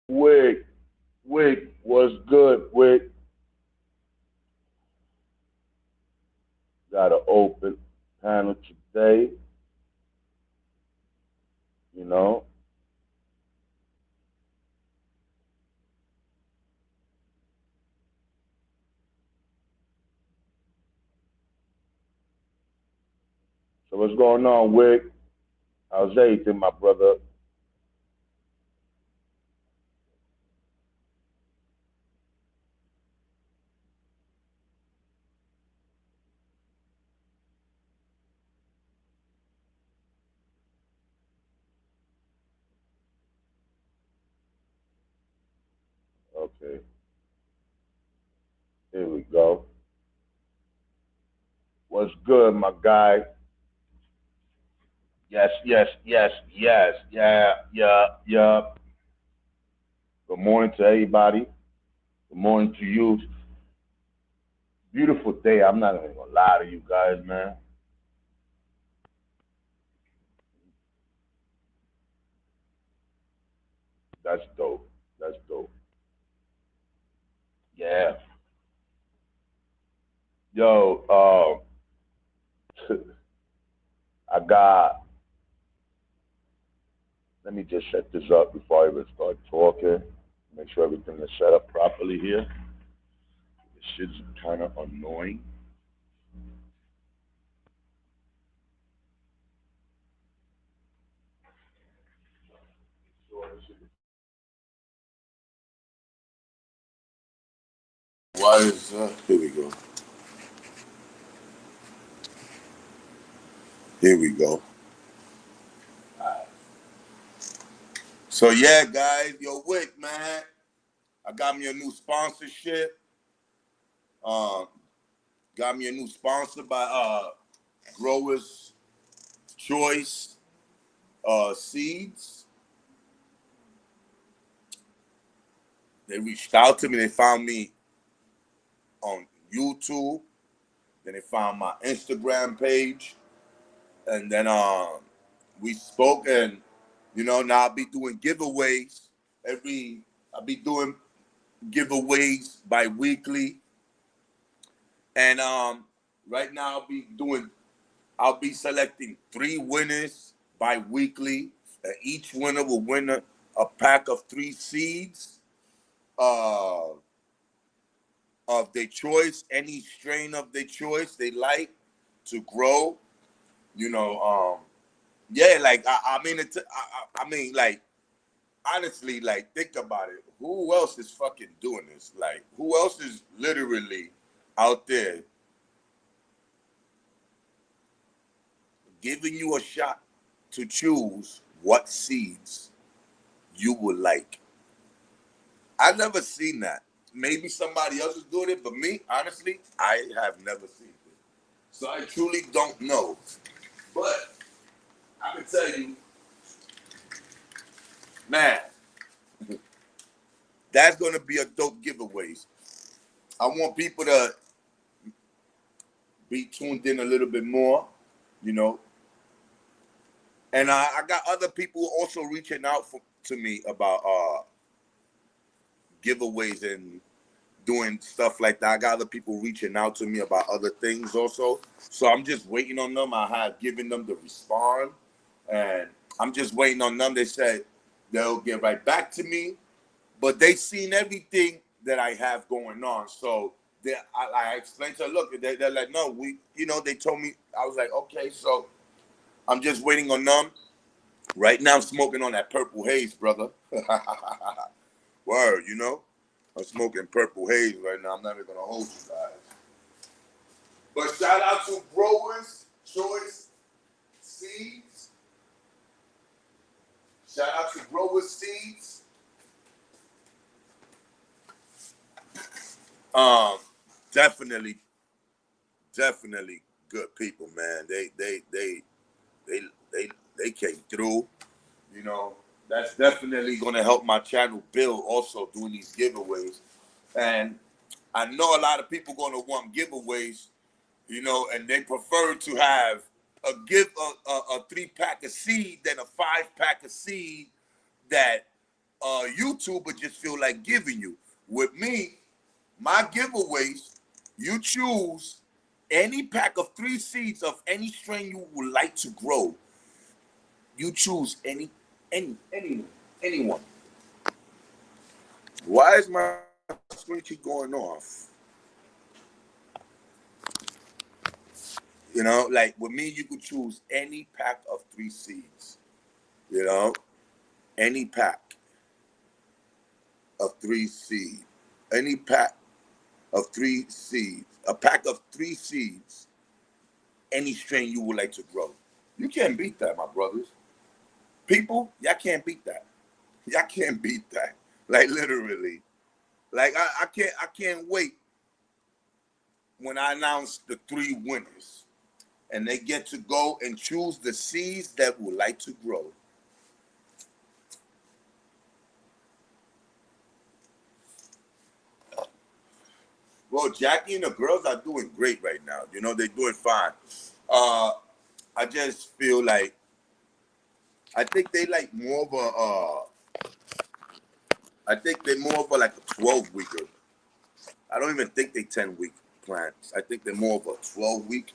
Wick, Wick, what's good, Wick? Got an open panel today, you know. So what's going on, Wick? How's everything, my brother? Okay, here we go. What's good, my guy? Yes, yes, yes, yes, yeah, yeah, yeah. Good morning to everybody. Good morning to you. Beautiful day. I'm not even gonna lie to you guys, man. That's dope. That's dope. Yeah. Yo, I got. Let me just set this up before I even start talking. Make sure everything is set up properly here. This shit's kind of annoying. Why is here we go. Here we go. So yeah, guys, yo, Wick, man, I got me a new sponsorship. Um, got me a new sponsor by Growers Choice Seeds. They reached out to me. They found me on YouTube. Then they found my Instagram page, and then we spoke, and now I'll be doing giveaways every. I'll be doing giveaways bi-weekly, and right now I'll be selecting 3 winners bi-weekly. Each winner will win a pack of 3 seeds uh, of their choice, any strain of their choice they like to grow. You know, yeah, like I mean, like honestly, like think about it. Who else is fucking doing this? Like, who else is literally out there giving you a shot to choose what seeds you would like? I've never seen that. Maybe somebody else is doing it, but me, honestly, I have never seen it. So I truly don't know. But I can tell you, man, that's gonna be a dope giveaways. I want people to be tuned in a little bit more, you know. And I got other people also reaching out to me about giveaways and doing stuff like that. I got other people reaching out to me about other things also. So I'm just waiting on them. I have given them the respond, and I'm just waiting on them. They said they'll get right back to me, but they seen everything that I have going on. So I explained to her, look, they're like, no, they told me. I was like, okay, so I'm just waiting on them. Right now, I'm smoking on that purple haze, brother. Word, I'm smoking purple haze right now. I'm not even gonna hold you guys. But shout out to Growers Choice Seeds. Shout out to Growers Seeds. Um, definitely, definitely good people, man. They they they came through. You know, that's definitely gonna help my channel build. Also doing these giveaways, and I know a lot of people gonna want giveaways, and they prefer to have a 3-pack of seed than a 5-pack of seed that YouTuber just feel like giving you. With me, my giveaways, you choose any pack of 3 seeds of any strain you would like to grow. You choose anyone. Why is my screen keep going off? You know, like with me, you could choose any pack of 3 seeds. You know, any pack of 3 seeds. Any pack of 3 seeds. A pack of 3 seeds. Any strain you would like to grow. You can't beat that, my brothers. People, y'all can't beat that. Y'all can't beat that. Like literally. Like I can't wait when I announce the 3 winners. And they get to go and choose the seeds that would like to grow. Well, Jackie and the girls are doing great right now. You know, they're doing fine. I just feel like I think they like more of I think they're more of a like a 12-weeker. I don't even think they 10-week plans. I think they're more of a 12-week.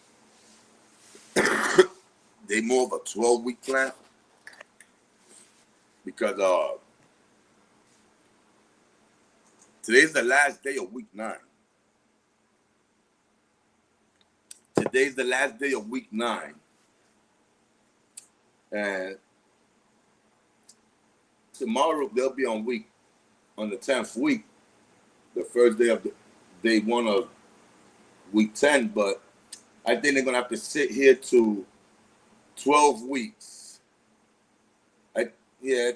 They more of a 12-week plan because today's the last day of week 9. Today's the last day of week 9. And tomorrow they'll be on the 10th week, the first day of day 1 of week 10. But I think they're gonna have to sit here to 12 weeks.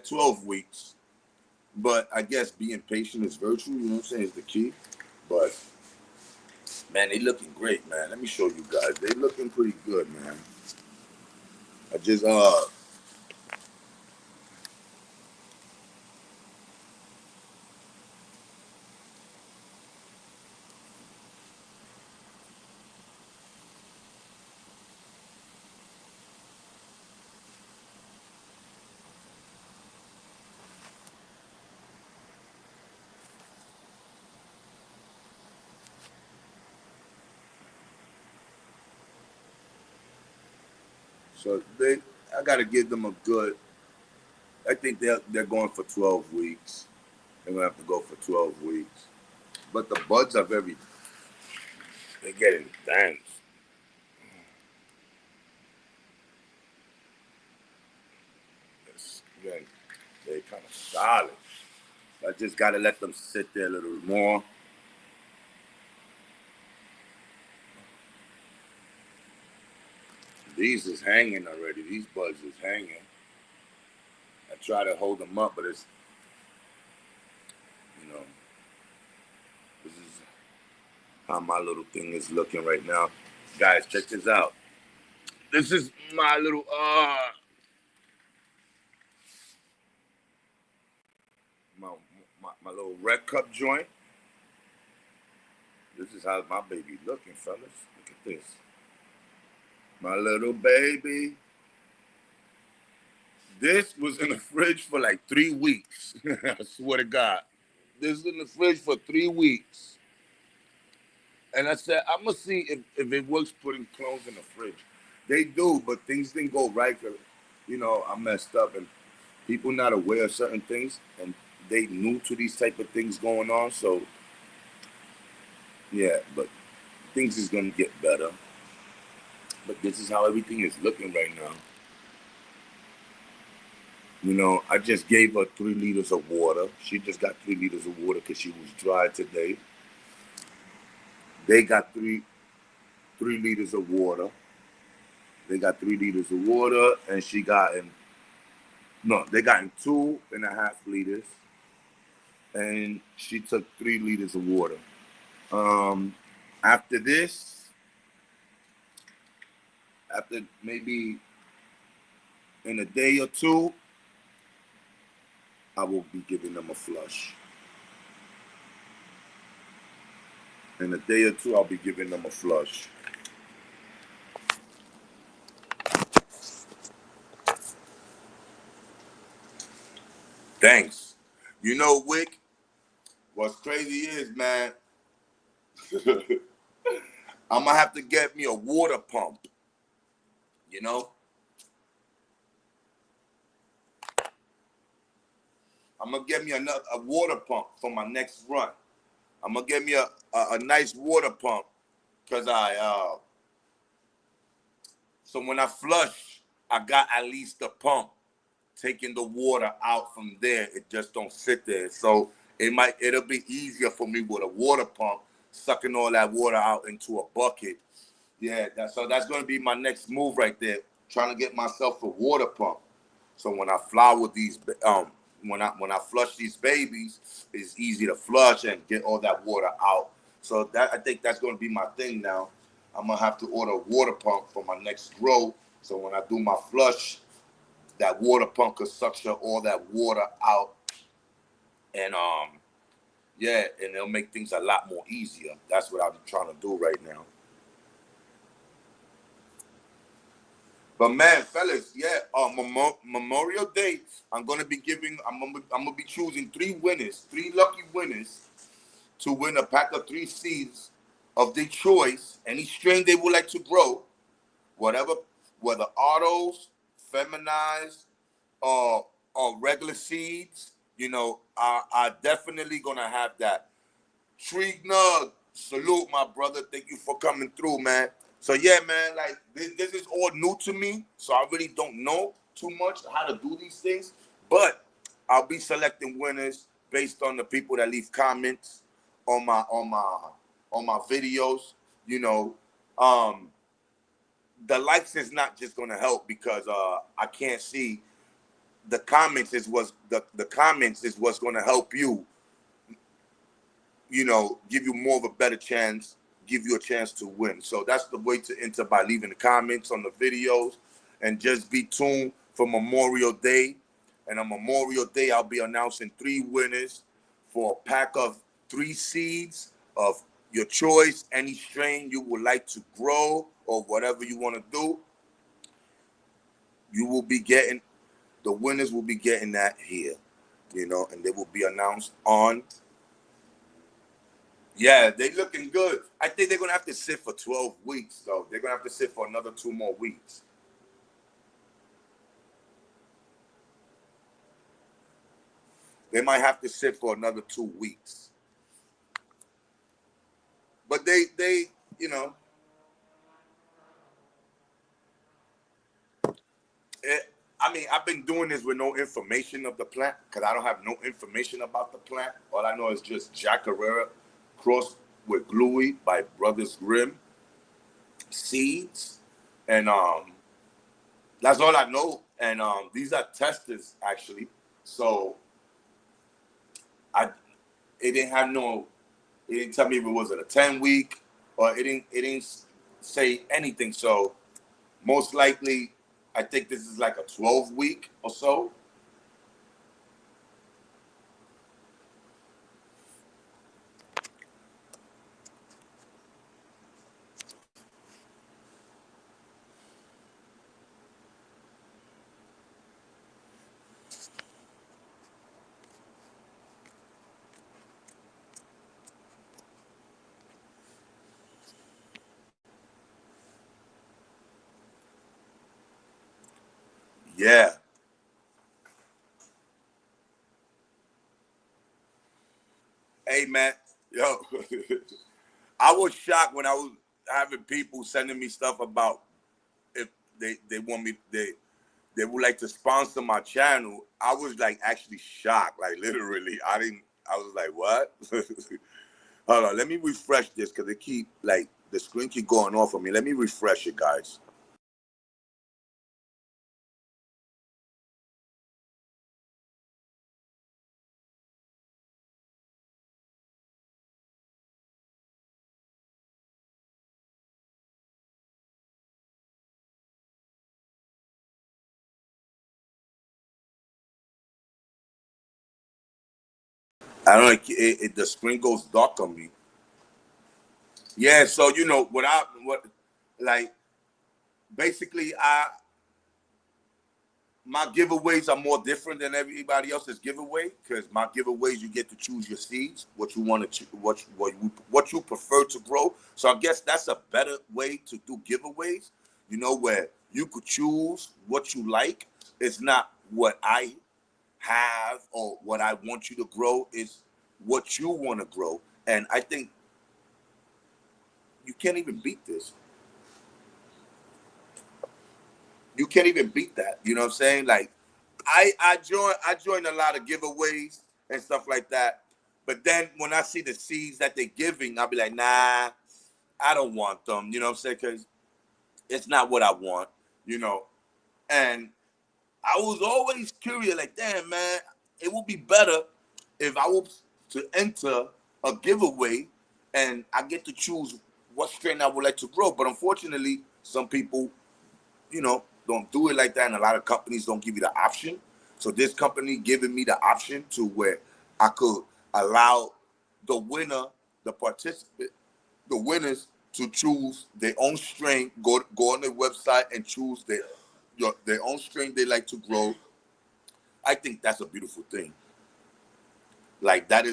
12 weeks. But I guess being patient is virtue. You know what I'm saying? Is the key. But man, they looking great, man. Let me show you guys. They looking pretty good, man. I just so I gotta give them a good. I think they're going for 12 weeks. They're gonna have to go for 12 weeks. But the buds are they're getting dense. Again, they're kind of solid. I just gotta let them sit there a little more. These is hanging already. These buds is hanging. I try to hold them up, but it's, you know, this is how my little thing is looking right now. Guys, check this out. This is my little my little red cup joint. This is how my baby looking, fellas. Look at this. My little baby. This was in the fridge for like 3 weeks. I swear to God. This is in the fridge for 3 weeks. And I said, I'm going to see if it works putting clones in the fridge. They do, but things didn't go right. You know, I messed up and people not aware of certain things and they new to these type of things going on. So, yeah, but things is going to get better. But this is how everything is looking right now. You know, I just gave her 3 liters of water. She just got 3 liters of water because she was dry today. They got 3 liters of water. They got 3 liters of water, and she got they got 2.5 liters, and she took 3 liters of water. After this, after maybe in a day or 2, I will be giving them a flush. In a day or 2, I'll be giving them a flush. Thanks. You know, Wick, what's crazy is, man, I'm gonna have to get me a water pump. You know, I'm gonna get me a water pump for my next run. I'm gonna get me a nice water pump because so when I flush, I got at least a pump taking the water out from there. It just don't sit there. So it'll be easier for me with a water pump, sucking all that water out into a bucket. Yeah, so that's gonna be my next move right there. Trying to get myself a water pump. So when I fly with these when I flush these babies, it's easy to flush and get all that water out. So I think that's gonna be my thing now. I'm gonna have to order a water pump for my next grow. So when I do my flush, that water pump could suction all that water out, and yeah, and it'll make things a lot more easier. That's what I'm trying to do right now. But man, fellas, yeah, Memorial Day, I'm gonna be choosing three winners, three lucky winners to win a pack of 3 seeds of their choice, any strain they would like to grow, whatever, whether autos, feminized, or regular seeds. You know, are definitely gonna have that. Tree Nug, salute my brother. Thank you for coming through, man. So yeah, man, like this is all new to me, so I really don't know too much how to do these things. But I'll be selecting winners based on the people that leave comments on my videos. You know, the likes is not just gonna help because I can't see the comments is what's the comments is what's gonna help you. You know, give you more of a better chance, give you a chance to win. So that's the way to enter, by leaving the comments on the videos, and just be tuned for Memorial Day. And on Memorial Day, I'll be announcing 3 winners for a pack of 3 seeds of your choice, any strain you would like to grow or whatever you want to do. You will be getting, the winners will be getting that here, you know, and they will be announced on. Yeah, they looking good. I think they're gonna have to sit for 12 weeks, though. They're gonna have to sit for another 2 more weeks. They might have to sit for another 2 weeks. But they, you know, I mean, I've been doing this with no information of the plant because I don't have no information about the plant. All I know is just Jack Herrera crossed with Gluey by Brothers Grimm seeds, and that's all I know. And these are testers actually, so I it didn't have no. It didn't tell me if it was a 10-week or it didn't say anything. So most likely, I think this is like a 12-week or so. Yeah. Hey man, yo, I was shocked when I was having people sending me stuff about if they want me they would like to sponsor my channel. I was like actually shocked, like literally. I was like, what? Hold on, let me refresh this because it keep like the screen keep going off on me. Let me refresh it, guys. I don't know. The screen goes dark on me. Yeah, so you know what like basically my giveaways are more different than everybody else's giveaway, because my giveaways, you get to choose your seeds, what you want to what you prefer to grow. So I guess that's a better way to do giveaways, where you could choose what you like. It's not what I have or what I want you to grow, is what you want to grow. And I think you can't even beat this. You can't even beat that. You know what I'm saying? Like, I join a lot of giveaways and stuff like that. But then when I see the seeds that they're giving, I'll be like, nah, I don't want them. You know what I'm saying? Because it's not what I want, you know. And I was always curious, like, damn, man, it would be better if I was to enter a giveaway and I get to choose what strain I would like to grow. But unfortunately, some people, don't do it like that, and a lot of companies don't give you the option. So this company giving me the option to where I could allow the winner, the participant, the winners to choose their own strain, go on their website and choose their own strain they like to grow. I think that's a beautiful thing. Like, that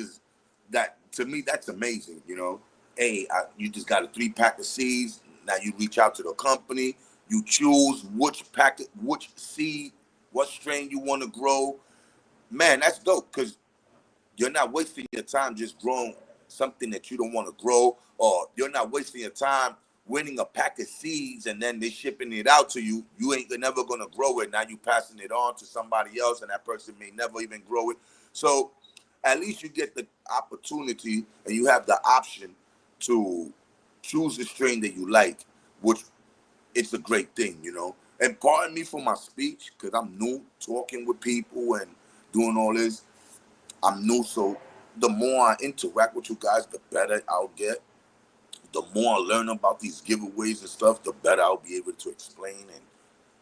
to me, that's amazing. Hey, you just got a 3-pack of seeds. Now you reach out to the company, you choose which packet, which seed, what strain you want to grow. Man, that's dope, because you're not wasting your time just growing something that you don't want to grow, or you're not wasting your time winning a pack of seeds and then they shipping it out to you. You ain't never gonna grow it. Now you passing it on to somebody else, and that person may never even grow it. So at least you get the opportunity and you have the option to choose the strain that you like, which it's a great thing. And pardon me for my speech, because I'm new talking with people and doing all this. I'm new, so the more I interact with you guys, the better I'll get. The more I learn about these giveaways and stuff, the better I'll be able to explain and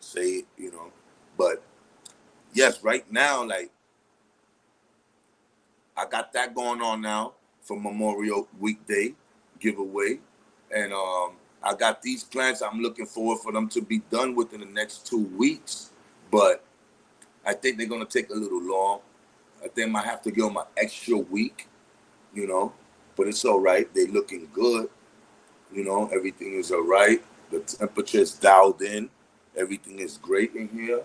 say it. But yes, right now, like, I got that going on now for Memorial Weekday giveaway. And I got these plants. I'm looking forward for them to be done within the next 2 weeks. But I think they're going to take a little long. I think I might have to give them an extra week. But it's all right. They're looking good. Everything is all right. The temperature is dialed in. Everything is great in here.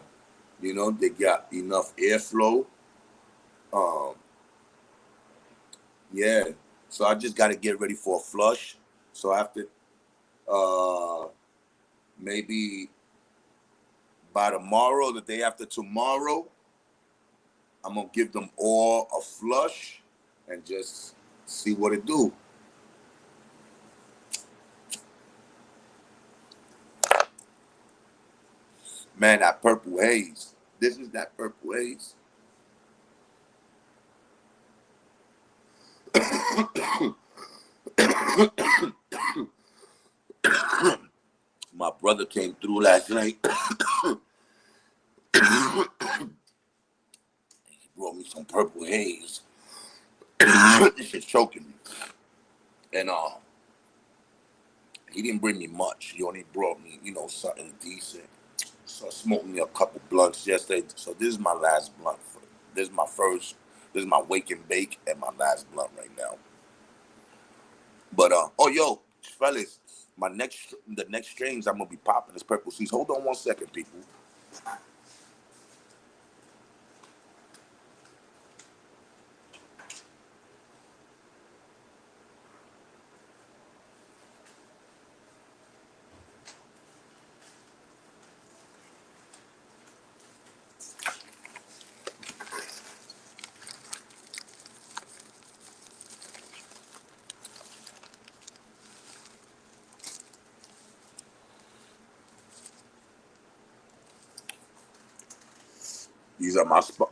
They got enough airflow. Um, yeah. So I just got to get ready for a flush. So after maybe by tomorrow, the day after tomorrow, I'm gonna give them all a flush and just see what it do. Man, that purple haze. This is that purple haze. My brother came through last night. He brought me some purple haze. This is choking me. And he didn't bring me much. He only brought me, something decent. So I smoked me a couple blunts yesterday. So this is my last blunt. This is my first. This is my wake and bake and my last blunt right now. But oh yo, fellas, the next strains I'm gonna be popping is purple seeds. Hold on 1 second, people.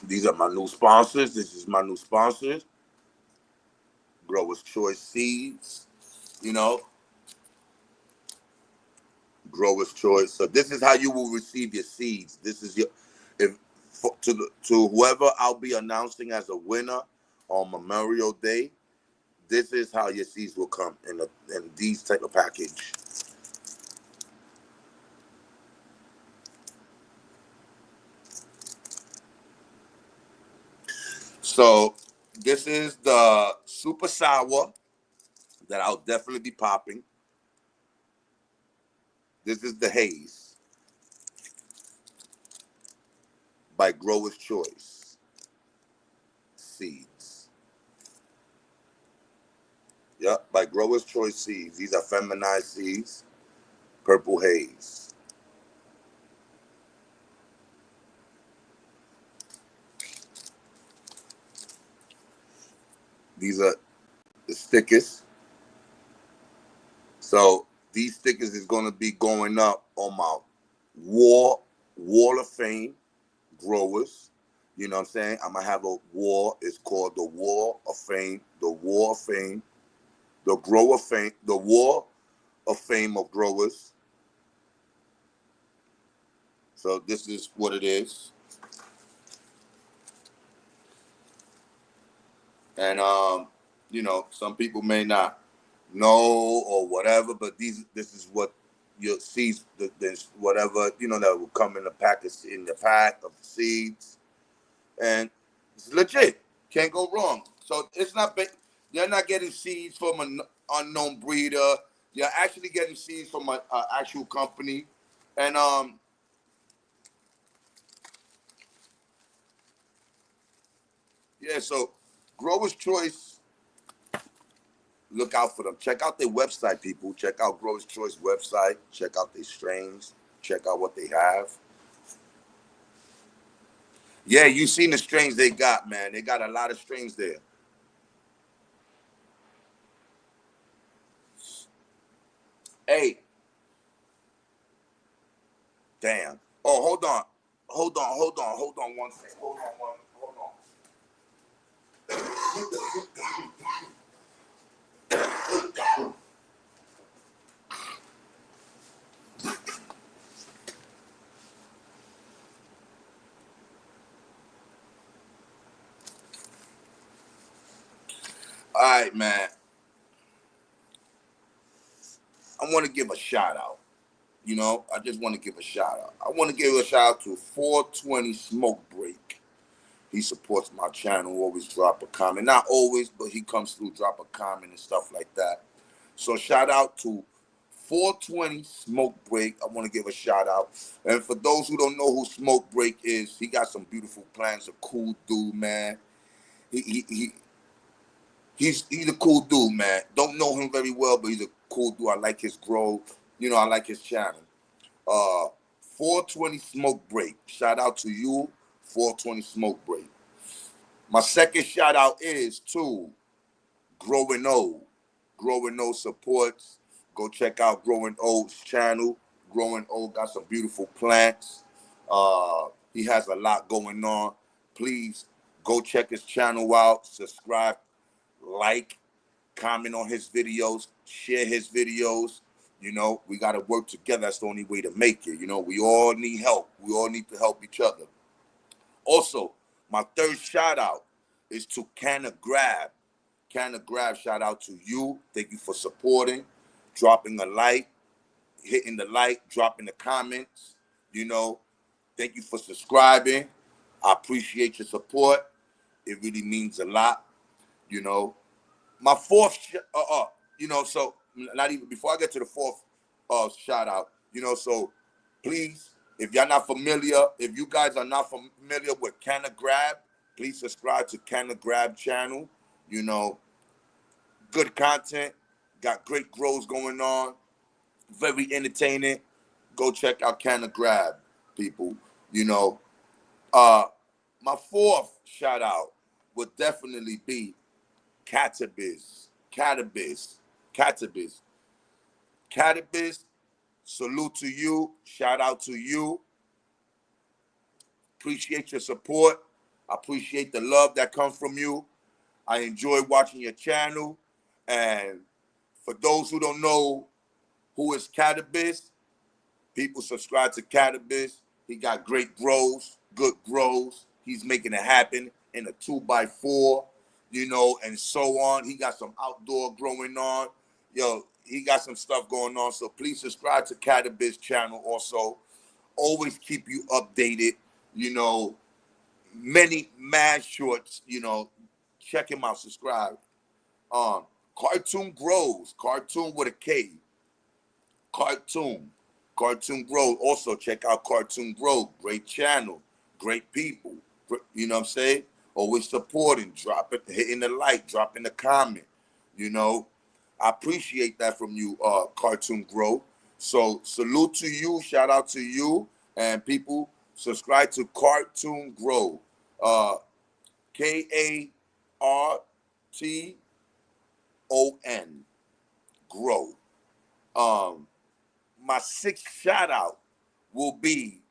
These are my new sponsors. This is my new sponsors. Growers Choice Seeds. You know, Growers Choice. So this is how you will receive your seeds. This is your if to whoever I'll be announcing as a winner on Memorial Day. This is how your seeds will come in these type of package. So this is the super sour that I'll definitely be popping. This is the Haze by Grower's Choice Seeds. Yep, by Grower's Choice Seeds. These are feminized seeds. Purple Haze. These are the stickers. So these stickers is going to be going up on my Wall of Fame growers. You know what I'm saying? I'm going to have a wall. It's called the Wall of Fame. The Wall of Fame. The Grower Fame. The Wall of Fame of growers. So this is what it is. And you know, some people may not know or whatever, but this is what you'll see. This whatever, you know, that will come in the package, in the pack of seeds, and it's legit. Can't go wrong. So it's not. You're not getting seeds from an unknown breeder. You're actually getting seeds from an actual company, and yeah. So Grower's Choice. Look out for them. Check out their website, people. Check out Grower's Choice website. Check out their strains. Check out what they have. Yeah, you seen the strains they got, man. They got a lot of strains there. Hey, damn. Oh, hold on. Hold on one second. Hold on. All right, man. I want to give a shout out. You know, I just want to give a shout out. I want to give a shout out to 420 Smoke Break. He supports my channel, always drop a comment. Not always, but he comes through, drop a comment and stuff like that. So shout out to 420 Smoke Break. I want to give a shout out. And for those who don't know who Smoke Break is, he got some beautiful plants. A cool dude, man. He's a cool dude, man. Don't know him very well, but he's a cool dude. I like his grow. You know, I like his channel. 420 Smoke Break. Shout out to you, 420 Smoke Break. My second shout out is to Growing Old. Growing Old supports. Go check out Growing Old's channel. Growing Old got some beautiful plants. He has a lot going on. Please go check his channel out. Subscribe, like, comment on his videos, share his videos. You know, we got to work together. That's the only way to make it. You know, we all need help. We all need to help each other. Also, my third shout out is to Canna Grab. Canna Grab, shout out to you. Thank you for supporting, dropping a like, hitting the like, dropping the comments. You know, thank you for subscribing. I appreciate your support. It really means a lot. You know, my fourth, you know, so not even before I get to the fourth shout out, you know, so please, if y'all not familiar, if you guys are not familiar with Canna Grab, please subscribe to Canna Grab channel. You know, good content, got great grows going on, very entertaining. Go check out Canna Grab, people. You know, my fourth shout out would definitely be Catabis. Salute to you. Shout out to you. Appreciate your support. I appreciate the love that comes from you. I enjoy watching your channel. And for those who don't know who is Catabis, people subscribe to Catabis. He got great grows, good grows. He's making it happen in a 2x4, you know, and so on. He got some outdoor growing on. Yo, he got some stuff going on. So please subscribe to Catabis channel also. Always keep you updated, you know, many mad shorts, you know. Check him out, subscribe. Cartoon Grows, cartoon with a K. Cartoon. Cartoon Grow. Also check out Cartoon Grow. Great channel. Great people. You know what I'm saying? Always supporting, dropping, hitting the like, dropping the comment. You know, I appreciate that from you, Cartoon Grow. So salute to you, shout out to you, and people subscribe to Cartoon Grow. KARTON Grow. My sixth shout out will be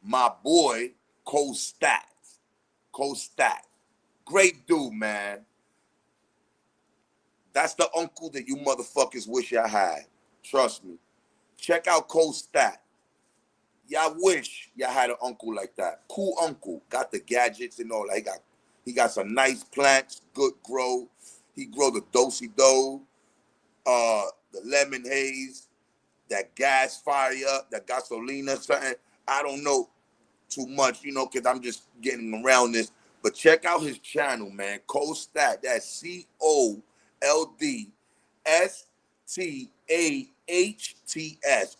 my boy Kostat. Kostat. Great dude, man. That's the uncle that you motherfuckers wish I had. Trust me. Check out Kostat. Y'all wish y'all had an uncle like that. Cool uncle. Got the gadgets and all that. He got some nice plants, good grow. He grow the do-si-do, the lemon haze, that gas fire, that gasolina, something. I don't know too much, you know, because I'm just getting around this. But check out his channel, man. Kostat. That's COLDSTAHTS.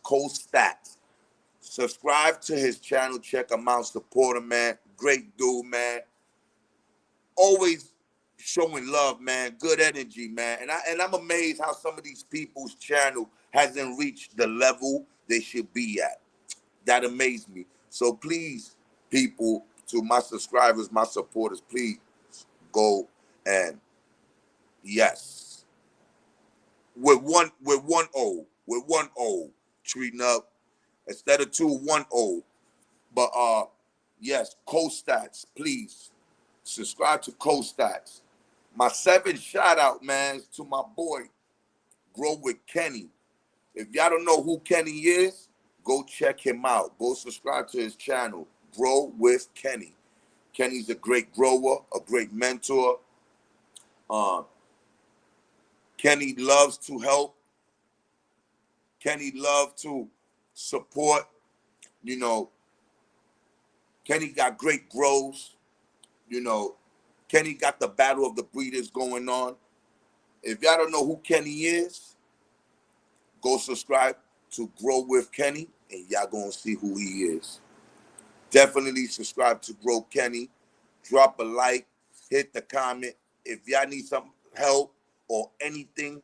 Kostat. Subscribe to his channel. Check him out. Support him, man. Great dude, man. Always showing love, man. Good energy, man. And I'm amazed how some of these people's channel hasn't reached the level they should be at. That amazed me. So please, people, to my subscribers, my supporters, please go and yes. With one O, treating up instead of 1 O. But yes, Kostats, please subscribe to Kostats. My seventh shout out, man, is to my boy, Grow with Kenny. If y'all don't know who Kenny is, go check him out. Go subscribe to his channel, Grow with Kenny. Kenny's a great grower, a great mentor. Kenny loves to help. Kenny loves to support. You know, Kenny got great grows. You know, Kenny got the battle of the breeders going on. If y'all don't know who Kenny is, go subscribe to Grow with Kenny, and y'all gonna see who he is. Definitely subscribe to Grow Kenny. Drop a like, hit the comment. If y'all need some help or anything,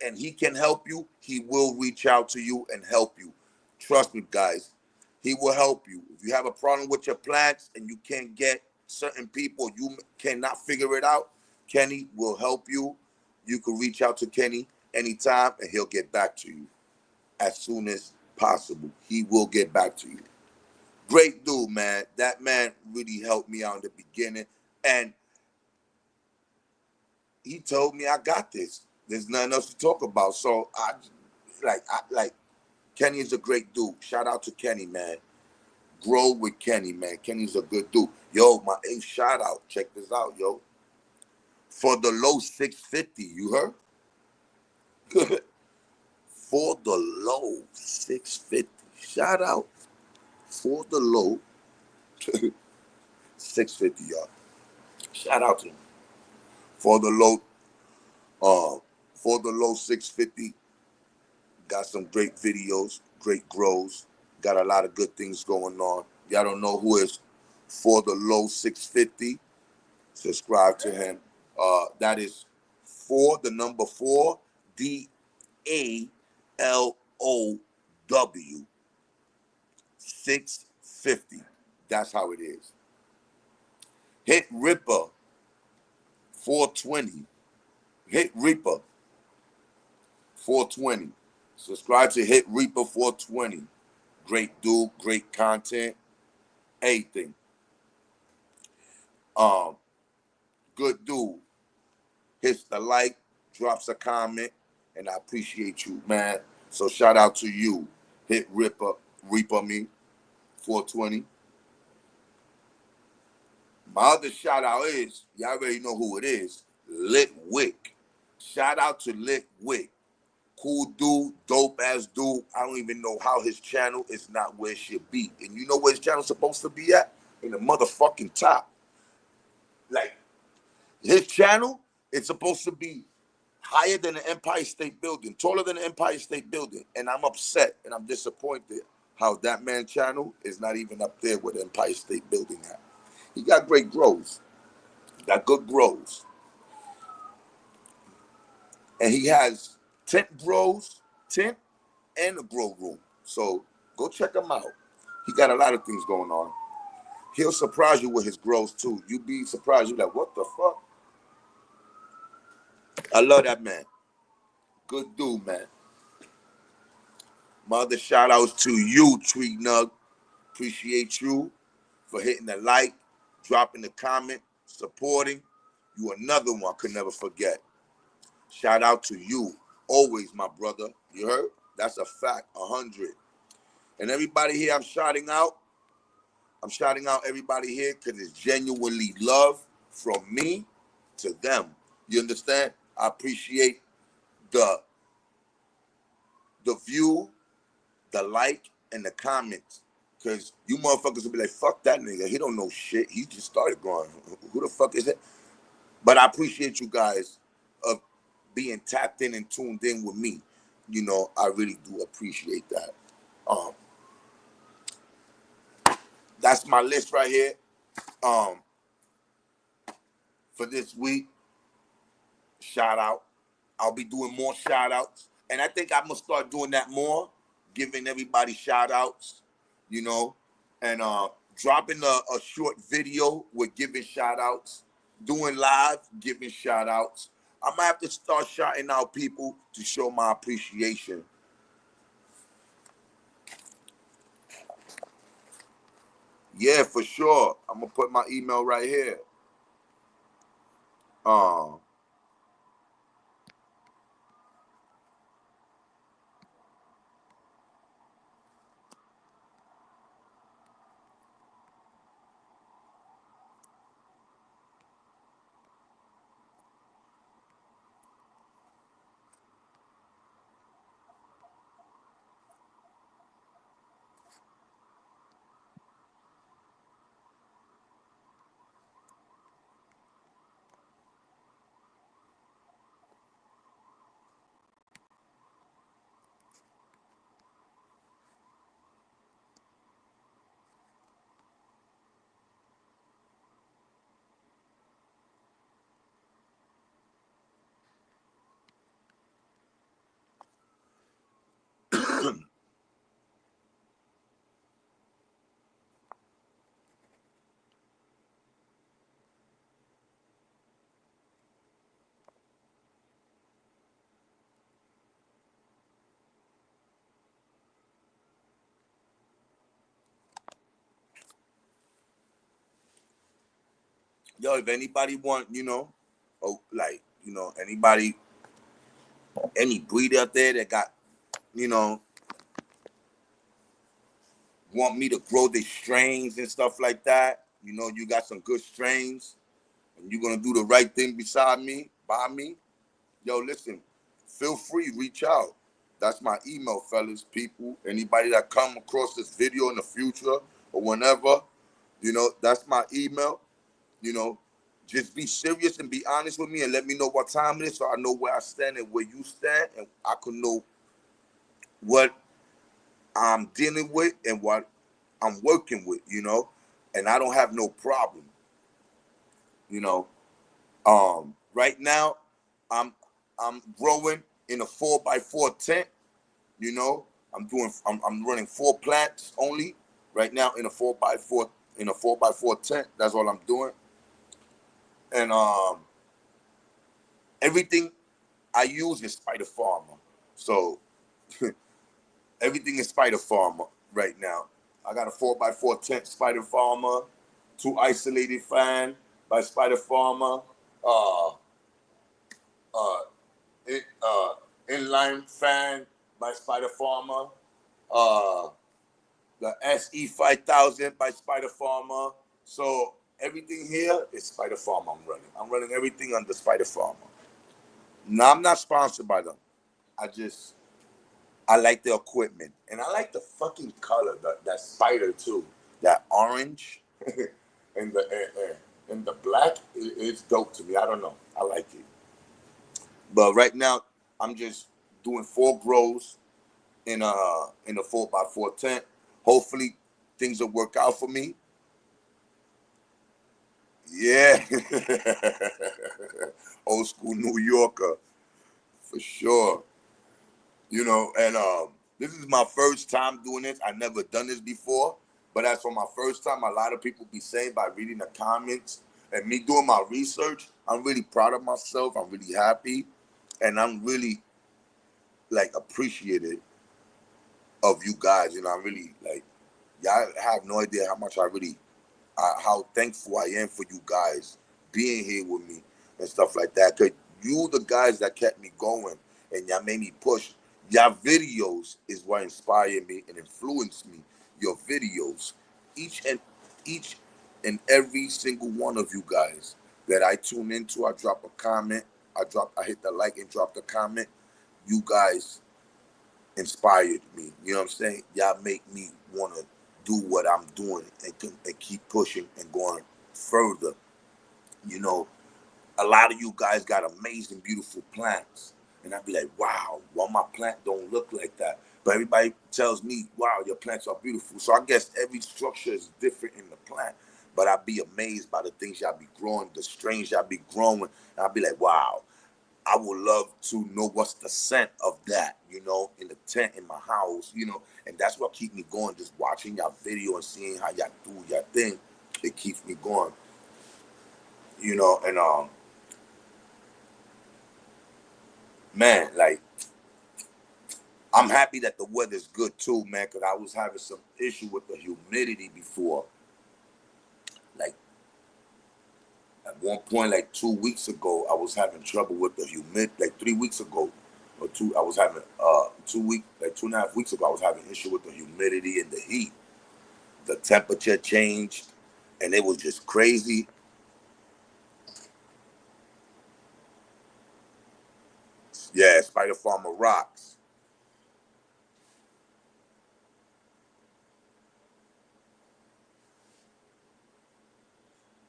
and he can help you, he will reach out to you and help you. Trust me, guys. He will help you. If you have a problem with your plants and you can't get certain people, you cannot figure it out, Kenny will help you. You can reach out to Kenny anytime and he'll get back to you as soon as possible. He will get back to you. Great dude, man. That man really helped me out in the beginning. And he told me I got this. There's nothing else to talk about. So I like Kenny is a great dude. Shout out to Kenny, man. Grow with Kenny, man. Kenny's a good dude. Yo, my eighth shout out. Check this out, yo. For the low 650, you heard? For the low 650. Shout out for the low 650, y'all. Shout out to him. For the low 650. Got some great videos, great grows. Got a lot of good things going on. Y'all don't know who is For the Low 650. Subscribe to him. That is 4, the number 4, DALOW 650. That's how it is. Hit Ripper 420. Hit Reaper 420. Subscribe to Hit Reaper 420. Great dude, great content, everything. Good dude. Hits the like, drops a comment, and I appreciate you, man. So shout out to you. Hit Reaper 420. My other shout out is, y'all already know who it is, Lit Wick. Shout out to Lit Wick. Cool dude, dope ass dude. I don't even know how his channel is not where it should be. And you know where his channel's supposed to be at? in the motherfucking top. Like, his channel, it's supposed to be higher than the Empire State Building, taller than the Empire State Building. And I'm upset and I'm disappointed how that man's channel is not even up there with the Empire State Building at. He got great grows. He got good grows. And he has tent and a grow room. So go check him out. He got a lot of things going on. He'll surprise you with his grows too. You be surprised. You're like, what the fuck? I love that man. Good dude, man. Mother, shout outs to you, Tweet Nug. Appreciate you for hitting the like, dropping the comment, supporting. You another one I could never forget. Shout out to you. Always, my brother. You heard? That's a fact. 100. And everybody here I'm shouting out everybody here because it's genuinely love from me to them. You understand? I appreciate the view, the like, and the comments. Because you motherfuckers will be like, fuck that nigga. He don't know shit. He just started growing. Who the fuck is it? But I appreciate you guys of being tapped in and tuned in with me. You know, I really do appreciate that. That's my list right here. For this week, shout out. I'll be doing more shout outs. And I think I'm gonna start doing that more, giving everybody shout outs, you know, and dropping a short video with giving shout outs, doing live, giving shout outs. I might have to start shouting out people to show my appreciation. Yeah, for sure. I'm gonna put my email right here. Yo, if anybody want, you know, like, you know, anybody, any breed out there that got, you know, want me to grow their strains and stuff like that, you know, you got some good strains and you're going to do the right thing beside me, by me, yo, listen, feel free, reach out. That's my email, fellas, people. Anybody that come across this video in the future or whenever, you know, that's my email. You know, just be serious and be honest with me and let me know what time it is so I know where I stand and where you stand and I can know what I'm dealing with and what I'm working with, you know, and I don't have no problem, you know. Right now, I'm growing in a 4x4 tent, you know. I'm running 4 plants only right now in a 4x4 tent. That's all I'm doing, and everything I use is Spider Farmer, so everything is Spider Farmer right now. I got a 4x4 tent Spider Farmer, 2 isolated fan by Spider Farmer, inline fan by Spider Farmer, the SE5000 by Spider Farmer. So everything here is Spider Farmer I'm running. I'm running everything under Spider Farmer. Now, I'm not sponsored by them. I like the equipment. And I like the fucking color, that spider too. That orange. and the black it's dope to me. I don't know. I like it. But right now, I'm just doing 4 grows in a 4x4 tent. Hopefully, things will work out for me. Yeah, old school New Yorker for sure. And this is my first time doing this. I never done this before, but as for my first time, a lot of people be saying by reading the comments and me doing my research, I'm really proud of myself. I'm really happy, and I'm really like appreciative of you guys. I'm really like, y'all have no idea how much I really how thankful I am for you guys being here with me and stuff like that. Cause you the guys that kept me going and y'all made me push. Y'all videos is what inspired me and influenced me. Your videos, each and each and every single one of you guys that I tune into, I drop a comment, I hit the like and drop the comment. You guys inspired me. You know what I'm saying? Y'all make me want to do what I'm doing and keep pushing and going further. You know, a lot of you guys got amazing, beautiful plants. And I'd be like, wow, well, my plant don't look like that. But everybody tells me, wow, your plants are beautiful. So I guess every structure is different in the plant. But I'd be amazed by the things y'all be growing, the strains y'all be growing. And I'd be like, wow, I would love to know what's the scent of that, in the tent in my house, and that's what keeps me going. Just watching y'all video and seeing how y'all do your thing, it keeps me going, and man, like I'm happy that the weather's good too, man, because I was having some issue with the humidity before. Like at one point, like 2 weeks ago, I was having trouble with the humid. Like 3 weeks ago, or two, I was having 2 week, like 2.5 weeks ago, I was having issue with the humidity and the heat. The temperature changed, and it was just crazy. Yeah, Spider Farmer rocks.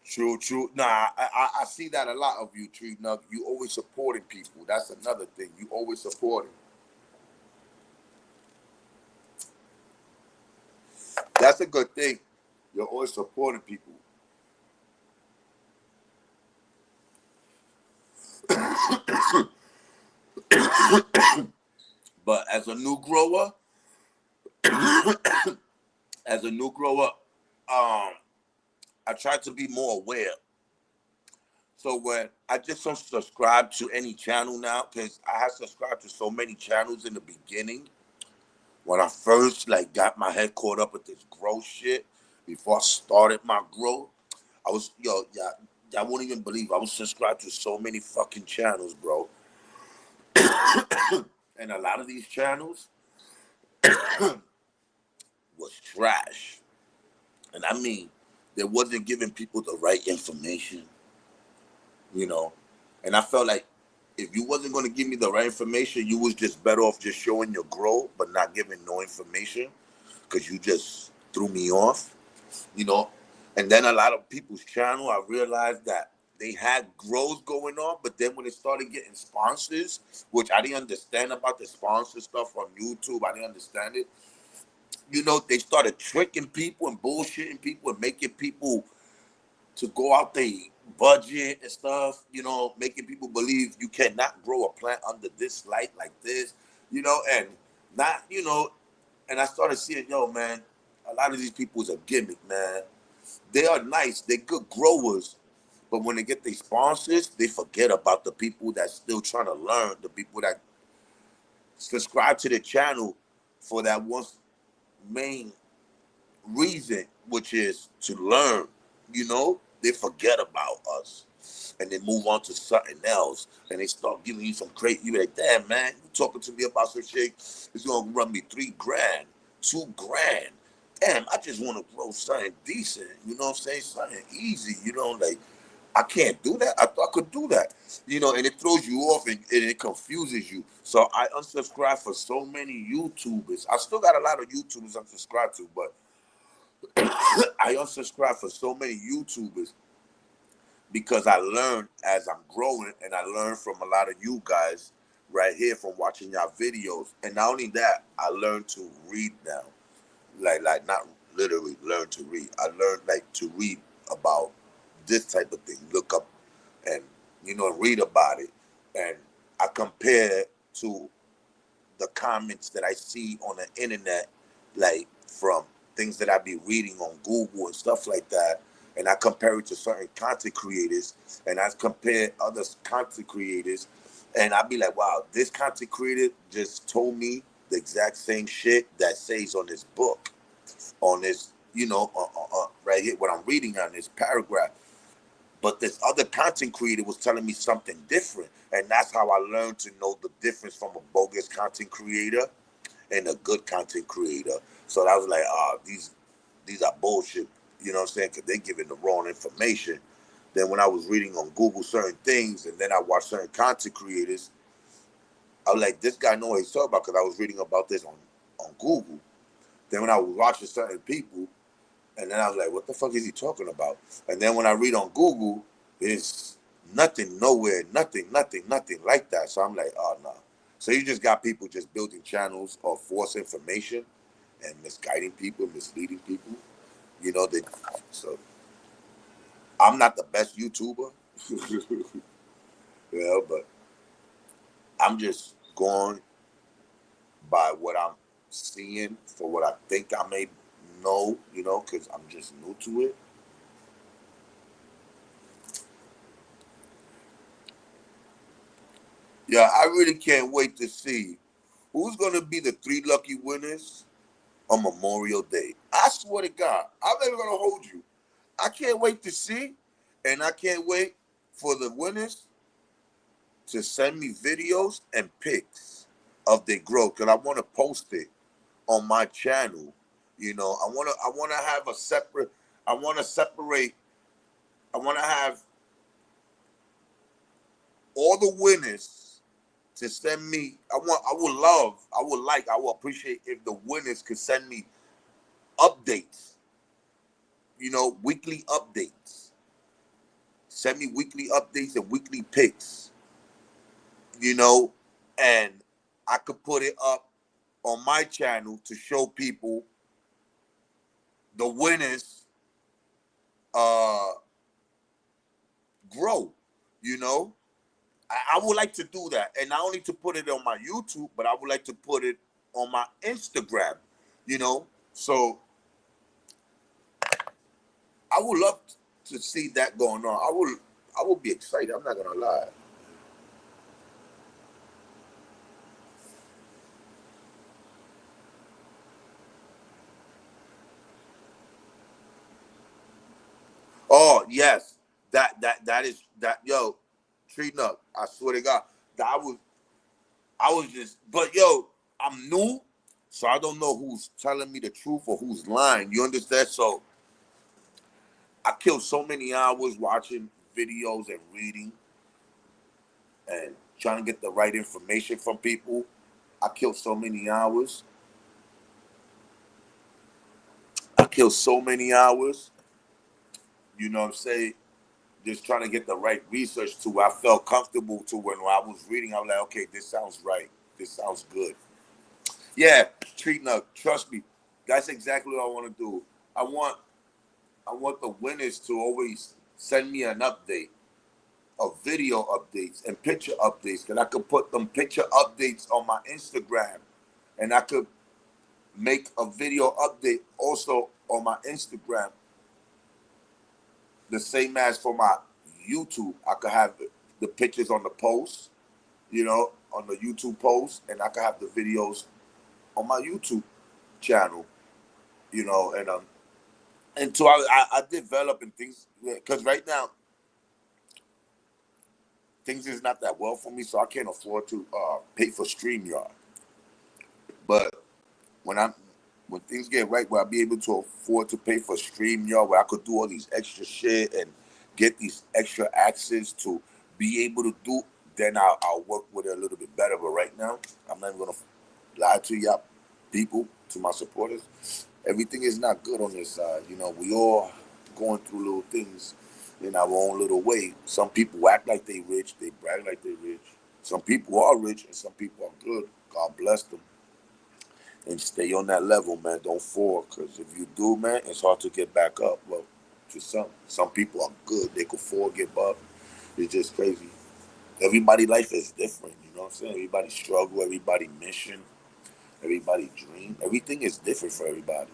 True, true. Nah, I see that a lot of you, Tree Nug. You always supporting people. That's another thing. You always supporting. That's a good thing. You're always supporting people. But as a new grower, I try to be more aware. So when I just don't subscribe to any channel now, because I had subscribed to so many channels in the beginning. When I first like got my head caught up with this growth shit, before I started my growth, I was y'all won't even believe I was subscribed to so many fucking channels, bro. And a lot of these channels was trash. And I mean, they wasn't giving people the right information, you know. And I felt like if you wasn't gonna give me the right information, you was just better off just showing your growth, but not giving no information, because you just threw me off, you know. And then a lot of people's channel, I realized that they had grows going on, but then when they started getting sponsors, which I didn't understand about the sponsor stuff on YouTube, I didn't understand it. They started tricking people and bullshitting people and making people to go out their budget and stuff, making people believe you cannot grow a plant under this light like this, and not, and I started seeing, yo, man, a lot of these people is a gimmick, man. They are nice, they're good growers, but when they get their sponsors, they forget about the people that's still trying to learn, the people that subscribe to the channel for that one main reason, which is to learn. They forget about us and they move on to something else and they start giving you some crazy. You be like, damn, man, you talking to me about some shit? It's gonna run me 3 grand, 2 grand. Damn, I just want to grow something decent. You know what I'm saying? Something easy. Like I can't do that. I thought I could do that. And it throws you off and it confuses you. So I unsubscribe for so many YouTubers. I still got a lot of YouTubers unsubscribed to, but I unsubscribe for so many YouTubers because I learn as I'm growing, and I learn from a lot of you guys right here from watching y'all videos. And not only that, I learned to read now. Like not literally learn to read. I learned like to read about this type of thing. Look up and read about it. And I compare it to the comments that I see on the internet, like from things that I be reading on Google and stuff like that. And I compare it to certain content creators, and I compare other content creators, and I be like, wow, this content creator just told me the exact same shit that says on this book, on this, right here, what I'm reading on this paragraph. But this other content creator was telling me something different. And that's how I learned to know the difference from a bogus content creator and a good content creator. So I was like, these are bullshit, you know what I'm saying? Because they're giving the wrong information. Then when I was reading on Google certain things, and then I watched certain content creators, I was like, this guy know what he's talking about, because I was reading about this on Google. Then when I was watching certain people, and then I was like, what the fuck is he talking about? And then when I read on Google, it's nothing, nowhere, nothing like that. So I'm like, oh, no. So you just got people just building channels of false information and misguiding people, misleading people. So I'm not the best YouTuber, but I'm just going by what I'm seeing for what I think I may know, because I'm just new to it. Yeah, I really can't wait to see who's going to be the 3 lucky winners on Memorial Day. I swear to God, I'm never going to hold you. I can't wait to see, and I can't wait for the winners to send me videos and pics of their growth, because I want to post it on my channel. I want to have a separate. I want to separate. I want to have all the winners to send me. I will appreciate if the winners could send me updates, weekly updates. Send me weekly updates and weekly pics, and I could put it up on my channel to show people the winners grow, I would like to do that. And not only to put it on my YouTube, but I would like to put it on my Instagram, So I would love to see that going on. I will be excited. I'm not gonna lie. Oh yes, that is that. Yo, treating up. I swear to God, that I was just. But yo, I'm new, so I don't know who's telling me the truth or who's lying. You understand? So I killed so many hours watching videos and reading and trying to get the right information from people. I killed so many hours. I killed so many hours. You know what I'm saying? Just trying to get the right research to where I felt comfortable to when I was reading. I was like, okay, this sounds right. This sounds good. Yeah, treating up. Trust me, that's exactly what I want to do. I want I want the winners to always send me an update of video updates and picture updates, because I could put them picture updates on my Instagram, and I could make a video update also on my Instagram, the same as for my YouTube. I could have the pictures on the post, on the YouTube post, and I could have the videos on my YouTube channel, and so I developing things, because right now things is not that well for me, so I can't afford to pay for StreamYard. But when I'm when things get right, where I'll be able to afford to pay for StreamYard, where I could do all these extra shit and get these extra access to be able to do, then I'll work with it a little bit better. But right now, I'm not even gonna lie to y'all people, to my supporters. everything is not good on this side. You know, we all going through little things in our own little way. Some people act like they rich, they brag like they rich. Some people are rich and some people are good. God bless them. And stay on that level, man. Don't fall, because if you do, man, it's hard to get back up. Well, to some people are good. They could fall, get up. It's just crazy. Everybody' life is different. You know what I'm saying? Everybody struggle. Everybody mission. Everybody dream. Everything is different for everybody.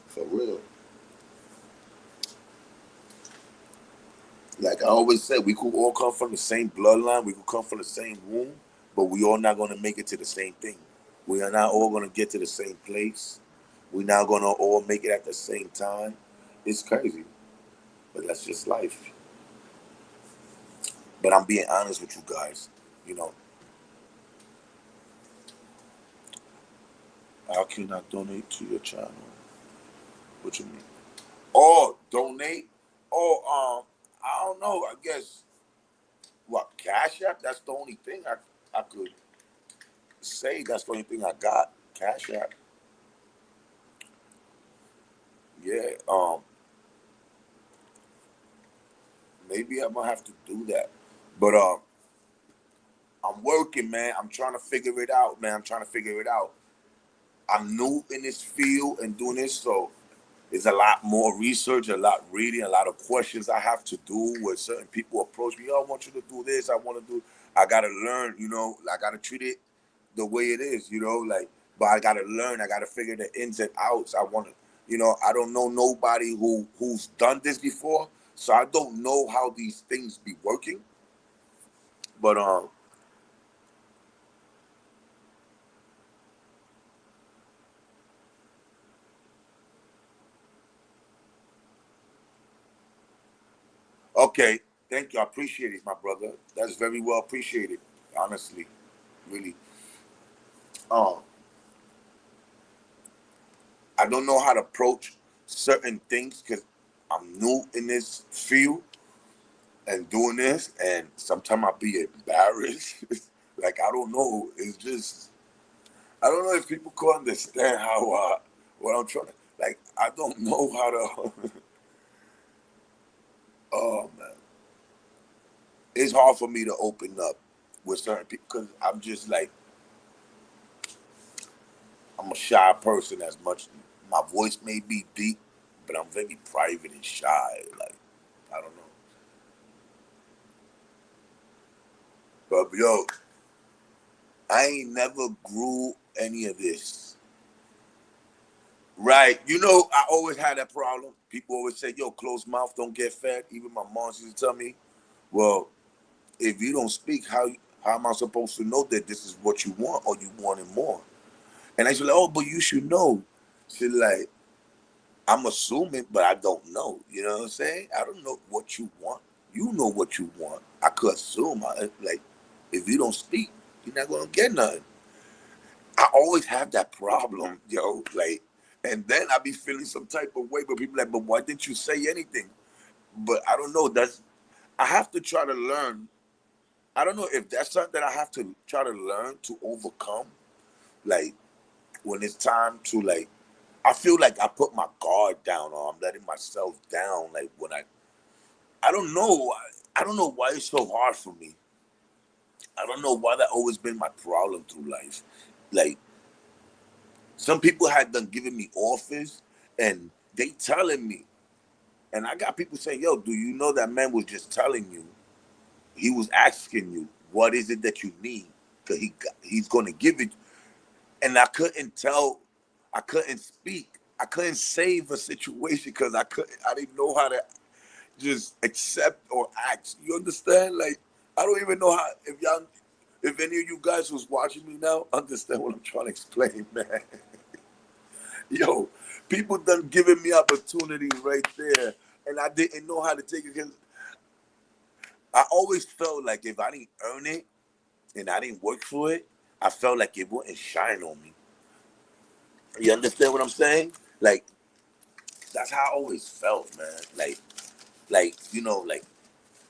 For real. Like I always said, we could all come from the same bloodline. We could come from the same womb, but we all not gonna make it to the same thing. We are not all gonna get to the same place. We're not gonna all make it at the same time. It's crazy, but that's just life. But I'm being honest with you guys. You know, how can I donate to your channel? What you mean? Oh, donate? Oh, I don't know. I guess what, Cash App? That's the only thing I could say. That's the only thing I got. Cash App. Yeah. Maybe I'm gonna have to do that. But I'm working, man. I'm trying to figure it out, man. I'm trying to figure it out. I'm new in this field and doing this, so there's a lot more research, a lot reading, a lot of questions I have to do where certain people approach me. Oh, I want you to do this. I want to do. I gotta learn. You know, I gotta treat it the way it is. You know, like, but I gotta learn. I gotta figure the ins and outs. I want to. You know, I don't know nobody who's done this before, so I don't know how these things be working. But okay, thank you. I appreciate it, my brother. That's very well appreciated. Honestly, really. Um, I don't know how to approach certain things because I'm new in this field and doing this, and sometimes I'll be embarrassed. Like I don't know. It's just I don't know if people can understand how what I'm trying to. Like I don't know how to. Oh man, it's hard for me to open up with certain people because I'm just like I'm a shy person. As much my voice may be deep, but I'm very private and shy. Like I don't know. But yo, I ain't never grew any of this. Right. You know, I always had that problem. People always say, yo, closed mouth don't get fed. Even my mom used to tell me, well, if you don't speak, how am I supposed to know that this is what you want or you want it more? And I said, oh, but you should know. She like, I'm assuming, but I don't know. You know what I'm saying? I don't know what you want. You know what you want. I could assume. Like, if you don't speak, you're not gonna get nothing. I always have that problem, yo. Like, and then I be feeling some type of way, but people like, but why didn't you say anything? But I don't know. That's I have to try to learn. I don't know if that's something that I have to try to learn to overcome. Like when it's time to like, I feel like I put my guard down or I'm letting myself down. Like when I don't know. I don't know why it's so hard for me. I don't know why that always been my problem through life. Like some people had done given me offers and they telling me, and I got people saying, yo, do you know that man was just telling you, he was asking you, what is it that you need? Because he's going to give it. And I couldn't tell, I couldn't speak. I couldn't save a situation because I didn't know how to just accept or act. You understand? Like, I don't even know how, if any of you guys was watching me now, understand what I'm trying to explain, man. Yo, people done giving me opportunities right there, and I didn't know how to take it because I always felt like if I didn't earn it and I didn't work for it, I felt like it wouldn't shine on me. You understand what I'm saying? Like that's how I always felt, man. Like you know, like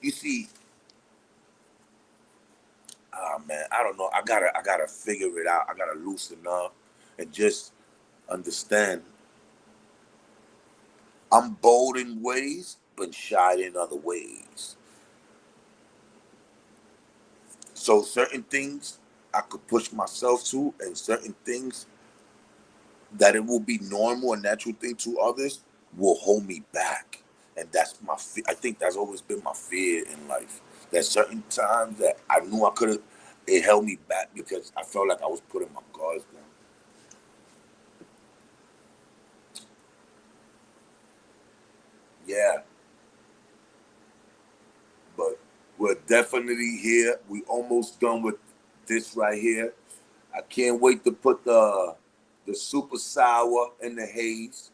you see, ah man, I don't know. I gotta figure it out. I gotta loosen up and just understand. I'm bold in ways, but shy in other ways. So certain things I could push myself to, and certain things that it will be normal and natural thing to others will hold me back. And that's my I think that's always been my fear in life. There's certain times that I knew I could have, it held me back because I felt like I was putting my guards down. Yeah, but we're definitely here. We almost done with this right here. I can't wait to put the super sour and the haze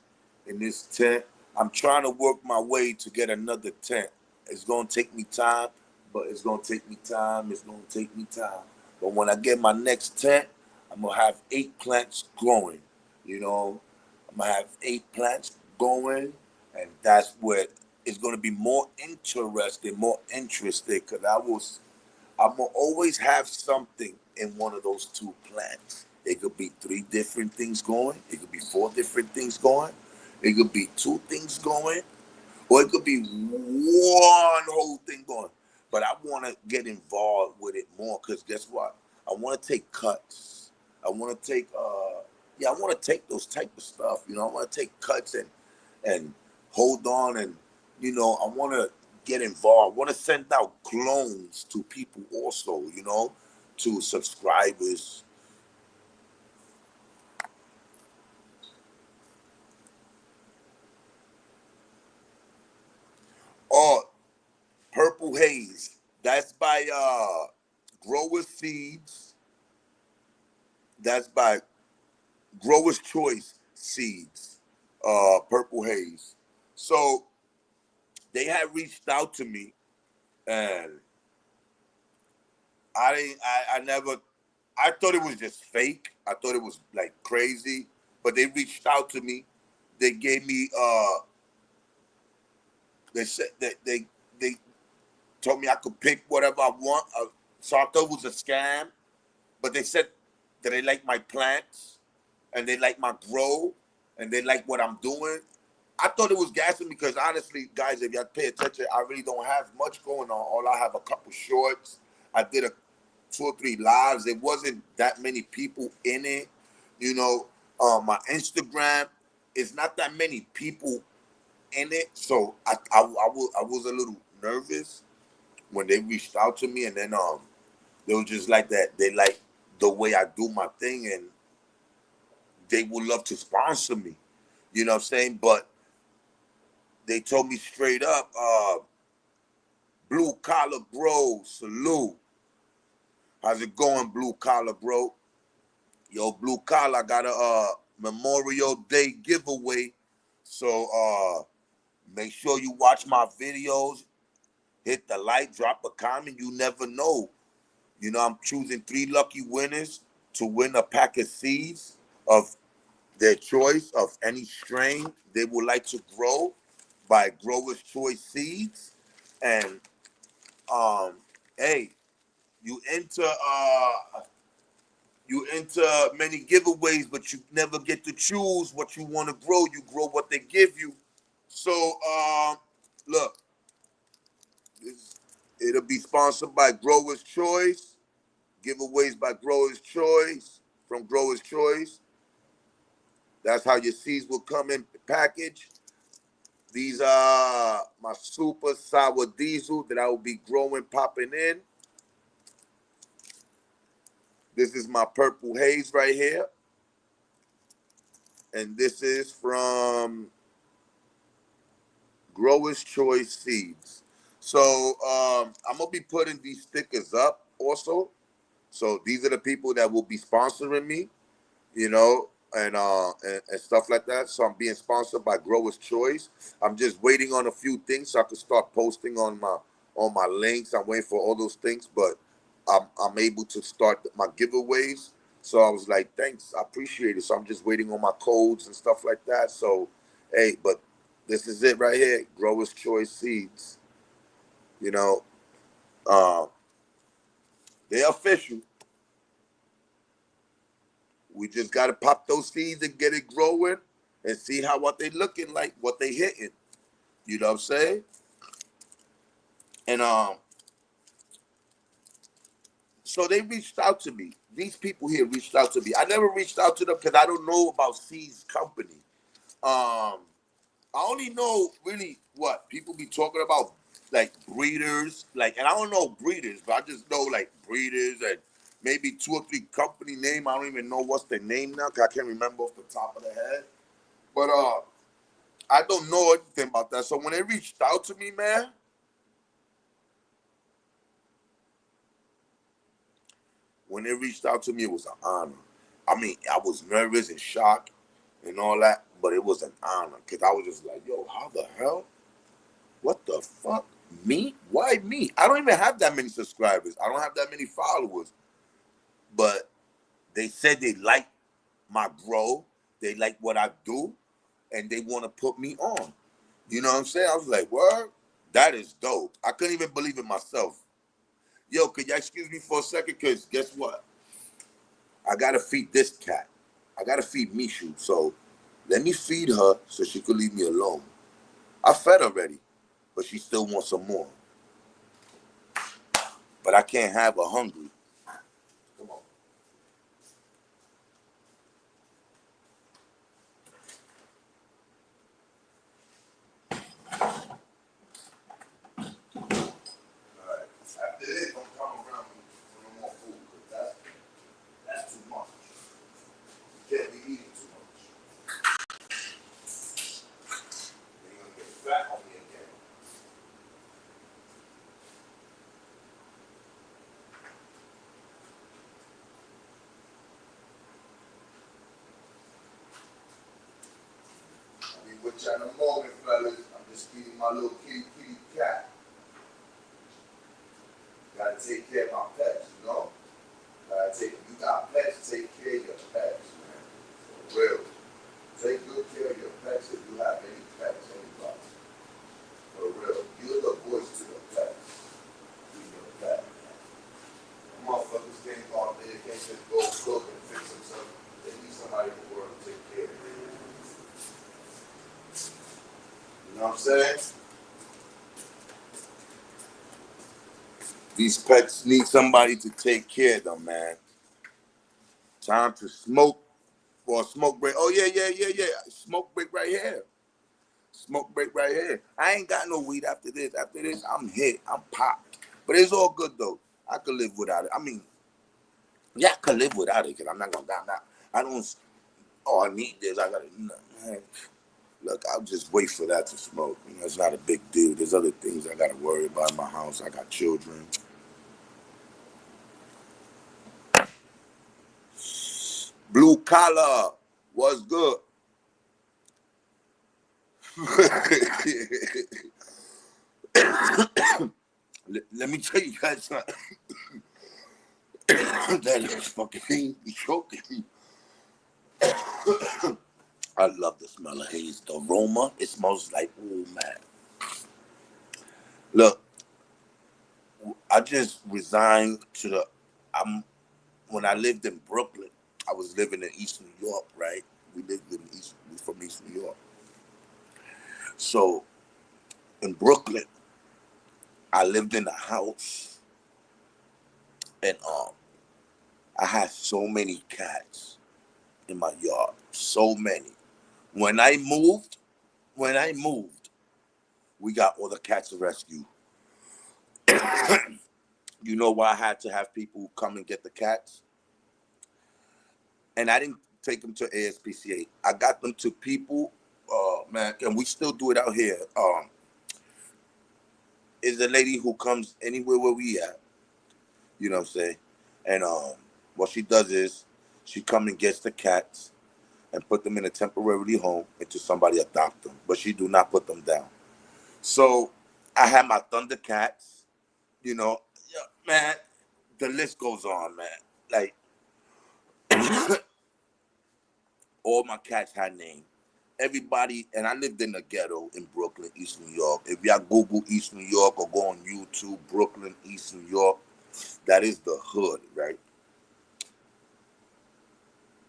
in this tent. I'm trying to work my way to get another tent. It's gonna take me time, but it's gonna take me time. It's gonna take me time. But when I get my next tent, I'm gonna have 8 plants growing. You know, I'm gonna have 8 plants going, and that's where it's gonna be more interesting, more interesting. Cause I'm gonna always have something in one of those 2 plants. It could be 3 different things going. It could be 4 different things going. It could be 2 things going, or it could be one whole thing going. But I want to get involved with it more because guess what? I want to take cuts. I want to take yeah, I want to take those type of stuff. You know, I want to take cuts and hold on, and I want to get involved. I want to send out clones to people also, to subscribers. Oh, Purple Haze. That's by Grower Seeds. That's by Grower's Choice Seeds. Purple Haze. So they had reached out to me, and I didn't. I never. I thought it was just fake. I thought it was like crazy. But they reached out to me. They gave me. They said that they told me I could pick whatever I want. So I thought it was a scam. But they said that they like my plants and they like my grow and they like what I'm doing. I thought it was gassing because honestly, guys, if y'all pay attention, I really don't have much going on. All I have a couple shorts. I did a 2 or 3 lives. There wasn't that many people in it. You know, my Instagram is not that many people in it. So I was a little nervous when they reached out to me, and then they were just like that. They like the way I do my thing, and they would love to sponsor me. You know what I'm saying? But they told me straight up, blue collar bro, salute. How's it going, blue collar bro? Yo, blue collar got a Memorial Day giveaway. So make sure you watch my videos, hit the like, drop a comment. You never know. I'm choosing 3 lucky winners to win a pack of seeds of their choice of any strain they would like to grow by Grower's Choice Seeds. And um, hey, you enter many giveaways, but you never get to choose what you want to grow. You grow what they give you. So look, it'll be sponsored by Grower's Choice. Giveaways by Grower's Choice from Grower's Choice. That's how your seeds will come in package. These are my super sour diesel that I will be growing, popping in. This is my purple haze right here. And this is from Grower's Choice Seeds. So I'm going to be putting these stickers up also. So these are the people that will be sponsoring me, and stuff like that. So I'm being sponsored by Grower's Choice. I'm just waiting on a few things so I can start posting on my links. I'm waiting for all those things, but I'm able to start my giveaways. So I was like, thanks, I appreciate it. So I'm just waiting on my codes and stuff like that. So hey, but this is it right here, Grower's Choice Seeds. You know, uh, they're official. We just gotta pop those seeds and get it growing. and see how what they looking like, what they hitting. You know what I'm saying? And so they reached out to me. These people here reached out to me. I never reached out to them because I don't know about C's company. I only know really what people be talking about, like breeders, like, and I don't know breeders, but I just know like breeders and maybe 2 or 3 company name. I don't even know what's their name now because I can't remember off the top of the head. But I don't know anything about that. So when they reached out to me, man, when they reached out to me, it was an honor. I mean, I was nervous and shocked and all that, but it was an honor because I was just like, yo, how the hell? What the fuck? Me? Why me? I don't even have that many subscribers. I don't have that many followers. But they said they like my grow. They like what I do. And they want to put me on. You know what I'm saying? I was like, word? That is dope. I couldn't even believe it myself. Yo, could you excuse me for a second? Because guess what? I got to feed this cat. I got to feed Mishu. So let me feed her so she could leave me alone. I fed already, but she still wants some more. But I can't have her hungry. Come on. All right. After this, don't come around me for no more food, because that's too much. You can't be eating too much. Then you're going to get fat on me again. I mean, which at the moment, fellas, I'm just feeding my little kitty cat. Gotta take care of my pets, you know? You got pets, take care of your pets, man. For real. Take good care of your pets if you have any pets, anybody. For real. You're the voice to the pets. Be your pet. Motherfuckers can't go out there, can't just go cook and fix themselves. They need somebody in the world to take care of them. You know what I'm saying? These pets need somebody to take care of them, man. Time to smoke for a smoke break. Oh, yeah. Smoke break right here. Smoke break right here. I ain't got no weed after this. After this, I'm hit. I'm popped. But it's all good, though. I could live without it. I mean, yeah, I could live without it because I'm not going to die. I don't, oh, I need this. I got to, look, I'll just wait for that to smoke. You know, it's not a big deal. There's other things I got to worry about in my house. I got children. Blue collar was good. Let me tell you guys something. That is fucking choking me. I love the smell of haze. The aroma, it smells like, oh man. Look, I just resigned to the. I'm when I lived in Brooklyn. I was living in East New York, right? We lived in East. We from East New York. So in Brooklyn, I lived in a house, and I had so many cats in my yard. So many. When I moved, when I moved, we got all the cats to rescue. You know why I had to have people come and get the cats? And I didn't take them to ASPCA. I got them to people, man, and we still do it out here. Is a lady who comes anywhere where we at, you know what I'm saying? And what she does is she come and gets the cats and put them in a temporary home until somebody adopt them. But she do not put them down. So I had my Thundercats, you know, yeah, man, the list goes on, man. Like all my cats had names. Everybody, and I lived in the ghetto in Brooklyn, East New York. If y'all Google East New York or go on YouTube, Brooklyn, East New York, that is the hood, right?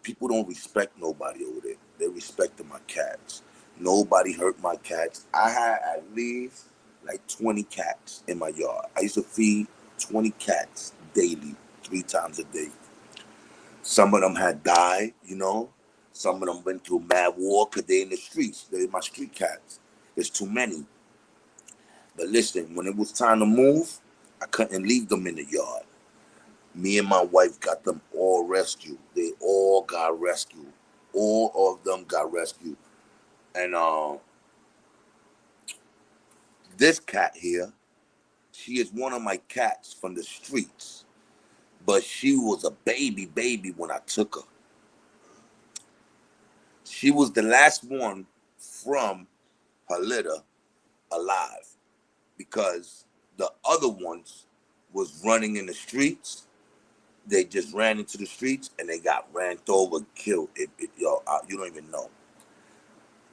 People don't respect nobody over there. They respected my cats. Nobody hurt my cats. I had at least like 20 cats in my yard. I used to feed 20 cats daily, 3 times a day. Some of them had died, you know. Some of them went through mad war because they in the streets. They're my street cats. There's too many. But listen, when it was time to move, I couldn't leave them in the yard. Me and my wife got them all rescued. They all got rescued. All of them got rescued. And this cat here, she is one of my cats from the streets. But she was a baby when I took her. She was the last one from her litter alive because the other ones was running in the streets. They just ran into the streets and they got ran over, killed. You don't even know.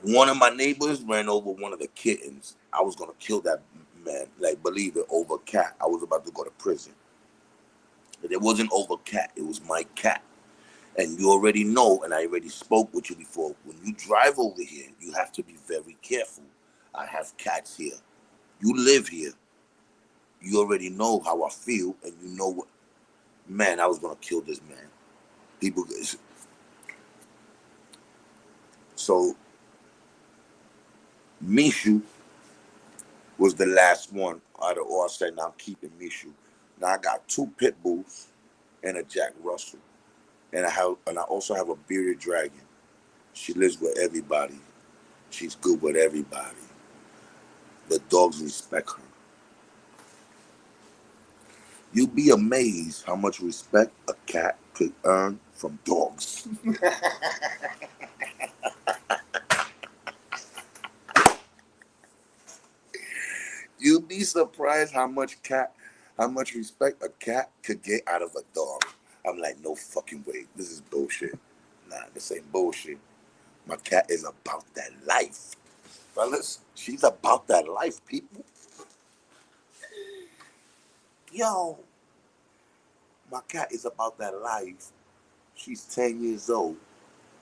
One of my neighbors ran over one of the kittens. I was gonna kill that man, like believe it, over a cat. I was about to go to prison. But it wasn't over cat, it was my cat. And you already know, and I already spoke with you before, when you drive over here, you have to be very careful. I have cats here. You live here. You already know how I feel, and you know what, man, I was gonna kill this man. People, so Mishu was the last one out of all. I said, now I'm keeping Mishu. Now I got 2 pit bulls and a Jack Russell, and I also have a bearded dragon. She lives with everybody. She's good with everybody. The dogs respect her. You'd be amazed how much respect a cat could earn from dogs. You'd be surprised how much respect a cat could get out of a dog. I'm like, no fucking way. This is bullshit. Nah, this ain't bullshit. My cat is about that life. Fellas, she's about that life, people. Yo, my cat is about that life. She's 10 years old.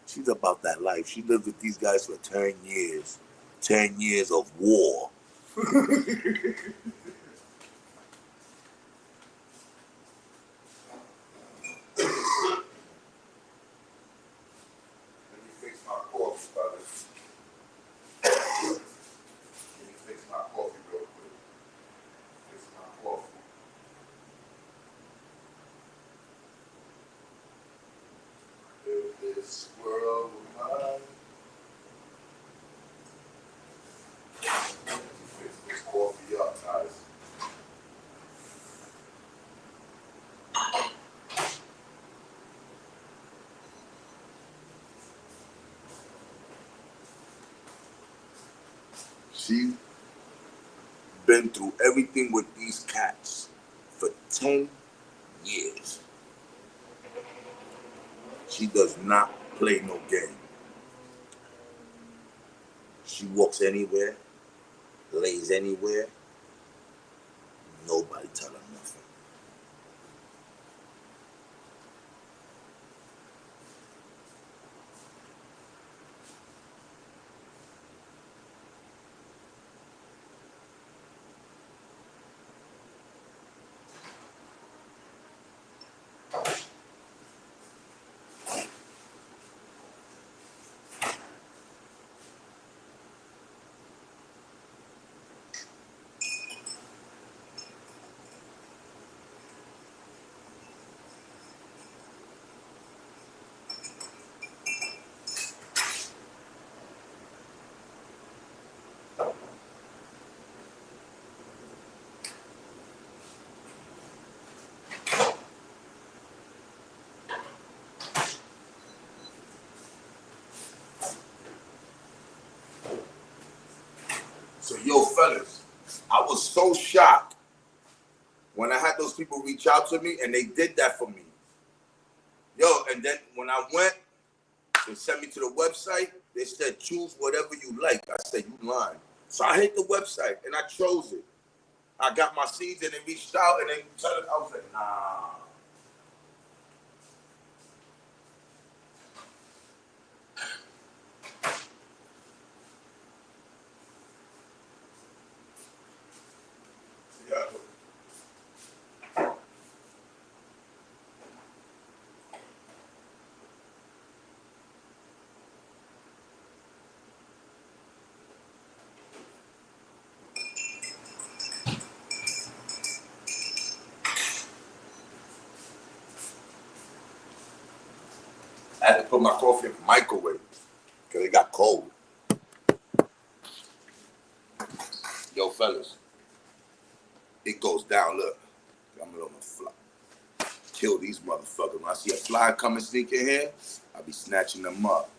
She's about that life. She lived with these guys for 10 years. 10 years of war. Let me fix my coffee, fellas. Let me fix my coffee real quick. Fix my coffee. There's this squirrel of mine. Let me fix this coffee up, guys. She's been through everything with these cats for 10 years. She does not play no game. She walks anywhere, lays anywhere, nobody tell her nothing. So yo, fellas, I was so shocked when I had those people reach out to me and they did that for me. Yo, and then when I went, they sent me to the website. They said, choose whatever you like. I said, you lying. So I hit the website and I chose it. I got my seeds and they reached out and they said, I was like, nah. I had to put my coffee in the microwave because it got cold. Yo, fellas, it goes down. Look, I'm gonna fly. Kill these motherfuckers. When I see a fly coming sneak in here, I'll be snatching them up.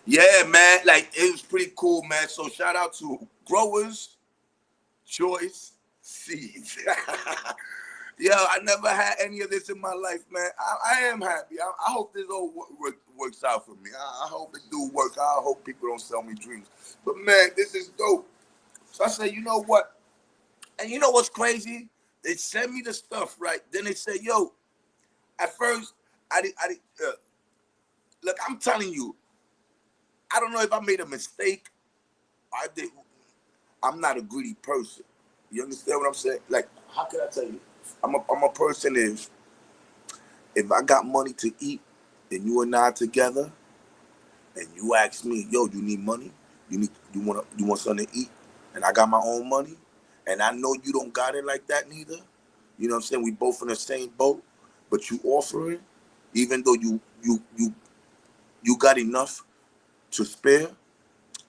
Yeah, man, like it was pretty cool, man. So shout out to Growers Choice Seeds. Yo, I never had any of this in my life, man. I am happy. I hope this all works out for me. I hope it do work. I hope people don't sell me dreams. But man, this is dope. So I said, you know what? And you know what's crazy? They send me the stuff, right? Then they say, yo, at first, look, I'm telling you, I don't know if I made a mistake. I'm not a greedy person. You understand what I'm saying? Like, how can I tell you? I'm a person if I got money to eat and you and I together and you ask me, yo, you need money? You want something to eat? And I got my own money and I know you don't got it like that neither. You know what I'm saying? We both in the same boat, but you offering, even though you got enough to spare,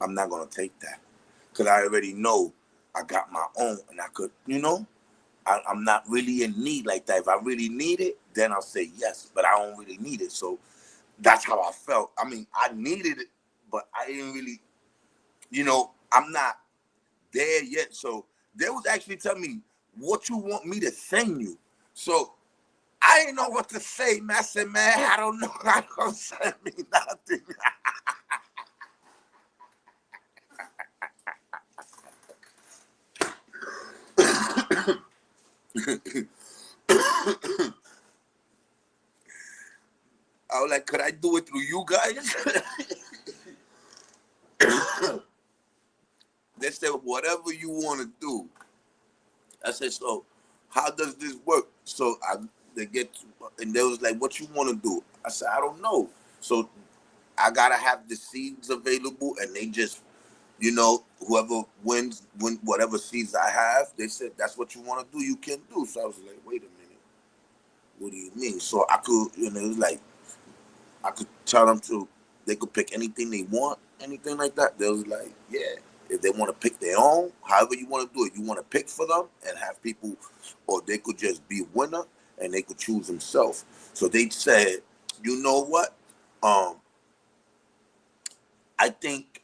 I'm not gonna take that. Cause I already know I got my own and I could, I'm not really in need like that. If I really need it, then I'll say yes, but I don't really need it. So that's how I felt. I mean, I needed it, but I didn't really, I'm not there yet. So they was actually telling me what you want me to send you. So I didn't know what to say, man. I said, man, I don't know. I don't send me nothing. I was like, could I do it through you guys? They said, whatever you want to do. I said, so how does this work? So and they was like, what you want to do? I said, I don't know. So I got to have the seeds available and they just, whoever wins whatever seeds I have, they said, that's what you want to do, you can do. So I was like, wait a minute. What do you mean? So I could, it was like, I could tell them they could pick anything they want, anything like that. They was like, yeah. If they want to pick their own, however you want to do it, you want to pick for them and have people, or they could just be a winner and they could choose themselves. So they said, you know what? I think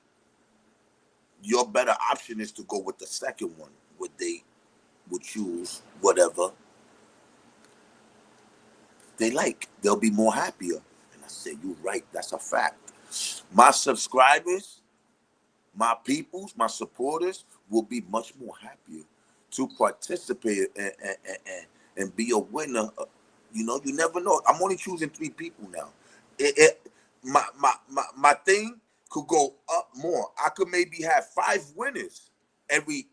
your better option is to go with the second one, where they would choose whatever they like. They'll be more happier. And I said, you're right. That's a fact. My subscribers, my peoples, my supporters will be much more happier to participate and be a winner. You never know. I'm only choosing 3 people now. My thing could go up more. I could maybe have 5 winners every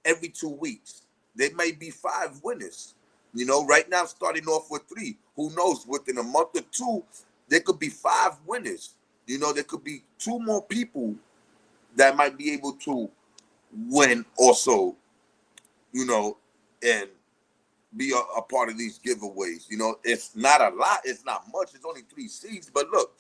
2 weeks. There may be 5 winners. Right now starting off with 3. Who knows? Within a month or 2, there could be 5 winners. There could be 2 more people that might be able to win also, and be a part of these giveaways. It's not a lot, it's not much, it's only 3 seeds. But look,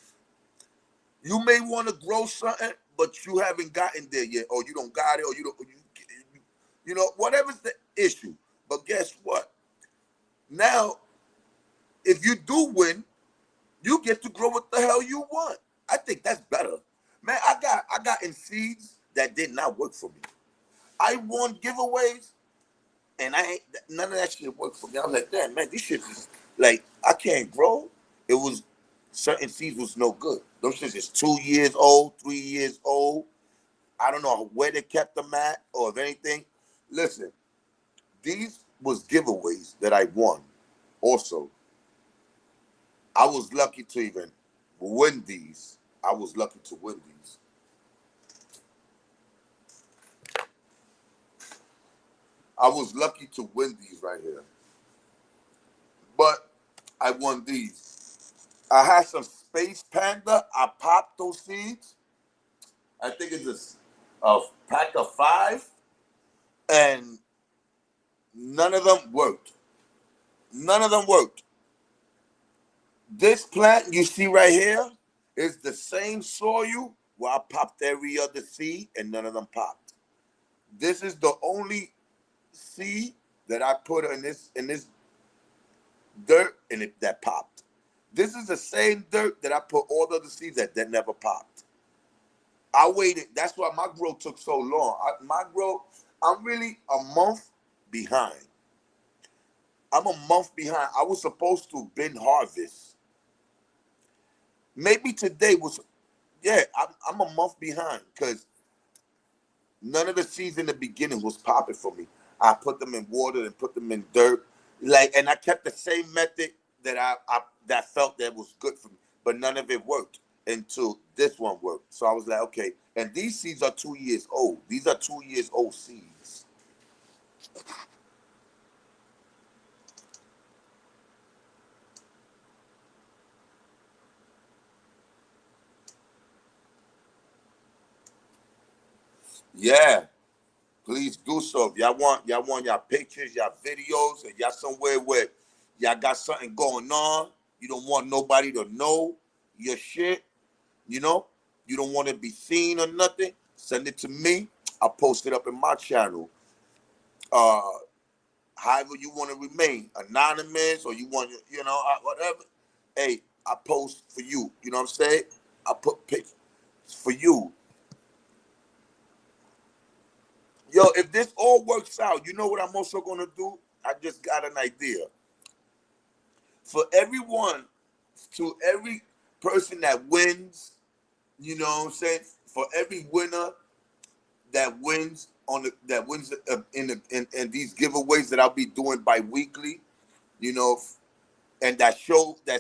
you may want to grow something, but you haven't gotten there yet, or you don't got it, or you don't, whatever's the issue. But guess what? Now, if you do win, you get to grow what the hell you want. I think that's better. Man, I got in seeds that did not work for me. I won giveaways, and none of that shit worked for me. I was like, damn, man, this shit is like, I can't grow. It was certain seeds was no good. Those shits is 2 years old, 3 years old. I don't know where they kept them at or if anything. Listen, these was giveaways that I won. Also, I was lucky to even win these. I was lucky to win these. I was lucky to win these right here. But I won these. I had some Space Panda. I popped those seeds. I think it's a pack of 5. And none of them worked. None of them worked. This plant you see right here is the same soil where I popped every other seed and none of them popped. This is the only seed that I put in this dirt and that popped. This is the same dirt that I put all the other seeds that never popped. I waited. That's why my growth took so long. I'm really a month behind. I'm a month behind. I was supposed to been harvest. Maybe today was, yeah, I'm a month behind because none of the seeds in the beginning was popping for me. I put them in water and put them in dirt. And I kept the same method that I that felt that was good for me, but none of it worked until this one worked. So I was like, okay. And these seeds are 2 years old. These are 2 years old seeds. Yeah, please do so. If y'all want y'all pictures, y'all videos, and y'all somewhere where y'all got something going on. You don't want nobody to know your shit. You know, you don't want to be seen or nothing. Send it to me. I'll post it up in my channel. Uh, However you want to remain, anonymous, or you want, whatever. Hey, I post for you. You know what I'm saying? I put pictures for you. Yo, if this all works out, you know what I'm also gonna do? I just got an idea. For every person that wins, you know what I'm saying? For every winner that wins in these giveaways that I'll be doing bi-weekly, you know, and that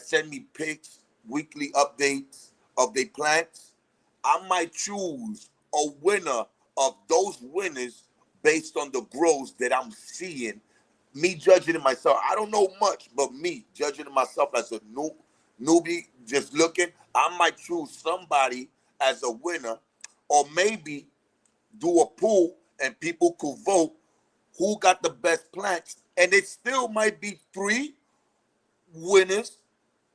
send me pics, weekly updates of their plants, I might choose a winner of those winners based on the growth that I'm seeing. Me judging it myself. I don't know much, but me judging it myself as a newbie, just looking, I might choose somebody as a winner, or maybe do a poll and people could vote who got the best plants, and it still might be 3 winners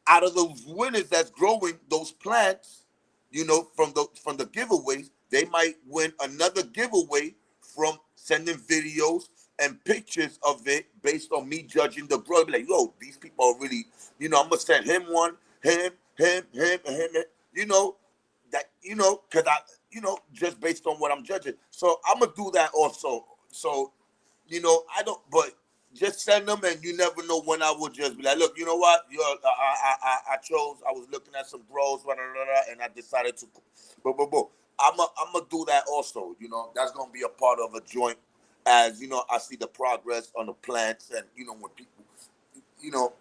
out of those winners that's growing those plants, from the giveaways. They might win another giveaway from sending videos and pictures of it based on me judging the growth. Like, yo, these people are really, I'm gonna send him one, and him, that, because just based on what I'm judging. So I'm gonna do that also. So, I don't, but just send them, and you never know when I will just be like, look, you know what? I chose. I was looking at some grows, and I decided to, but I'm gonna do that also. That's gonna be a part of a joint, as I see the progress on the plants, and when people, you know,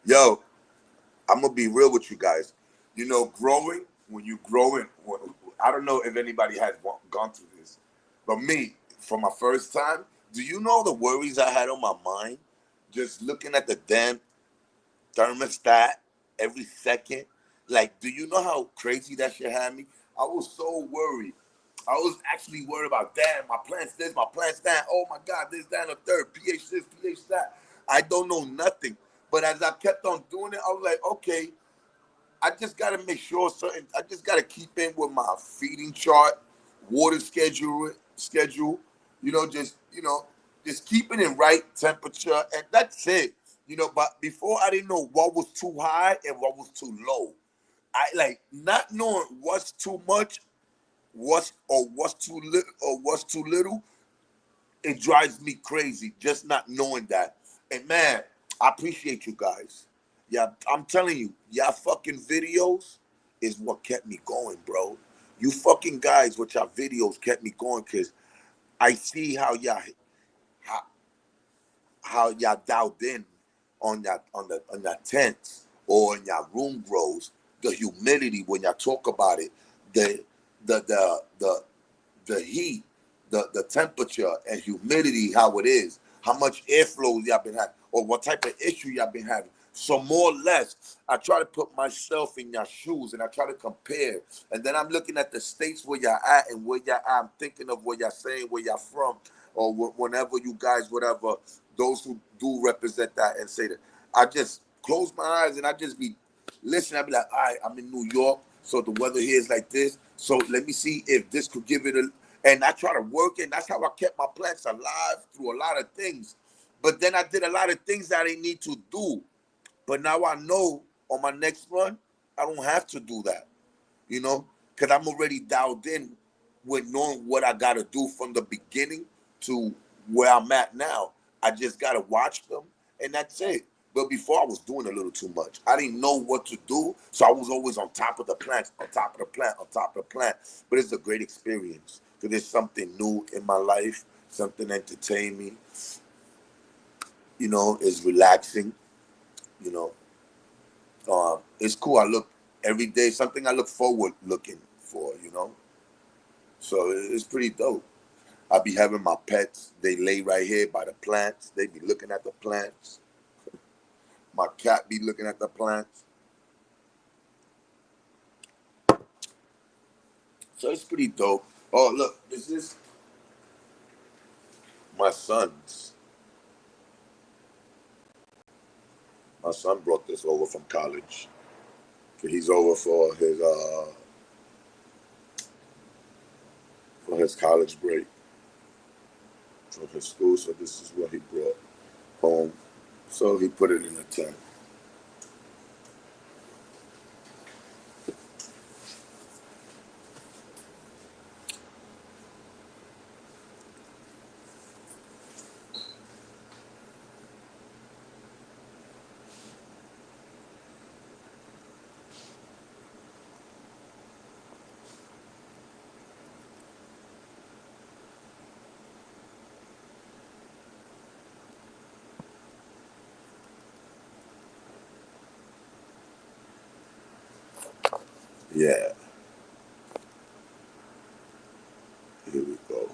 yo, I'm gonna be real with you guys. Growing, when you growing, I don't know if anybody has gone through this, but me, for my first time, do you know the worries I had on my mind just looking at the damn thermostat every second? Like, do you know how crazy that shit had me? I was so worried. I was actually worried about, damn, my plant's this, my plant's that. Oh my God, this, that, and the third. pH this, pH that. I don't know nothing. But as I kept on doing it, I was like, okay, I just got to make sure I just got to keep in with my feeding chart, water schedule, just keep it in right temperature. And that's it. But before I didn't know what was too high and what was too low. I like not knowing what's too much, what's too little, or what's too little. It drives me crazy just not knowing that. And man, I appreciate you guys. Yeah, I'm telling you, y'all fucking videos is what kept me going, bro. You fucking guys with your videos kept me going, because I see how, how y'all dialed in on that tents or in your room grows, the humidity when y'all talk about it, the the the the the heat, the temperature and humidity, how it is, how much airflow y'all been having, or what type of issue y'all been having. So more or less, I try to put myself in your shoes and I try to compare. And then I'm looking at the states where you're at and where you're at. I'm thinking of where you're saying, where you're from, or whenever you guys, whatever, those who do represent that and say that. I just close my eyes and I just be listening. I be like, all right, I'm in New York, so the weather here is like this. So let me see if this could give it a. And I try to work it. And that's how I kept my plants alive through a lot of things. But then I did a lot of things that I didn't need to do. But now I know on my next run, I don't have to do that, you know, because I'm already dialed in with knowing what I got to do from the beginning to where I'm at now. I just got to watch them, and that's it. But before I was doing a little too much. I didn't know what to do, so I was always on top of the plants, on top of the plant, on top of the plant. But it's a great experience because there's something new in my life, something entertain me, you know, it's relaxing, you know. It's cool. I look every day, something I look forward looking for, you know. So it's pretty dope. I be having my pets. They lay right here by the plants. They be looking at the plants. My cat be looking at the plants. So it's pretty dope. Oh, look, this is my son's. My son brought this over from college. He's over for his college break from his school. So this is what he brought home. So he put it in a tent. Yeah, here we go.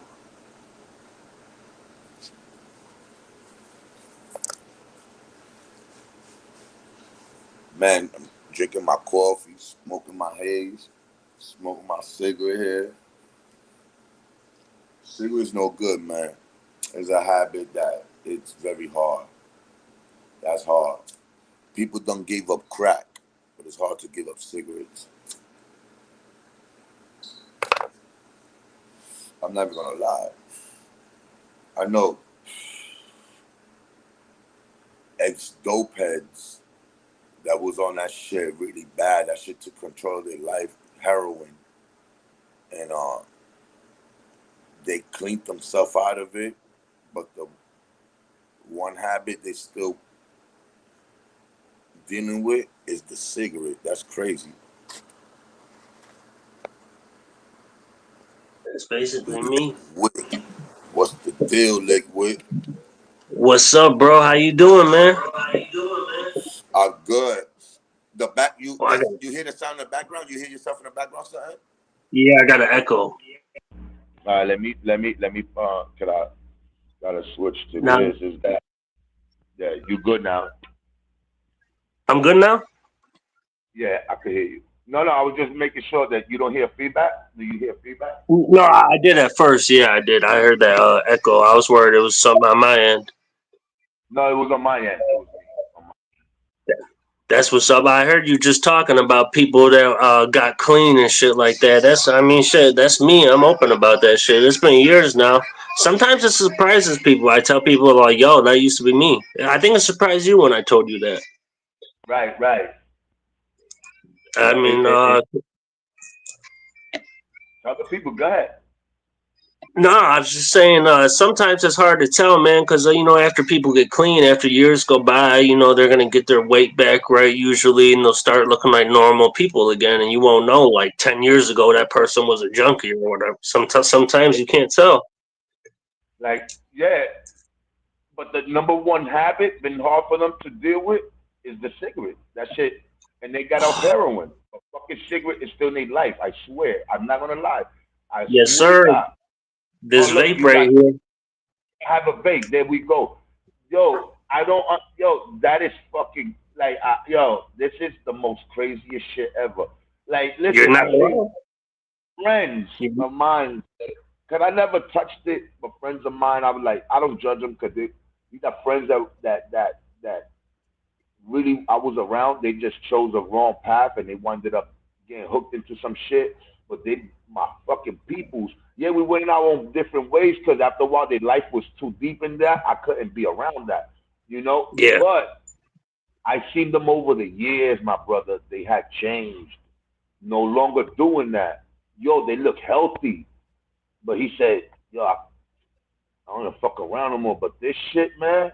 Man, I'm drinking my coffee, smoking my haze, smoking my cigarette here. Cigarette's no good, man. It's a habit that it's very hard. That's hard. People don't give up crack, but it's hard to give up cigarettes. I'm never gonna lie. I know ex-dope heads that was on that shit really bad. That shit took control of their life, heroin. And they cleaned themselves out of it, but the one habit they still dealing with is the cigarette. That's crazy. That's basically me. Liquid. What's the deal, Liquid? What's up, bro? How you doing, man? Are good. The back you Oh, this you hear the sound in the background? You hear yourself in the background, something? yeah, I got an echo. All right, let me can I gotta switch to Now this. Is that yeah, you good now? I'm good now. Yeah, I can hear you. No, no, I was just making sure that you don't hear feedback. Do you hear feedback? No, I did at first. Yeah, I did. I heard that echo. I was worried it was something on my end. No, it was on my end. It was me. That's what's up. I heard you just talking about people that got clean and shit like that. I mean, shit. That's me. I'm open about that shit. It's been years now. Sometimes it surprises people. I tell people like, "Yo, that used to be me." I think it surprised you when I told you that. Right, right. I Yeah, mean, tell the people, go ahead. no, I was just saying. Sometimes it's hard to tell, man, because after people get clean, after years go by, they're gonna get their weight back right usually, and they'll start looking like normal people again, and you won't know. Like 10 years ago, that person was a junkie or whatever. Sometimes you can't tell. Like, yeah, but the number one habit been hard for them to deal with is the cigarette. That shit, and they got off heroin. A fucking cigarette is still in their life. I swear. I'm not gonna lie. I Yes, swear to sir. God. Oh This look, vape you right got here. have a vape. There we go. Yo, I don't. Yo, that is fucking. like, yo, this is the most craziest shit ever. Like, You're listen, not I seen wrong. friends You- of mine, cause I never touched it, but friends of mine, I was like, I don't judge them, cause you got friends that really I was around. They just chose a wrong path, and they wound up getting hooked into some shit. But they, my fucking peoples, yeah, we went our own different ways, cause after a while, their life was too deep in that. I couldn't be around that, you know. Yeah, But I seen them over the years, my brother. They had changed. No longer doing that. Yo, they look healthy. But he said, yo, I don't wanna fuck around no more. But this shit, man,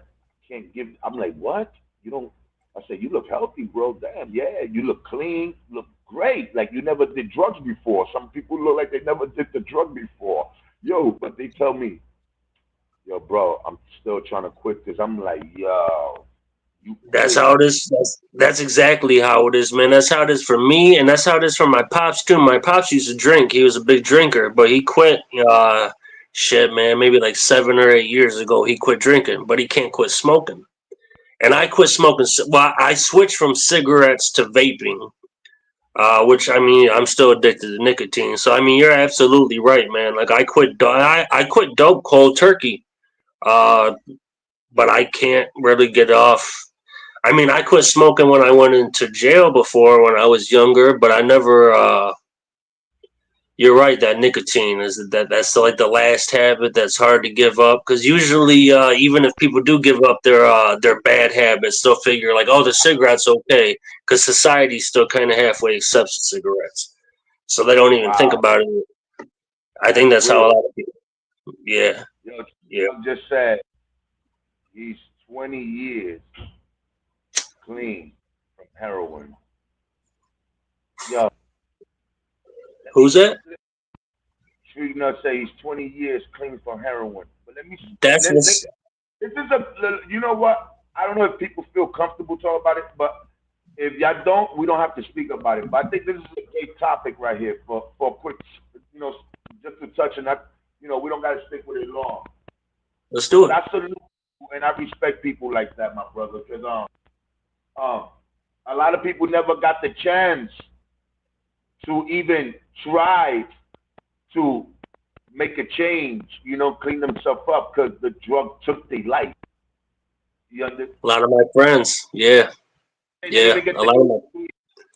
can't give. I'm like, what? You don't. I said, you look healthy, bro. Damn, yeah, you look clean, look great. Like you never did drugs before. Some people look like they never did the drug before. Yo, but they tell me, yo, bro, I'm still trying to quit this. I'm like, yo, you that's quit. how it is. That's exactly how it is, man. That's how it is for me, and that's how it is for my pops too. My pops used to drink. He was a big drinker, but he quit. Shit, man, maybe like 7 or 8 years ago, he quit drinking, but he can't quit smoking. And I quit smoking. Well, I switched from cigarettes to vaping, which I mean, I'm still addicted to nicotine. So I mean, you're absolutely right, man. Like I quit, I quit dope cold turkey, uh, but I can't really get off. I mean, I quit smoking when I went into jail before when I was younger, but I never. You're right. That nicotine is that's like the last habit that's hard to give up because usually, even if people do give up their bad habits, they'll figure like, oh, the cigarette's okay because society still kind of halfway accepts the cigarettes, so they don't even think Wow, about it. I that's think that's how a real. lot of people. Yeah, Yo, yeah. I just said he's 20 years clean from heroin. Yo, let Who's me that? you know say he's 20 years clean from heroin. But That's let what's this is a you know what? I don't know if people feel comfortable talking about it, but if y'all don't, we don't have to speak about it. But I think this is a great topic right here for a quick, you know, just to touch on that. You know, we don't got to stick with it long. let's do But it. I salute and I respect people like that, my brother, because um, a lot of people never got the chance to even try to make a change, you know, clean themselves up because the drug took their life. You understand? A lot of my friends, yeah, They didn't yeah, even get a the lot of my,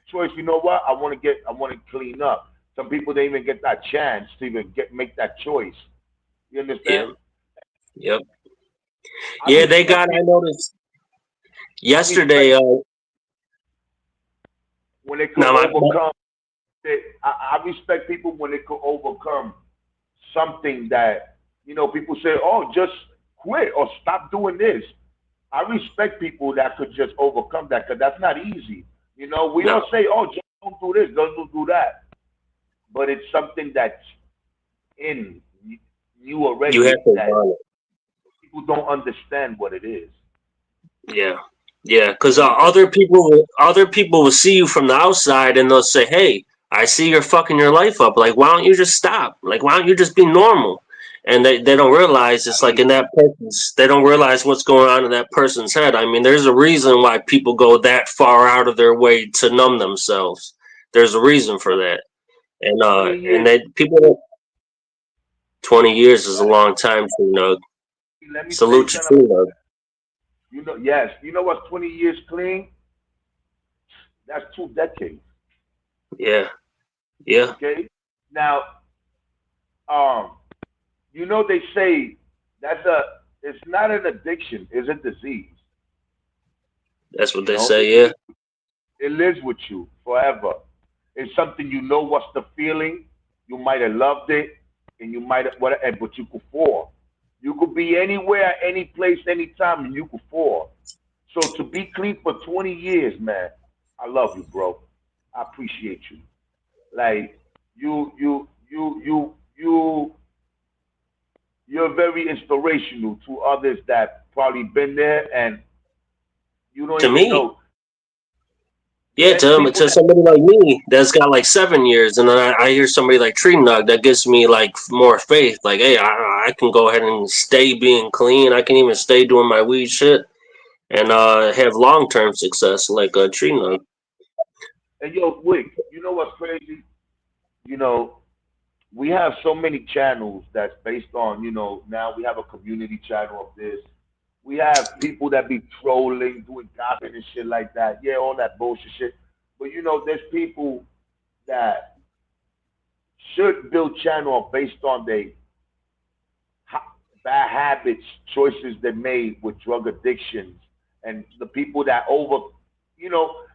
choice. You know what? I want to clean up. Some people didn't even get that chance to even make that choice. You yeah, understand? yep, I yeah. They got. respect I people. noticed I respect yesterday. when they could Now my overcome. I respect people when they could overcome something that people say, "Oh, just quit or stop doing this." I respect people that could just overcome that because that's not easy. We all no, say, "Oh, just don't do this, don't do that," but it's something that's in you you have already to that want it. people don't understand what it is. Yeah, yeah, because You understand? other people will see you from the outside and they'll say, "Hey, I see you're fucking your life up. Like, why don't you just stop? Like, why don't you just be normal?" And they don't realize it's like in that person's. They don't realize what's going on in that person's head. I mean, there's a reason why people go that far out of their way to numb themselves. There's a reason for that, and 20 years. that people. 20 years is a Let, long time for let me tell you Salute you something. too, Yes. You know what's 20 years clean? That's 2 decades. Yeah, yeah, Okay. Now, um, they say it's not an addiction, it's a disease. that's what You they know, say. Yeah, it lives with you forever. It's something what's the feeling. You might have loved it, and you might have whatever, but you could fall. You could be anywhere, any place, anytime, and you could fall. So to be clean for 20 years, man, I love you, bro. I appreciate you. Like you you're very inspirational to others that probably been there and you don't to even me, know. yeah, Yeah, people to that somebody like me that's got like 7 years, and then I hear somebody like Tree Nug that gives me like more faith. Like, hey, I can go ahead and stay being clean. I can even stay doing my weed shit. and have long-term success like Trina. And yo, Wick, you know what's crazy? You know, we have so many channels that's based on, now we have a community channel of this. We have people that be trolling, doing gossip and shit like that. Yeah, all that bullshit shit. But there's people that should build channel based on their bad habits, choices they made with drug addictions, and the people that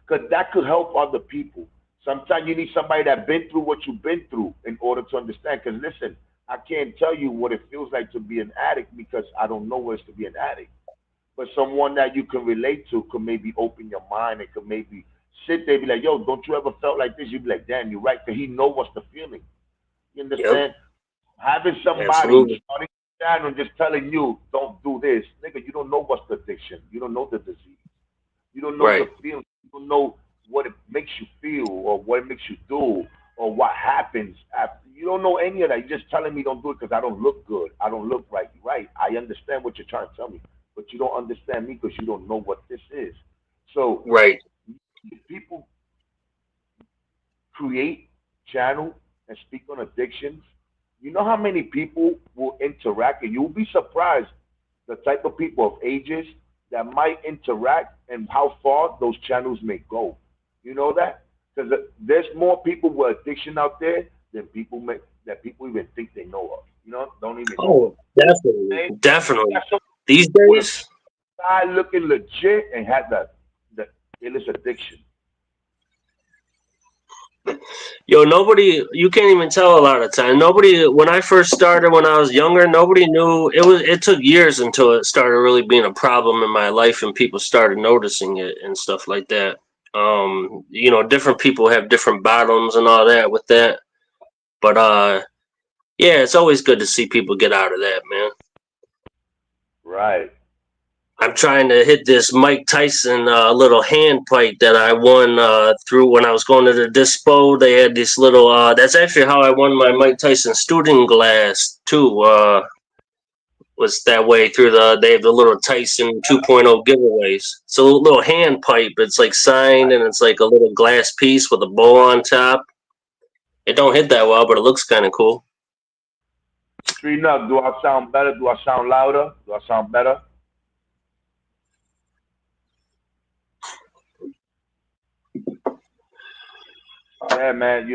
because that could help other people. Sometimes you need somebody that been through what you've been through in order to understand. Because listen, I can't tell you what it feels like to be an addict because I don't know what it's to be an addict. But someone that you can relate to could maybe open your mind and could maybe sit there and be like, yo, don't you ever felt like this? You'd be like, damn, you're right, because he know what's the feeling. You Yep, understand? Having somebody absolutely. starting a channel and just telling you, don't do this, nigga, you don't know what's the addiction. You don't know the disease. You don't know Right. the feeling. You don't know what it makes you feel or what it makes you do or what happens after. You don't know any of that. You're just telling me don't do it because I don't look good. I don't look right. Right. I understand what you're trying to tell me, but you don't understand me because you don't know what this is. So Right. people create channel and speak on addictions. You know how many people will interact, and you'll be surprised the type of people of ages that might interact and how far those channels may go. You know that? Because there's more people with addiction out there than people even think they know of. Don't even know of. Oh, definitely, Hey, definitely. got someone These with a days, guy looking legit and had the illest addiction. yo, nobody. You can't even tell a lot of time. Nobody. When I first started, when I was younger, nobody knew it was. It took years until it started really being a problem in my life, and people started noticing it and stuff like that. Different people have different bottoms and all that with that. But yeah, it's always good to see people get out of that, man. Right. I'm trying to hit this Mike Tyson little hand pipe that I won through when I was going to the Dispo. They had this little. That's actually how I won my Mike Tyson student glass too. Was that way through they have the little Tyson 2.0 giveaways. So a little hand pipe. It's like signed and it's like a little glass piece with a bow on top. It don't hit that well, but it looks kind of cool. Straight up, do I sound better? Do I sound louder? Do I sound better? Yeah, man.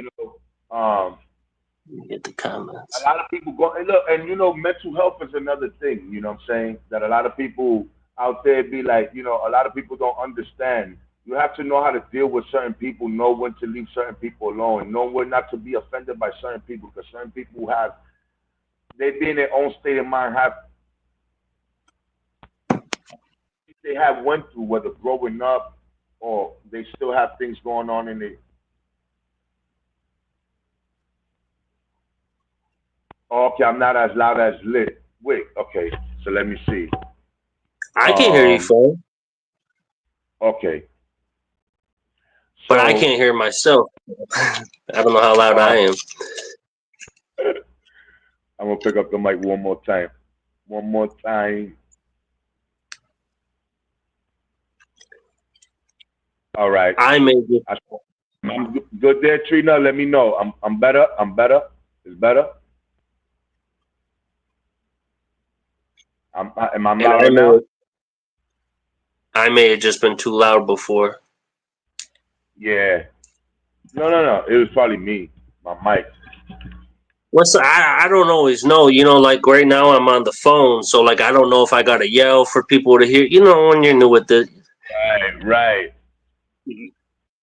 Get the A comments. lot of people go and look, and mental health is another thing. You know what I'm saying? That a lot of people out there be like, a lot of people don't understand. You have to know how to deal with certain people, know when to leave certain people alone, know when not to be offended by certain people, because certain people they be in their own state of mind, they have went through, whether growing up or they still have things going on in it. Okay, I'm not as loud as lit. Wait, okay, so let me see. I can hear you, Um, phone, okay, but I so can't hear myself. I don't know how loud I uh, am. I'm gonna pick up the mic one more time. One more time. All right. I may just I'm good there, Trina. Let me know. I'm better. I'm better. It's better. Am I and louder now? I may have just been too loud before. Yeah. No, no, no. It was probably me. My mic. I don't always know. Like right now I'm on the phone, so like I don't know if I gotta yell for people to hear. When you're new with it, Right. Right.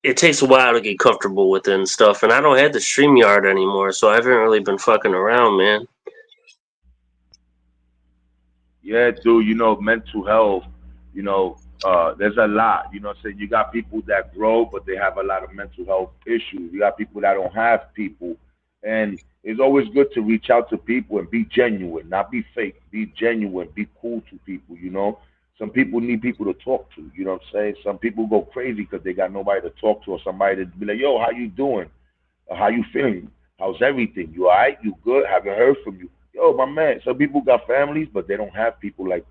it takes a while to get comfortable with it and stuff. And I don't have the StreamYard anymore, so I haven't really been fucking around, man. Yeah, dude. Mental health. There's a lot. So you got people that grow, but they have a lot of mental health issues. You got people that don't have people, and it's always good to reach out to people and be genuine, not be fake. Be genuine. Be cool to people. Some people need people to talk to. You know what I'm saying? Some people go crazy because they got nobody to talk to or somebody to be like, "Yo, how you doing? Or how you feeling? How's everything? You all right? You good? Haven't heard from you." Yo, my man. Some people got families, but they don't have people like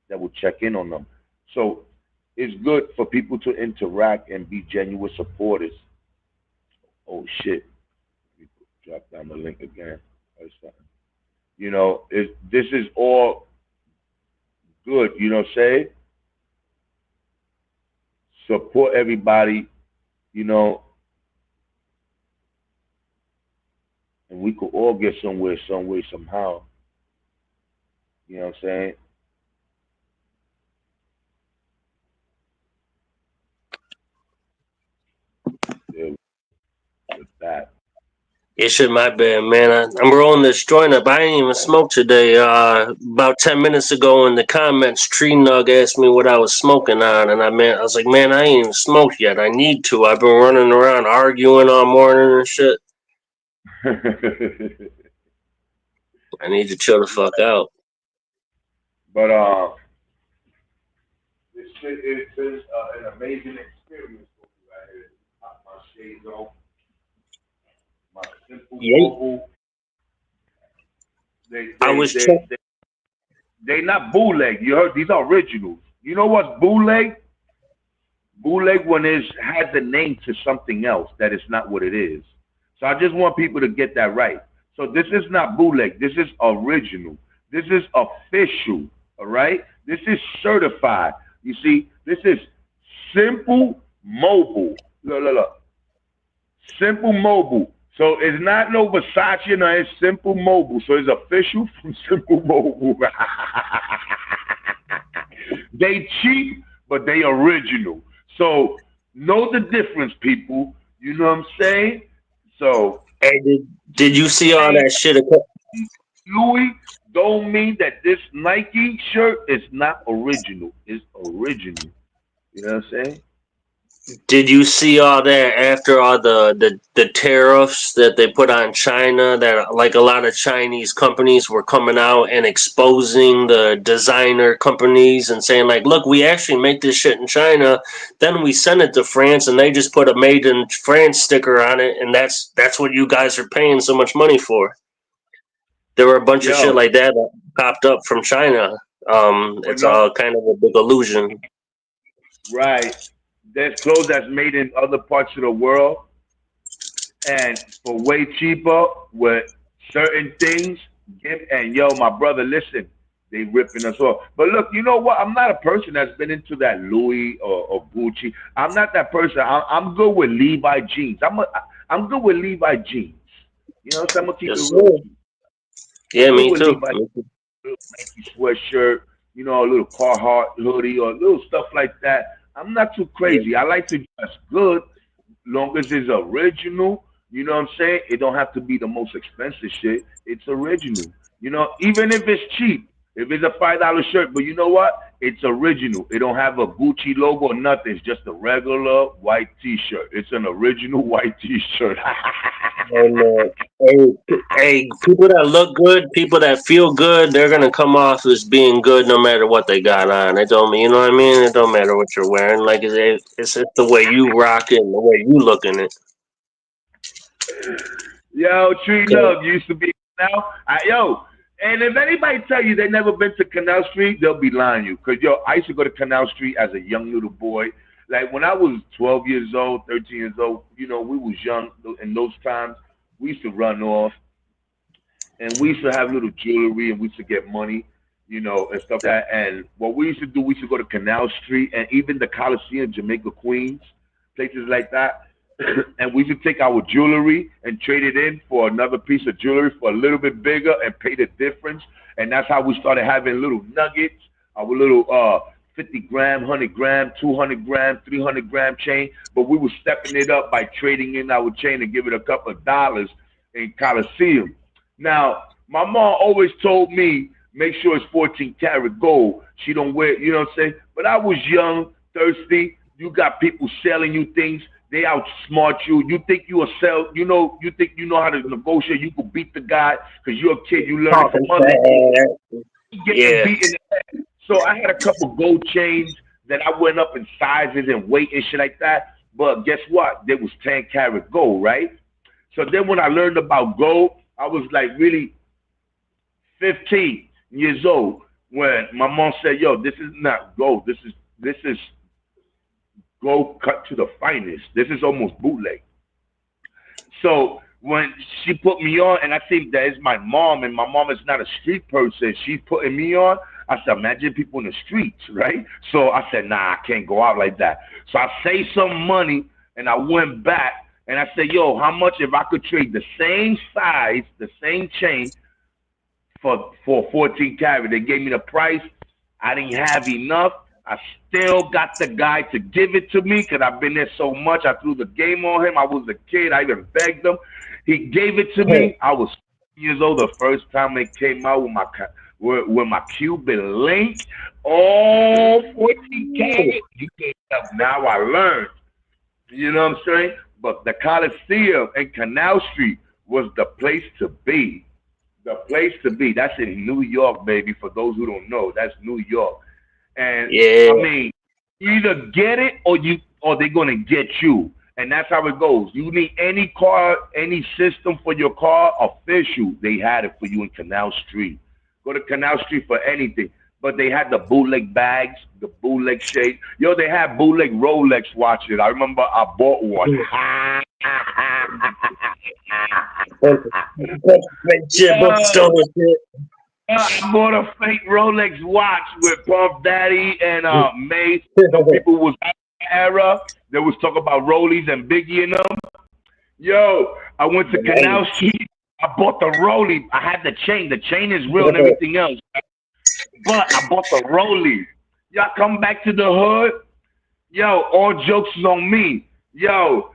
that will check in on them. So it's good for people to interact and be genuine supporters. Oh shit! Drop down the link again. You know, this is all good. You know what I'm saying? Support everybody. You know, and we could all get somewhere, some way, somehow. You know what I'm saying? Yeah, with that. Yeah, shit, my bad, man. I'm rolling this joint up. I ain't even smoked today. About 10 minutes ago in the comments, Tree Nug asked me what I was smoking on, and I was like, man, I ain't even smoked yet. I need to. I've been running around arguing all morning and shit. I need to chill the fuck out. But this shit is been an amazing experience for me right here. Pop my shades on, my simple Yeah. mobile. I was checking. They not bootleg. You heard? These are originals. You know what's bootleg? Bootleg when it has a name to something else that is not what it is. So I just want people to get that right. So this is not bootleg. This is original. This is official. All right? This is certified. You see, this is Simple Mobile. Look. Simple Mobile. So it's not no Versace, no, it's Simple Mobile. So it's official from Simple Mobile. They cheap, but they original. So know the difference, people. You know what I'm saying? So Hey, did you see all that shit? Louis don't mean that this Nike shirt is not original. It's original. You know what I'm saying? Did you see all that after all the tariffs that they put on China, that like a lot of Chinese companies were coming out and exposing the designer companies and saying like, look, we actually make this shit in China, then we send it to France and they just put a made in France sticker on it, and that's what you guys are paying so much money for. There were a bunch of shit like that popped up from China. It's all kind of a big illusion. Right. There's clothes that's made in other parts of the world and for way cheaper with certain things. And yo, my brother, listen, they ripping us off. But look, you know what? I'm not a person that's been into that Louis or Gucci. I'm not that person. I'm good with Levi jeans. I'm good with Levi jeans. You know what I'm saying? I'm gonna keep it real. Yeah, me too. Little Nike sweatshirt, you know, a little Carhartt hoodie or little stuff like that. I'm not too crazy. I like to dress good, long as it's original. You know what I'm saying? It don't have to be the most expensive shit. It's original. You know, even if it's cheap, if it's a $5 shirt, but you know what? It's original. It don't have a Gucci logo or nothing. It's just a regular white T-shirt. It's an original white T-shirt. And hey, people that look good, people that feel good, they're gonna come off as being good no matter what they got on. It don't, you know what I mean? It don't matter what you're wearing. Like it's just the way you rock it, and the way you look in it. Yo, Tree Love used to be now. And if anybody tell you they never been to Canal Street, they'll be lying to you. Cause yo, I used to go to Canal Street as a young little boy. Like when I was 12 years old, 13 years old, you know, we was young in those times. We used to run off, and we used to have little jewelry, and we used to get money, you know, and stuff like that. And what we used to do, we used to go to Canal Street and even the Coliseum, Jamaica, Queens, places like that. And we used to take our jewelry and trade it in for another piece of jewelry for a little bit bigger and pay the difference. And that's how we started having little nuggets, our little 50 gram, 100 gram, 200 gram, 300 gram chain. But we were stepping it up by trading in our chain and give it a couple of dollars in Coliseum. Now, my mom always told me, make sure it's 14 karat gold. She don't wear, you know what I'm saying? But I was young, thirsty. You got people selling you things. They outsmart you. You think you will sell, you think you know how to negotiate. You could beat the guy because you're a kid. You learn from other kids. Getting beat in the head. So I had a couple gold chains that I went up in sizes and weight and shit like that. But guess what? There was 10 karat gold, right? So then when I learned about gold, I was like really 15 years old when my mom said, yo, this is not gold. This is go cut to the finest. This is almost bootleg. So when she put me on, and I think that is my mom, and my mom is not a street person. She's putting me on. I said, imagine people in the streets, right? So I said, nah, I can't go out like that. So I saved some money, and I went back, and I said, yo, how much if I could trade the same size, the same chain for 14 carat? They gave me the price. I didn't have enough. I still got the guy to give it to me because I've been there so much. I threw the game on him. I was a kid. I even begged him. He gave it to me. I was years old the first time it came out with my Cuban link. Oh, 14 carat. You can't tell. Now I learned. You know what I'm saying? But the Coliseum and Canal Street was the place to be. The place to be. That's in New York, baby. For those who don't know, that's New York. And Yeah. I mean, you either get it or they're gonna get you. And that's how it goes. You need any car, any system for your car, official. They had it for you in Canal Street. Go to Canal Street for anything. But they had the bootleg bags, the bootleg shades. Yo, they had bootleg Rolex watches. I remember I bought one. I bought a fake Rolex watch with Puff Daddy and Mace. Some people was out in the era. They was talking about Rollies and Biggie and them. Yo, I went to Canal Street. I bought the Rollie. I had the chain. The chain is real and everything else. But I bought the Rollie. Y'all come back to the hood. Yo, all jokes is on me. Yo,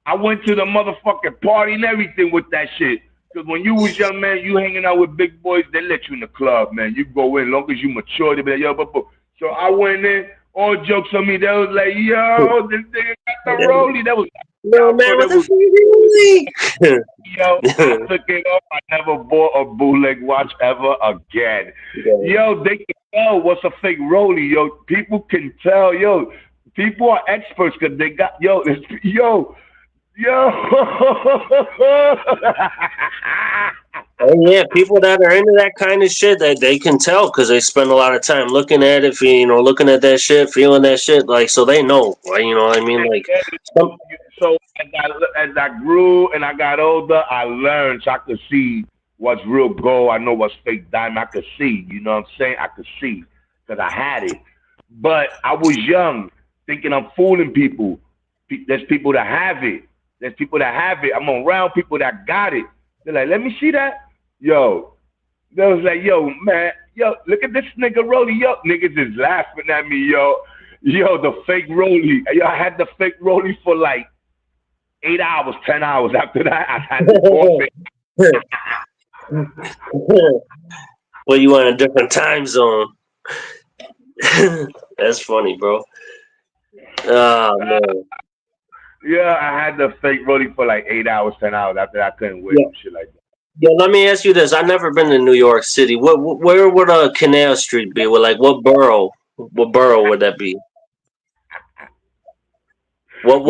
I went to the motherfucking party and everything with that shit. Because when you was young, man, you hanging out with big boys, they let you in the club, man. You go in, long as you mature, they be like, yo, but. So I went in, all jokes on me. They was like, yo, this nigga got the Rollie. That was, yo, man, what the fuck is yo, I took it off. I never bought a bootleg watch ever again. Yo, they can tell what's a fake Rollie. Yo, people can tell. Yo, people are experts because they got, yo. Oh yeah, people that are into that kind of shit, that they can tell because they spend a lot of time looking at it, looking at that shit, feeling that shit, like, so they know, you know what I mean? Like, so as I grew and I got older, I learned, so I could see what's real gold. I know what's fake diamond. I could see, you know what I'm saying? I could see because I had it. But I was young, thinking I'm fooling people. There's people that have it. There's people that have it. I'm around people that got it. They're like, let me see that. Yo, they was like, yo, man, yo, look at this nigga Rollie. Yo, niggas is laughing at me, yo. Yo, the fake Rollie. Yo, I had the fake Rollie for like 8 hours, 10 hours. After that, I had to forfeit. Well, you in a different time zone. That's funny, bro. Oh, man. Yeah, I had the fake Rollie for like 8 hours, 10 hours. After that, I couldn't wear shit like that. Yeah, let me ask you this. I've never been to New York City. Where would Canal Street be? What borough? What borough would that be? What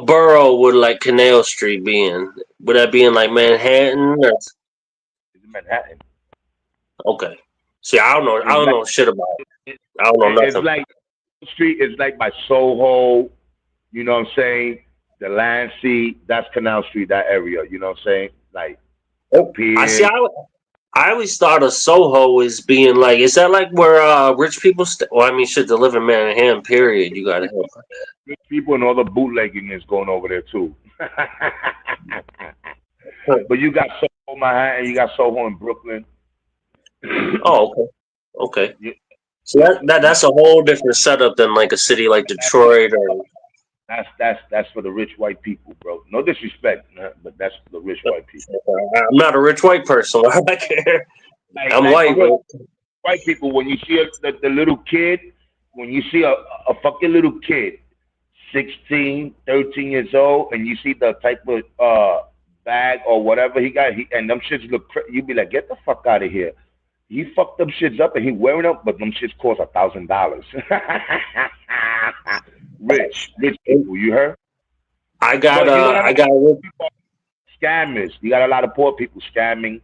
borough would Canal Street be in? Would that be in like Manhattan? Or? It's Manhattan. Okay. See, I don't know. I don't know shit about it. I don't know nothing. It's like Street is like by Soho. You know what I'm saying? The Lancey, that's Canal Street, that area. You know what I'm saying? Like, I always thought of Soho as being like, is that like where rich people stay? Well, I mean, shit, to live in Manhattan, period. You gotta help. Rich people and all the bootlegging is going over there too. But you got Soho, Manhattan, you got Soho in Brooklyn. Oh, okay. Yeah. So that's a whole different setup than like a city like Detroit or. That's for the rich white people, bro. No disrespect, but that's for the rich white people. I'm not a rich white person. I don't care. I'm white. White people, when you see the little kid, when you see a fucking little kid, 16, 13 years old, and you see the type of bag or whatever he got, and them shits look, you be like, get the fuck out of here. He fucked them shits up and he wearing them, but them shits cost $1,000. Rich people, you heard? I got scammers. You got a lot of poor people scamming.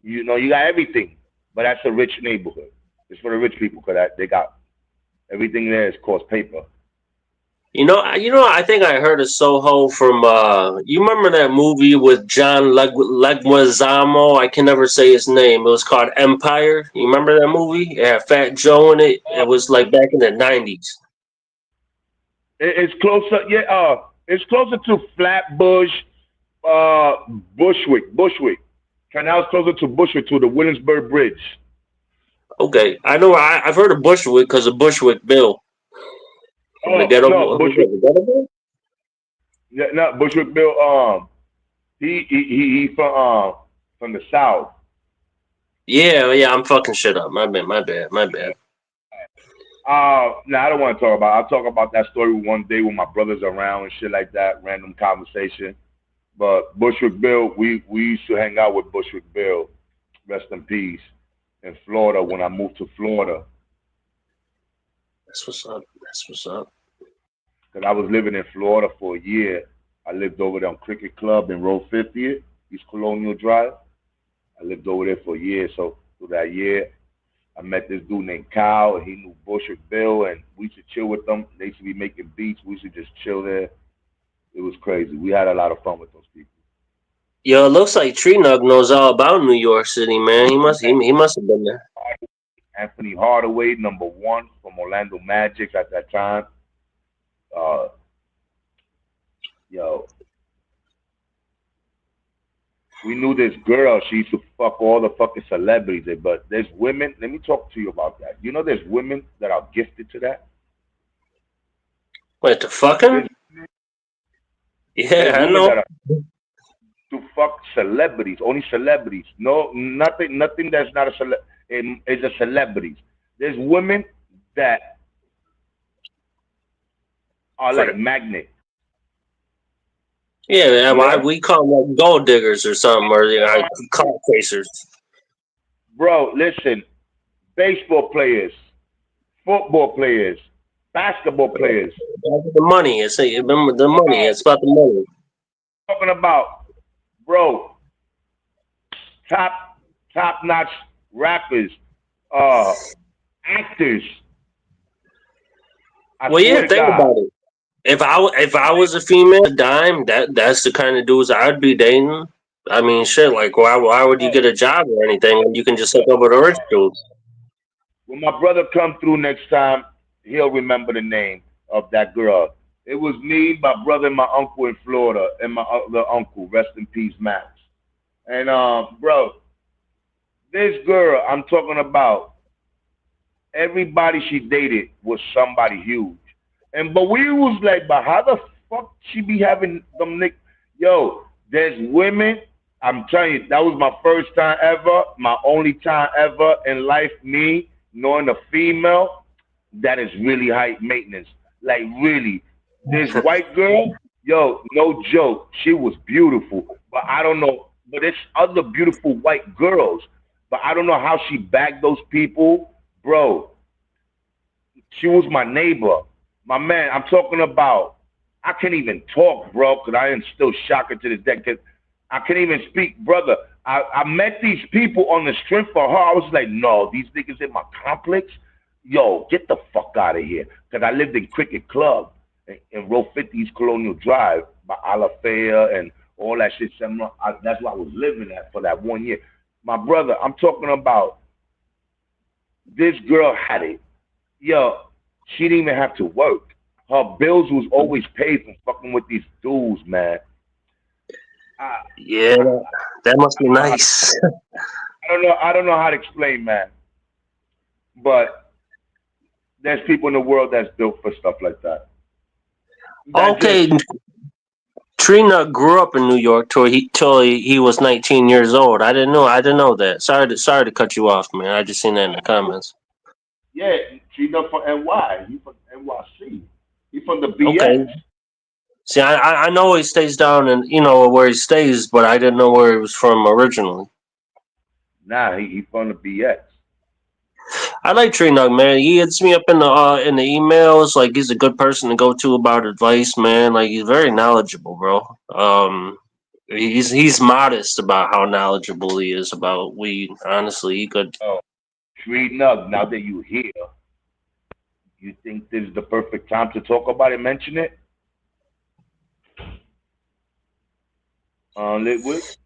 You know, you got everything, but that's a rich neighborhood. It's for the rich people because they got Everything there is cost paper. I think I heard of Soho from. You remember that movie with John Leguizamo? I can never say his name. It was called Empire. You remember that movie? It had Fat Joe in it. It was like back in the '90s. It's closer, yeah. It's closer to Flatbush, Bushwick. Canal's closer to Bushwick, to the Williamsburg Bridge. Okay, I know. I've heard of Bushwick because of Bushwick Bill. Oh The ghetto, no, Bushwick. the ghetto Bill? Yeah, no, Bushwick Bill. He from the South. Yeah. I'm fucking shit up. My bad. No, I don't want to talk about. I'll talk about that story one day when my brother's around and shit like that. Random conversation. But Bushwick Bill, we used to hang out with Bushwick Bill, rest in peace, in Florida when I moved to Florida. That's what's up. Because I was living in Florida for a year. I lived over there on Cricket Club in Road 50th, East Colonial Drive. I lived over there for a year. So through that year, I met this dude named Kyle, and he knew Bushwick Bill, and we used to chill with them. They used to be making beats. We used to just chill there. It was crazy. We had a lot of fun with those people. Yo, it looks like Tree Nug knows all about New York City, man. He must have been there. Anthony Hardaway, #1 from Orlando Magic at that time. We knew this girl. She used to fuck all the fucking celebrities. But there's women. Let me talk to you about that. You know, there's women that are gifted to that. Wait, to fucking? Yeah, I know. To fuck celebrities, only celebrities. No, nothing that's not a is a celebrity. There's women that are like magnets. Yeah, why we call them like gold diggers or something, or car chasers. Bro, listen, baseball players, football players, basketball players. The money. Remember the money. It's about the money. Talking about, bro, top notch rappers, actors. Well, yeah, think about it. If I was a female dime, that's the kind of dudes I'd be dating. I mean, shit. Like, why would you get a job or anything when you can just hook up with a rich dude? When my brother come through next time, he'll remember the name of that girl. It was me, my brother, and my uncle in Florida, and my other uncle, rest in peace, Max. And bro, this girl I'm talking about, everybody she dated was somebody huge. But we was like, but how the fuck she be having them nick? Yo, there's women. I'm telling you, that was my first time ever, my only time ever in life. Me knowing a female that is really high maintenance, like really. This white girl, yo, no joke, she was beautiful. But I don't know. But it's other beautiful white girls. But I don't know how she bagged those people, bro. She was my neighbor. My man, I'm talking about, I can't even talk, bro, because I am still shocked to this day. Cause I can't even speak, brother. I met these people on the strength for her. I was like, no, these niggas in my complex? Yo, get the fuck out of here. Because I lived in Cricket Club in Row 50 East Colonial Drive by Alafaya and all that shit. That's where I was living at for that 1 year. My brother, I'm talking about, this girl had it. Yo, she didn't even have to work. Her bills was always paid from fucking with these dudes, man. Yeah, that must be nice. I don't know how to explain, man. But there's people in the world that's built for stuff like that. Okay. Tree Nut grew up in New York till he was 19 years old. I didn't know that. Sorry to cut you off, man. I just seen that in the comments. Yeah, Tree Nut from NY. He from NYC. He from the BX. Okay. See, I know he stays down in where he stays, but I didn't know where he was from originally. Nah, he from the BX. I like Tree Nug, man. He hits me up in the emails. Like, he's a good person to go to about advice, man. Like, he's very knowledgeable, bro. He's modest about how knowledgeable he is about weed. Honestly, he could. Oh, Tree Nug. Now that you here, You think this is the perfect time to talk about it, mention it? Litwood?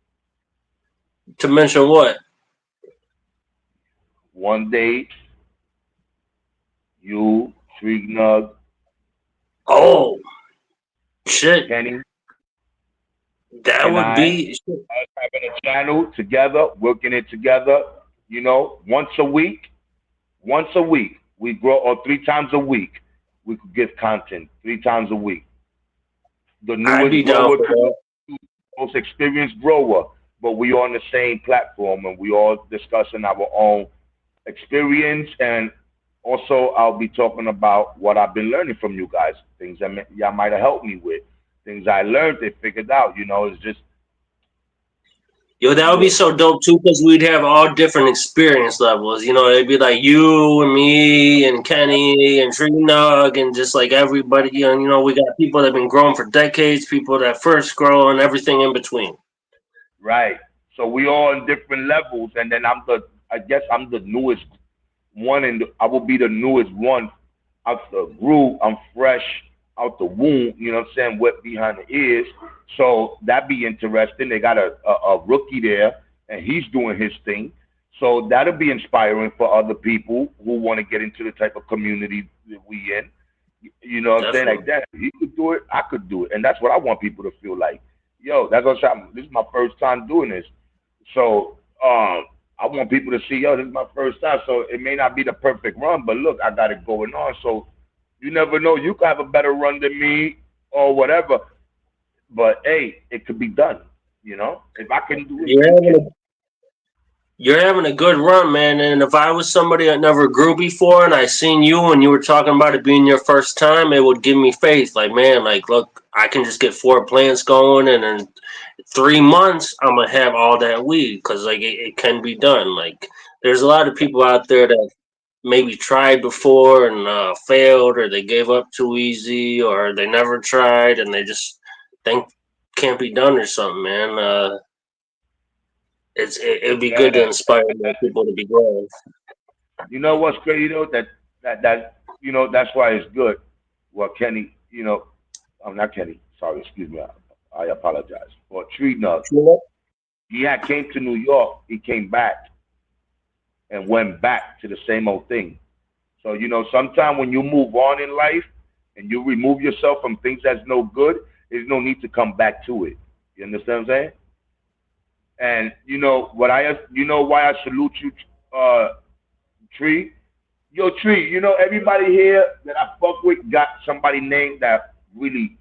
To mention what? One day, you, Shriek Nug, Oh, shit. Kenny, That and would I, be. us having a channel together, working it together, you know, once a week, we grow, or 3 times a week, we could give content 3 times a week. The I'd be newest down grower for to that. the most experienced grower, but we on the same platform and we all discussing our own experience, and also I'll be talking about what I've been learning from you guys, things that y'all might have helped me with, things I learned and figured out. You know, it's just Yo, that would be so dope too, because we'd have all different experience levels. You know, it'd be like you and me and Kenny and Tree Nug and just like everybody. And you know, we got people that have been growing for decades, people that first grow, and everything in between. right. So we all in different levels, and then I guess I'm the newest one, and I will be the newest one out the group. I'm fresh out the womb, you know what I'm saying, wet behind the ears. So that'd be interesting. They got a rookie there, and he's doing his thing. So that'll be inspiring for other people who want to get into the type of community that we in. You know what I'm saying? Like that. He could do it, I could do it. And that's what I want people to feel like. Yo, that's what this is my first time doing this. So I want people to see, yo, this is my first time. So it may not be the perfect run, but look, I got it going on. So you never know. You could have a better run than me or whatever. But hey, it could be done. You know, if I can do it, you're having a good run, man. And if I was somebody that never grew before and I seen you and you were talking about it being your first time, it would give me faith. Like, man, like, look, I can just get 4 plants going, and in 3 months, I'm gonna have all that weed, because like it can be done. Like, there's a lot of people out there that maybe tried before and failed, or they gave up too easy, or they never tried and they just think can't be done or something, man. It'd be good to inspire more people to be growing. You know what's crazy though? That you know, that's why it's good. Well, Kenny, you know, I'm not Kenny. Sorry, excuse me. I apologize. Well, Tree Nug, he had came to New York. He came back and went back to the same old thing. So you know, sometimes when you move on in life and you remove yourself from things that's no good, there's no need to come back to it. You understand what I'm saying? And you know you know why I salute you, Tree. Yo, Tree, you know, everybody here that I fuck with got somebody named that really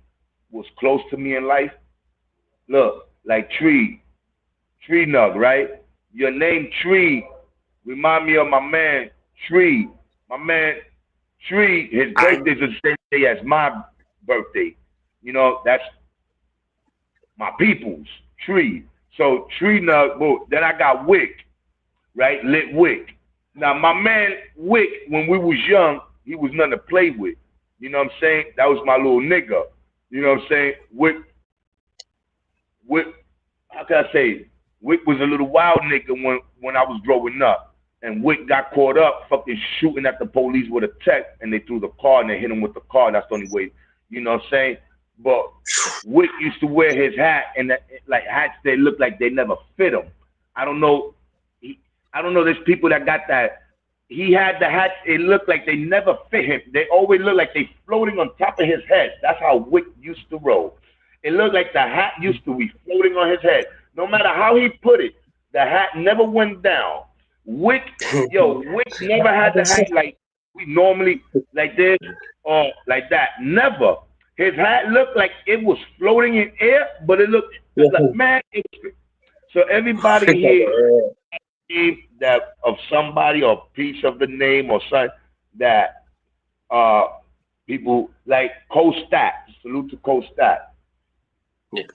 was close to me in life. Look, like Tree Nug, right? Your name Tree remind me of my man Tree. My man Tree, his birthday's the same day as my birthday. You know, that's my people's Tree. So Tree Nug, boom. Then I got Wick, right? Lit Wick. Now my man Wick, when we was young, he was nothing to play with. You know what I'm saying? That was my little nigga. You know what I'm saying? Wick, how can I say? Wick was a little wild nigga when I was growing up. And Wick got caught up fucking shooting at the police with a tech, and they threw the car and they hit him with the car. That's the only way, you know what I'm saying? But Wick used to wear his hat, and like hats they look like they never fit him. I don't know. There's people that got that. He had the hats. It looked like they never fit him. They always look like they floating on top of his head. That's how Wick used to roll. It looked like the hat used to be floating on his head. No matter how he put it, the hat never went down. Wick never had the hat like we normally like this or like that. Never. His hat looked like it was floating in air, but it looked like, man. So everybody here that of somebody or piece of the name or something that people like Cole Stat. Salute to Cole Stat. Yes.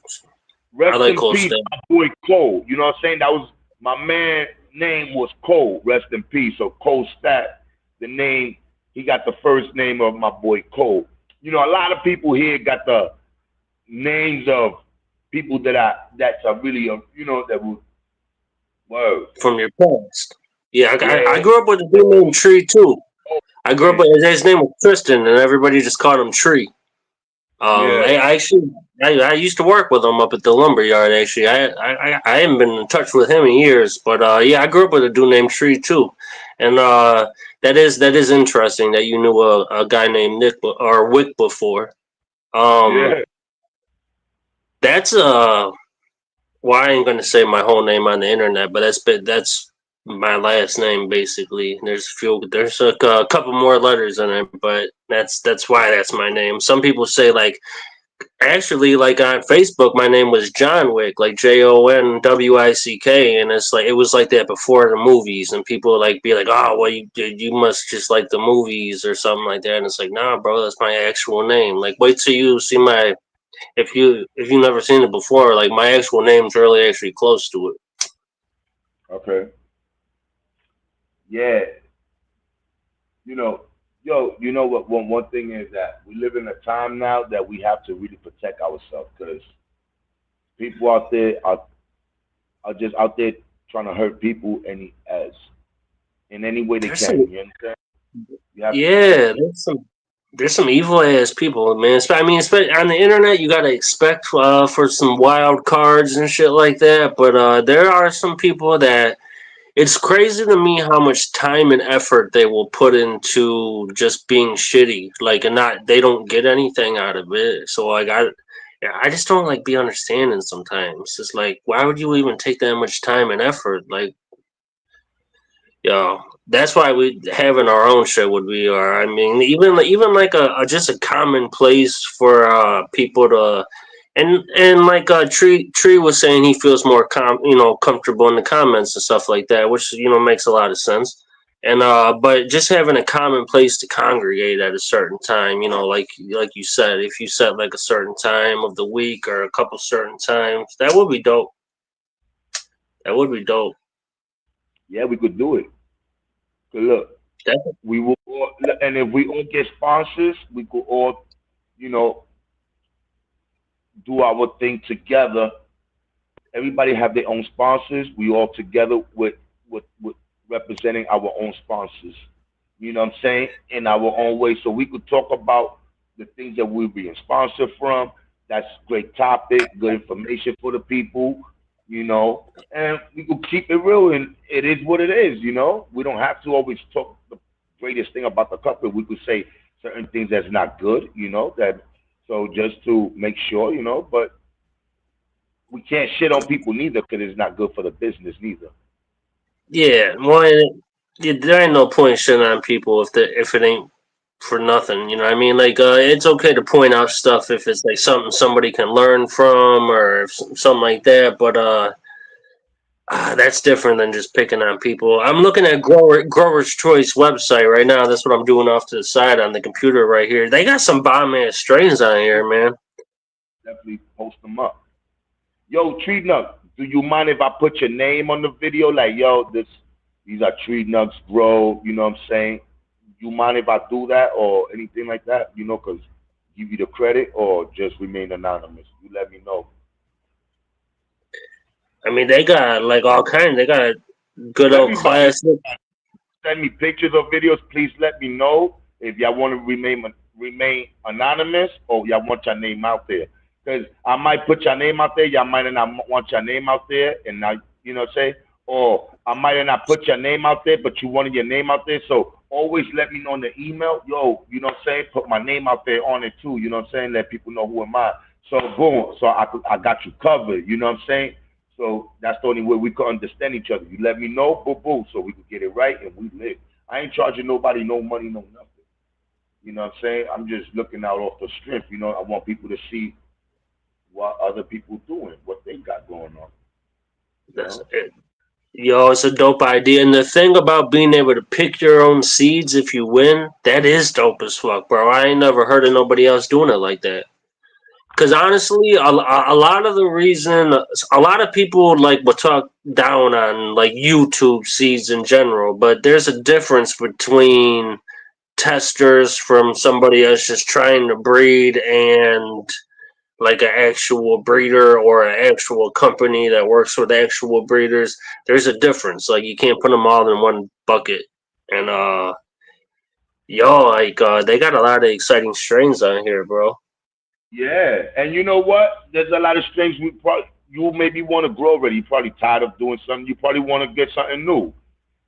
Rest in peace, my boy Cole. You know what I'm saying? That was my man. Name was Cole. Rest in peace. So Cole Stat, the name, he got the first name of my boy Cole. You know, a lot of people here got the names of people that's are really, you know, that would word from your past. Yeah, I grew up with a dude named Tree too. I grew up with his name was Tristan, and everybody just called him Tree. I used to work with him up at the lumber yard. Actually, I haven't been in touch with him in years, but yeah, I grew up with a dude named Tree too, and that is interesting that you knew a guy named Nick or Wick before. Yeah. That's well, I ain't gonna say my whole name on the internet, but that's my last name basically. There's a couple more letters in it, but that's why that's my name. Some people say like actually like on Facebook my name was John Wick, like JONWICK, and it's like it was like that before the movies, and people like be like, oh well you must just like the movies or something like that, and it's like nah bro, that's my actual name. Like wait till you see my if you never seen it before, like my actual name's really actually close to it. Okay. Yeah. You know, you know what? One thing is that we live in a time now that we have to really protect ourselves because people out there are just out there trying to hurt people as in any way they There's can. some You understand? You have to yeah, protect. there's some evil ass people, man. I mean, on the internet, you gotta expect for some wild cards and shit like that. But there are some people that it's crazy to me how much time and effort they will put into just being shitty, like, and not they don't get anything out of it. So like I just don't like be understanding sometimes. It's like why would you even take that much time and effort? Like, yo, that's why we having our own show would be. Or I mean, even like a just a common place for people to, and like Tree was saying, he feels more comfortable in the comments and stuff like that, which makes a lot of sense. And but just having a common place to congregate at a certain time, like you said, if you set like a certain time of the week or a couple certain times, that would be dope. That would be dope. Yeah, we could do it. 'Cause look, That, we will, all, and if we all get sponsors, we could all, you know, do our thing together. Everybody have their own sponsors. We all together with representing our own sponsors. You know what I'm saying? In our own way. So we could talk about the things that we're being sponsored from. That's great topic, good information for the people, and we could keep it real and it is what it is. We don't have to always talk the greatest thing about the company. We could say certain things that's not good, that so just to make sure, but we can't shit on people neither because it's not good for the business neither. yeah, well, there ain't no point shitting on people if it ain't for nothing. You know what I mean? Like, it's okay to point out stuff if it's like something somebody can learn from or something like that. But that's different than just picking on people. I'm looking at Grower's Choice website right now. That's what I'm doing off to the side on the computer right here. They got some bomb ass strains on here, man. Definitely post them up. Yo, Tree Nug, do you mind if I put your name on the video? Like, yo, these are Tree Nugs, bro. You know what I'm saying? You mind if I do that or anything like that? Because give you the credit or just remain anonymous. You let me know. I mean, they got like all kinds. They got good For old everybody, classic. send me pictures or videos. Please let me know if y'all want to remain anonymous or y'all want your name out there. Because I might put your name out there, y'all might not want your name out there, and now say, or I might not put your name out there, but you wanted your name out there. So always let me know in the email, yo, put my name out there on it too. Let people know who am I. So boom, so I got you covered. You know what I'm saying? So that's the only way we can understand each other. You let me know, boom, boom, so we can get it right and we live. I ain't charging nobody no money, no nothing. You know what I'm saying? I'm just looking out off the strength. I want people to see what other people doing, what they got going on. That's it. Yo, it's a dope idea. And the thing about being able to pick your own seeds if you win, that is dope as fuck, bro. I ain't never heard of nobody else doing it like that. Because honestly, a lot of the reason, a lot of people like will talk down on like YouTube seeds in general, but there's a difference between testers from somebody else just trying to breed and like an actual breeder or an actual company that works with actual breeders. There's a difference. Like you can't put them all in one bucket. And Yo, like they got a lot of exciting strains on here, bro. Yeah, and you know what? There's a lot of strings you maybe want to grow already. You're probably tired of doing something. You probably want to get something new.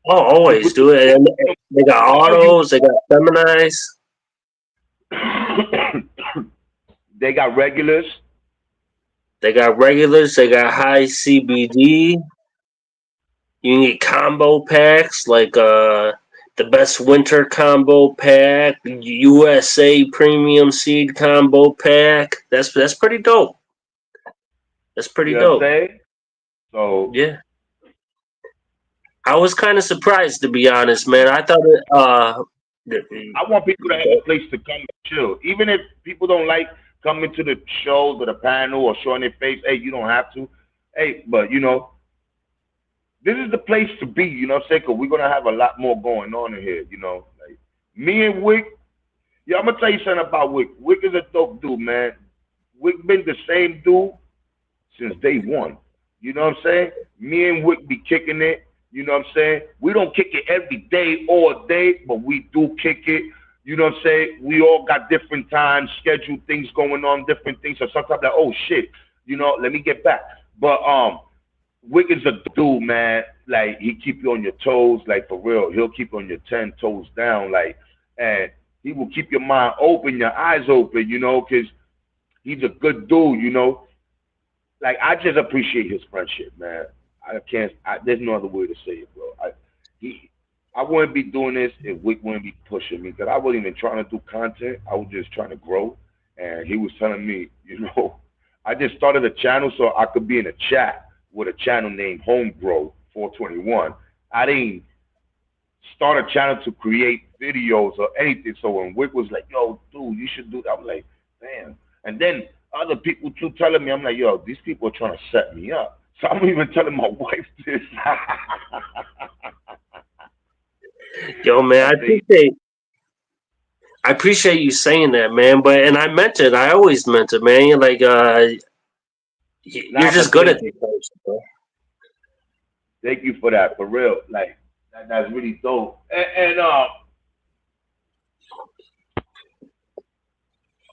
Oh, Because always with the do it. And they got all you autos, they got feminized, they got regulars. they got regulars, they got high CBD. You can get combo packs like the best winter combo pack, USA premium seed combo pack. That's pretty dope. That's pretty You know what I'm dope. saying? So Yeah. I was kind of surprised, to be honest, man. I thought it. I want people to have a place to come and chill. Even if people don't like coming to the shows or the panel or showing their face, hey, you don't have to. Hey, but this is the place to be, you know what I'm saying? Because we're going to have a lot more going on in here, Like, me and Wick, yeah, I'm going to tell you something about Wick. Wick is a dope dude, man. Wick been the same dude since day one. You know what I'm saying? Me and Wick be kicking it. You know what I'm saying? We don't kick it every day, all day, but we do kick it. You know what I'm saying? We all got different times, scheduled things going on, different things. So sometimes like, oh shit, let me get back. But Wick is a dude, man. Like he keep you on your toes, like for real. He'll keep you on your 10 toes down, like, and he will keep your mind open, your eyes open, because he's a good dude. Like I just appreciate his friendship, man. I can't. There's no other way to say it, bro. I wouldn't be doing this if Wick wouldn't be pushing me because I wasn't even trying to do content. I was just trying to grow, and he was telling me, I just started a channel so I could be in a chat with a channel named Homegrow 421. I didn't start a channel to create videos or anything. So when Wick was like, "Yo, dude, you should do that," I'm like, "Damn." And then other people too telling me, I'm like, "Yo, these people are trying to set me up." So I'm even telling my wife this. Yo, man, I say, I appreciate you saying that, man. But and I meant it. I always meant it, man. You're like, you're nah, just but good at this, bro. thank you for that, for real. Like that's really dope. And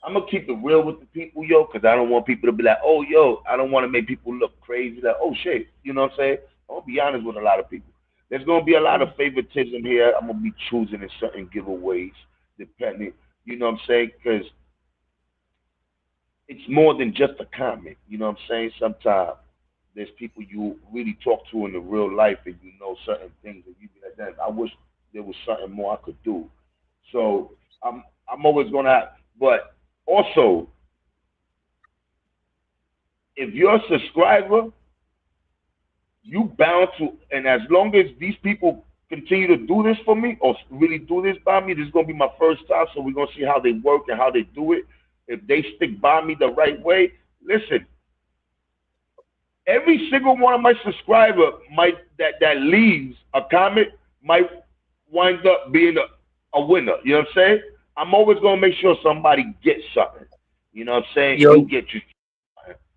I'm gonna keep it real with the people, yo, because I don't want people to be like, "Oh, yo," I don't want to make people look crazy. Like, "Oh shit," you know what I'm saying? I'll be honest with a lot of people. There's gonna be a lot of favoritism here. I'm gonna be choosing in certain giveaways, depending. You know what I'm saying? Because it's more than just a comment. You know what I'm saying? Sometimes there's people you really talk to in the real life, and you know certain things, and you be like, "Damn, I wish there was something more I could do." So I'm always gonna have, but also if you're a subscriber, you bound to, and as long as these people continue to do this for me or really do this by me, this is gonna be my first time. So we're gonna see how they work and how they do it. If they stick by me the right way, listen, every single one of my subscriber might that leaves a comment might wind up being a winner. You know what I'm saying? I'm always gonna make sure somebody gets something. You know what I'm saying? Yo, You get you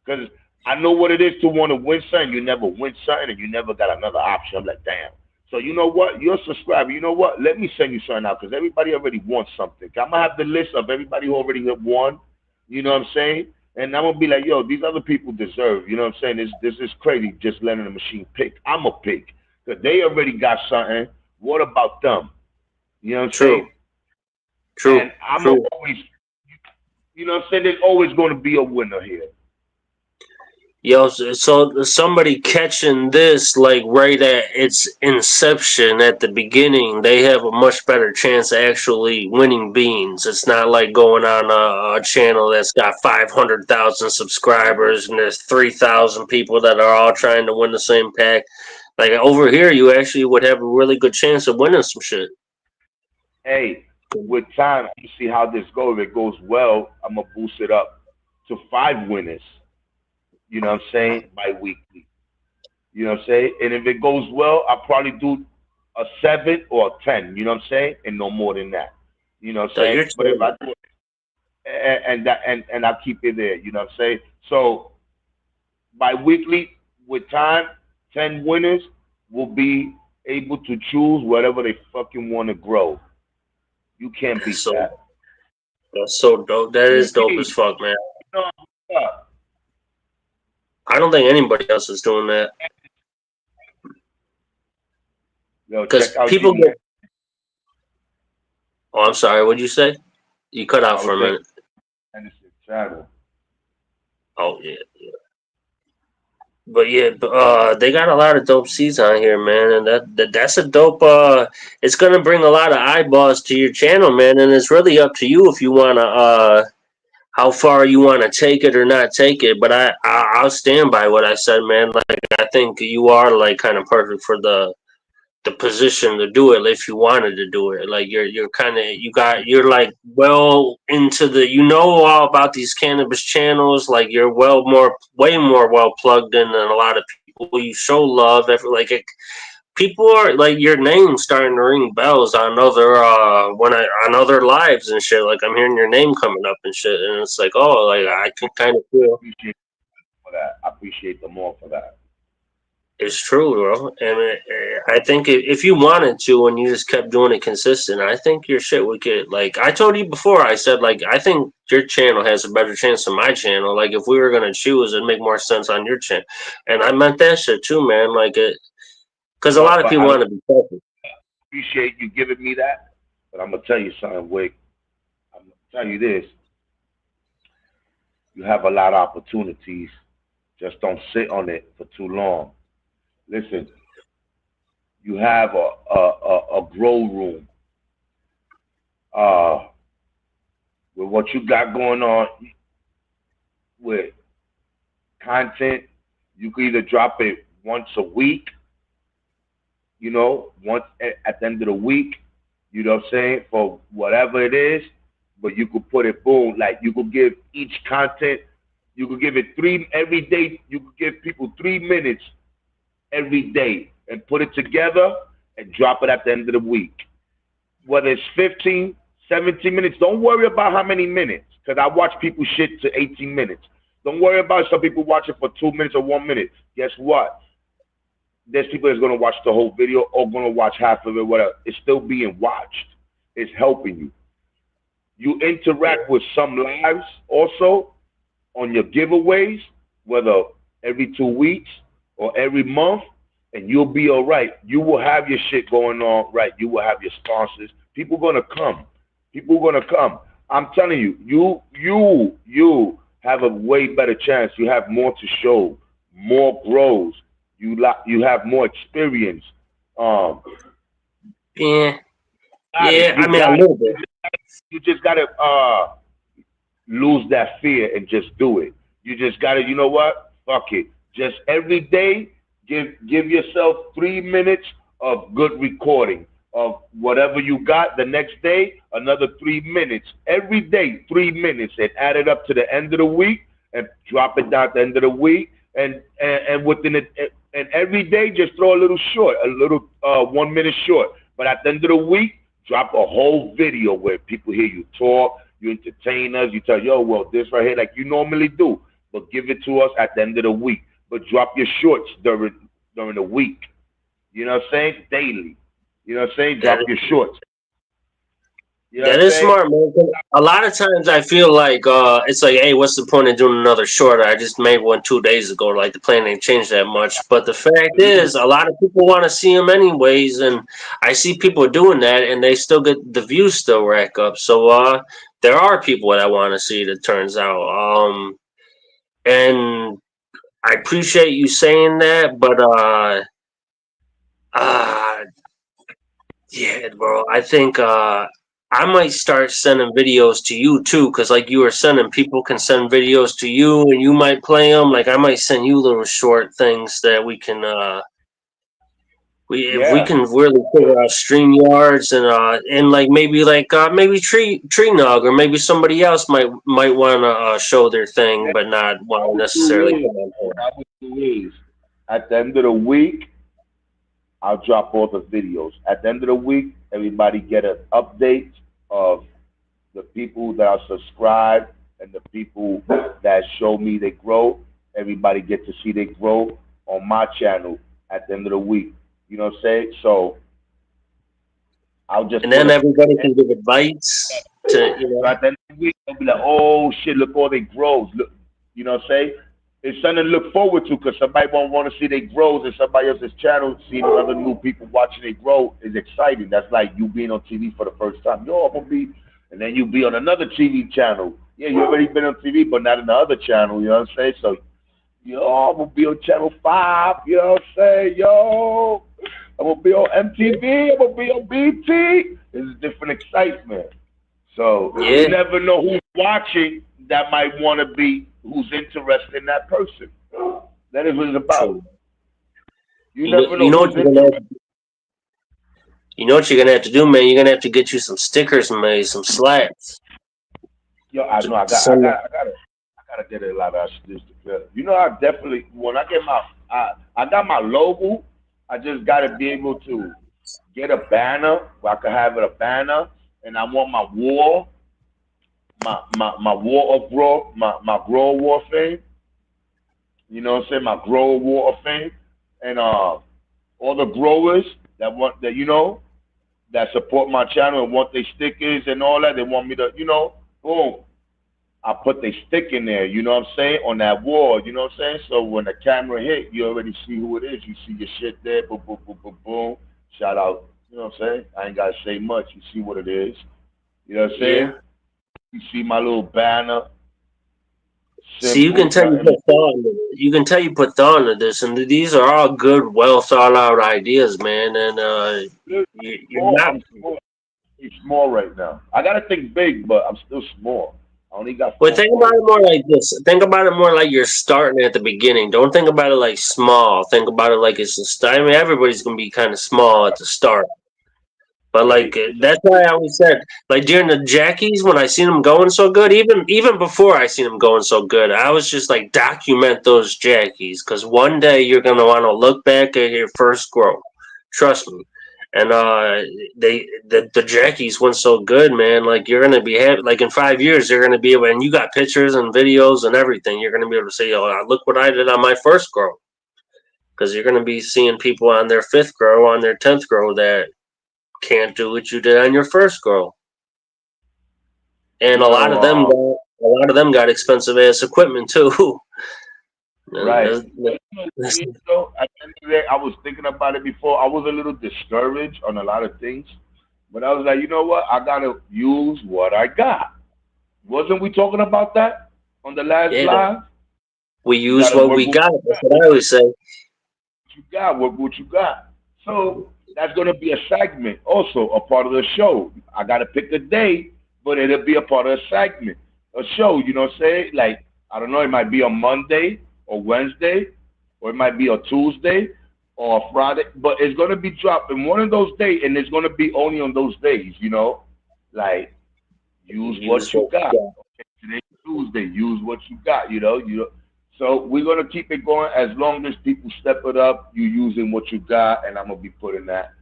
because I know what it is to want to win something. You never win something and you never got another option. I'm like, damn. So you know what? You're a subscriber. You know what? Let me send you something out because everybody already wants something. I'm gonna have the list of everybody who already have won. You know what I'm saying? And I'm gonna be like, yo, these other people deserve. You know what I'm saying? This is crazy. Just letting the machine pick. I'm a pick because they already got something. What about them? You know what I'm saying? true, true, And I'm true. always, you know what I'm saying? There's always going to be a winner here. Yo, so somebody catching this like right at its inception at the beginning, they have a much better chance of actually winning beans. It's not like going on a channel that's got 500,000 subscribers and there's 3,000 people that are all trying to win the same pack. Like over here, you actually would have a really good chance of winning some shit. Hey, with time, you see how this goes. If it goes well, I'm gonna boost it up to 5 winners. You know what I'm saying? Bi-weekly. You know what I'm saying? And if it goes well, I'll probably do a 7 or a 10. You know what I'm saying? And no more than that. You know what I'm So saying? you're But if saying, I do it, and I keep it there. You know what I'm saying? So bi-weekly with time, 10 winners will be able to choose whatever they fucking want to grow. You can't beat So that. that's so dope. That is dope as fuck, man. I don't think anybody else is doing that. Yo, Because check out people the. get. Oh, I'm sorry. What'd you say? You cut out for a minute. Anderson channel. Oh yeah. But yeah, they got a lot of dope seats on here, man, and that's a dope. It's gonna bring a lot of eyeballs to your channel, man, and it's really up to you if you wanna how far you want to take it or not take it. But I'll stand by what I said, man. Like I think you are like kind of perfect for the position to do it if you wanted to do it. Like you're kind of you're like well into the all about these cannabis channels. Like you're way more well plugged in than a lot of people. You show love. People are like your name starting to ring bells on other on other lives and shit. Like I'm hearing your name coming up and shit, and it's like like I can kind of feel. I appreciate them all for that. It's true, bro. And I think if you wanted to and you just kept doing it consistent, I think your shit would get, like, I told you before, I said, like, I think your channel has a better chance than my channel. Like, if we were going to choose, it'd make more sense on your channel. And I meant that shit too, man. Like, because a lot of people want to be perfect. Appreciate you giving me that. But I'm going to tell you something, Wick. I'm going to tell you this. You have a lot of opportunities. Just don't sit on it for too long. Listen, you have a grow room. With what you got going on with content, you can either drop it once a week, once at the end of the week, you know what I'm saying, for whatever it is, but you could put it, boom, like you could give each content, you could give it every day, you could give people 3 minutes every day and put it together and drop it at the end of the week. Whether it's 15, 17 minutes, don't worry about how many minutes, because I watch people shit to 18 minutes. Don't worry about some people watch it for 2 minutes or 1 minute. Guess what? There's people that's going to watch the whole video or going to watch half of it, whatever. It's still being watched. It's helping you. You interact with some lives also on your giveaways, whether every 2 weeks or every month, and you'll be all right. You will have your shit going on right. You will have your sponsors. People are going to come. People are going to come. I'm telling you, you have a way better chance. You have more to show, more grows. You have more experience. Yeah. I mean, a little bit. You just got to lose that fear and just do it. You just got to, you know what? Fuck it. Just every day, give yourself 3 minutes of good recording of whatever you got. The next day, another 3 minutes. Every day, 3 minutes, and add it up to the end of the week and drop it down at the end of the week. And within it, and every day, just throw a little 1 minute short. But at the end of the week, drop a whole video where people hear you talk, you entertain us, you tell, yo, well, this right here, like you normally do, but give it to us at the end of the week. But drop your shorts during the week. You know what I'm saying? Daily. You know what I'm saying? Drop your shorts. You know that is smart, man. A lot of times I feel like it's like, hey, what's the point of doing another short? I just made one 2 days ago. Like the plan ain't changed that much. But the fact is, a lot of people want to see them anyways, and I see people doing that, and they still get the views still rack up. So there are people that I want to see. It turns out, and I appreciate you saying that, but yeah, bro. I think I might start sending videos to you too, because like you were sending, people can send videos to you, and you might play them. Like I might send you little short things that we can if we can really figure out StreamYards and like maybe Tree Nog or maybe somebody else might want to show their thing, but not want to necessarily. What I would do is at the end of the week, I'll drop all the videos. At the end of the week, everybody get an update of the people that are subscribed and the people that show me they grow. Everybody get to see they grow on my channel at the end of the week. You know what I'm saying? So I'll just And put then a everybody can give advice to, you so know. at the end of the week, they'll be like, oh shit, look all they grows. Look, you know what I'm saying? It's something to look forward to because somebody won't want to see they grows in somebody else's channel, seeing other new people watching they grow is exciting. That's like you being on TV for the first time. Yo, I'm gonna be, and then you be on another TV channel. Yeah, you already been on TV, but not in the other channel. You know what I'm saying? So, yo, I'm gonna be on Channel 5. You know what I'm saying? Yo, I'm gonna be on MTV. I'm gonna be on BT. It's a different excitement. So Yeah. you never know who's watching that might want to be who's interested in that person. That is what it's about. True. You never You know know who's what you're gonna interested. you know what you're gonna have to do, man. You're gonna have to get you some stickers made, some slats Yo, I know to send them. I gotta get a lot of this. You know, I definitely when I get my I got my logo. I just gotta be able to get a banner where I can have it a banner, and I want my wall, my wall of raw, my grow war thing. You know what I'm saying? My grower wall of fame, and all the growers that want that that support my channel and want their stickers and all that. They want me to boom. I put their stick in there. You know what I'm saying, on that wall. You know what I'm saying. So when the camera hit, you already see who it is. You see your shit there. Boom, boom, boom, boom, boom. Shout out. You know what I'm saying. I ain't gotta say much. You see what it is. You know what I'm saying. Yeah. You see my little banner. See, you Simple, can tell you nothing. put thought into it. You can tell you put thought into this, and these are all good, well thought out ideas, man. And you're Small. not. I'm small. I'm small right now. I gotta think big, but I'm still small. I only got Well, four think about it followers. more like this. Think about it more like you're starting at the beginning. Don't think about it like small. Think about it like it's a start. I mean, everybody's gonna be kind of small at the start. But Right. like that's why I always said, like during the Jackies when I seen them going so good, even before I seen them going so good, I was just like document those Jackies because one day you're gonna want to look back at your first growth. Trust me. And the Jackies went so good, man. Like you're gonna be happy. Like in 5 years, you're gonna be able, and you got pictures and videos and everything. You're gonna be able to say, "Oh, look what I did on my first grow," because you're gonna be seeing people on their fifth grow, on their 10th grow that can't do what you did on your first girl. And You know, a lot of them got expensive ass equipment too. right. That's- But at the end of the day, I was thinking about it before. I was a little discouraged on a lot of things, but I was like, you know what? I gotta use what I got. Wasn't we talking about that on the last yeah, live? we You use gotta what work we with got. That's what I always say. what you got. Work with what you got. So that's gonna be a segment, also a part of the show. I gotta pick a day, but it'll be a part of a segment, a show. You know what I'm saying? Like I don't know, it might be on Monday or Wednesday, or it might be on Tuesday or Friday, but it's gonna be dropped in one of those days, and it's gonna be only on those days. Like use what Use you what got. we got. Okay, today's Tuesday. Use what you got. So we're gonna keep it going as long as people step it up. You using what you got, and I'm gonna be putting that.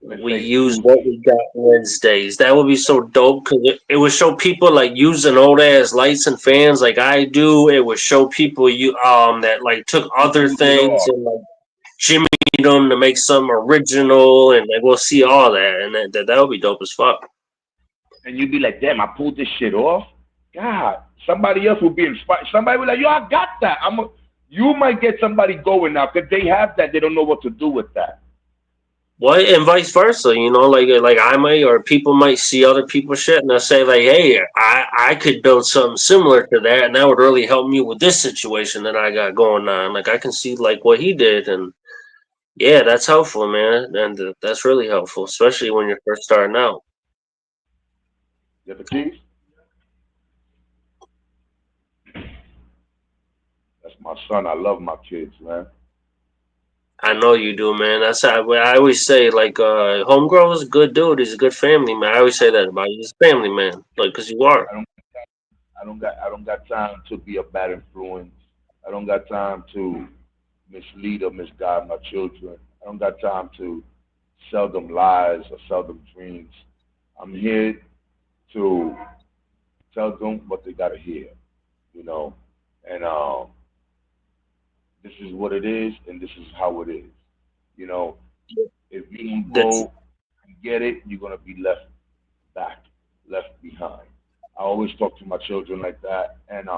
Let's We say use what Tuesday. we got Wednesdays. That would be so dope because it would show people like using old ass lights and fans like I do. It would show people you that like took You other use it things all, and like jimmied them to make something original, and like we'll see all that, and that would be dope as fuck. and you be like, "Damn, I pulled this shit off." God, somebody else will be inspired. Somebody will be like, "Yo, I got that." You might get somebody going now because they have that. They don't know what to do with that. Well, and vice versa, like I might or people might see other people's shit and they'll say like, "Hey, I could build something similar to that, and that would really help me with this situation that I got going on." Like I can see like what he did, and yeah, that's helpful, man, and that's really helpful, especially when you're first starting out. You got the keys? That's my son. I love my kids, man. I know you do, man. That's how I always say. Like, Homegrown is a good dude. He's a good family man. I always say that about you. He's a family man, like, cause you are. I don't I don't got time to be a bad influence. I don't got time to mislead or misguide my children. I don't got time to sell them lies or sell them dreams. I'm here to tell them what they gotta hear, you know. And this is what it is and this is how it is. You know, if you don't That's go get it, you're gonna be left back, left behind. I always talk to my children like that, and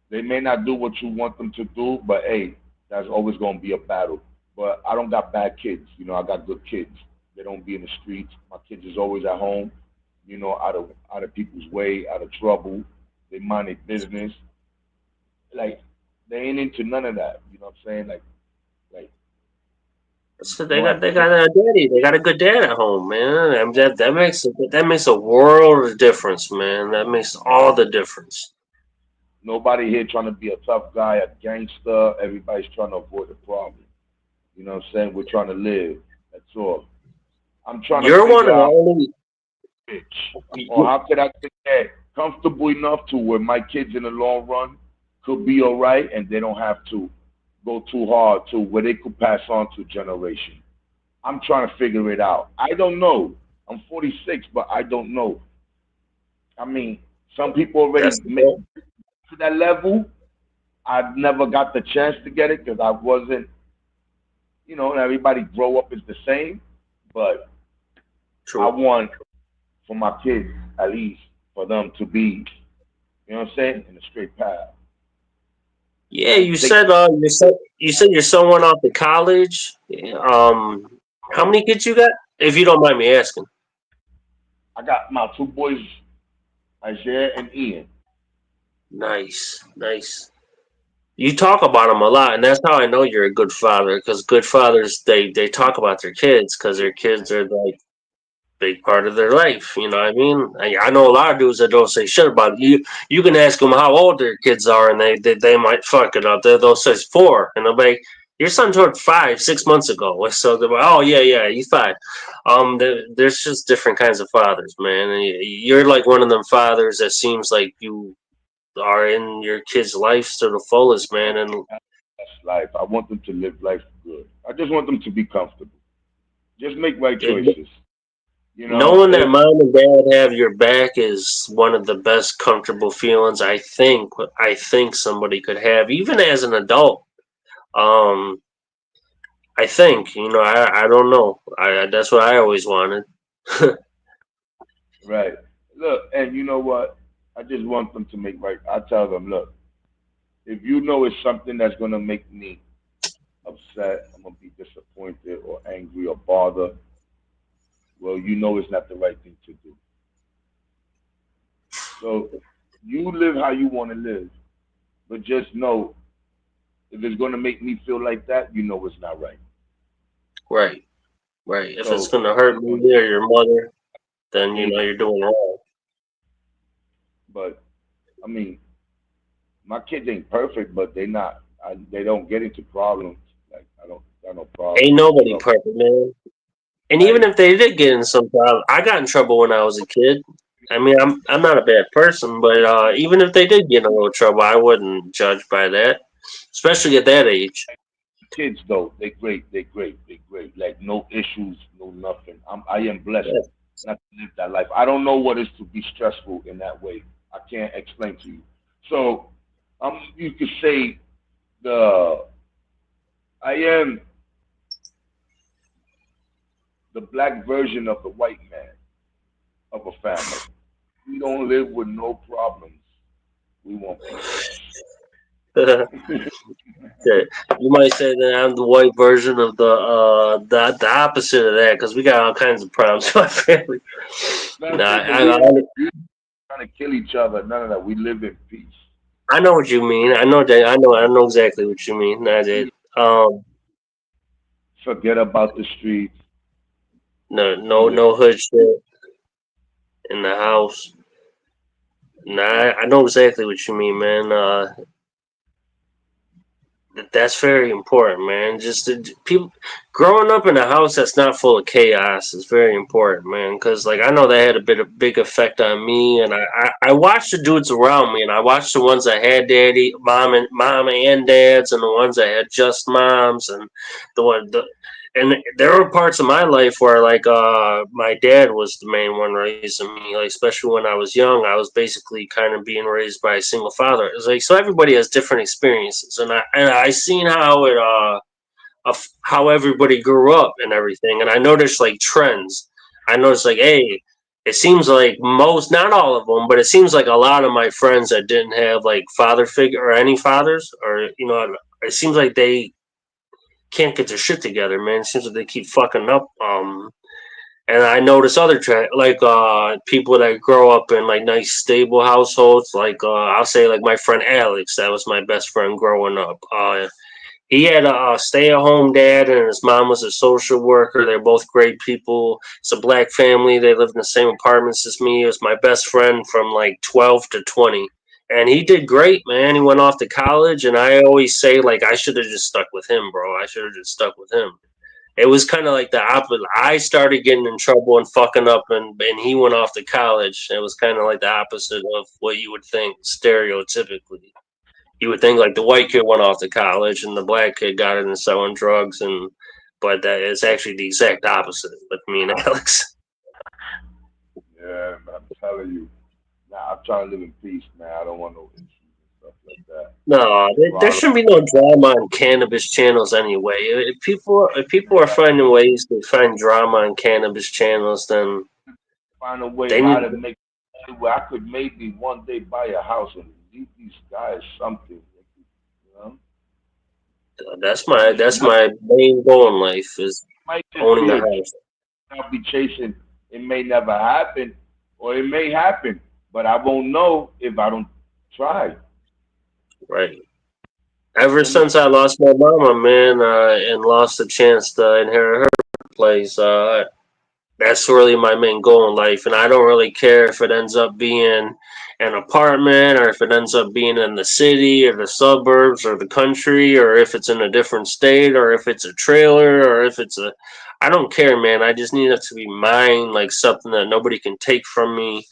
they may not do what you want them to do, but hey, that's always gonna be a battle. But I don't got bad kids, you know. I got good kids. They don't be in the streets. My kids is always at home, you know, out of people's way, out of trouble. They mind their business. Like they ain't into none of that. You know what I'm saying? Like So no they activity. got a daddy. They got a good dad at home, man. And that makes a world of difference, man. That makes all the difference. Nobody here trying to be a tough guy, a gangster. Everybody's trying to avoid the problem. You know what I'm saying? We're trying to live. That's all. I'm trying to You're one figure of the out only. which, or how could I get comfortable enough to where my kids in the long run could be all right and they don't have to go too hard to where they could pass on to generation. I'm trying to figure it out. I don't know. I'm 46, but I don't know. I mean, some people already That's the made goal. to that level. I've never got the chance to get it because I wasn't, you know, everybody grow up is the same. But I True. want for my kids, at least, for them to be, you know what I'm saying, in a straight path. Yeah, And take, you said your son went off to college. How many kids you got? If you don't mind me asking. I got my two boys, Isaiah and Ian. Nice, nice. You talk about them a lot, and that's how I know you're a good father. Because good fathers, they talk about their kids, because their kids are like big part of their life. You know what I mean? I know a lot of dudes that don't say shit about it. You can ask them how old their kids are, and they might fuck it up. They'll say 4, and they'll be like, your son turned 5 6 months ago. So they're like, oh yeah, he's 5. There's just different kinds of fathers, man. And you're like one of them fathers that seems like you are in your kids' life to the fullest, man. And That's life. I want them to live life good. I just want them to be comfortable. Just make right it, choices. You know, knowing that if mom and dad have your back is one of the best comfortable feelings I think somebody could have, even as an adult. Um, I think I don't know. That's what I always wanted. right. Look, and you know what? I just want them to make right. I tell them, look, if you know it's something that's gonna make me upset, I'm gonna be disappointed or angry or bothered. Well, you know it's not the right thing to do. So you live how you want to live, but just know if it's gonna make me feel like that, you know it's not right. Right, right. If it's So gonna hurt you know, me or your mother, then baby. you're doing wrong. But I mean, my kids ain't perfect, but they not. They don't get into problems. Like I don't got no Ain't problems or nobody trouble. perfect, man. And even Like if they did get in some problem, I got in trouble when I was a kid. I mean, I'm not a bad person, but even if they did get in a little trouble, I wouldn't judge by that, especially at that age. kids though, they great. They great. They great. Like no issues, no nothing. I am blessed Yeah. not to live that life. I don't know what is to be stressful in that way. I can't explain to you. So you could say the I am the black version of the white man of a family. We don't live with no problems. We want peace. Yeah. You might say that I'm the white version of the opposite of that because we got all kinds of problems in my family. Nah, Nothing, but we ain't trying to kill each other. None of that. We live in peace. I know what you mean. I know exactly what you mean. I did. Um, Forget about the streets. We live. no hood shit in the house. Nah, I know exactly what you mean, man. That's very important, man. Just people growing up in a house that's not full of chaos is very important, man. Because like I know that had a big effect on me, and I watched the dudes around me, and I watched the ones that had mom and dads, and the ones that had just moms, and the one the. And there were parts of my life where, like, my dad was the main one raising me. Like, especially when I was young, I was basically kind of being raised by a single father. It's like so everybody has different experiences, and I seen how it of how everybody grew up and everything. And I noticed like trends. I noticed like, hey, it seems like most, not all of them, but it seems like a lot of my friends that didn't have like father figure or any fathers, or it seems like they can't get their shit together, man. It seems like they keep fucking up. And I notice other like people that grow up in like nice stable households. Like I'll say like my friend Alex, that was my best friend growing up. He had a stay-at-home dad, and his mom was a social worker. They're both great people. It's a black family. They lived in the same apartments as me. He was my best friend from like 12 to 20. And he did great, man. He went off to college, and I always say, like, I should have just stuck with him, bro. I should have just stuck with him. It was kind of like the opposite. I started getting in trouble and fucking up, and he went off to college. It was kind of like the opposite of what you would think stereotypically. You would think like the white kid went off to college and the black kid got into selling drugs, but that is actually the exact opposite with me and Alex. Yeah, man, I'm telling you. Nah, I'm trying to live in peace, man. I don't want no issues and stuff like that. No, there Problem, shouldn't be no drama on cannabis channels anyway. If people are finding ways to find drama on cannabis channels, then find a way they how need. to make money where I could maybe one day buy a house and leave these guys something. You know? That's my main goal in life is Might just owning be a a house. I'll be chasing. It may never happen, or it may happen, but I won't know if I don't try. Right. Ever You since understand? I lost my mama, man, and lost the chance to inherit her place, that's really my main goal in life. And I don't really care if it ends up being an apartment or if it ends up being in the city or the suburbs or the country or if it's in a different state or if it's a trailer or if it's a. I don't care, man. I just need it to be mine, like something that nobody can take from me.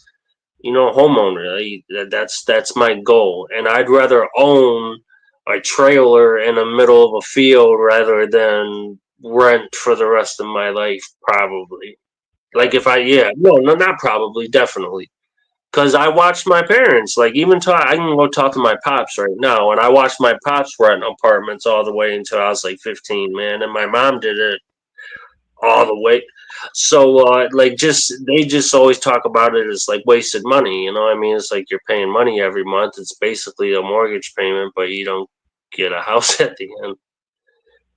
Homeowner. That's my goal. And I'd rather own a trailer in the middle of a field rather than rent for the rest of my life, probably. Like if I, yeah, no, not probably, definitely. Because I watched my parents, like even I can go talk to my pops right now, and I watched my pops rent apartments all the way until I was like 15, man, and my mom did it all the way. So, like, they just always talk about it as like wasted money. You know what I mean? It's like you're paying money every month. It's basically a mortgage payment, but you don't get a house at the end.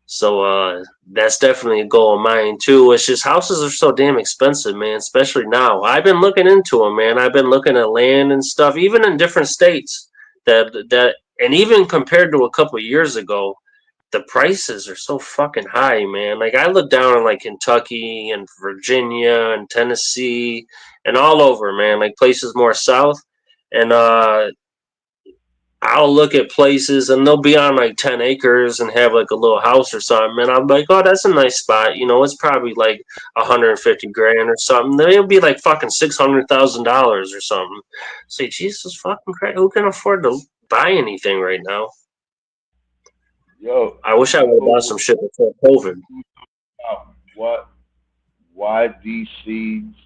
So that's definitely a goal of mine too. It's just houses are so damn expensive, man. Especially now. I've been looking into them, man. I've been looking at land and stuff, even in different states. And even compared to a couple of years ago, the prices are so fucking high, man. Like I look down on like Kentucky and Virginia and Tennessee and all over, man. Like places more south, and I'll look at places and they'll be on like 10 acres and have like a little house or something. And I'm like, oh, that's a nice spot. It's probably like 150 grand or something. Then it'll be like fucking $600,000 or something. Say, Jesus fucking Christ, who can afford to buy anything right now? Yo, I wish I you would have know bought some shit before COVID. what? Why these seeds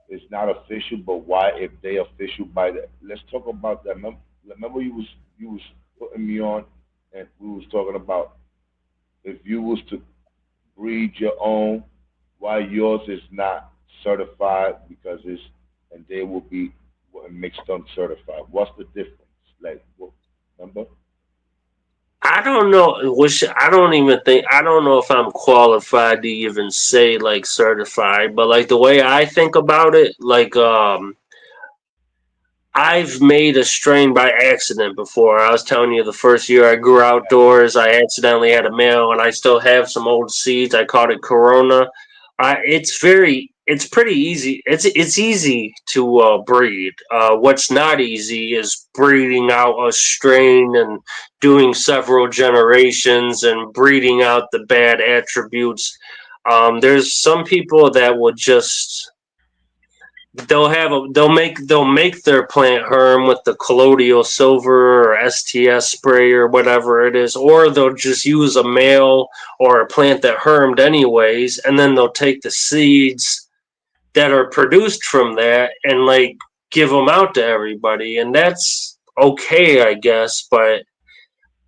is not official, but why if they official by the? Let's talk about that. Remember you was putting me on, and we was talking about if you was to breed your own, why yours is not certified because it's and they will be mixed uncertified. What's the difference? Like, what, remember? I don't know. Which I don't even think. I don't know if I'm qualified to even say like certified, but like the way I think about it, like I've made a strain by accident before. I was telling you the first year I grew outdoors, I accidentally had a male, and I still have some old seeds. I called it Corona. It's pretty easy. It's easy to breed. What's not easy is breeding out a strain and doing several generations and breeding out the bad attributes. There's some people that will just they'll make their plant herm with the colloidal silver or STS spray or whatever it is, or they'll just use a male or a plant that hermed anyways, and then they'll take the seeds that are produced from that and like give them out to everybody, and that's okay, I guess. But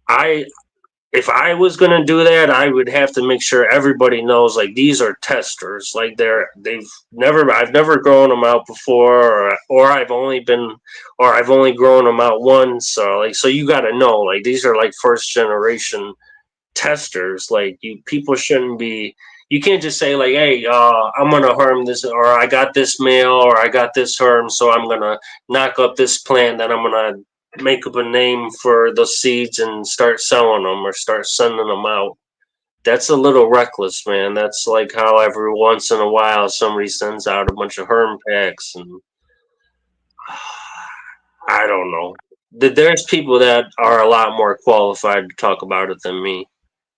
I if I was gonna do that, I would have to make sure everybody knows like these are testers. Like I've never grown them out before, or I've only grown them out once. So you got to know like these are like first generation testers. Like people shouldn't be. You can't just say like, hey, I'm gonna harm this, or I got this male, or I got this harm, so I'm gonna knock up this plant, then I'm gonna make up a name for the seeds and start selling them or start sending them out. That's a little reckless, man. That's like how every once in a while somebody sends out a bunch of herm packs, and I don't know. There's people that are a lot more qualified to talk about it than me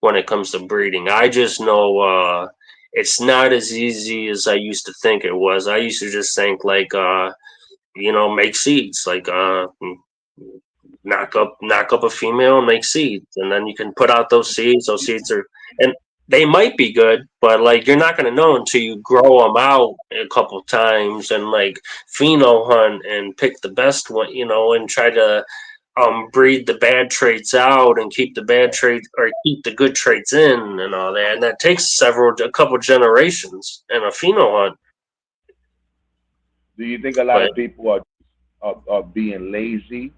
when it comes to breeding. I just know it's not as easy as I used to think it was. I used to just think like make seeds, like knock up a female and make seeds, and then you can put out those seeds. Those seeds are, and they might be good, but like you're not going to know until you grow them out a couple times and like pheno hunt and pick the best one, and try to breed the bad traits out and keep the bad traits or keep the good traits in and all that. And that takes a couple generations in a pheno hunt. Do you think a lot But of people are being lazy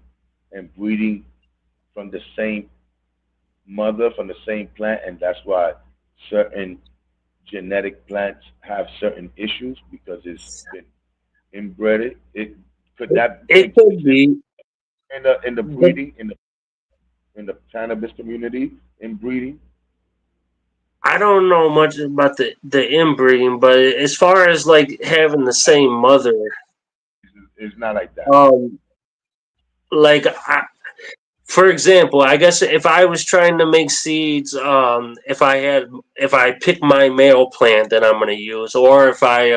and breeding from the same mother, from the same plant, and that's why certain genetic plants have certain issues because it's been inbred? It could that it exist could be. in the breeding in the cannabis community in breeding? I don't know much about the inbreeding, but as far as like having the same mother, It's not like that. um, like for example, I guess if I was trying to make seeds, if I pick my male plant that I'm going to use, or if I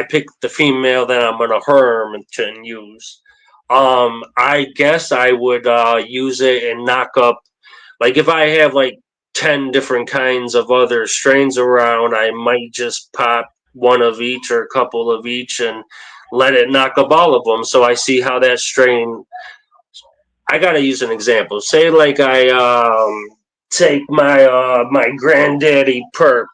pick the female that I'm going to herm and use, I guess I would use it and knock up. Like if I have like 10 different kinds of other strains around, I might just pop one of each or a couple of each and let it knock up all of them. So I see how that strain. I gotta use an example. Say like I take my granddaddy perp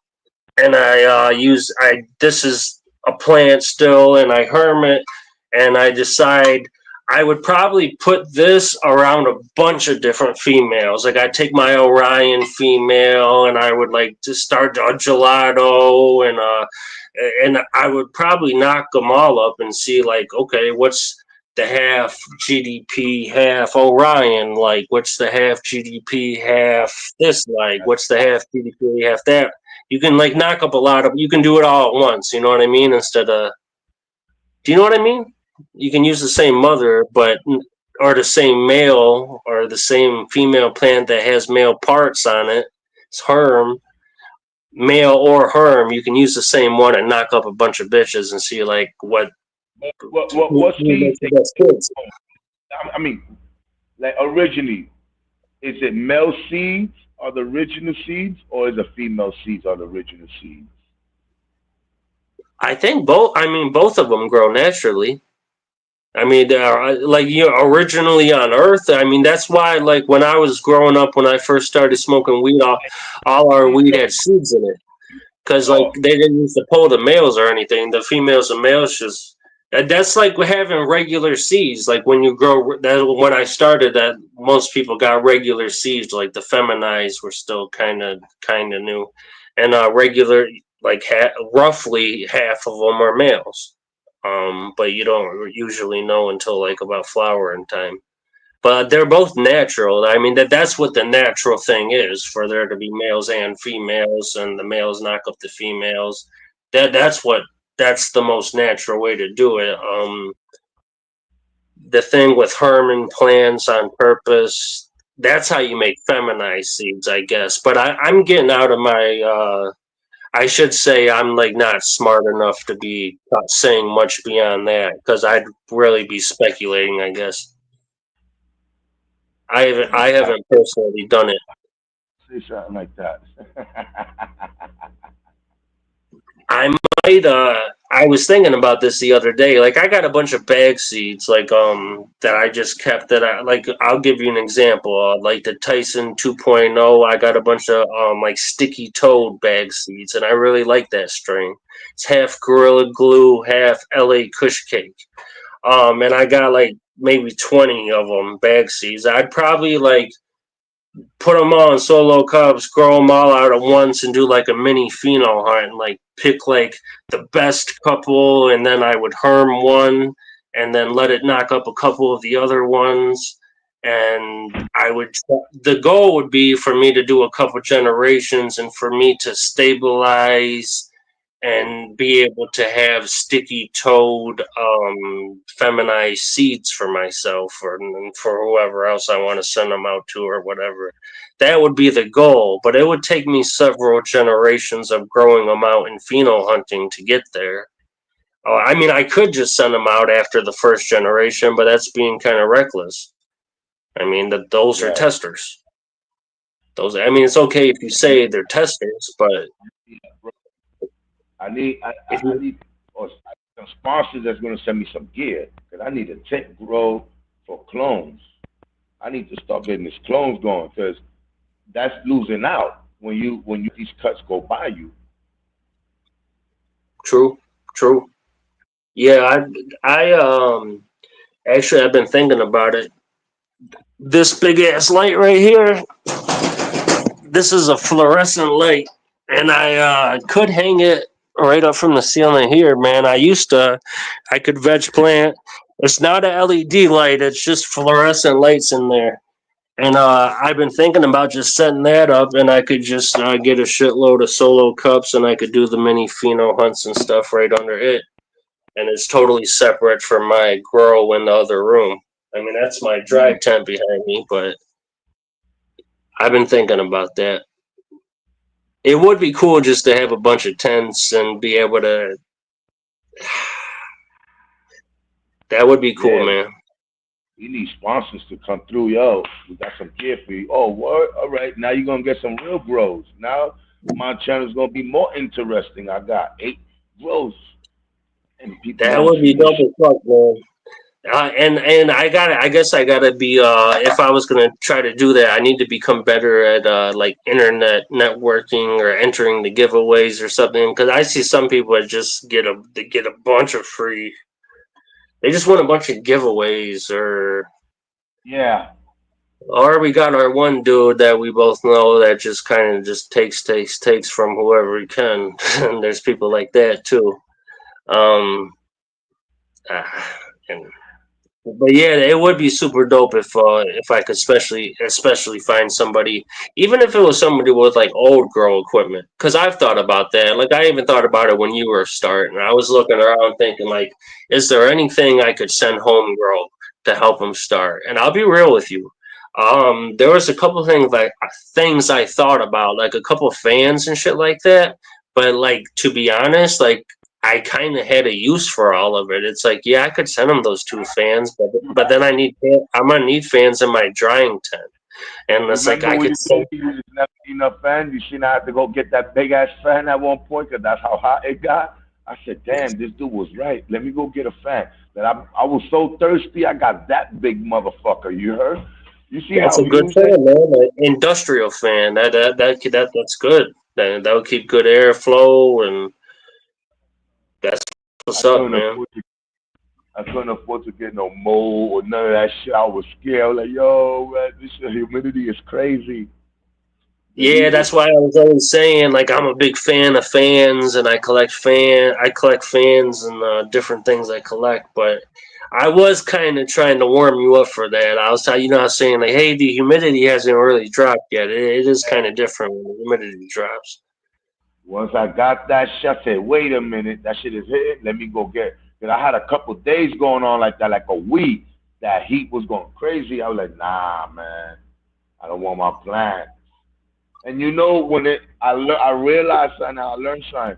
and I use I this is a plant still and I herm it and I decide I would probably put this around a bunch of different females. Like I take my Orion female and I would like to start a gelato and I would probably knock them all up and see like okay what's the half GDP half Orion like what's the half GDP half this like what's the half GDP half that you can like knock up a lot of you can do it all at once, you know what I mean, instead of do you know what I mean, you can use the same mother but or the same male or the same female plant that has male parts on it, it's herm, male or herm, you can use the same one and knock up a bunch of bitches and see like What who seeds makes the best kids. I mean, like originally, is it male seeds are the original seeds, or is it female seeds are the original seeds? I think both of them grow naturally. I mean, like originally on Earth. I mean, that's why like when I was growing up, when I first started smoking weed, all our weed had seeds in it because like Oh, they didn't used to pull the males or anything. The females and males just that's like having regular seeds. Like when you grow that when I started that most people got regular seeds. Like the feminized were still kind of new, and regular like roughly half of them are males. But you don't usually know until like about flowering time. But they're both natural. I mean that's what the natural thing is for there to be males and females, and the males knock up the females. That's the most natural way to do it. The thing with Herman plants on purpose. That's how you make feminized seeds, I guess. But I'm getting out of my. I should say I'm like not smart enough to be saying much beyond that because I'd really be speculating, I guess. I haven't personally done it. say something like that. I might I was thinking about this the other day. Like I got a bunch of bag seeds, like that I just kept. That I like. I'll give you an example. Like the Tyson 2.0. I got a bunch of like sticky toed bag seeds, and I really like that strain. It's half Gorilla Glue, half LA Kush Cake. And I got like maybe 20 of them bag seeds. I'd probably like put them all in solo cups, grow them all out at once, and do like a mini pheno hunt, and like pick like the best couple, and then I would herm one, and then let it knock up a couple of the other ones. And I would, the goal would be for me to do a couple generations, and for me to stabilize and be able to have sticky toed feminized seeds for myself or and for whoever else I want to send them out to or whatever. That would be the goal, but it would take me several generations of growing them out and pheno hunting to get there. I mean, I could just send them out after the first generation, but that's being kind of reckless. I mean, those are testers. Those, I mean, it's okay if you say they're testers, but I need some sponsors that's going to send me some gear because I need a tent grow for clones. I need to start getting these clones going because that's losing out when you these cuts go by you. True. Yeah, I actually I've been thinking about it. This big ass light right here, this is a fluorescent light, and I could hang it right up from the ceiling here, man. I could veg plant. It's not a LED light, it's just fluorescent lights in there. And I've been thinking about just setting that up, and I could just get a shitload of solo cups, and I could do the mini pheno hunts and stuff right under it. And it's totally separate from my grow in the other room. I mean, that's my dry tent behind me, but I've been thinking about that. It would be cool just to have a bunch of tents and be able to. That would be cool, man. You need sponsors to come through. Yo, we got some gear for you. Oh, what? All right. Now you're going to get some real grows. Now my channel's going to be more interesting. I got 8 grows. And people that would be dope as fuck, man. And I guess I gotta be. If I was gonna try to do that, I need to become better at like internet networking or entering the giveaways or something. Because I see some people that just get a bunch of free. They just want a bunch of giveaways or. Yeah. Or we got our one dude that we both know that just kind of just takes from whoever he can. And there's people like that too. But yeah, it would be super dope if I could especially find somebody, even if it was somebody with like old grow equipment. Because I've thought about that. Like I even thought about it when you were starting. I was looking around thinking like, is there anything I could send home grow to help them start? And I'll be real with you. There was a couple things I thought about, like a couple fans and shit like that. But like to be honest, like I kind of had a use for all of it. It's like, yeah, I could send them those 2 fans, but then I'm gonna need fans in my drying tent, and it's like I could say there's never enough fan. You seen I had to go get that big ass fan at one point because that's how hot it got. I said, damn, this dude was right. Let me go get a fan. That I was so thirsty, I got that big motherfucker. You heard? You see that's how a good fan, man. An industrial fan. That's good. That would keep good airflow and. That's what's up, man. I couldn't afford to get no mold or none of that shit. I was scared. I was like, yo, man, this humidity is crazy. Yeah, that's why I was always saying, like, I'm a big fan of fans, and I collect fans and different things I collect. But I was kind of trying to warm you up for that. I was, saying like, hey, the humidity hasn't really dropped yet. It is kind of different when the humidity drops. Once I got that shit, I said, wait a minute, that shit is hitting. Let me go get it. Because I had a couple of days going on like that, like a week. That heat was going crazy. I was like, nah, man, I don't want my plants. And you know, when I realized something, I learned something.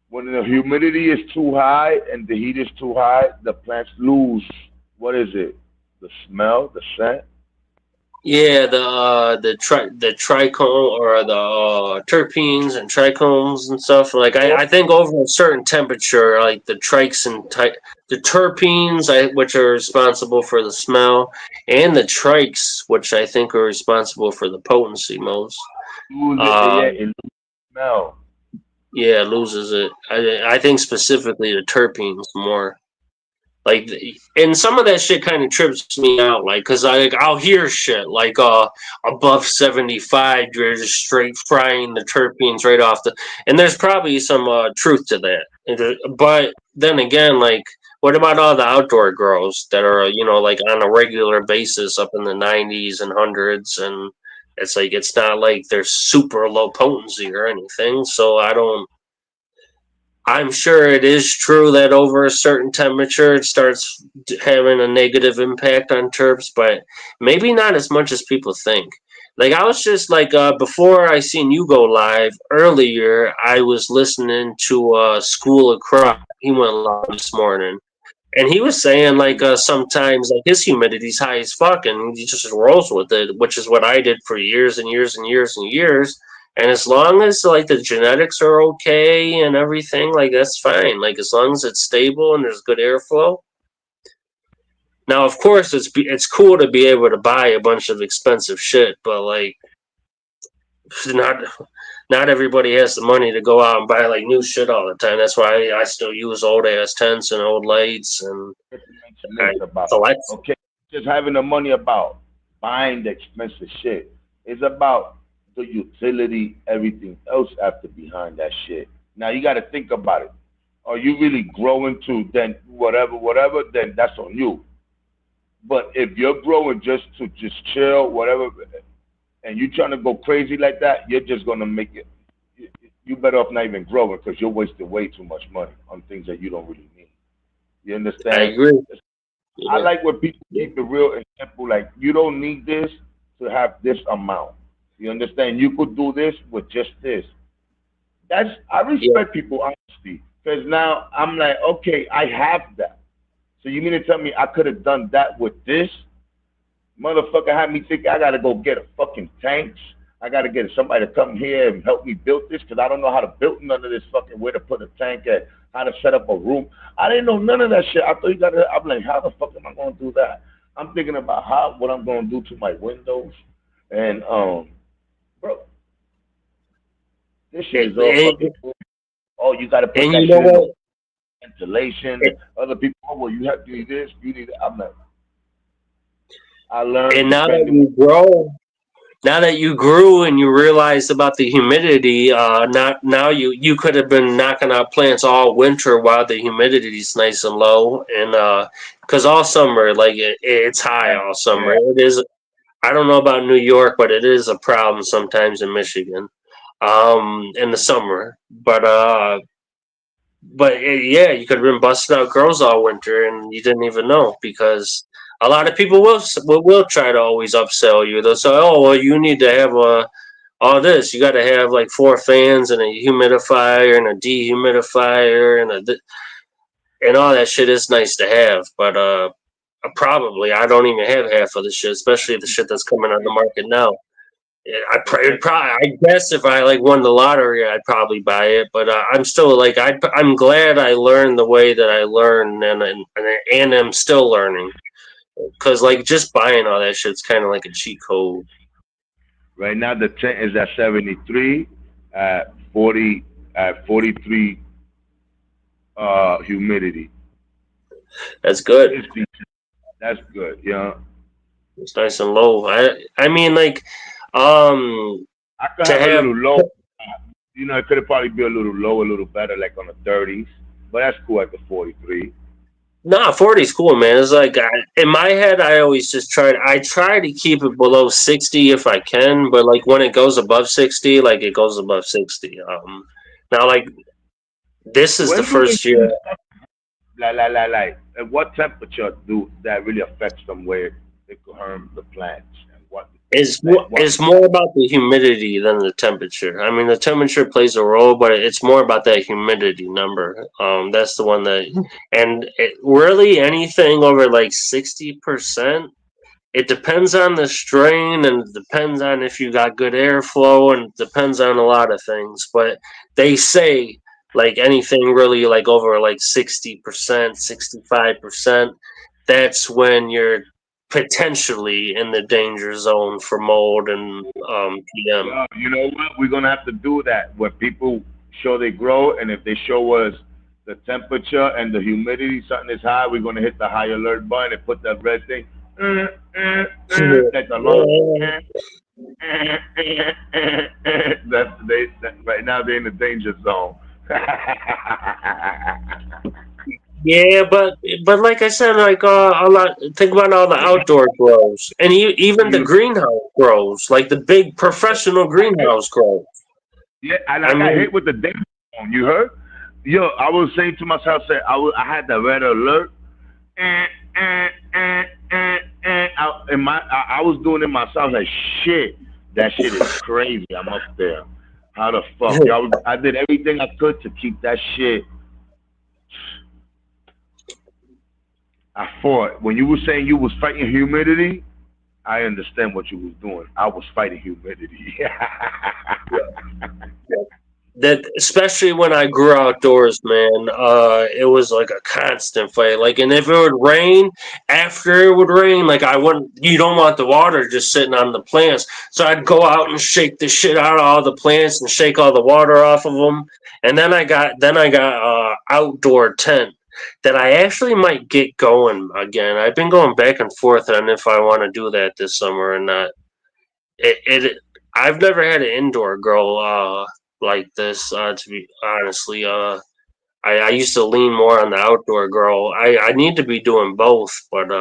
When the humidity is too high and the heat is too high, the plants lose, what is it? The smell, the scent? Yeah, the trichome or the terpenes and trichomes and stuff. Like I think over a certain temperature, like the trichs and the terpenes, which are responsible for the smell, and the trichs, which I think are responsible for the potency most. Yeah, it smell. Yeah, loses it. I think specifically the terpenes more. Like, and some of that shit kind of trips me out, like, cause I'll hear shit like above 75, you're just straight frying the terpenes right off and there's probably some truth to that. But then again, like, what about all the outdoor grows that are like on a regular basis up in the 90s and hundreds, and it's like it's not like they're super low potency or anything. So I'm sure it is true that over a certain temperature it starts having a negative impact on terps, but maybe not as much as people think. Like I was just like before I seen you go live earlier, I was listening to School of Crop. He went live this morning, and he was saying like sometimes like his humidity's high as fuck, and he just rolls with it, which is what I did for years and years and years and years. And as long as like the genetics are okay and everything, like that's fine. Like as long as it's stable and there's good airflow. Now, of course, it's cool to be able to buy a bunch of expensive shit, but like not not everybody has the money to go out and buy like new shit all the time. That's why I still use old ass tents and old lights and Okay, just having the money about buying the expensive shit. It's about the utility, everything else after behind that shit. Now you got to think about it. Are you really growing to then whatever? Then that's on you. But if you're growing just chill, whatever, and you trying to go crazy like that, you're just gonna make it. You better off not even growing because you're wasting way too much money on things that you don't really need. You understand? I agree. Yeah. I like when people keep it real and simple. Like you don't need this to have this amount. You understand? You could do this with just this. I respect people honesty because now I'm like, okay, I have that. So you mean to tell me I could have done that with this? Motherfucker had me think I gotta go get a fucking tanks. I gotta get somebody to come here and help me build this because I don't know how to build none of this fucking where to put a tank at, how to set up a room. I didn't know none of that shit. I thought you gotta. I'm like, how the fuck am I gonna do that? I'm thinking about what I'm gonna do to my windows, and bro, this shit is all fucking cool. Oh, you gotta put that shit in ventilation. Other people, oh, well, you have to do this, you need that. I'm like, I learned. And now that you grew and you realized about the humidity, now you could have been knocking out plants all winter while the humidity is nice and low, and because all summer like it's high all summer. It is. I don't know about New York, but it is a problem sometimes in Michigan, in the summer. But yeah, you could have been busting out girls all winter and you didn't even know because a lot of people will try to always upsell you. They'll say, "Oh, well, you need to have all this. You got to have like 4 fans and a humidifier and a dehumidifier and all that shit is nice to have." But probably I don't even have half of the shit, especially the shit that's coming on the market now. I guess if I like won the lottery, I'd probably buy it. But I'm still like I'm glad I learned the way that I learned, and I'm still learning. Because like just buying all that shit's kind of like a cheat code. Right now the tent is at 73, at 43 humidity. That's good. That's good. Yeah. It's nice and low. I mean like I could have a little low. You know, it could have probably be a little low, a little better, like on the 30s. But that's cool at the 43. Nah, 40 is cool, man. It's like in my head, I always just try to keep it below 60 if I can, but like when it goes above 60, like it goes above 60. Now like this is the first year. Like, at what temperature do that really affects them where it could harm the plants? And what it's more about the humidity than the temperature. I mean, the temperature plays a role, but it's more about that humidity number. That's the one that, and really anything over like 60%, it depends on the strain, and it depends on if you got good airflow, and it depends on a lot of things. But they say like anything really like over like 60%, 65%, that's when you're potentially in the danger zone for mold and PM. You know what? We're gonna have to do that when people show they grow, and if they show us the temperature and the humidity, something is high, we're gonna hit the high alert button and put that red thing. That's alarm. Right now they're in the danger zone. Yeah, but like I said, like a lot. Think about all the outdoor grows, and even the greenhouse grows, like the big professional greenhouse grows. Yeah, I got hit with the danger zone. You heard? Yo, I was saying to myself, I had the red alert, I was doing it myself. Like shit, that shit is crazy. I'm up there. How the fuck? Yo, I did everything I could to keep that shit. I fought. When you were saying you was fighting humidity, I understand what you was doing. I was fighting humidity. That especially when I grew outdoors, man, it was like a constant fight. Like, and if it would rain, after it would rain, like I wouldn't. You don't want the water just sitting on the plants, so I'd go out and shake the shit out of all the plants and shake all the water off of them. And then I got outdoor tent that I actually might get going again. I've been going back and forth on if I want to do that this summer or not. I've never had an indoor grow like this. To be honestly, I used to lean more on the outdoor grow. I need to be doing both, but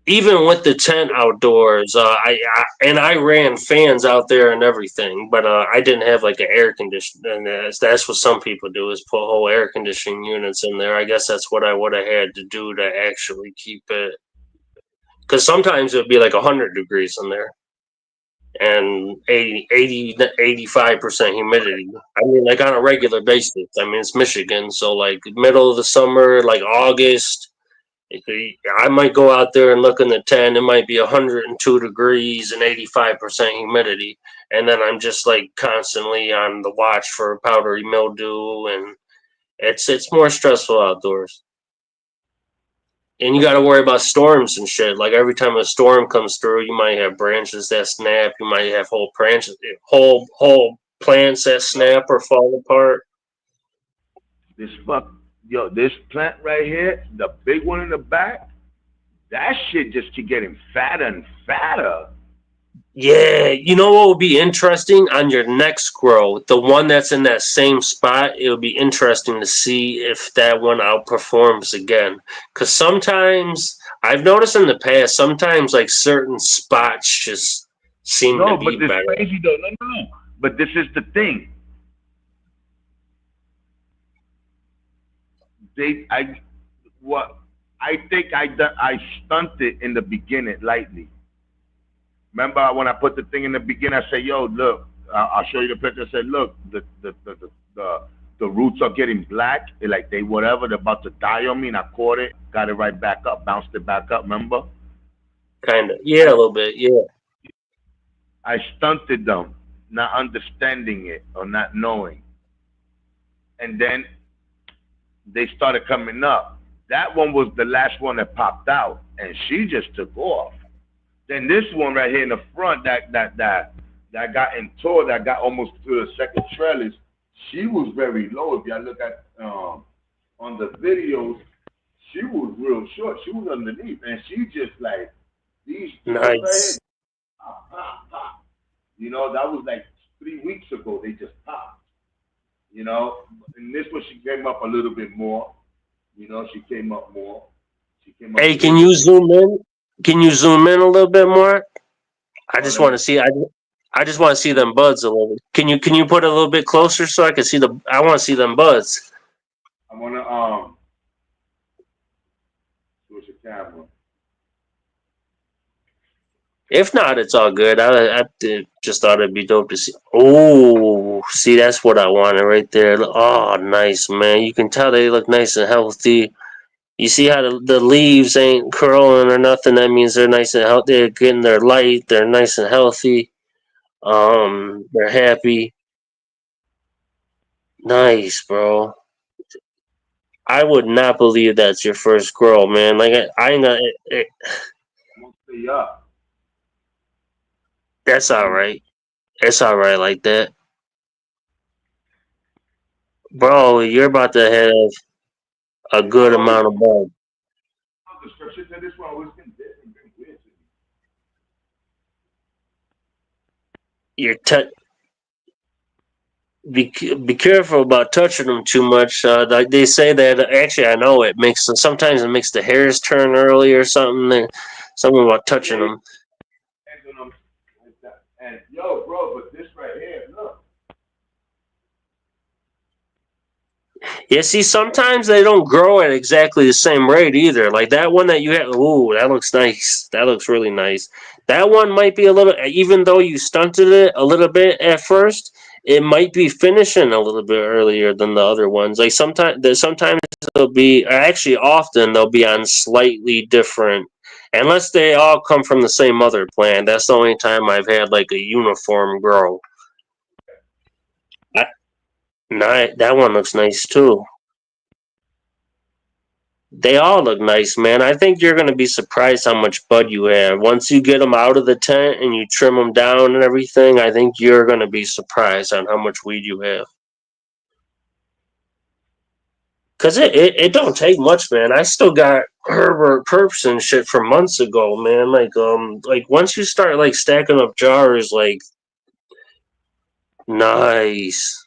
even with the tent outdoors, I ran fans out there and everything, but I didn't have like an air conditioner. And that's what some people do is put whole air conditioning units in there. I guess that's what I would have had to do to actually keep it, because sometimes it would be like 100 degrees in there and 85% humidity. I mean, like on a regular basis. I mean, it's Michigan, so like middle of the summer, like August, I might go out there and look in the tent. It might be 102 degrees and 85% humidity, and then I'm just like constantly on the watch for powdery mildew, and it's more stressful outdoors. And you got to worry about storms and shit. Like every time a storm comes through, you might have branches that snap. You might have whole branches, whole plants that snap or fall apart. This plant right here, the big one in the back, that shit just keep getting fatter and fatter. Yeah, you know what would be interesting on your next grow, the one that's in that same spot. It would be interesting to see if that one outperforms again. Because sometimes I've noticed in the past, sometimes like certain spots just seem to be better. No, but this crazy though. No. But this is the thing. I think I stunted in the beginning lightly. Remember when I put the thing in the beginning, I said, "Yo, look, I'll show you the picture." I said, "Look, the roots are getting black. Like they're about to die on me." And I caught it, got it right back up, bounced it back up. Remember? Kind of, yeah, a little bit, yeah. I stunted them, not understanding it or not knowing, and then they started coming up. That one was the last one that popped out, and she just took off. Then this one right here in the front that got in tore, that got almost to the second trellis, she was very low. If y'all look at on the videos, she was real short. She was underneath, and she just like these. Nice. Pop. You know, that was like 3 weeks ago. They just popped. You know, and this one she came up a little bit more. You know, she came up more. Hey, can you zoom in? Can you zoom in a little bit more? I just want to see. I just want to see them buds a little bit. Can you put it a little bit closer so I can see the? I want to see them buds. I want to switch the camera. If not, it's all good. I just thought it'd be dope to see. Oh, see, that's what I wanted right there. Oh, nice, man. You can tell they look nice and healthy. You see how the leaves ain't curling or nothing. That means they're nice and healthy. They're getting their light. They're nice and healthy. They're happy. Nice, bro. I would not believe that's your first girl, man. Like I ain't gonna. I'm gonna stay up. That's all right. It's all right like that, bro. You're about to have a good amount of bug. The scripture said this one always been different, been weird to me. You're be careful about touching them too much. Like they say that actually, I know it makes sometimes it makes the hairs turn early or something. Something about touching them. Like that. And yo, bro, but this right here, look. Yeah, see, sometimes they don't grow at exactly the same rate either. Like that one that you had, ooh, that looks nice. That looks really nice. That one might be a little, even though you stunted it a little bit at first, it might be finishing a little bit earlier than the other ones. Like sometimes they'll be, actually often they'll be on slightly different, unless they all come from the same mother plant. That's the only time I've had like a uniform grow. That one looks nice too. They all look nice, man. I think you're going to be surprised how much bud you have. Once you get them out of the tent and you trim them down and everything, I think you're going to be surprised on how much weed you have. Because it don't take much, man. I still got Herbert perps and shit from months ago, man. Like once you start like stacking up jars, like nice.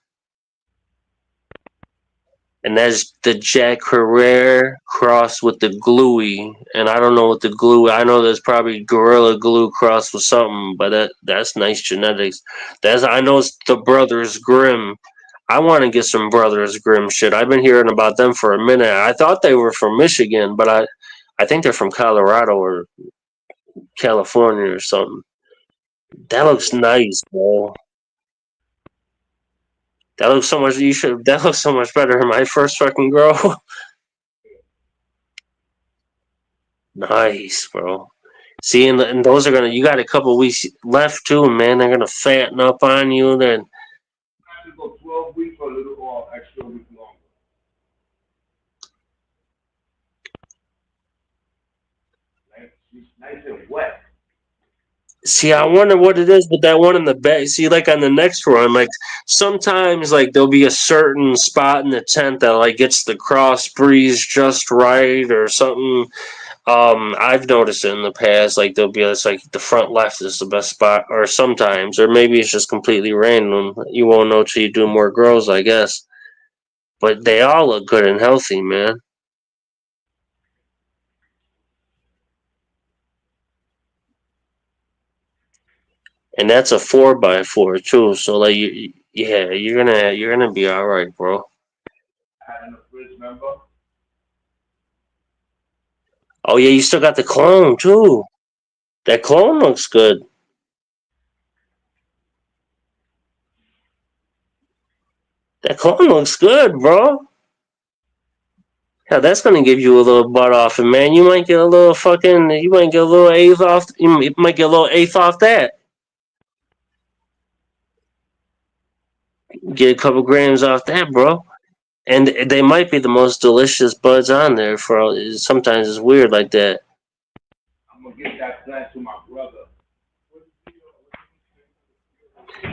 And that's the Jack Herrera crossed with the Gluey. And I don't know what the glue. I know there's probably Gorilla Glue crossed with something, but that's nice genetics. I know it's the Brothers Grimm. I want to get some Brothers Grimm shit. I've been hearing about them for a minute. I thought they were from Michigan, but I think they're from Colorado or California or something. That looks nice, bro. That looks so much. That looks so much better than my first fucking grow. Nice, bro. See, and those are gonna. You got a couple weeks left too, man. They're gonna fatten up on you. Then I have to go 12 weeks or a little or extra week longer. She's nice and wet. see, I wonder what it is with that one in the back. See, like on the next run, like sometimes like there'll be a certain spot in the tent that like gets the cross breeze just right or something. I've noticed it in the past, like there'll be it's like the front left is the best spot, or sometimes, or maybe it's just completely random. You won't know till you do more grows, I guess. But they all look good and healthy, man. And that's a 4x4 too. So like, yeah, you're gonna be all right, bro. I had in the fridge, remember? Oh yeah, you still got the clone too. That clone looks good. That clone looks good, bro. Yeah, that's gonna give you a little butt off, and man, you might get a little fucking. You might get a little eighth off. You might get a little eighth off that. Get a couple grams off that, bro. And they might be the most delicious buds on there. Sometimes it's weird like that. I'm gonna get that plant to my brother.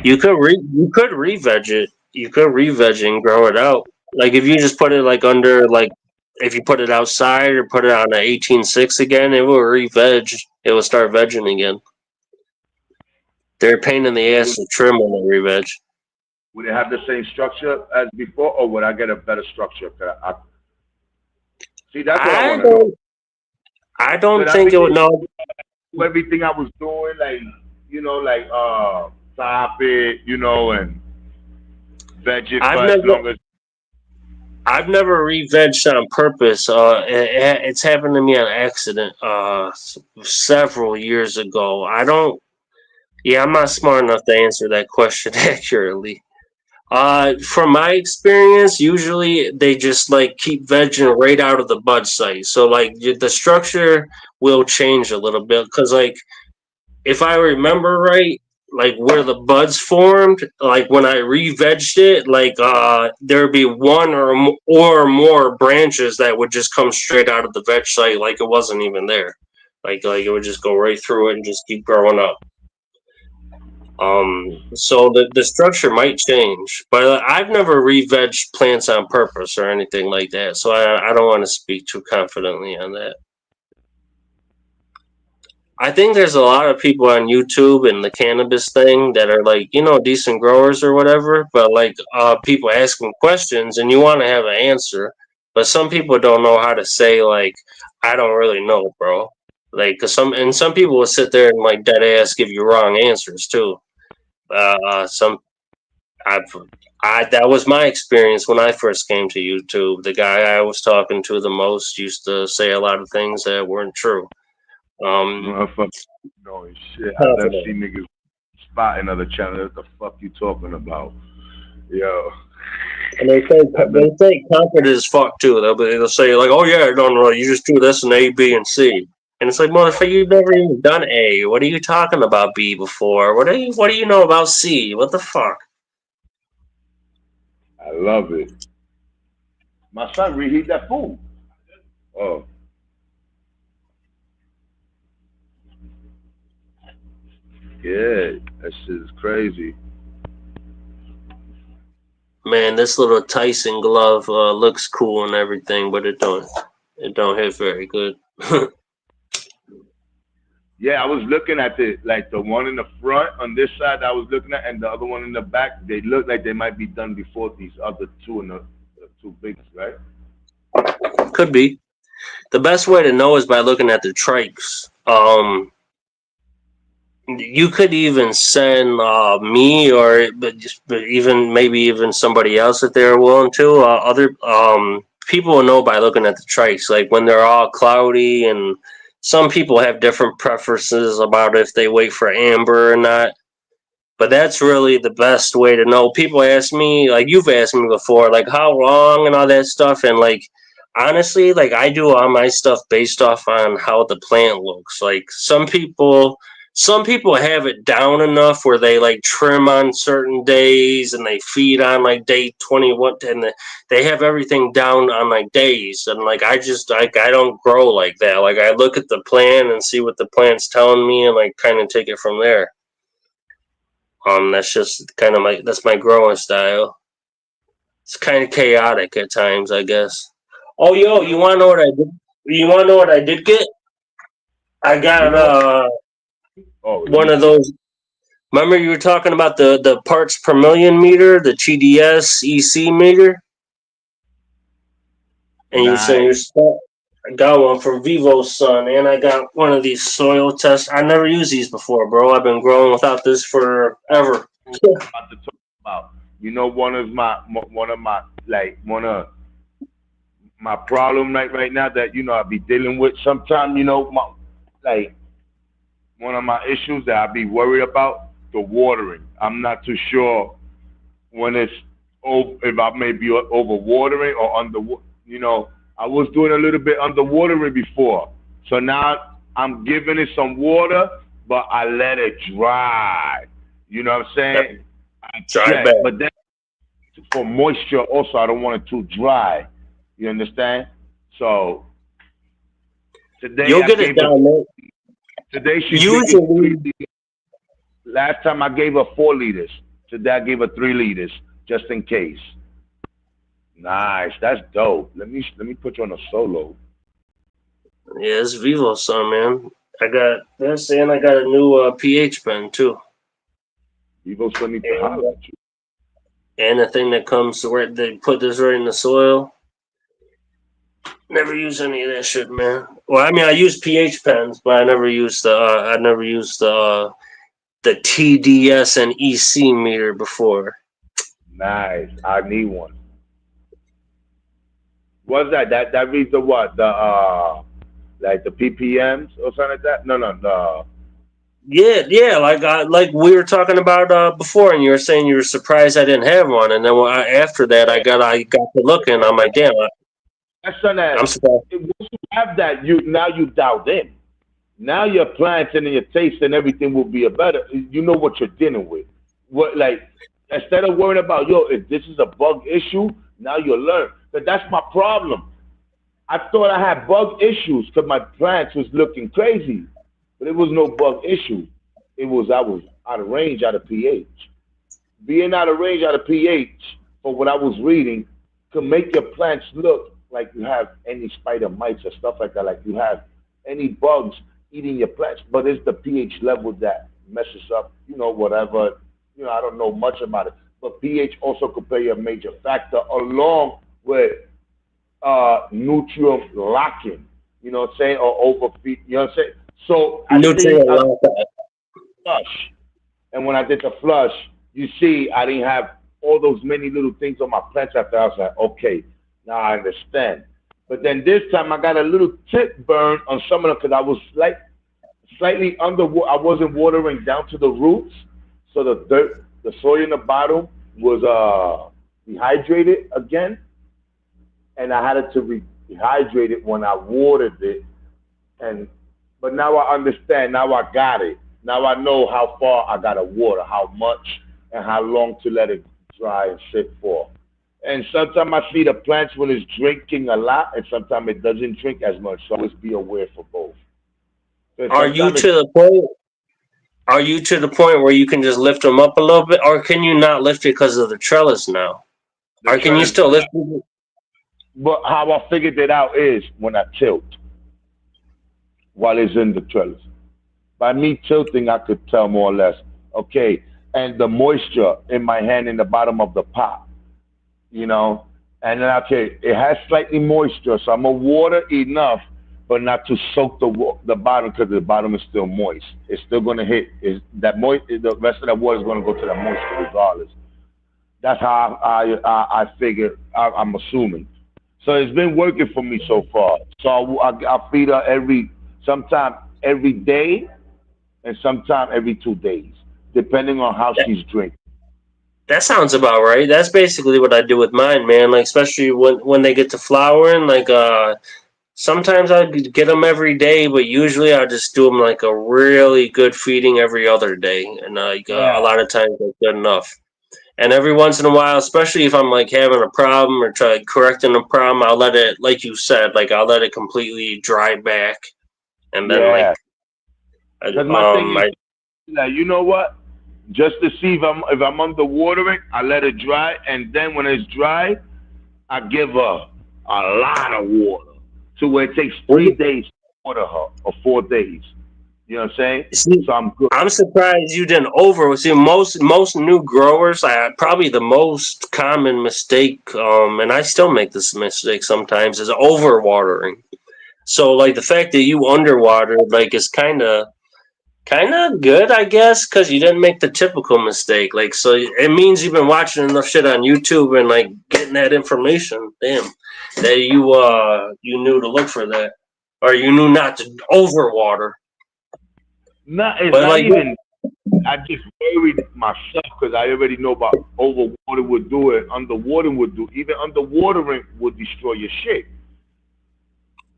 You could re-veg it. You could re-veg it and grow it out. Like if you just put it like under like if you put it outside or put it on an 18.6 again, it will re-veg. It will start vegging again. They're a pain in the ass to trim when they re-veg. Would it have the same structure as before, or would I get a better structure? See, that's what I want to know. I don't think it would. No, Everything I was doing, like like top it, and veg it for as long as. I've never re-vegged on purpose. It's happened to me on accident several years ago. I don't. Yeah, I'm not smart enough to answer that question accurately. From my experience, usually they just like keep vegging right out of the bud site. So like the structure will change a little bit because like if I remember right, like where the buds formed, like when I re-vegged it, like there'd be one or more branches that would just come straight out of the veg site, like it wasn't even there. Like it would just go right through it and just keep growing up. So the structure might change, but I've never re-vegged plants on purpose or anything like that. So I don't want to speak too confidently on that. I think there's a lot of people on YouTube and the cannabis thing that are like, decent growers or whatever, but like people asking questions and you want to have an answer, but some people don't know how to say like, I don't really know, bro. Like, cause some people will sit there and like dead ass give you wrong answers too. Some that was my experience when I first came to YouTube. The guy I was talking to the most used to say a lot of things that weren't true. Motherfucker, no shit. I done see niggas spotting other channels. What the fuck you talking about? Yo. And they say confident as fuck too. They'll say like, "Oh yeah, no, you just do this and A, B, and C." And it's like, motherfucker, you've never even done A. What are you talking about B before? What do you know about C? What the fuck? I love it. My son reheat that food. Oh. Yeah, that shit is crazy. Man, this little Tyson glove looks cool and everything, but it don't hit very good. Yeah, I was looking at the one in the front on this side I was looking at, and the other one in the back. They look like they might be done before these other two and the two big, right? Could be. The best way to know is by looking at the trikes. You could even send me or but even maybe even somebody else if they're willing to. Other people will know by looking at the trikes, like when they're all cloudy, and some people have different preferences about if they wait for amber or not. But that's really the best way to know. People ask me, like you've asked me before, like how long and all that stuff, and like honestly, like I do all my stuff based off on how the plant looks. Like some people have it down enough where they like trim on certain days and they feed on like day 21 and they have everything down on like days. And like I just like I don't grow like that. Like I look at the plant and see what the plant's telling me and like kind of take it from there. That's just kind of that's my growing style. It's kind of chaotic at times, I guess. Oh, yo, you want to know what I did? You want to know what I did get? I got one of those. Remember you were talking about the parts per million meter, the TDS EC meter, and you saying you're stuck. I got one from Vivosun, and I got one of these soil tests. I never used these before, bro. I've been growing without this forever. About to talk about, one of my problem right now that I be dealing with sometimes. One of my issues that I be worried about the watering. I'm not too sure when it's if I may be overwatering or under. I was doing a little bit underwatering before, so now I'm giving it some water, but I let it dry. You know what I'm saying? Dry back. But then for moisture also, I don't want it too dry. You understand? So today you'll get it down, man. Today she usually. Last time I gave her 4 liters. Today I gave her 3 liters just in case. Nice, that's dope. Let me put you on a solo. Yeah, it's Vivosun, man. They're saying I got a new pH pen too. Vivosun needs to holler at you. And the thing that comes to where they put this right in the soil. Never use any of that shit, man. Well, I mean, I use pH pens, but I never used the TDS and EC meter before. Nice. I need one. What's that? That reads the what? The like the ppms or something like that? No. Yeah, like we were talking about before, and you were saying you were surprised I didn't have one, and then after that I got to looking. I'm like, damn, That's not I'm that. surprised. Once you have that, you dialed in. Now your plants and your taste and everything will be a better. You know what you're dealing with. What like instead of worrying about if this is a bug issue, now you learn. But that's my problem. I thought I had bug issues because my plants was looking crazy, but it was no bug issue. It was I was out of range, out of pH. Being out of range, out of pH, for what I was reading, could make your plants look like you have any spider mites or stuff like that, like you have any bugs eating your plants. But it's the pH level that messes up, whatever. I don't know much about it. But pH also could play a major factor along with nutrient locking, what I'm saying, or overfeed, what I'm saying? So I think Nutrient I lock. flush. And when I did the flush, you see, I didn't have all those many little things on my plants after. I was like, okay, now I understand. But then this time I got a little tip burn on some of them because I was slightly under. I wasn't watering down to the roots, so the dirt, the soil in the bottom was dehydrated again, and I had it to rehydrate it when I watered it. And but now I understand. Now I got it. Now I know how far I gotta water, how much, and how long to let it dry and sit for. And sometimes I see the plants when it's drinking a lot, and sometimes it doesn't drink as much. So always be aware for both. So Are you sometimes to the point? Are you to the point where you can just lift them up a little bit, or can you not lift it because of the trellis now? the Or can you trellis. still lift it? But how I figured it out is when I tilt while it's in the trellis. By me tilting, I could tell more or less. Okay, and the moisture in my hand in the bottom of the pot, you know. And then okay, it has slightly moisture, so I'm gonna water enough, but not to soak the bottom because the bottom is still moist. It's still gonna hit. Is that moist? The rest of that water is gonna go to the moisture regardless. That's how I figure. I'm assuming. So it's been working for me so far. So I feed her sometime every day, and sometime every 2 days, depending on how That, she's drinking. that sounds about right. That's basically what I do with mine, man. Like especially when they get to flowering, sometimes I get them every day, but usually I just do them like a really good feeding every other day, and a Yeah. lot of times that's good enough. And every once in a while, especially if I'm like having a problem or try correcting a problem, I'll let it, like you said, like I'll let it completely dry back, and then Yeah. Because my thing is, I like, you know what? Just to see if I'm underwatering, I let it dry, and then when it's dry, I give her a lot of water to where it takes well, 3 days to water her or 4 days. You know what I'm saying? see, So I'm good. I'm surprised you didn't over. See, most new growers, probably the most common mistake, and I still make this mistake sometimes, is overwatering. So like the fact that you underwatered, like is kind of good, I guess, because you didn't make the typical mistake. Like, so it means you've been watching enough shit on YouTube and like getting that information. Damn, that you knew to look for that, or you knew not to overwater. Not, it's But not like, even. I just worried myself because I already know about overwater would do it, underwater would do. Even underwatering would destroy your shit.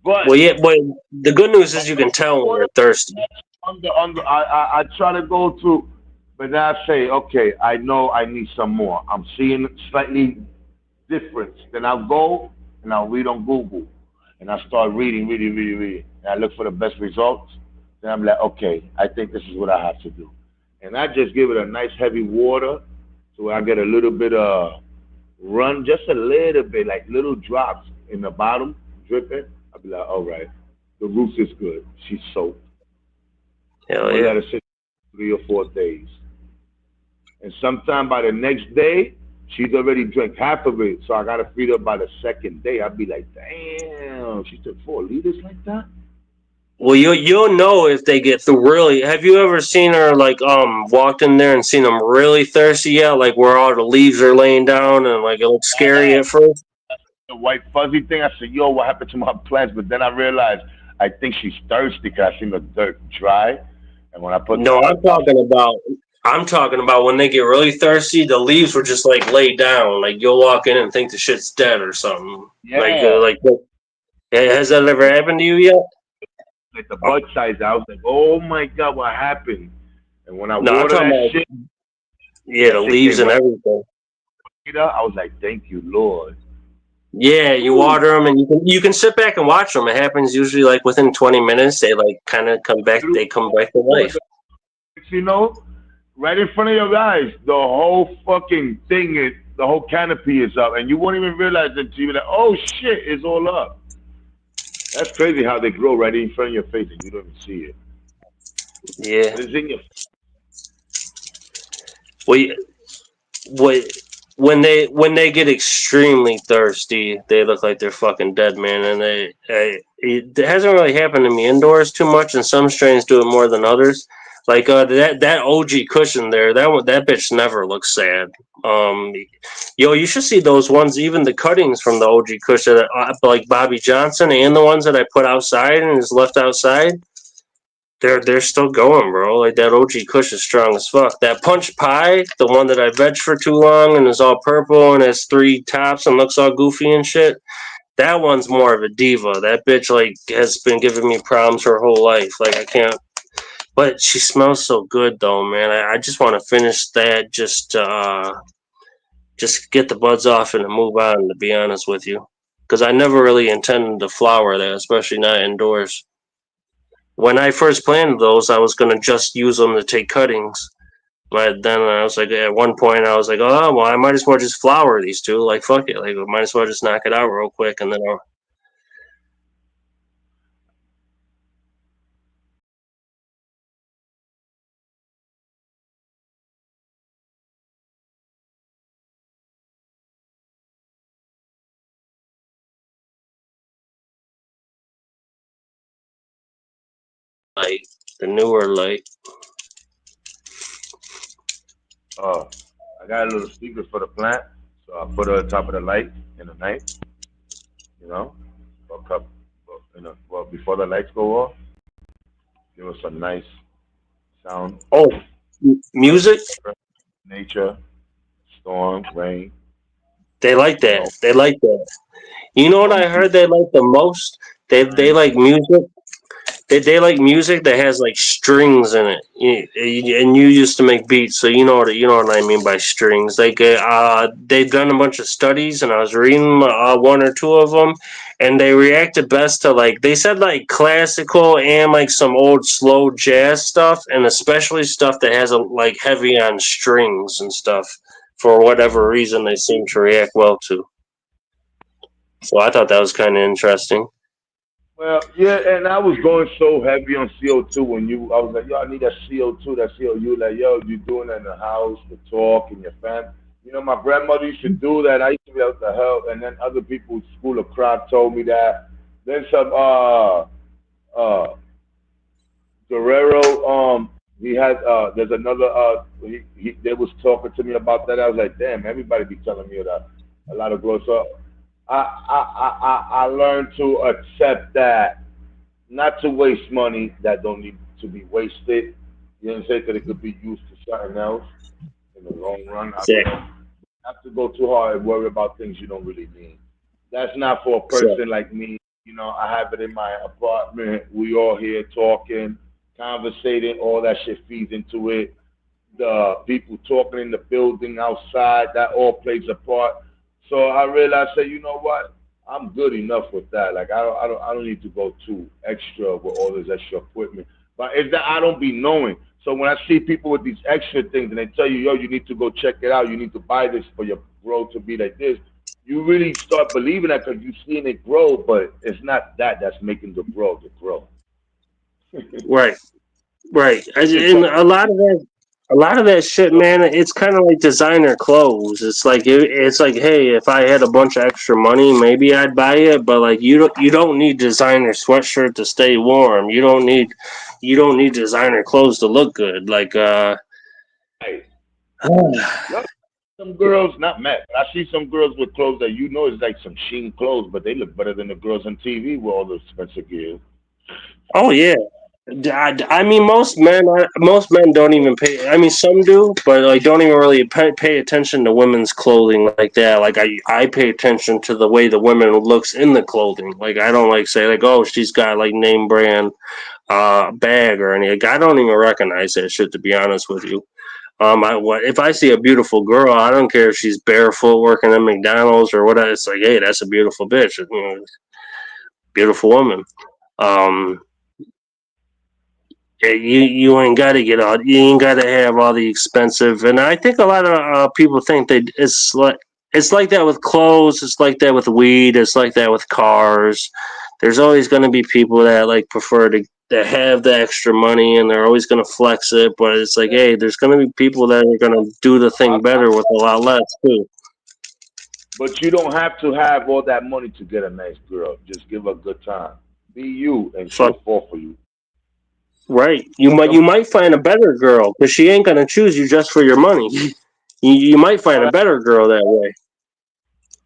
But well, yeah, but the good news is you can tell when underwater, they're thirsty. I try to go through, but then I say, okay, I know I need some more. I'm seeing slightly difference. Then I'll go and I'll read on Google, and I start reading, and I look for the best results. Then I'm like, okay, I think this is what I have to do, and I just give it a nice heavy water, so I get a little bit of run, just a little bit, like little drops in the bottom, dripping. I'll be like, all right, the roots is good. She's soaked. I'm Hell gonna let yeah. her sit 3 or 4 days, and sometime by the next day, she's already drank half of it. So I gotta feed her by the second day. I'd be like, damn, she took 4 liters like that. Well, you'll know if they get through really. Have you ever seen her like walked in there and seen them really thirsty yet? Like where all the leaves are laying down and like it looks scary at first. The white fuzzy thing. I said, yo, what happened to my plants? But then I realized I think she's thirsty because I seen the dirt dry, And when I put No, I'm talking about when they get really thirsty, the leaves were just like laid down. Like you'll walk in and think the shit's dead or something. yeah, Like has that ever happened to you yet? like the bud size, I was like, oh my god, what happened? And when I No, I'm water talking that about shit, yeah, the that shit leaves came and right everything. up. I was like, thank you, Lord. Yeah, you Woo. water them and you can sit back and watch them. It happens usually like within 20 minutes. They like kind of come back. They come back to life. You know, right in front of your eyes, the whole fucking thing is, the whole canopy is up, and you won't even realize it until you're like, oh shit, it's all up. That's crazy how they grow right in front of your face and you don't even see it. Yeah. But it's in your We what when they get extremely thirsty, they look like they're fucking dead, man. And it hasn't really happened to me indoors too much, and some strains do it more than others. Like that OG cushion there, that bitch never looks sad. Yo, you should see those ones, even the cuttings from the OG cushion, like Bobby Johnson, and the ones that I put outside and is left outside. They're still going, bro. Like that OG Kush is strong as fuck. That punch pie, the one that I vegged for too long and is all purple and has 3 tops and looks all goofy and shit. That one's more of a diva. That bitch like has been giving me problems her whole life. Like I can't. But she smells so good though, man. I just want to finish that. Just get the buds off and move on. To be honest with you, because I never really intended to flower that, especially not indoors. When I first planted those, I was gonna just use them to take cuttings. But then I was like, at one point, I was like, oh well, I might as well just flower these two. Like fuck it, like I might as well just knock it out real quick, and then I'll. Light, the newer light. I got a little speaker for the plant, so I put it on top of the light in the night, you know, a cup, well, before the lights go off, give us some nice sound, Oh, music. nature, storm, rain, They like you that. know, They like that. You know what warm I tea, heard they like the most? They nice. like music. They like music that has like strings in it. And you used to make beats, so you know what I mean by strings. Like they've done a bunch of studies, and I was reading one or two of them, and they reacted best to like they said like classical and like some old slow jazz stuff, and especially stuff that has a like heavy on strings and stuff. For whatever reason, they seem to react well to. So I thought that was kind of interesting. Well, yeah, and I was going so heavy on CO2 when I was like, yo, I need that CO2, that CO. Like, yo, you doing that in the house, the talk, and your family. You know, my grandmother used to do that. I used to be able to help, and then other people at School of Crop told me that. Then some, uh, Guerrero, he had, there's another, they was talking to me about that. I was like, damn, everybody be telling me that. A lot of growth. So I learned to accept that, not to waste money that don't need to be wasted. You know what I'm saying? Because it could be used to something else in the long run. I Sick, don't have to go too hard and worry about things you don't really need. That's not for a sick. person like me. You know, I have it in my apartment. We all here talking, conversating. All that shit feeds into it. The people talking in the building outside, that all plays a part. So I realized, say, you know what? I'm good enough with that. Like I don't need to go too extra with all this extra equipment. But it's that I don't be knowing. So when I see people with these extra things and they tell you, yo, you need to go check it out. You need to buy this for your growth to be like this. You really start believing that because you're seeing it grow, but it's not that that's making the grow. Right. Right, This is and a lot of that shit, man. It's kind of like designer clothes. It's like, hey, if I had a bunch of extra money, maybe I'd buy it. But like, you don't need designer sweatshirt to stay warm. You don't need designer clothes to look good. Like, like, yo, some girls, not mad, but I see some girls with clothes that you know is like some sheen clothes, but they look better than the girls on TV with all the expensive gear. oh yeah, I mean, most men don't even pay. I mean, some do, but like don't even really pay attention to women's clothing like that. Like I pay attention to the way the woman looks in the clothing. Like I don't like say like, oh, she's got like name brand bag or anything. Like, I don't even recognize that shit, to be honest with you. If I see a beautiful girl, I don't care if she's barefoot working at McDonald's or whatever. It's like, hey, that's a beautiful bitch, you know, beautiful woman. Um, yeah, you ain't got to get all. You ain't got to have all the expensive. And I think a lot of people think that it's like that with clothes. It's like that with weed. It's like that with cars. There's always going to be people that like prefer to that have the extra money, and they're always going to flex it. But it's like, hey, there's going to be people that are going to do the thing better with a lot less too. But you don't have to have all that money to get a nice girl. Just give her a good time. Be you, and she'll Fuck. fall for you. Right. You might find a better girl, but she ain't gonna choose you just for your money. You might find a better girl that way.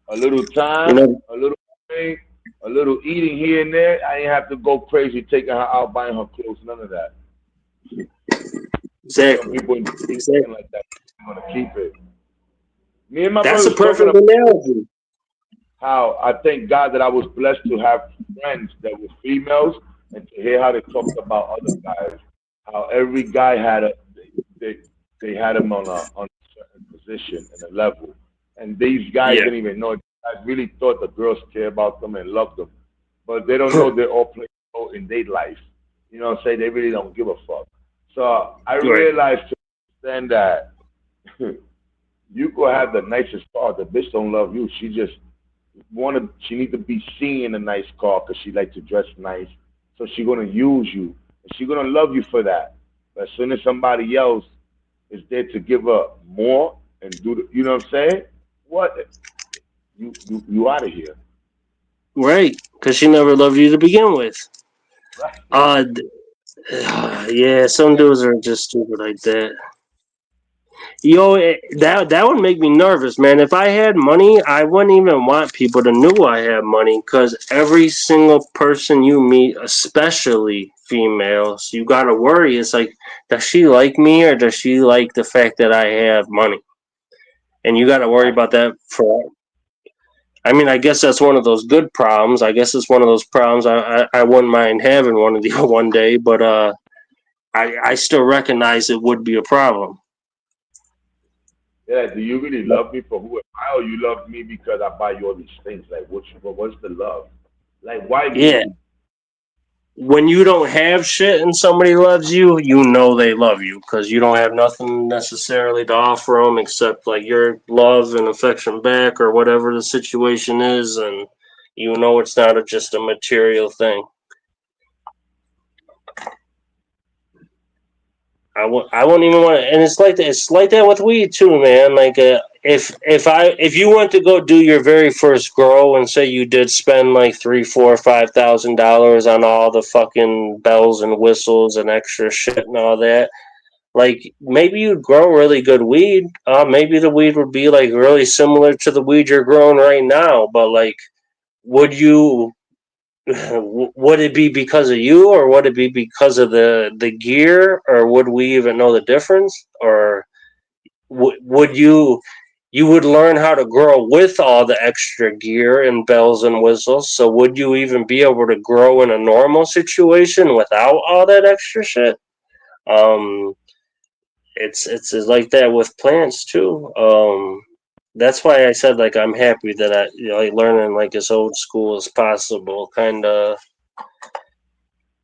A little You time, know a little thing, a little eating here and there. I ain't have to go crazy taking her out, buying her clothes, none of that. Some exactly. people Exactly. like that. I'm gonna keep it. Me and my That's brother a was talking perfect about analogy. how I thank God that I was blessed to have friends that were females and to hear how they talked about other guys. How every guy had they they had him on a certain position and a level, and these guys Yeah. didn't even know it. I really thought the girls care about them and loved them, but they don't know they're all playing a role in their life. You know what I'm saying? They really don't give a fuck. So I Right. realized to understand that you could have the nicest car, the bitch don't love you. She need to be seen in a nice car because she like to dress nice. So she gonna use you, and she gonna love you for that. But as soon as somebody else is there to give her more and do the, you know what I'm saying? What you out of here? Right. Because she never loved you to begin with. Right. Uh, yeah. Some dudes are just stupid like that. Yo, that would make me nervous, man. If I had money, I wouldn't even want people to know I have money, because every single person you meet, especially females, you gotta worry. It's like, does she like me, or does she like the fact that I have money? And you gotta worry Right. about that for. I mean, I guess that's one of those good problems. I guess it's one of those problems I wouldn't mind having one of the one day, but I still recognize it would be a problem. Yeah. Do you really love me for who am I, or you love me because I buy you all these things? Like, what's the love? Like, why Yeah. me? When you don't have shit and somebody loves you, you know they love you, because you don't have nothing necessarily to offer them except like your love and affection back, or whatever the situation is, and you know it's not just a material thing. I won't even want to, and it's like that. It's like that with weed too, man. Like if you went to go do your very first grow, and say you did spend like $3, $4, $5,000 on all the fucking bells and whistles and extra shit and all that, like maybe you'd grow really good weed. Maybe the weed would be like really similar to the weed you're growing right now. But like, would you? Would it be because of you, or would it be because of the gear, or would we even know the difference? Or would you would learn how to grow with all the extra gear and bells and whistles? So would you even be able to grow in a normal situation without all that extra shit? Um, it's like that with plants too. That's why I said like I'm happy that I, you know, like learning like as old school as possible. Kind of.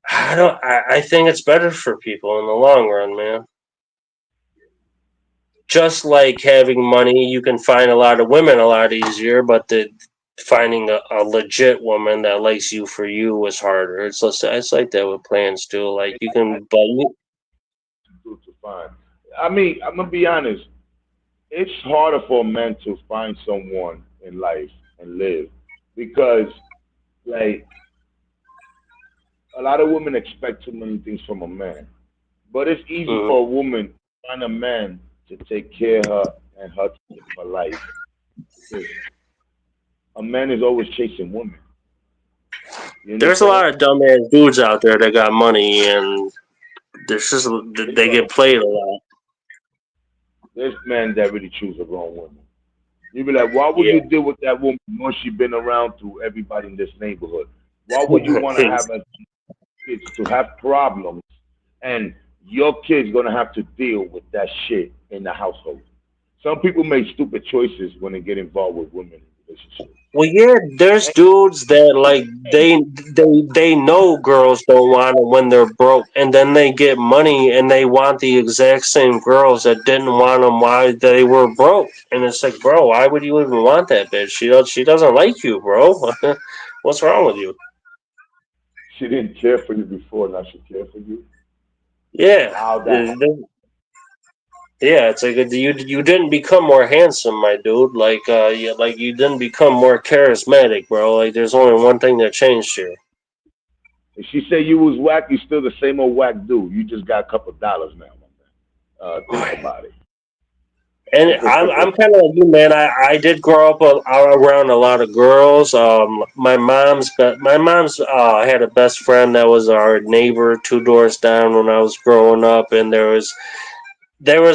I don't. I think it's better for people in the long run, man. Just like having money, you can find a lot of women a lot easier, but finding a legit woman that likes you for you is harder. It's like that with plans too. Like you can, but To find. I mean, I'm gonna be honest. It's harder for a man to find someone in life and live because, like, a lot of women expect too many things from a man. But it's easy mm, for a woman to find a man to take care of her and her to live her life. Because a man is always chasing women. You There's a understand? lot of dumbass dudes out there that got money, and there's just they get played a lot. There's men that really choose the wrong woman. You be like, why would Yeah. you deal with that woman once she been around through everybody in this neighborhood? Why would you want to have a kids to have problems and your kid's gonna have to deal with that shit in the household? Some people make stupid choices when they get involved with women in relationships. Well, yeah, there's dudes that like they know girls don't want them when they're broke, and then they get money and they want the exact same girls that didn't want them while they were broke. And it's like, bro, why would you even want that bitch? She doesn't like you, bro. What's wrong with you? She didn't care for you before, now she care for you. Yeah, How that yeah. It's like you didn't become more handsome, my dude. Like you didn't become more charismatic, bro. Like there's only one thing that changed here. if she say you was whack, you still the same old whack dude. You just got a couple dollars now, my man. Think about it. And I'm kind of like you, man. I did grow up around a lot of girls. My mom's had a best friend that was our neighbor 2 doors down when I was growing up, and there was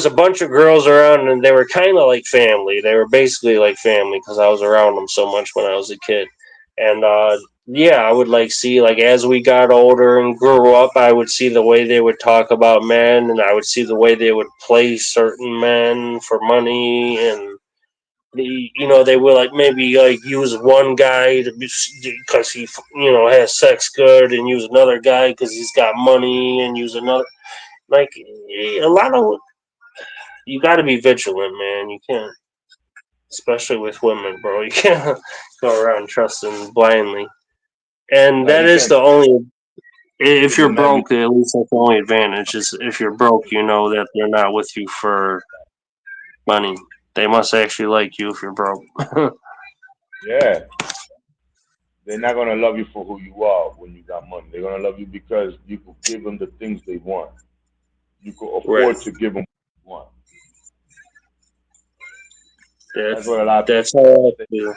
a bunch of girls around, and they were kind of like family. They were basically like family because I was around them so much when I was a kid. And yeah, I would like see like as we got older and grew up, I would see the way they would talk about men, and I would see the way they would play certain men for money, and they would like maybe like use one guy because he has sex good, and use another guy because he's got money, and use another like a lot of you got to be vigilant, man. You can't, especially with women, bro. You can't go around trusting blindly. And No, that you is can't. the only. If It's a you're man. broke, at least that's the only advantage. Is if you're broke, you know that they're not with you for money. They must actually like you if you're broke. Yeah, they're not gonna love you for who you are when you got money. They're gonna love you because you could give them the things they want. You could Right. afford to give them what they want. That's That's what a lot of people that's how I say. feel.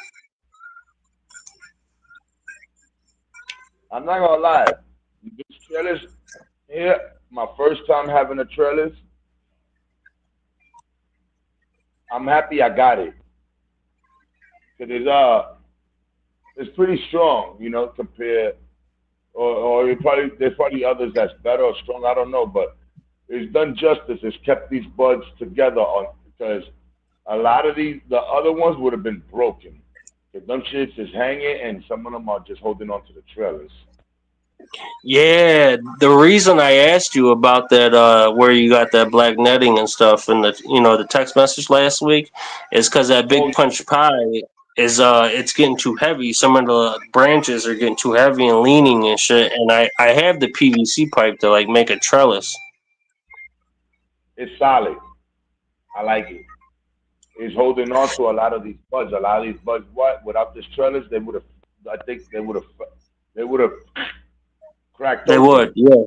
I'm not gonna lie. This trellis here, my first time having a trellis, I'm happy I got it. Cause it's pretty strong, compared or there's probably others that's better or strong. I don't know, but it's done justice. It's kept these buds together on because a lot of the other ones would have been broken. 'Cause them shits is hanging, and some of them are just holding on to the trellis. Yeah, the reason I asked you about that, where you got that black netting and stuff, and the text message last week, is because that Oh, big punch pie is it's getting too heavy. Some of the branches are getting too heavy and leaning and shit. And I have the PVC pipe to like make a trellis. it's solid. I like it. It's holding on to a lot of these buds. A lot of these buds, what? Without this trellis, they would have. I think they would have cracked They would, open. yeah.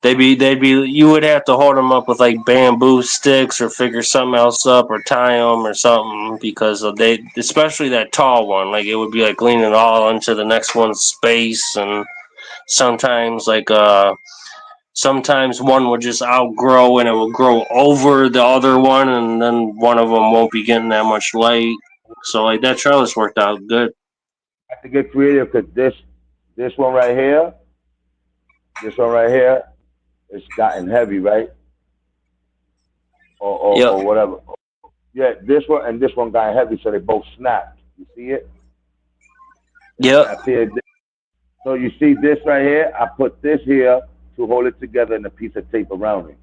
They'd be. You would have to hold them up with like bamboo sticks or figure something else up or tie them or something because especially that tall one, like it would be like leaning all into the next one's space, and sometimes sometimes one would just outgrow and it will grow over the other one, and then one of them won't be getting that much light. So like that trellis worked out good. I have to get creative because this one right here, this one right here, it's gotten heavy, right? Yep. Or whatever. Yeah, this one and this one got heavy, so they both snapped. You see it? It Yep. snapped here. So you see this right here? I put this here to hold it together and a piece of tape around it.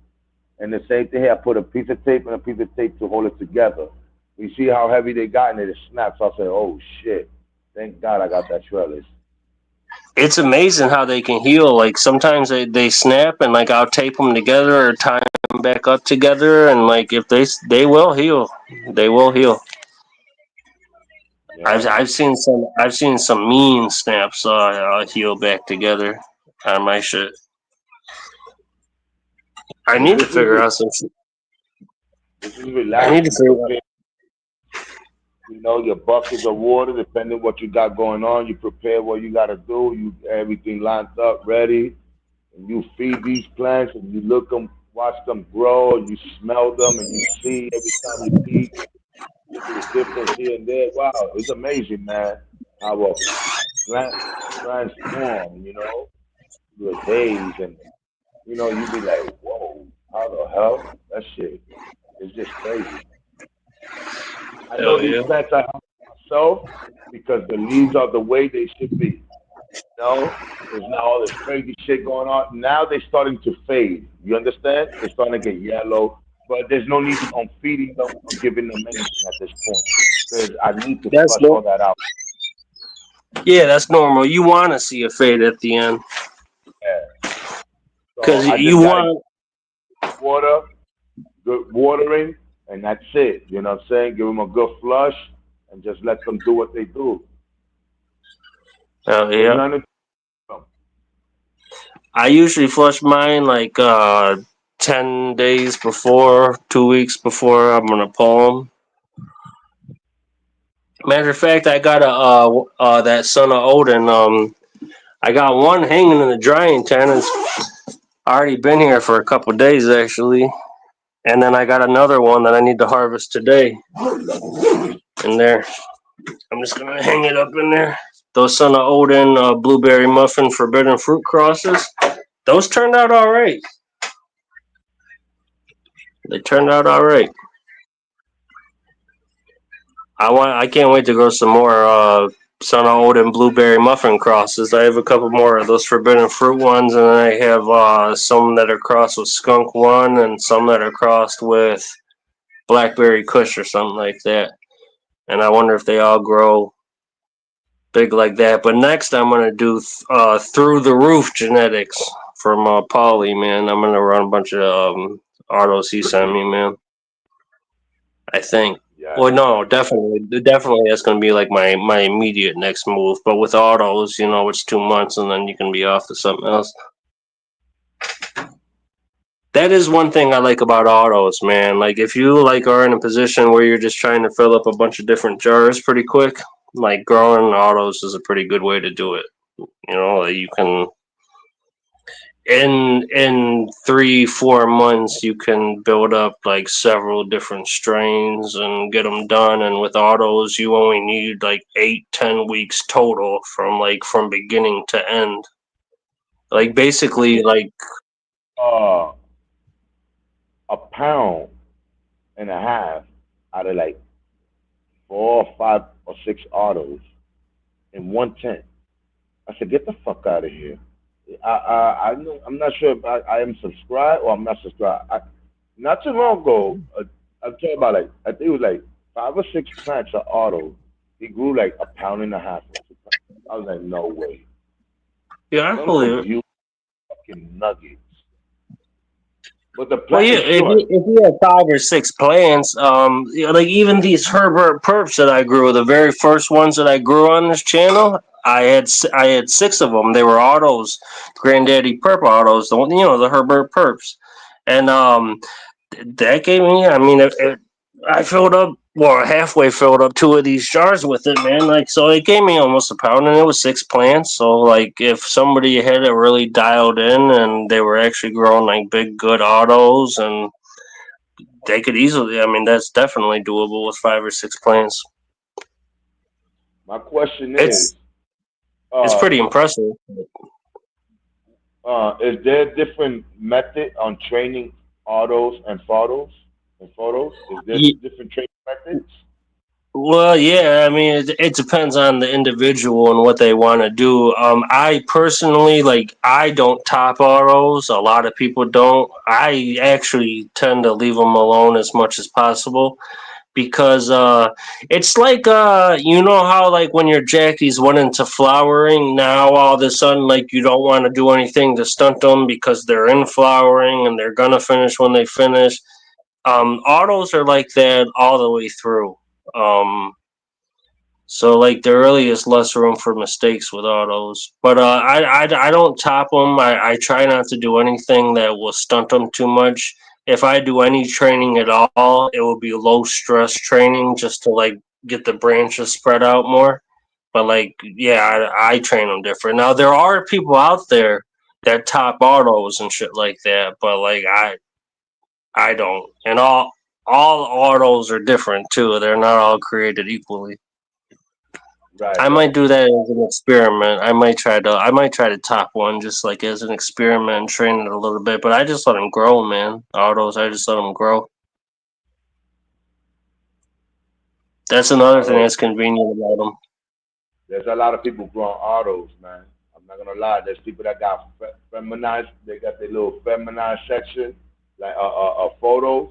And the same thing here, I put a piece of tape and a piece of tape to hold it together. You see how heavy they got and it snaps. I said, oh shit. Thank God I got that trellis. It's amazing how they can heal. Like sometimes they snap, and like I'll tape them together or tie them back up together, and like if they will heal, they will heal. I've Yeah. I've seen some mean snaps heal back together on my shit. I But need to figure out some shit. this is I need to relaxing figure for out. kids. You know, your buckets of water, depending what you got going on. You prepare what you got to do. You everything lined up, ready, and you feed these plants, and you look them, watch them grow, and you smell them, and you see every time you eat the difference here and there. Wow, it's amazing, man, how a plant transform. You know, your days, and you know, you be like, whoa, how the hell? That shit is just crazy. I know Hell these yeah. plants I have myself because the leaves are the way they should be. You know, there's not all this crazy shit going on. Now they're starting to fade. You understand? They're starting to get yellow, but there's no need on feeding them or giving them anything at this point because I need to That's flush all that out. yeah, that's normal. You want to see a fade at the end Yeah. So because I you just gotta want. give water, good watering, and that's it. You know what I'm saying? Give them a good flush and just let them do what they do. Oh There's yeah. nothing. I usually flush mine like 10 days before, 2 weeks before I'm gonna pull them. Matter of fact, I got a that Son of Odin. I got one hanging in the drying tent. It's already been here for a couple days actually, and then I got another one that I need to harvest today in there. I'm just gonna hang it up in there. Those Son of Odin blueberry muffin forbidden fruit crosses. Those turned out all right. They turned out all right. I can't wait to grow some more Son of Odin blueberry muffin crosses. I have a couple more of those forbidden fruit ones, and I have some that are crossed with skunk one, and some that are crossed with blackberry kush or something like that. And I wonder if they all grow big like that. But next, I'm gonna do through the roof genetics from Polly, man. I'm gonna run a bunch of autos he sent me, man. I think. Yeah. Well, no, definitely, that's going to be like my immediate next move. But with autos, it's 2 months, and then you can be off to something else. That is one thing I like about autos, man. Like if you are in a position where you're just trying to fill up a bunch of different jars pretty quick, like growing autos is a pretty good way to do it. You can in 3-4 months you can build up like several different strains and get them done, and with autos you only need like 8-10 weeks total from beginning to end, like basically like Uh, a pound and a half out of like 4 or 5 or 6 autos in one tent. I said, get the fuck out of here. I know, I'm not sure if I am subscribed or I'm not subscribed. Not too long ago, I'm talking about like, I think it was like 5 or 6 plants of autos. He grew like a pound and a half. I was like, no way. yeah, I Them some believe it. huge fucking nuggets. But the Well, plant yeah, is short. if you have 5 or 6 plants, like even these Herbert Perps that I grew, the very first ones that I grew on this channel, I had 6 of them. They were autos, Granddaddy Perp autos, the one, the Herbert Perps, and that gave me. I mean, I filled up, well, halfway filled up 2 of these jars with it, man. Like, so it gave me almost a pound, and it was 6 plants. So, like, if somebody had it really dialed in and they were actually growing like big, good autos, and they could easily. I mean, that's definitely doable with 5 or 6 plants. My question It's it's uh, pretty impressive. is there a different method on training autos and photos? Is there different training methods? Well, yeah, I mean, it depends on the individual and what they want to do. I personally, I don't top autos. A lot of people don't. I actually tend to leave them alone as much as possible because it's like, how, like, when your Jackies went into flowering, now all of a sudden, like, you don't want to do anything to stunt them because they're in flowering and they're going to finish when they finish. Autos are like that all the way through. Um, so like there really is less room for mistakes with autos. But I don't top them. I try not to do anything that will stunt them too much. If I do any training at all, it will be low stress training just to like get the branches spread out more. But like, yeah, I train them different. Now there are people out there that top autos and shit like that, but like I don't. And all autos are different too. They're not all created equally. Right, I right. might do that as an experiment. I might try to top one just like as an experiment and train it a little bit. But I just let them grow, man. Autos, I just let them grow. That's another thing Autos. that's convenient about them. There's a lot of people growing autos, man. I'm not gonna lie. There's people that got feminized. They got their little feminized section, like photos.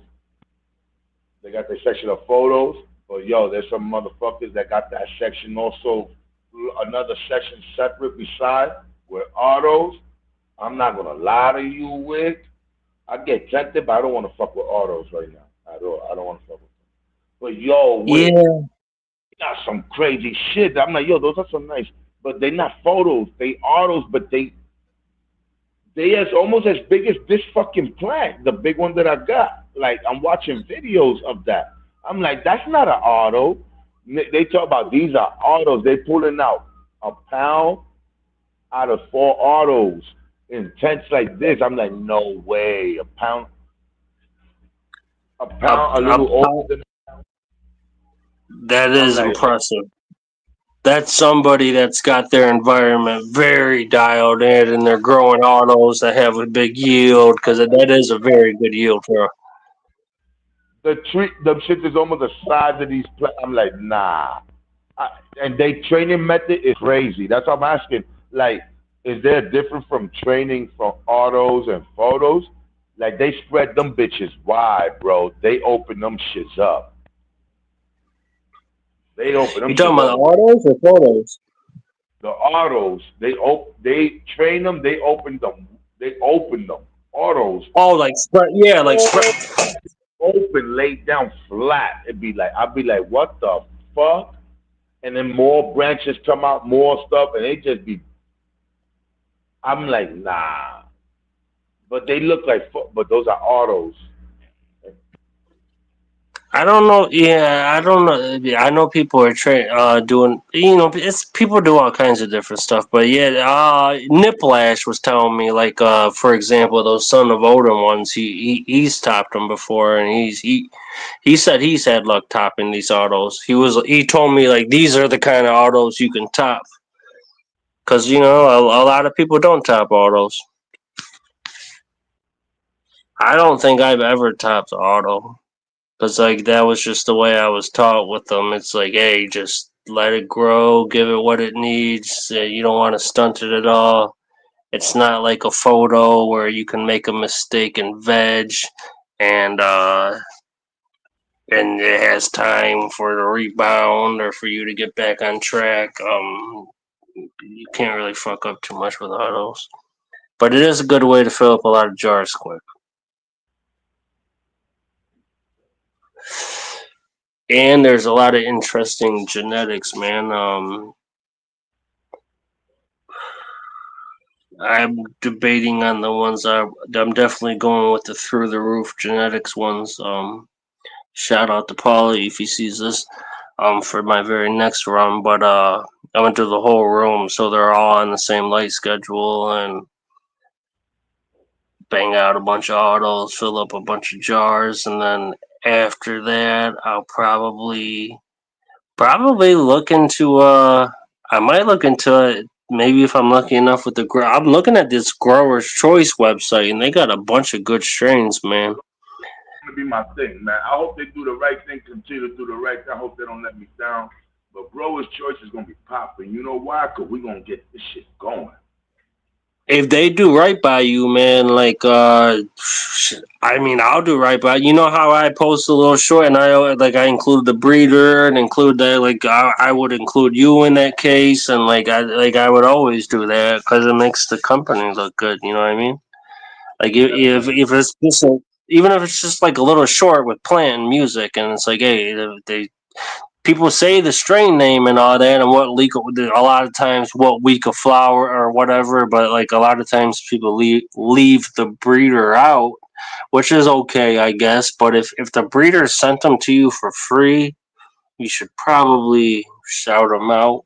They got their section of photos. But yo, there's some motherfuckers that got that section also, another section separate beside with autos. I'm not gonna lie to you, Wick. I get tempted, but I don't want to fuck with autos right now. I don't want to fuck with them. But yo, Wick, Yeah, got some crazy shit. I'm like, yo, those are some nice, but they not photos. They autos, but they as almost as big as this fucking plant, the big one that I got. Like I'm watching videos of that. I'm like, that's not an auto. They talk about these are autos. They pulling out a pound out of 4 autos in tents like this. I'm like, no way. A a, pound, a a, little over than. that I'm is like, impressive. That's somebody that's got their environment very dialed in, and they're growing autos that have a big yield because that is a very good yield for. the tree, them shit is almost the size of these plants. I'm like, nah. And they training method is crazy. That's what I'm asking. Like, is there a difference from training from autos and photos? Like, they spread them bitches wide, bro. They open them shits up. They open them You talking shits about the up. autos or photos? The autos, they train them. They open them. They open them. Autos Oh, like spread. Yeah, like spread. all open, laid down flat. I'd be like, what the fuck? And then more branches come out, more stuff, and they just be. I'm like, nah. But they look like, but those are autos. I don't know. Yeah, I don't know. Yeah, I know people are doing. It's people do all kinds of different stuff. But yeah, Niplash was telling me like, for example, those Son of Odin ones. He's topped them before, and he said he's had luck topping these autos. He told me like these are the kind of autos you can top because a lot of people don't top autos. I don't think I've ever topped auto. Because like that was just the way I was taught with them. It's like, hey, just let it grow, give it what it needs. You don't want to stunt it at all. It's not like a photo where you can make a mistake and veg, and and it has time for the rebound or for you to get back on track. You can't really fuck up too much with autos, but it is a good way to fill up a lot of jars quick. And there's a lot of interesting genetics, man. I'm debating on the ones I'm definitely going with the through the roof genetics ones. Shout out to Paulie if he sees this. For my very next run, but I went through the whole room, so they're all on the same light schedule and bang out a bunch of autos, fill up a bunch of jars, and then after that, I'll probably look into I might look into it maybe if I'm lucky enough with the grow. I'm looking at this Growers Choice website and they got a bunch of good strains, man. Gonna be my thing, man. I hope they do the right thing, continue to do the right thing. I hope they don't let me down. But Growers Choice is gonna be popping. You know why? Cause we gonna get this shit going. If they do right by you, man, like I mean, I'll do right by you. Know how I post a little short and I include the breeder and include that like I would include you in that case and I would always do that because it makes the company look good. You know what I mean? Like if it's just even if it's just like a little short with plant and music and it's like hey they people say the strain name and all that and what leak a lot of times what week of flower or whatever, but like a lot of times people leave the breeder out, which is okay I guess. But if the breeder sent them to you for free you should probably shout them out.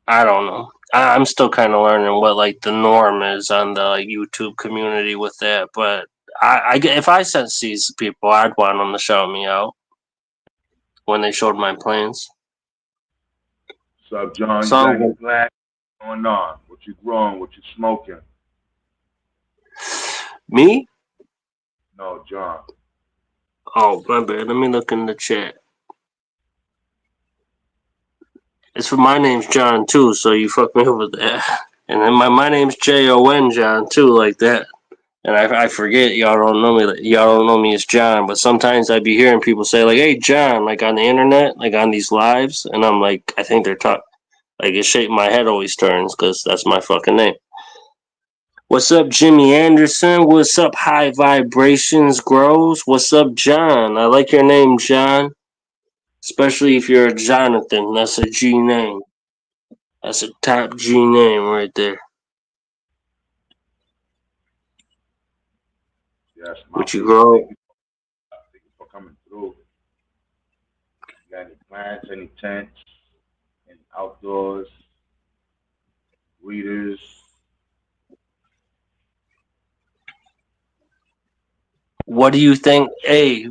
I don't know. I'm still kind of learning what like the norm is on the like, YouTube community with that. But if I sent these people, I'd want them to shout me out when they showed my plans. What's up, John? You got So any plans going on? What you growing? What you smoking? me? No, John. Oh, my bad. Let me look in the chat. It's for my name's John too, so you fucked me over that. And then my name's Jon John too, like that. And I forget y'all don't know me. Y'all don't know me as John, but sometimes I be hearing people say like, "Hey, John," like on the internet, like on these lives, and I'm like, I think they're talking. Like it's shape my head always turns because that's my fucking name. What's up, Jimmy Anderson? What's up, High Vibrations Grows? What's up, John? I like your name, John. Especially if you're a Jonathan. That's a G name. That's a top G name right there. Yes, my What you people. grow? Thank you for coming through. You got any plans, any tents, any outdoors, readers? What do you think? Hey,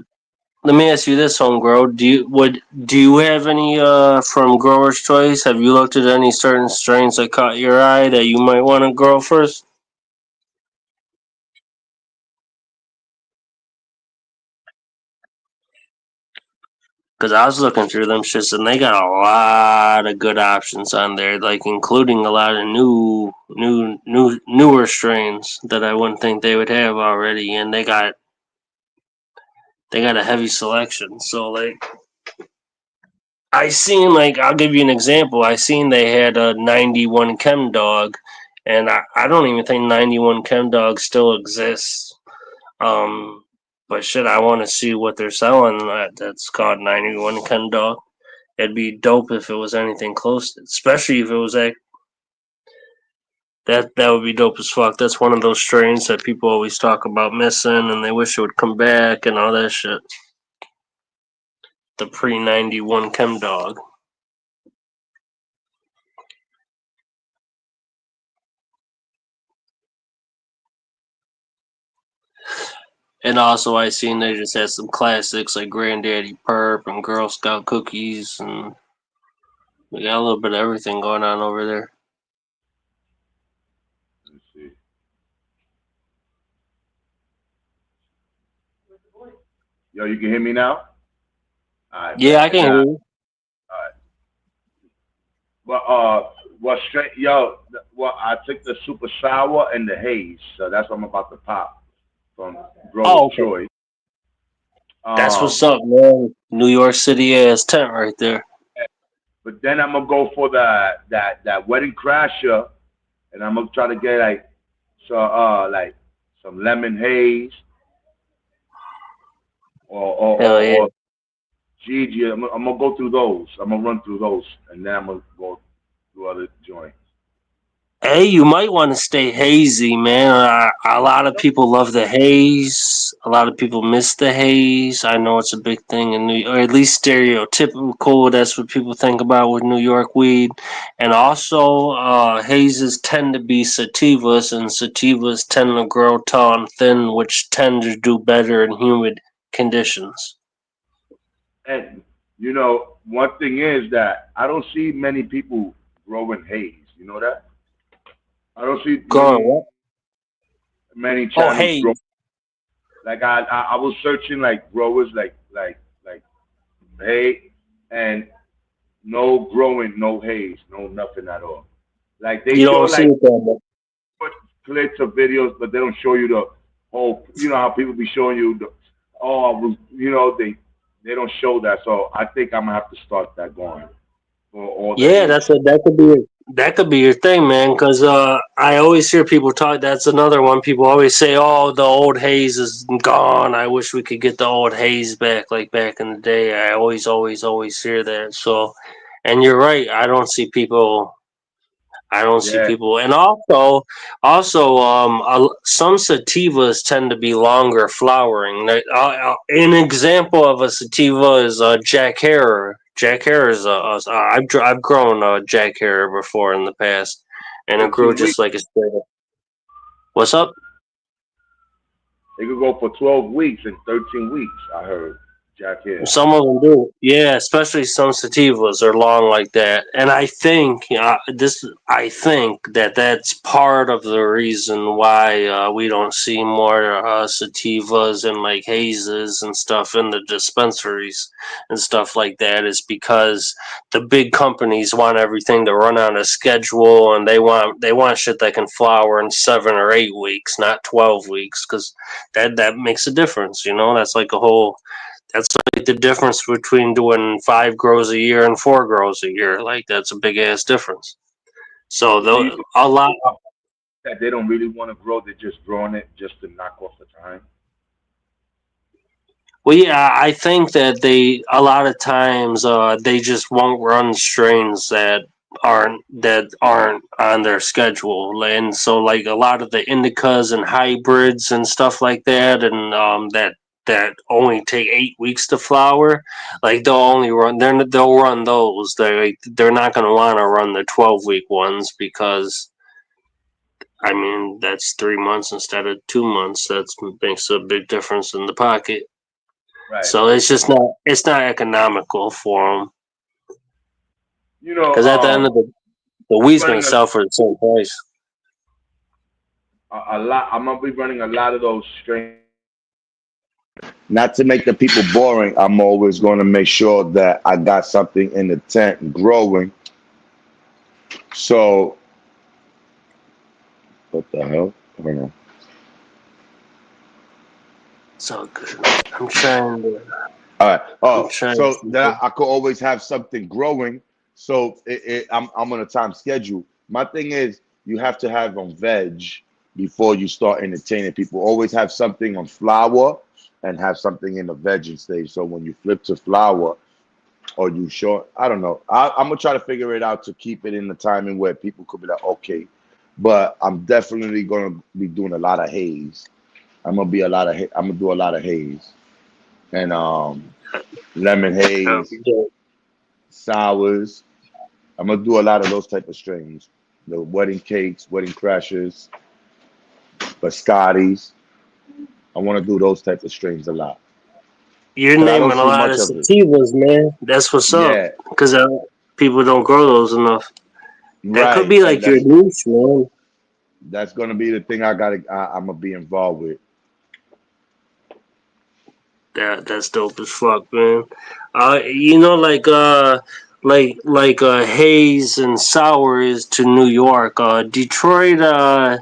let me ask you this, Homegrow. Do you have any from Grower's Choice? Have you looked at any certain strains that caught your eye that you might want to grow first? Because I was looking through them shits and they got a lot of good options on there, like including a lot of newer strains that I wouldn't think they would have already, and they got a heavy selection. So like I seen like I'll give you an example. I seen they had a 91 Chem Dog, and I don't even think 91 Chem Dog still exists. But shit, I want to see what they're selling. That's called 91 Chem Dog. It'd be dope if it was anything close, especially if it was like that. That would be dope as fuck. That's one of those strains that people always talk about missing, and they wish it would come back and all that shit. The pre 91 Chem Dog. And also, I seen they just had some classics like Granddaddy Perp and Girl Scout cookies, and we got a little bit of everything going on over there. Let's see. Yo, you can hear me now? All right, Yeah, I bet. can hear you. All right. Well, straight, yo, well, I took the super sour and the haze, so that's what I'm about to pop from Grower's Oh, okay. Choice. That's what's up, man. New York City ass tent right there. But then I'm gonna go for that wedding crasher, and I'm gonna try to get like some lemon haze Hell yeah. or Gigi. I'm gonna go through those. I'm gonna run through those, and then I'm gonna go through other joints. Hey, you might want to stay hazy, man. A lot of people love the haze. A lot of people miss the haze. I know it's a big thing in New York, or at least stereotypical. That's what people think about with New York weed. And also, hazes tend to be sativas, and sativas tend to grow tall and thin, which tend to do better in humid conditions. And one thing is that I don't see many people growing haze. You know that? I don't see Growing what? many Oh, channels haze. grow. Like I was searching like growers like hay and no growing, no haze, no nothing at all. Like they You show don't see like it that much. clips of videos, but they don't show you the whole. You know how people be showing you the they don't show that. So I think I'm gonna have to start that going for all the Yeah, haze. that could be your thing, man. Because I always hear people talk. That's another one. People always say, "Oh, the old haze is gone. I wish we could get the old haze back, like back in the day." I always hear that. So, and you're right. I don't see people. I don't see Yeah. people, and some sativas tend to be longer flowering. An example of a sativa is Jack Herer. Jack Herer is I've grown Jack Herer before in the past, and it grew 13 just weeks. like a straight. What's up? They could go for 12 weeks and 13 weeks. I heard Jack here. Some of them do, yeah. Especially some sativas are long like that, and I think I think that that's part of the reason why we don't see more sativas and like hazes and stuff in the dispensaries and stuff like that. Is because the big companies want everything to run on a schedule, and they want shit that can flower in 7 or 8 weeks, not 12 weeks, because that makes a difference. That's like a whole. That's like the difference between doing 5 grows a year and 4 grows a year. Like that's a big ass difference. So So do you think a lot. that they don't really want to grow? They're just growing it just to knock off the time. Well, yeah, I think that a lot of times they just won't run strains that aren't on their schedule, and so like a lot of the indicas and hybrids and stuff like that, and that only take 8 weeks to flower. Like they'll run those. They're not going to want to run the 12-week ones because I mean that's 3 months instead of 2 months. That makes a big difference in the pocket. Right. So it's not economical for them You know, because at the end of the I'm weed's going running to sell for the same price. a lot. I'm gonna be running a lot of those strains. Not to make the people boring, I'm always going to make sure that I got something in the tent growing. So, what the hell? I don't know. So good. I'm trying to. All right. I'm Oh, trying so to. that I could always have something growing. So I'm on a time schedule. My thing is, you have to have on veg before you start entertaining people. Always have something on flower and have something in the vegging stage. So when you flip to flower or you short, I don't know. I'm gonna try to figure it out to keep it in the timing where people could be like, okay. But I'm definitely gonna be doing a lot of haze. I'm gonna do a lot of haze and lemon haze, sours. I'm gonna do a lot of those type of strains. The wedding cakes, wedding crashers, biscottis. I want to do those type of strains a lot. You're Cause I don't naming a see lot of much of it. sativas, man. That's what's up. Yeah, Because people don't grow those enough. That could right. be And like your niche, man. that's gonna be the thing I'm gonna be involved with. That's dope as fuck, man. Like haze and sour is to New York. Detroit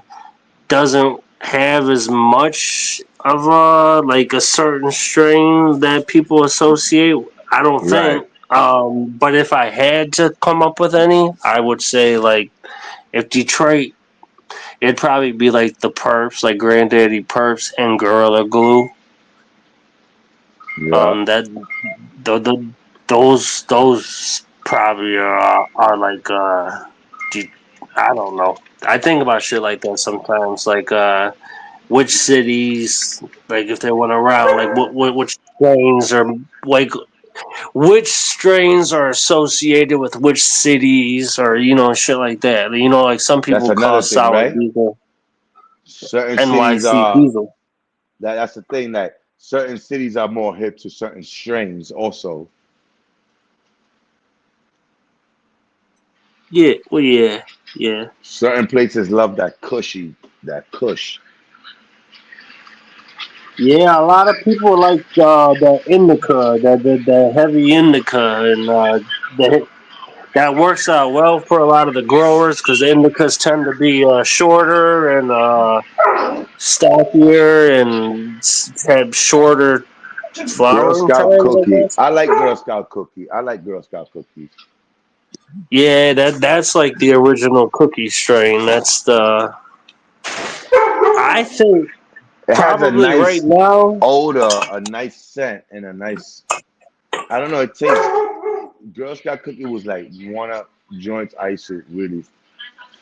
doesn't have as much of a certain strain that people associate. I don't Right. think. But if I had to come up with any, I would say like if Detroit, it'd probably be like the Perps, like Granddaddy Perps and Gorilla Glue. Yeah. That those probably are like I don't know. I think about shit like that sometimes, like which cities, like if they went around, like which strains are like which strains are associated with which cities, or shit like that. Like some That's people call another thing, sour right? diesel Certain cities NYC are diesel. that's the thing that certain cities are more hip to certain strains also. Yeah, well, yeah. Certain places love that kush. Yeah, a lot of people like the indica, the heavy indica, and that works out well for a lot of the growers because indicas tend to be shorter and stockier and have shorter Girl flowering Scout times, I cookie. guess. I like Girl Scout cookie. I like Girl Scout cookies. Yeah, that's like the original cookie strain. That's the I think It has a probably right nice now. odor, a nice scent, and a nice. I don't know. It tastes. Girl Scout cookie was like one of joints I used to really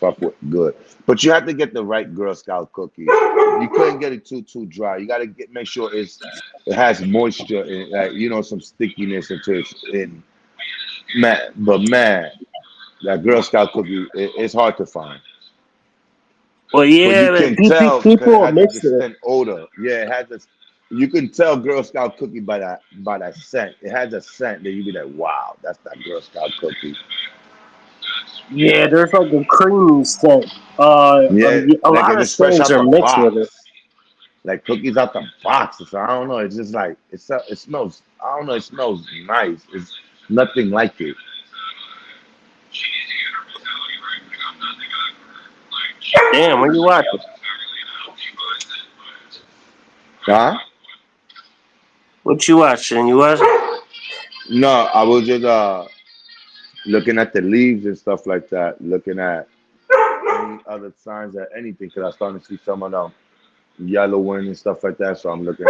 fuck with good. But you have to get the right Girl Scout cookie. You couldn't get it too dry. You got to make sure it has moisture and like some stickiness into it. And man, that Girl Scout cookie it's hard to find. Well, But you yeah, man, can tell because it people has a mix it. distinct odor. Yeah, it has a. You can tell Girl Scout cookie by that scent. It has a scent that you be like, wow, that's that Girl Scout cookie. Yeah, there's like a creamy scent. Yeah, A like lot if of it's fresh strains out are the mixed with it. box, like cookies out the box. So I don't know. It's just like it smells. I don't know. It smells nice. It's nothing like it. Damn, what you watching? Huh? What you watching? You watching? No, I was just looking at the leaves and stuff like that. Looking at any other signs or anything because I'm starting to see some of them yellowing and stuff like that. So I'm looking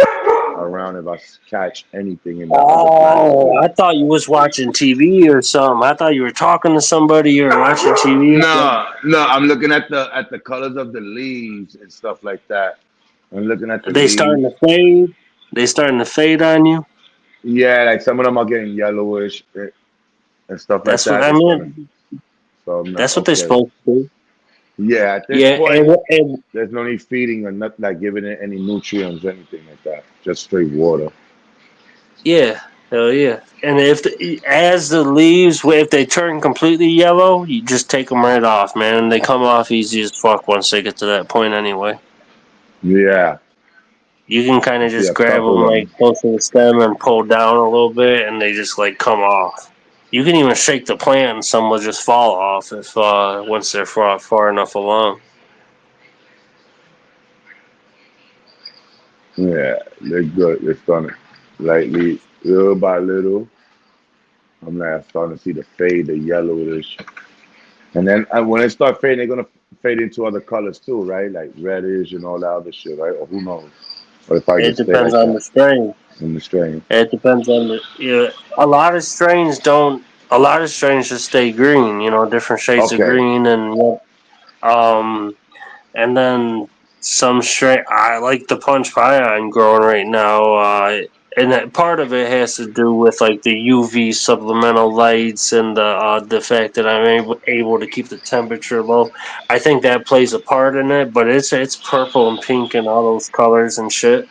around if I catch anything in the other plants Oh, too. I thought you was watching TV or something. I thought you were talking to somebody or watching TV or something. No, I'm looking at the colors of the leaves and stuff like that. I'm looking at the They leaves. starting to fade. They starting to fade on you. Yeah, like some of them are getting yellowish and stuff like That's what that. I They're starting. mean. So I'm not That's what they're okay. supposed to do. Yeah, at this Yeah, point, and there's no need feeding or nothing like giving it any nutrients, anything like that. Just straight water. yeah, hell yeah. And as the leaves, if they turn completely yellow, you just take them right off, man. And they come off easy as fuck once they get to that point anyway. Yeah, You can kind I of see just a grab couple them of like them. close to the stem and pull down a little bit, and they just like come off. You can even shake the plant, and some will just fall off if once they're far enough along. Yeah, they're good. They're starting lightly, little by little. I'm like starting to see the fade, the yellowish, and then when it start fading, they're gonna fade into other colors too, right? Like reddish and all that other shit, right? Or who knows? Or if I It just stay depends like on that the strain. in the strain. It depends on the. Yeah, a lot of strains don't. A lot of strains just stay green. Different shades of Okay. green, um, and then some strain. I like the punch pie I'm growing right now. And that part of it has to do with like the UV supplemental lights and the fact that I'm able to keep the temperature low. I think that plays a part in it, but it's purple and pink and all those colors and shit.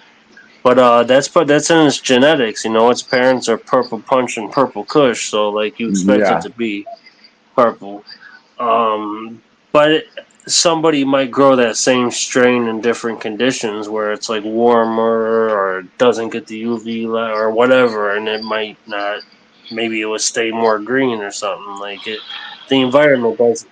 But that's in its genetics. Its parents are purple punch and purple kush, so like you expect it Yeah. to be purple. But somebody might grow that same strain in different conditions where it's like warmer or doesn't get the UV light or whatever, and it might not. Maybe it would stay more green or something like it. The environment does.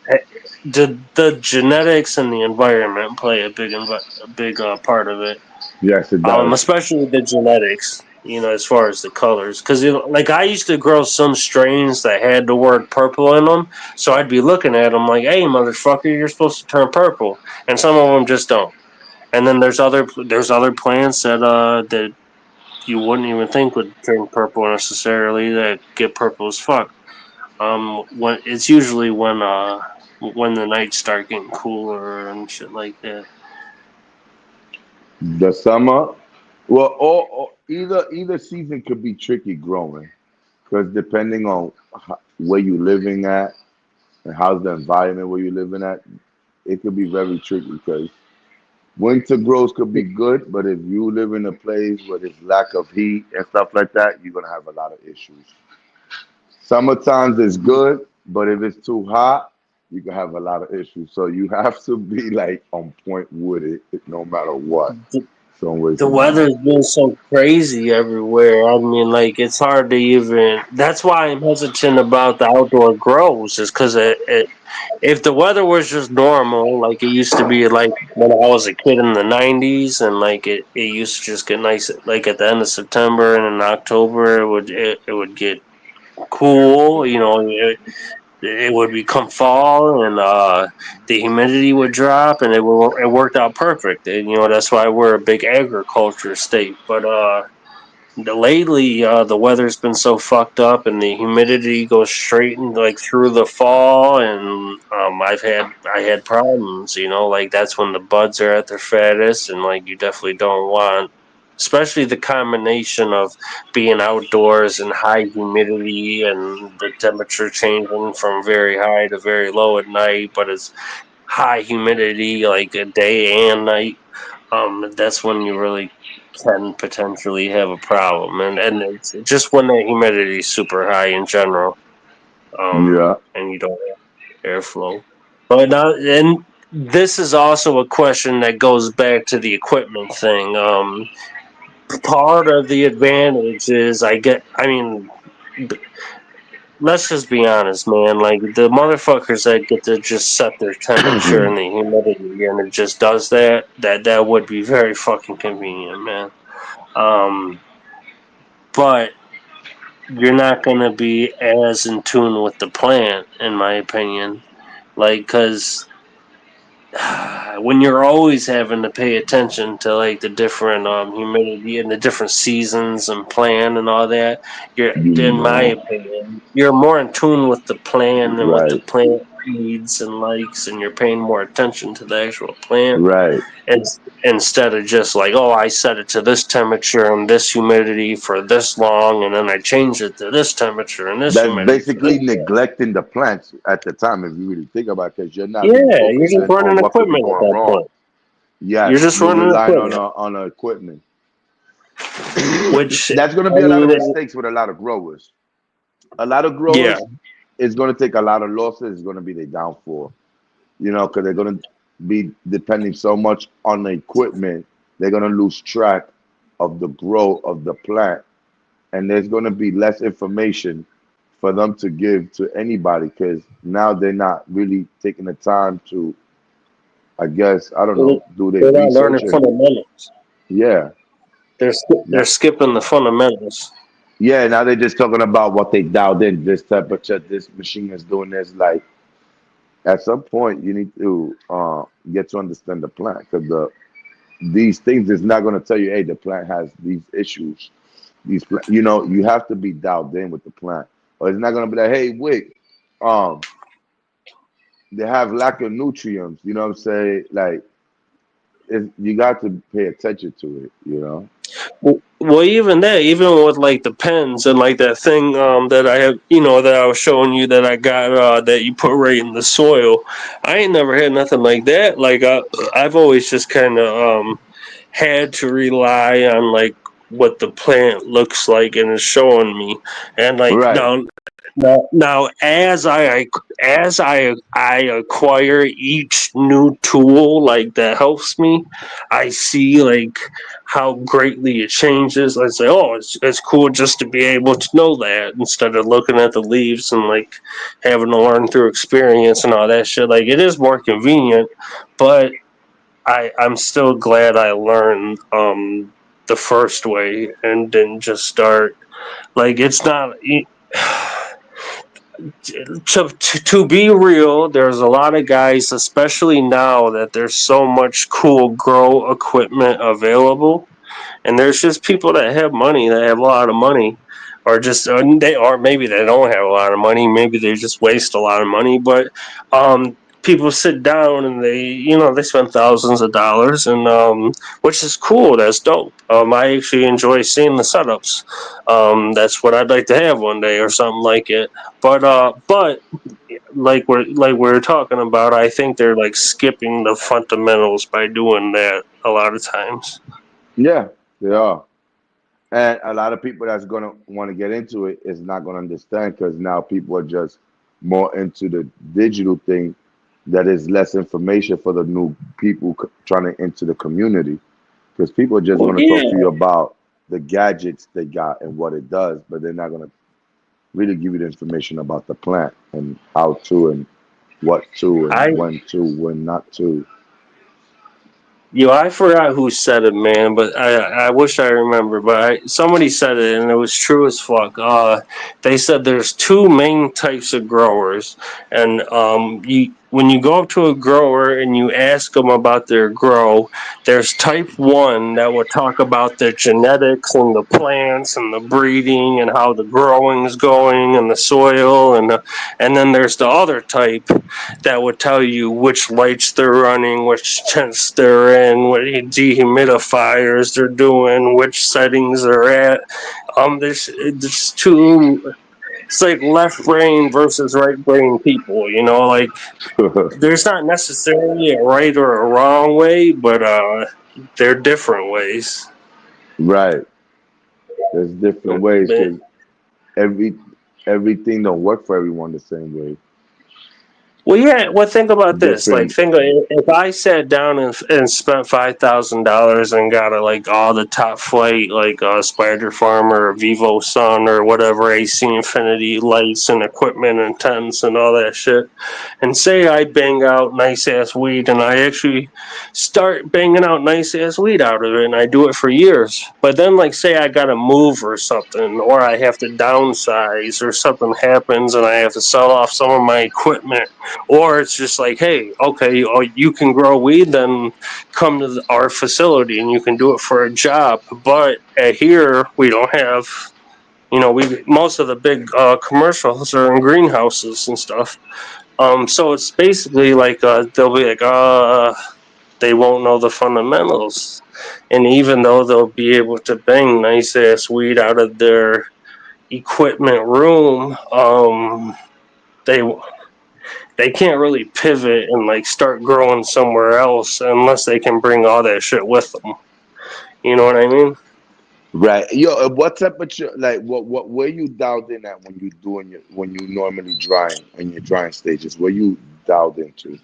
The genetics and the environment play a big part of it. Yes, it does. Especially the genetics, as far as the colors. Because, like, I used to grow some strains that had the word purple in them, so I'd be looking at them like, hey, motherfucker, you're supposed to turn purple. And some of them just don't. And then there's other plants that you wouldn't even think would turn purple necessarily that get purple as fuck. When it's usually when the nights start getting cooler and shit like that. The summer, well, or either season could be tricky growing because depending on where you're living at and how's the environment where you're living at, it could be very tricky because winter growth could be good, but if you live in a place where there's lack of heat and stuff like that, you're gonna have a lot of issues. Summertime is good, but if it's too hot, you can have a lot of issues. So you have to be like on point with it, no matter what, some way, The somehow. weather's been so crazy everywhere. I mean, like it's hard to even. That's why I'm hesitant about the outdoor grows, is because if the weather was just normal, like it used to be, like when I was a kid in the '90s, and like it used to just get nice, like at the end of September and in October, it would get cool. It would become fall, and the humidity would drop, and it worked out perfect. And that's why we're a big agriculture state. But lately the weather's been so fucked up and the humidity goes straight in, like through the fall, and I had problems, like that's when the buds are at their fattest, and like you definitely don't want, especially the combination of being outdoors and high humidity and the temperature changing from very high to very low at night, but it's high humidity like a day and night. That's when you really can potentially have a problem, and it's just when the humidity is super high in general, Yeah. and you don't have airflow. But and this is also a question that goes back to the equipment thing. Part of the advantage is I mean, let's just be honest, man. Like the motherfuckers that get to just set their temperature and the humidity, and it just does that. That would be very fucking convenient, man. Um, but you're not going to be as in tune with the plant, in my opinion. Like, because when you're always having to pay attention to like the different humidity and the different seasons and plan and all that, You in my know. opinion, you're more in tune with the plan and what the Right. plant needs and likes, and you're paying more attention to the actual plant. Right. And instead of just like, oh, I set it to this temperature and this humidity for this long, and then I change it to this temperature and this That's humidity for this basically long. neglecting the plants at the time, if you really think about it, because you're not really Yeah, you're just focusing on running what could be equipment at going that wrong. point. You're Yes, just you're running relying on equipment, equipment. which That's going to I be a lot of mean, mistakes with a lot of growers. A lot of yeah, growers is going to take a lot of losses. It's going to be their downfall. Because they're going to be depending so much on the equipment, they're going to lose track of the growth of the plant, and there's going to be less information for them to give to anybody because now they're not really taking the time to, I guess, I don't they're know, do their they're not research learning and fundamentals. yeah, They're now, skipping the fundamentals. yeah. Now they're just talking about what they dialed in. This temperature, this machine is doing this. Like at some point, you need to get to understand the plant because these things is not going to tell you, hey, the plant has these issues. You have to be dialed in with the plant, or it's not going to be like, hey, Wick, um, they have lack of nutrients. You know what I'm saying? Like, you got to pay attention to it. Well, even that, even with like the pens and like that thing that I have, that I was showing you that I got that you put right in the soil. I ain't never had nothing like that. Like I've always just kind of had to rely on like what the plant looks like and is showing me, and like Right, now, as I acquire each new tool like that helps me, I see like how greatly it changes. I say, oh, it's cool just to be able to know that instead of looking at the leaves and like having to learn through experience and all that shit. Like it is more convenient, but I'm still glad I learned the first way and didn't just start like it's not. To be real, there's a lot of guys, especially now that there's so much cool grow equipment available, and there's just people that have money, that have a lot of money, or maybe they don't have a lot of money, maybe they just waste a lot of money, but people sit down and they spend thousands of dollars, and which is cool. That's dope. I actually enjoy seeing the setups. That's what I'd like to have one day or something like it. But like we're talking about, I think they're like skipping the fundamentals by doing that a lot of times. yeah, they are. And a lot of people that's gonna want to get into it is not gonna understand because now people are just more into the digital thing. That is less information for the new people trying to enter the community because people are just Well, gonna talk to yeah, you about the gadgets they got and what it does, but they're not gonna really give you the information about the plant and how to and what to and I when not to. I forgot who said it, man, but I wish I remember. But somebody said it, and it was true as fuck. They said there's two main types of growers, and when you go up to a grower and you ask them about their grow, there's type 1 that will talk about the genetics and the plants and the breeding and how the growing is going and the soil, and then there's the other type that would tell you which lights they're running, which temps they're in, what dehumidifiers they're doing, which settings they're at. There's two. It's like left brain versus right brain people, you know, like there's not necessarily a right or a wrong way, but they're different ways. Right. There's different ways because everything don't work for everyone the same way. Well, yeah. Well, think about this. Like, Different. if I sat down and spent $5,000 and got all the top flight, Spider Farmer or Vivo Sun or whatever AC Infinity lights and equipment and tents and all that shit, and say I bang out nice ass weed and I actually start banging out nice ass weed out of it and I do it for years, but then say I gotta move or something, or I have to downsize or something happens and I have to sell off some of my equipment. Or it's just like, hey, okay, you can grow weed, then come to our facility and you can do it for a job. But here we don't have, most of the big commercials are in greenhouses and stuff. So it's basically they'll be they won't know the fundamentals. And even though they'll be able to bang nice ass weed out of their equipment room, they can't really pivot and start growing somewhere else unless they can bring all that shit with them. You know what I mean? Right. Yo, what temperature? Like, what? Where you dialed in at when you when you normally drying in your drying stages? Where you dialed into?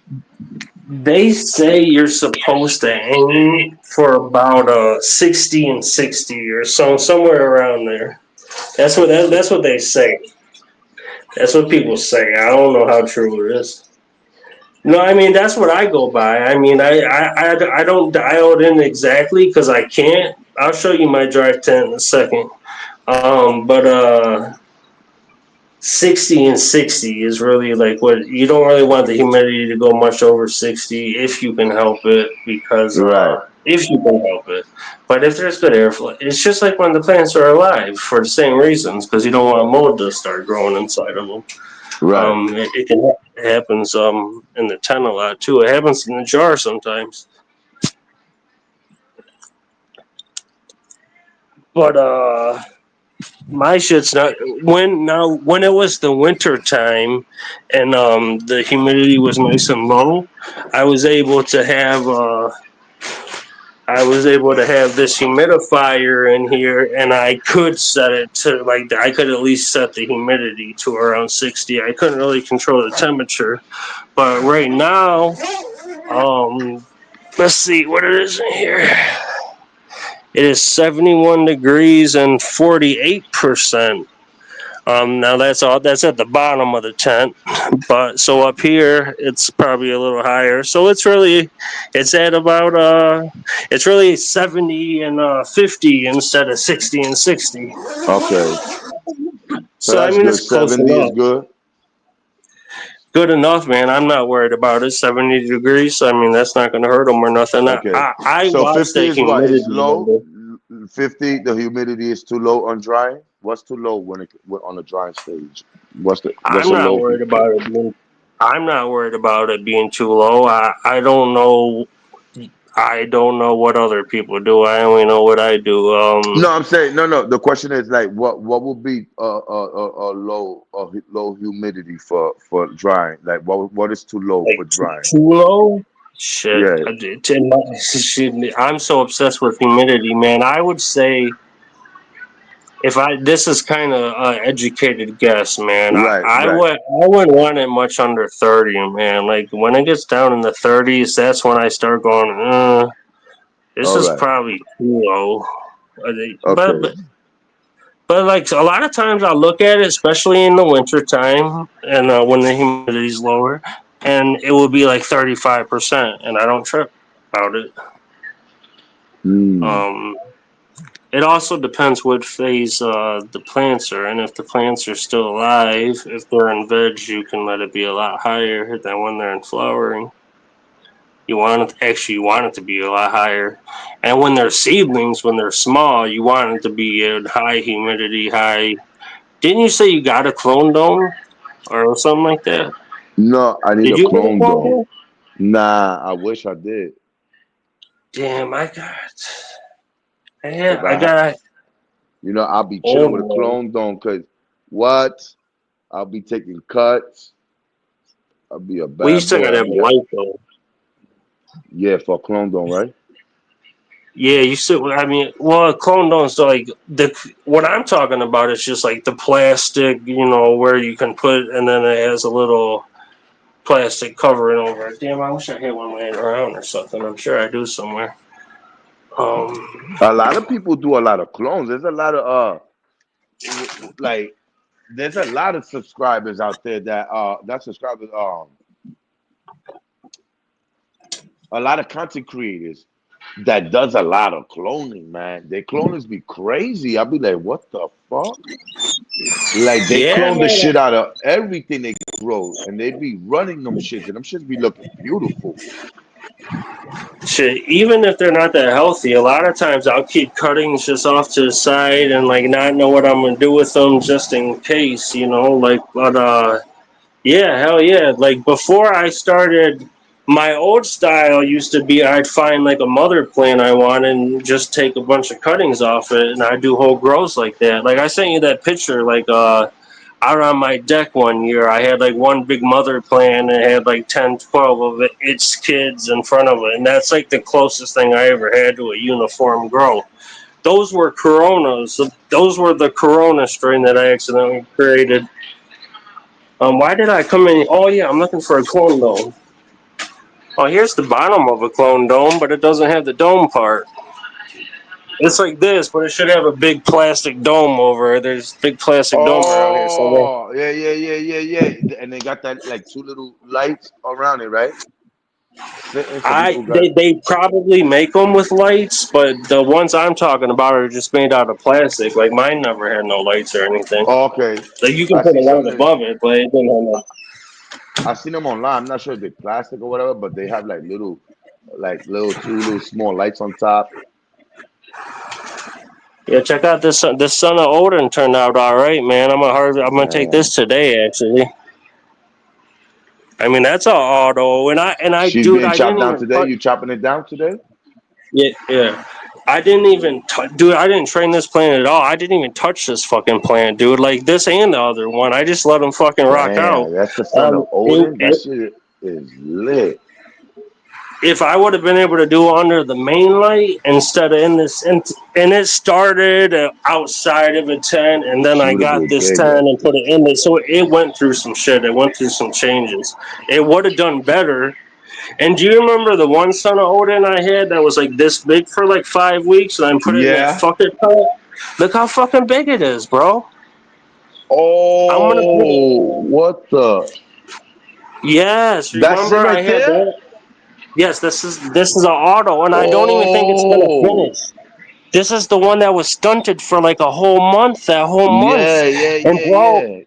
They say you're supposed to aim for about 60 and 60 or somewhere around there. That's what they say. That's what people say. I don't know how true it is. No, I mean that's what I go by. I mean, I don't dial it in exactly because I can't. I'll show you my drive tent in a second. But 60 and 60 is really what you don't really want the humidity to go much over 60 if you can help it, because Right. if you can help it. But if there's good airflow, it's just like when the plants are alive for the same reasons, because you don't want mold to start growing inside of them. Right. It happens in the tent a lot too. It happens in the jar sometimes. But my shit's not when it was the winter time and the humidity was nice and low, I was able to have this humidifier in here, and I could set it to I could at least set the humidity to around 60. I couldn't really control the temperature, but right now, let's see what it is in here. It is 71 degrees and 48%. Now that's at the bottom of the tent, but so up here it's probably a little higher. So it's at about it's really 70 and 50 instead of 60 and 60. Okay. So I That's mean good. it's close 70 is enough. good. Good enough, man. I'm not worried about it. 70 degrees. I mean that's not going to hurt them or nothing. Okay. I So watch 50 the is what? Is humidity low? number. 50, the humidity is too low on drying? What's too low when on the drying stage? What's I'm a not low? worried about it. I'm not worried about it being too low. I don't know. I don't know what other people do. I only know what I do. No, I'm saying no. The question is what would be a low humidity for drying? Like what is too low for drying? Too low. Shit. Yeah. I'm so obsessed with humidity, man. I would say this is kind of an educated guess, man. Right. I wouldn't want it much under 30, man. Like when it gets down in the 30s, that's when I start going, this All is right. probably too low. Okay. But a lot of times I look at it, especially in the winter time and when the humidity's lower, and it will be 35%, and I don't trip about it. Mm. It also depends what phase the plants are in. If the plants are still alive, if they're in veg, you can let it be a lot higher than when they're in flowering. You want it to be a lot higher. And when they're seedlings, when they're small, you want it to be at high humidity, high. Didn't you say you got a clone dome or something like that? No, I need Did a you get a clone clone dome. dome? Nah, I wish I did. Damn, I got. Cause Yeah, I got. I'll be Oh chilling with a man, clone dome. Cause what? I'll be taking cuts. I'll be a we bad still boy. gotta I'll have be light though. yeah for a clone dome, right? Yeah, you still. I mean, well, clone domes like the. What I'm talking about is just like the plastic, where you can put, and then it has a little plastic covering over it. Damn, I wish I had one laying around or something. I'm sure I do somewhere. A lot of people do a lot of clones. There's a lot of like there's a lot of subscribers out there that subscribers a lot of content creators that does a lot of cloning, man. Their cloners be crazy. I'll be like, what the fuck? Like they Yeah, clone the man. shit out of everything they grow, and they be running them shits, and them shits be looking beautiful. Shit, even if they're not that healthy, a lot of times I'll keep cuttings just off to the side and like not know what I'm gonna do with them just in case, like. But yeah, hell yeah. Like before I started, my old style used to be I'd find like a mother plant I want and just take a bunch of cuttings off it, and I do whole grows like that. Like I sent you that picture, like out on my deck one year, I had like one big mother plant and it had like 10, 12 of its kids in front of it. And that's like the closest thing I ever had to a uniform grow. Those were Coronas. Those were the Corona strain that I accidentally created. Why did I come in? Oh, yeah, I'm looking for a clone dome. Oh, here's the bottom of a clone dome, but it doesn't have the dome part. It's like this, but it should have a big plastic dome over it. There's a big plastic dome around here somewhere. Oh, yeah. And they got that like two little lights around it, right? So people got. They probably make them with lights, but the ones I'm talking about are just made out of plastic. Like mine never had no lights or anything. Oh, okay, Like you can I put see a light something. above it, but it didn't have no. I seen them online. I'm not sure if they're plastic or whatever, but they have like two little small lights on top. Yeah, check out this son. This son of Odin turned out all right, man. I'm gonna take Man, this today, actually. I mean, that's all auto, and she's dude, being I chopped didn't down even today. touch. You chopping it down today? Yeah. I didn't even dude. I didn't train this plant at all. I didn't even touch this fucking plant, dude. Like this and the other one. I just let them fucking rock out. Damn, that's the son of Odin. That It, shit is lit. if I would have been able to do under the main light instead of in this, and it started outside of a tent, and then She I would have got grew this bigger. tent and put it in there. So it went through some shit. It went through some changes. It would have done better. And do you remember the one son of Odin I had that was like this big for like 5 weeks, and I put it in that Yeah. fucking pot? Look how fucking big it is, bro. I'm gonna put it. Oh, what the? Yes, That's it remember I right had there. that. Yes, this is an auto, and I don't even think it's gonna Oh, finish. This is the one that was stunted for like a whole month, that whole month. yeah, And bro, yeah.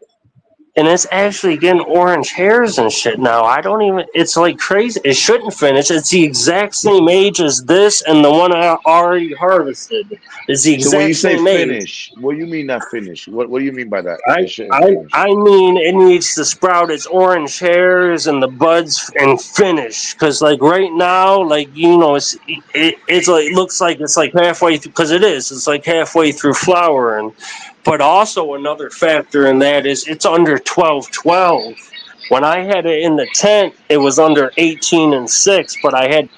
and it's actually getting orange hairs and shit now. I don't even, it's like crazy. It shouldn't finish. It's the exact same age as this and the one I already harvested. It's the So when you exact say same age. finish, what do you mean not finish? What do you mean by that? I, It shouldn't I finish. I mean it needs to sprout its orange hairs and the buds and finish, because like right now, like it's like looks like it's like halfway through, because it's like halfway through flowering. But also another factor in that is it's under 12-12. When I had it in the tent, it was under 18-6, but I had.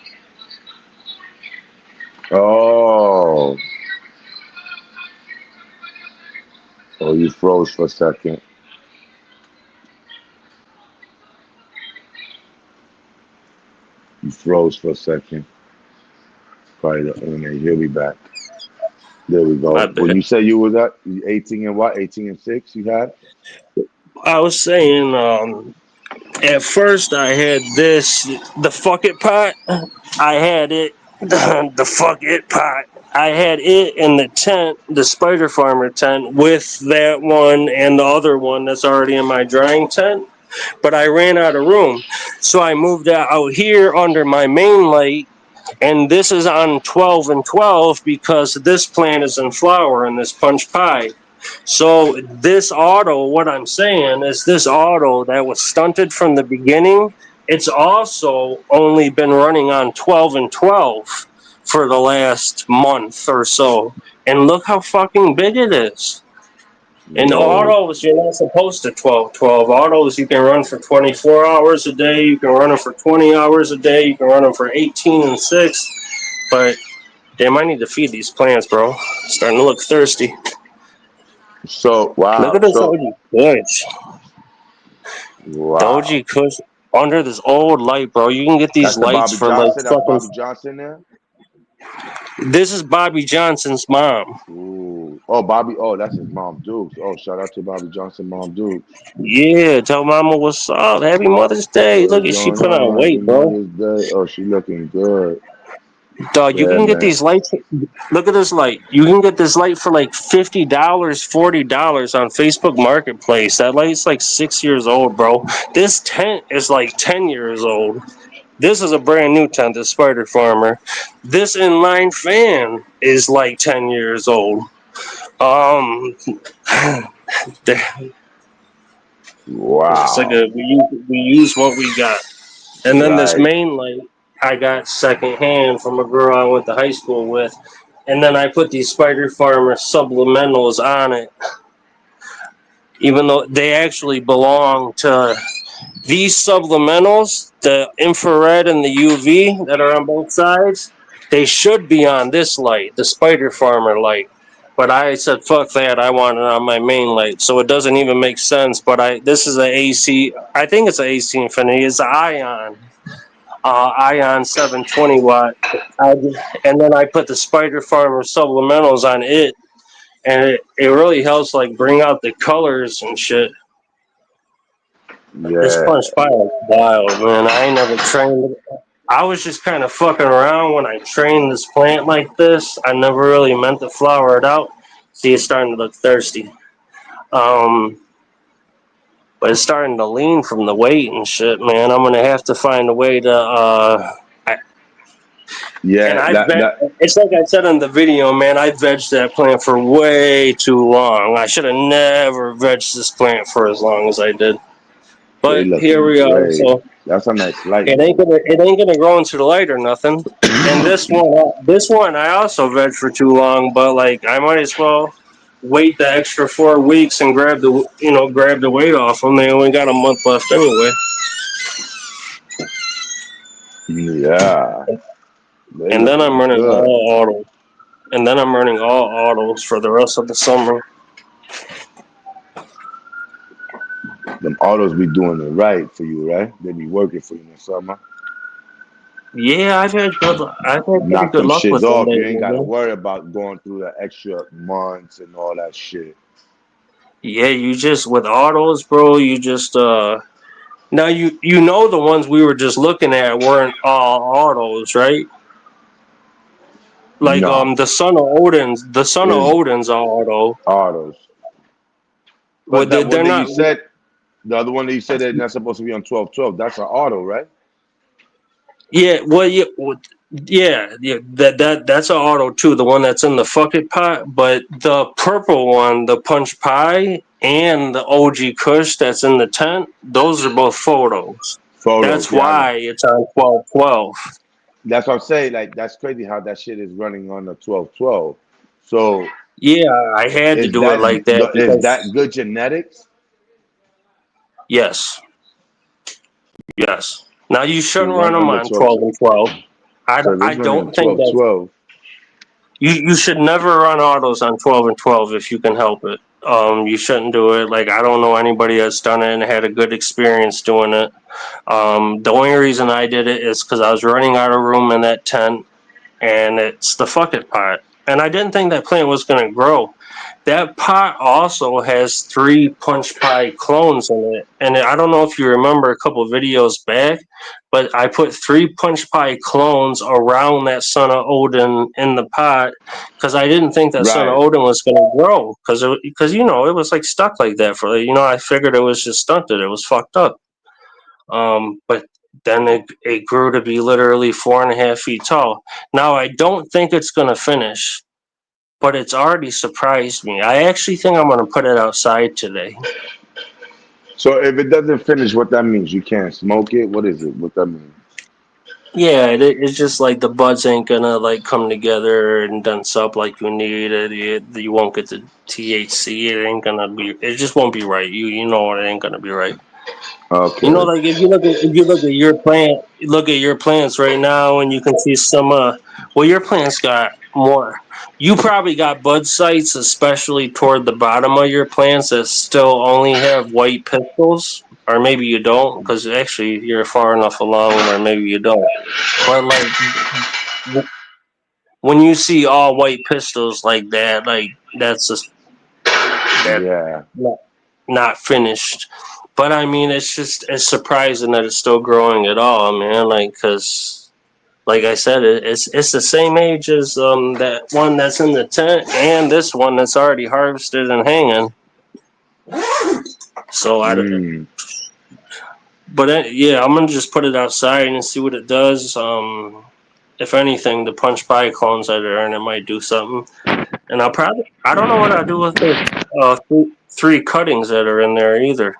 Oh, oh, you froze for a second. You froze for a second. Probably the internet. He'll be back. There we My go. When bad. you say you was at 18 and what? 18-6 you had? I was saying, at first I had the fuck it pot. I had it, the fuck it pot. I had it in the tent, the Spider Farmer tent, with that one and the other one that's already in my drying tent. But I ran out of room, so I moved out here under my main light. And this is on 12 and 12 because this plant is in flower in this punch pie. So this auto, what I'm saying is this auto that was stunted from the beginning, it's also only been running on 12 and 12 for the last month or so. And look how fucking big it is. In Whoa. autos, you're not supposed to 12-12. Autos, you can run for 24 hours a day. You can run them for 20 hours a day. You can run them for 18 and 6. But damn, I need to feed these plants, bro. Starting to look thirsty. So Look wow. at this So OG Kush. The wow. OG Kush under this old light, bro. You can get these That's the lights Bobby for like Johnson. That's fucking. Bobby Johnson there. This is Bobby Johnson's mom. Ooh. Oh, Bobby. Oh, that's his mom, Dukes. Oh, shout out to Bobby Johnson, mom, Dukes. Yeah, tell mama what's up. Happy Mother's Day. Look What's at she going put on on? Happy weight, bro. Mother's Day. Oh, she looking good. Dog, you Yeah, can get man. these lights. Look at this light. You can get this light for like $50, $40 on Facebook Marketplace. That light's like 6 years old, bro. This tent is like 10 years old. This is a brand new tent, the Spider Farmer. This inline fan is like 10 years old. It's like Wow. we use what we got. And then this Right. main light I got secondhand from a girl I went to high school with. And then I put these Spider Farmer subliminals on it, even though they actually belong to these subliminals, the infrared and the UV that are on both sides. They should be on this light, the Spider Farmer light. But I said, fuck that, I want it on my main light. So it doesn't even make sense. But this is an AC, I think it's an AC Infinity, it's an Ion. Ion 720 watt. And then I put the Spider Farmer subliminals on it, and it really helps like bring out the colors and shit. This Yeah. punch pie is wild, man. I ain't never trained. I was just kind of fucking around when I trained this plant like this. I never really meant to flower it out. See, it's starting to look thirsty. But it's starting to lean from the weight and shit, man. I'm gonna have to find a way to. Yeah. It's like I said in the video, man. I vegged that plant for way too long. I should have never vegged this plant for as long as I did. They But here looking we are. great. So That's a nice light, it ain't gonna grow into the light or nothing. And this one, I also vegged for too long. But like, I might as well wait the extra 4 weeks and grab the weight off them. They only got a month left anyway. Yeah. And then I'm running good. all auto. And then I'm running all autos for the rest of the summer. Them autos be doing it right for you, right? They be working for you in the summer. Yeah, I've had pretty Knock good them luck shits with them off. You lately, ain't gotta man. worry about going through the extra months and all that shit. Yeah, you just with autos, bro. You just now you know the ones we were just looking at weren't all autos, right? Like No, the Son of it's Odin's auto. autos. Well, But that one they're that you not. said, the other one that you said they're not supposed to be on 12-12, that's an auto, right? Yeah, well, yeah. That's an auto too. The one that's in the fuck it pot, but the purple one, the punch pie, and the OG Kush that's in the tent, those are both photos. Photos, That's yeah. why it's on 12-12. That's what I'm saying. Like, that's crazy how that shit is running on the 12-12. So Yeah, I had to is do it like that that because good genetics yes. Now you to shouldn't run run them under on 12? 12 and 12. So if I it's running on don't think that 12-12, you should never run autos on 12 and 12 if you can help it. You shouldn't do it. Like, I don't know anybody that's done it and had a good experience doing it. The only reason I did it is because I was running out of room in that tent, and it's the fuck it pot. and I didn't think that plant was going to grow. That pot also has 3 Punch Pie clones in it, and I don't know if you remember a couple of videos back, but I put 3 Punch Pie clones around that Son of Odin in the pot because I didn't think that Son of Right. Odin was going to grow because you know it was like stuck like that for I figured it was just stunted, it was fucked up. But then it grew to be literally 4.5 feet tall. Now I don't think it's going to finish, but it's already surprised me. I actually think I'm going to put it outside today. So if it doesn't finish, what that means? You can't smoke it? What is it? What that mean? Yeah, it's just like the buds ain't gonna like come together and dense up like you need it. You won't get the THC. It ain't gonna be. It just won't be right. You know it ain't gonna be right. Okay. You know, like if you look at your plant, look at your plants right now, and you can see some. Well, your plants got more. You probably got bud sites, especially toward the bottom of your plants, that still only have white pistils, or maybe you don't, because actually you're far enough along where maybe you don't. But like when you see all white pistils like that, like that's Yeah. not finished. But I mean, it's surprising that it's still growing at all, man. Like, cause like I said, it's the same age as that one that's in the tent and this one that's already harvested and hanging. So Mm. yeah, I'm gonna just put it outside and see what it does. If anything, the Punch Pie clones that are in it might do something. And I don't know what I'll do with the 3 cuttings that are in there either.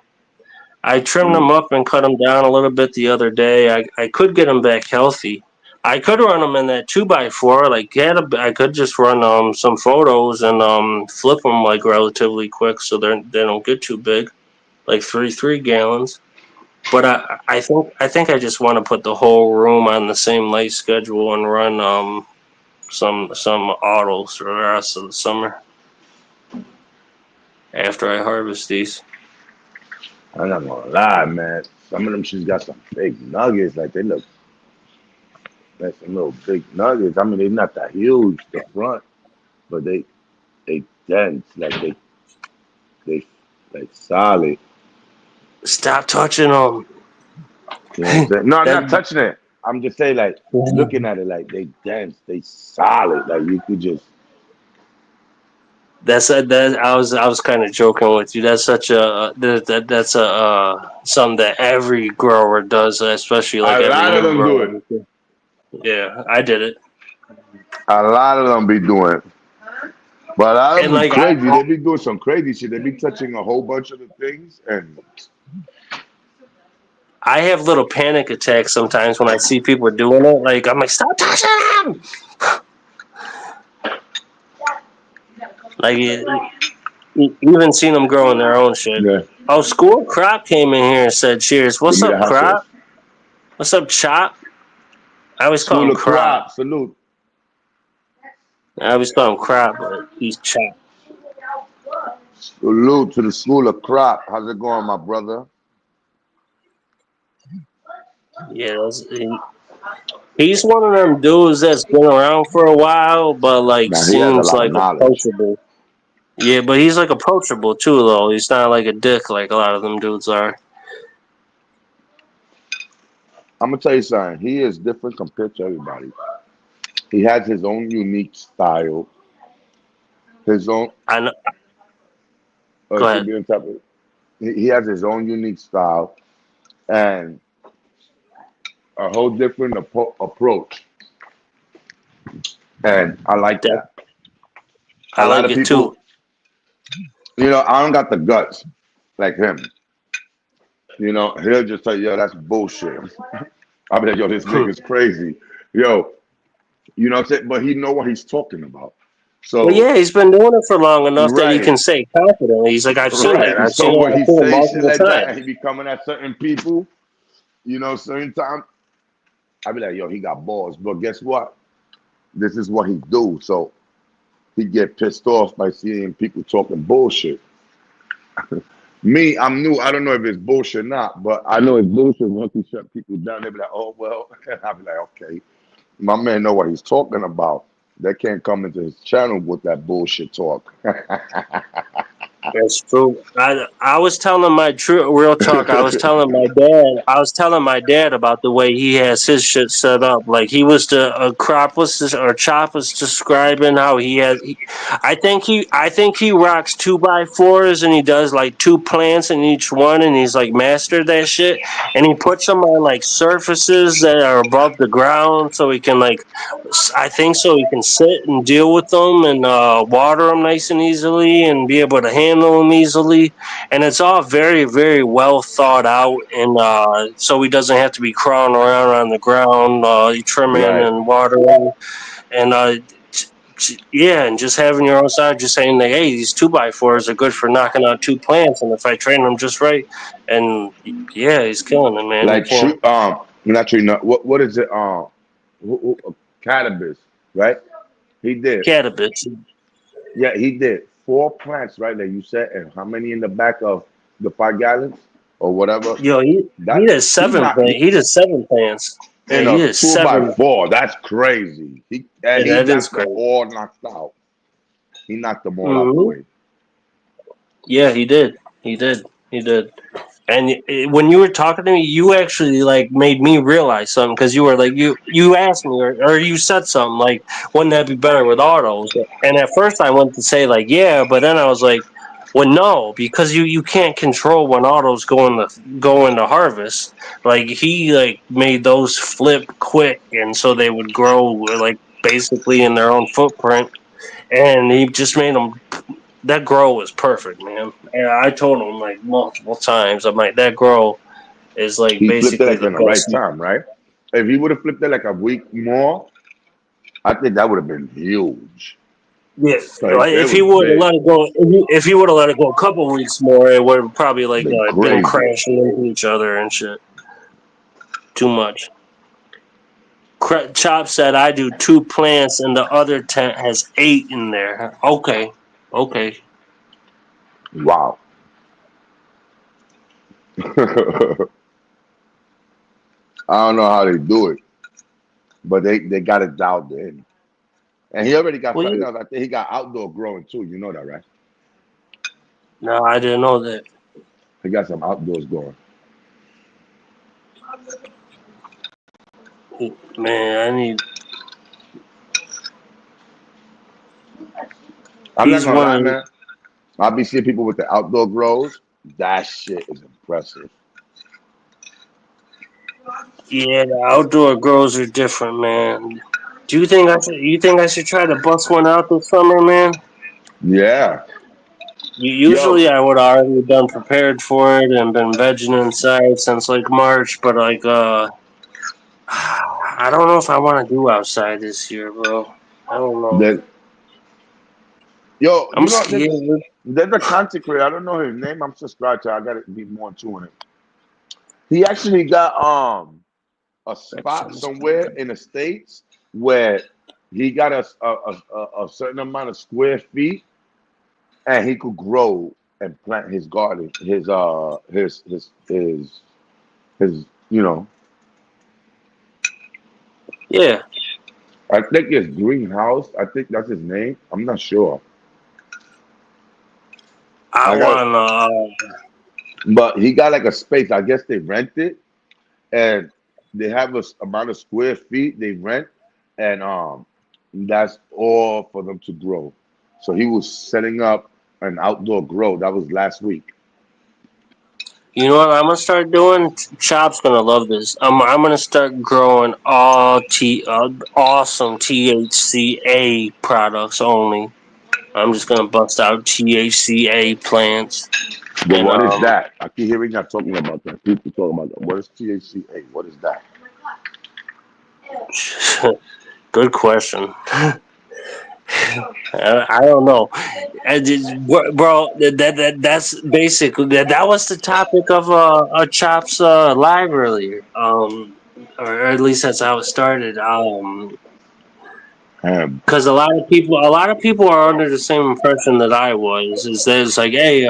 I trimmed them up and cut them down a little bit the other day. I could get them back healthy. I could run them in that 2x4. Like, I could just run some photos and flip them like relatively quick so they don't get too big, like 3 gallons. But I think I just want to put the whole room on the same light schedule and run some autos for the rest of the summer after I harvest these. I'm not gonna lie, man. Some of them shits got some big nuggets. Like they look like some little big nuggets. I mean, they're not that huge, the front, but they dense. They like solid. Stop touching them. You know what I'm saying? No, I'm not That touching it. I'm just saying, like looking at it, like they dense, they solid. Like you could just. that I was kind of joking with you. That's such a that's a something that every grower does, especially like A every lot of new them do it. grower. Yeah, I did it, A lot of them be doing it. But a lot of and them be like crazy. They be doing some crazy shit. They be touching a whole bunch of the things, and I have little panic attacks sometimes when I see people doing it. Like I'm like, stop touching them. Like even seen them growing their own shit. yeah, Oh, School Crop came in here and said, "Cheers." give What's me the up, hot sauce. Crop? What's up, Chop? I always call School him of Crop. Crop, salute. I always call him Crop, but he's Chop. Salute to the School of Crop. How's it going, my brother? Yeah, he's one of them dudes that's been around for a while, but like Now he has a seems lot of like knowledge. approachable. Yeah, but he's like approachable too, though. He's not like a dick like a lot of them dudes are. I'm gonna tell you something. He is different compared to everybody. He has his own unique style. His own. I know. It Go should ahead. be on top of it. He has his own unique style and a whole different approach. And I like That that. A I lot like of it too. people, I don't got the guts like him. He'll just tell you, yo, that's bullshit. I'll be like, yo, this nigga's crazy. Yo, you know what I'm saying? But he know what he's talking about. Well, So, yeah, he's been doing it for long enough that he right, can say confidently. He's like, I've seen that. right. I've So seen it. when I've he seen it say shit multiple like that and times. he be coming at certain people, certain time, I be like, yo, he got balls. But guess what? This is what he do. So he get pissed off by seeing people talking bullshit. Me, I'm new. I don't know if it's bullshit or not, but I know it's bullshit. Once you shut people down, they be like, oh, well. And I be like, okay. My man know what he's talking about. They can't come into his channel with that bullshit talk. That's true. I was telling my true real talk. I was telling my dad about the way he has his shit set up. Like he was Crop was or Chop was describing how he has. I think he rocks 2x4s and he does like 2 plants in each one, and he's like mastered that shit. And he puts them on like surfaces that are above the ground, so he can I think so he can sit and deal with them and water them nice and easily and be able to handle them easily. And it's all very, very well thought out. And so he doesn't have to be crawling around on the ground, trimming Right. and watering. And yeah, and just having your own side, just saying that, hey, these 2x4s are good for knocking out 2 plants. And if I train them just right, and yeah, he's killing it, man. Like tree, not tree nut. What is it? Cannabis, right? He did. Cannabis. Yeah, he did 4 plants, right? Like you said, and how many in the back of the 5 gallons or whatever? Yo, he That did 7 not plants. He did 7 plants. Yeah, in he a did 7. 2x4. That's crazy. He Yeah, that is got them crazy. all knocked out. He knocked them all out the Mhm. way. Yeah, he did. He did. He did. And when you were talking to me, you actually like made me realize something because you were like you asked me or you said something like, wouldn't that be better with autos? And at first I went to say like yeah, but then I was like, well no, because you can't control when autos go into harvest. Like he like made those flip quick, and so they would grow like basically in their own footprint, and he just made them. That grow was perfect, man. And I told him like multiple times. I'm like, that grow is like He flipped it basically like the in the right best. time, right? If he would have flipped it like a week more, I think that would have been huge. Yeah, So like, it if he was would have big, let it go, if he would have let it go a couple weeks more, it would have probably like been been crazy. crashing into each other and shit. Too much. Chop said I do 2 plants and the other tent has 8 in there. Okay, okay. Wow. I don't know how they do it, but they got it dialed in. And he already got Well, something else. I think he got outdoor growing too. You know that, right? no, I didn't know that. He got some outdoors going. Man, I need. I'm not He's gonna lie, one. man. I'll be seeing people with the outdoor grows. That shit is impressive. Yeah, the outdoor grows are different, man. Do you think I should? You think I should try to bust one out this summer, man? Yeah. Usually Yo, I would have already been prepared for it and been vegging inside since like March, but like I don't know if I want to do outside this year, bro. I don't know. that yo, I'm you know, scared. there's a content creator. I don't know his name. I'm subscribed to. I gotta be more in tune with it. He actually got a spot somewhere in the States where he got a certain amount of square feet and he could grow and plant his garden, his you know, Yeah, I think it's Greenhouse. I think that's his name. I'm not sure. I I got, want but he got like a space. I guess they rent it, and they have a amount of square feet they rent, and that's all for them to grow. So he was setting up an outdoor grow. That was last week. You know what I'm gonna start doing? Chop's gonna love this. I'm gonna start growing all awesome THCA products only. I'm just gonna bust out THCA plants But and what is that? I keep hearing y'all talking about that. People talking about that. What is THCA? What is that? good question. I don't know, bro. That's basically that was the topic of Chop's live earlier. Or at least that's how it started. Because a lot of people are under the same impression that I was. Is that it's like, hey,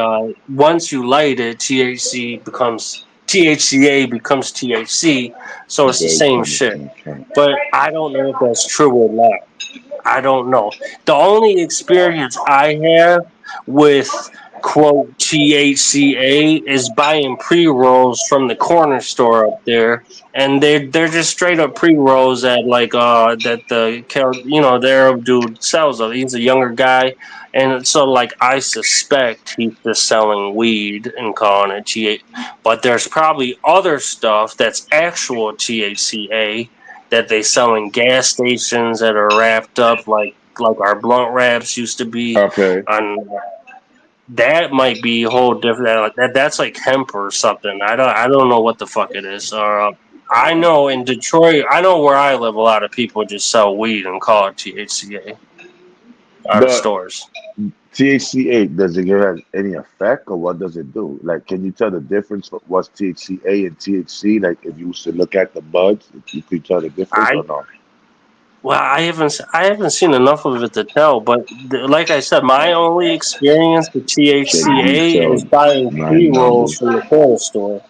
once you light it, THCA becomes THC, so it's the Very same common shit. sense, right? But I don't know if that's true or not. I don't know. The only experience I have with quote THCA is buying pre rolls from the corner store up there, and they're just straight up pre rolls at like that the Arab dude sells them. He's a younger guy, and so like I suspect he's just selling weed and calling it THC, but there's probably other stuff that's actual THCA that they sell in gas stations that are wrapped up like our blunt wraps used to be. Okay. On that might be a whole different. That's like hemp or something. I don't know what the fuck it is. I know in Detroit, I know where I live, a lot of people just sell weed and call it THCA out of But stores. THCA, does it have any effect or what does it do? Like, can you tell the difference of what's THCA and THC? Like, if you used to look at the buds, if you could tell the difference I or not? Well, I haven't seen enough of it to tell, but like I said, my only experience with Check THCA is detailed buying pre nine rolls numbers. from the corner store.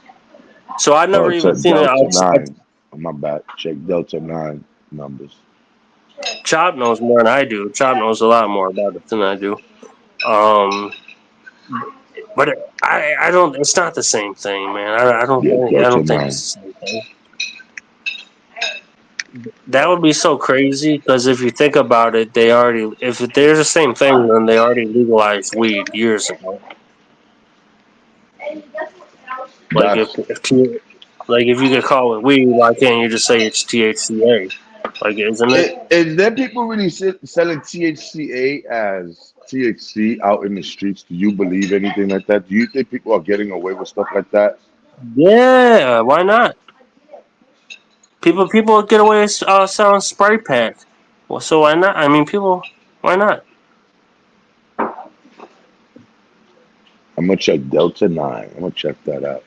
So I've Oh, never it even said seen it Delta outside. 9. Oh, my bad. Check Delta 9 numbers. Chop knows more than I do. Chop knows a lot more about it than I do. Um, but I don't. It's not the same thing, man. I don't Yeah, think. I Delta don't think 9. it's the same thing. That would be so crazy because if you think about it, if they're the same thing, then they already legalized weed years ago. Like That's if you get caught with weed, why can't you just say it's THCA? Like, isn't it? it. Is there people really selling THCA as THC out in the streets? Do you believe anything like that? Do you think people are getting away with stuff like that? Yeah, why not? People get away with selling spray pack. Well, so why not? I mean, why not? I'm gonna check Delta 9. I'm gonna check that out.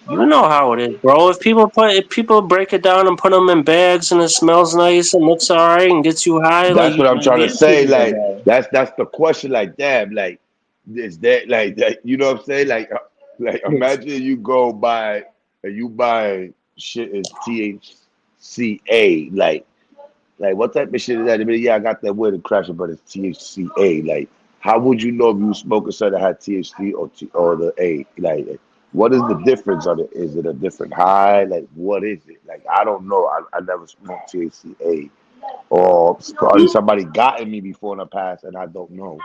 You know how it is, bro. If people break it down and put them in bags and it smells nice and looks alright and gets you high, like That's what I'm trying to say. people Like, buy it. that's the question. Like, damn, like, is that like that? You know what I'm saying? Like imagine you go buy and you buy shit is THCA. Like what type of shit is that? I mean, yeah, I got that word in crashing, but it's THCA. Like, how would you know if you smoking something that had THC or the A? Like, what is the difference on it? Is it a different high? Like, what is it? Like, I don't know. I never smoked THCA, or probably somebody gotten me before in the past, and I don't know.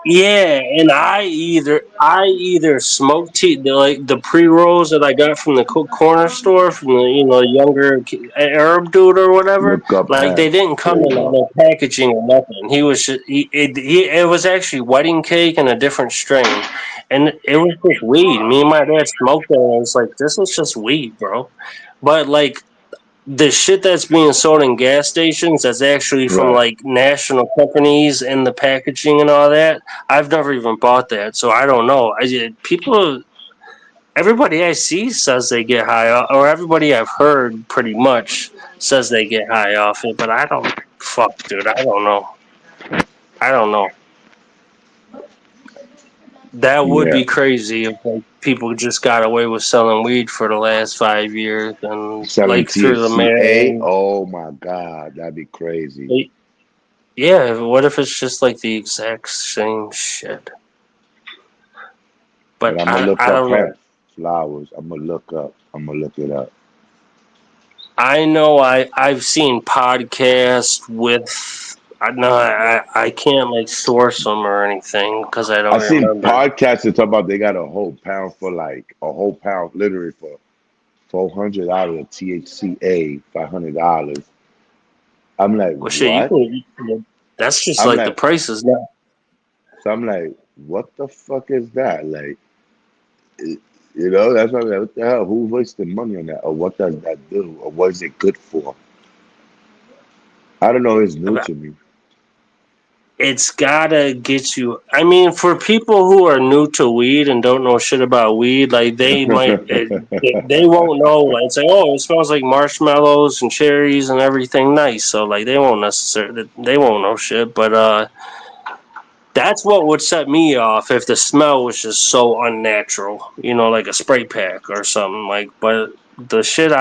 Yeah, and I either smoke the pre rolls that I got from the corner store from the younger Arab dude or whatever. Look up Like they hemp. didn't There come you in go. no packaging or nothing. He was it was actually wedding cake and a different strain, and it was just weed. Me and my dad smoked it, and I was like, "This is just weed, bro." But like the shit that's being sold in gas stations that's actually from Right. like national companies and the packaging and all that, I've never even bought that, so I don't know. Everybody I see says they get high off, or everybody I've heard pretty much says they get high off it, but I don't. Fuck, dude, I don't know. That would Yeah. be crazy if like people just got away with selling weed for the last 5 years and Selling like through the THCA. mail. Oh my God, that'd be crazy. Yeah, what if it's just like the exact same shit? But But I'm gonna I, look I up don't know. hemp flowers. I'm gonna look up. I'm gonna look it up. I know I've seen podcasts with. I know I can't like source them or anything because I I don't seen remember. podcasts that talk about they got a whole pound for like a whole pound, literally for $400 of THCA, $500. I'm like, Well, shit, you what? can. That's just I'm like the like, prices now. so I'm like, what the fuck is that? Like, you know, that's why I'm like, what the hell? Who's wasting money on that? Or what does that do? Or what is it good for? I don't know. It's new to me. It's gotta get you. I mean, for people who are new to weed and don't know shit about weed, like they won't know. Like it's like, oh, it smells like marshmallows and cherries and everything nice. So like they won't know shit. But that's what would set me off if the smell was just so unnatural. Like a spray pack or something like. But the shit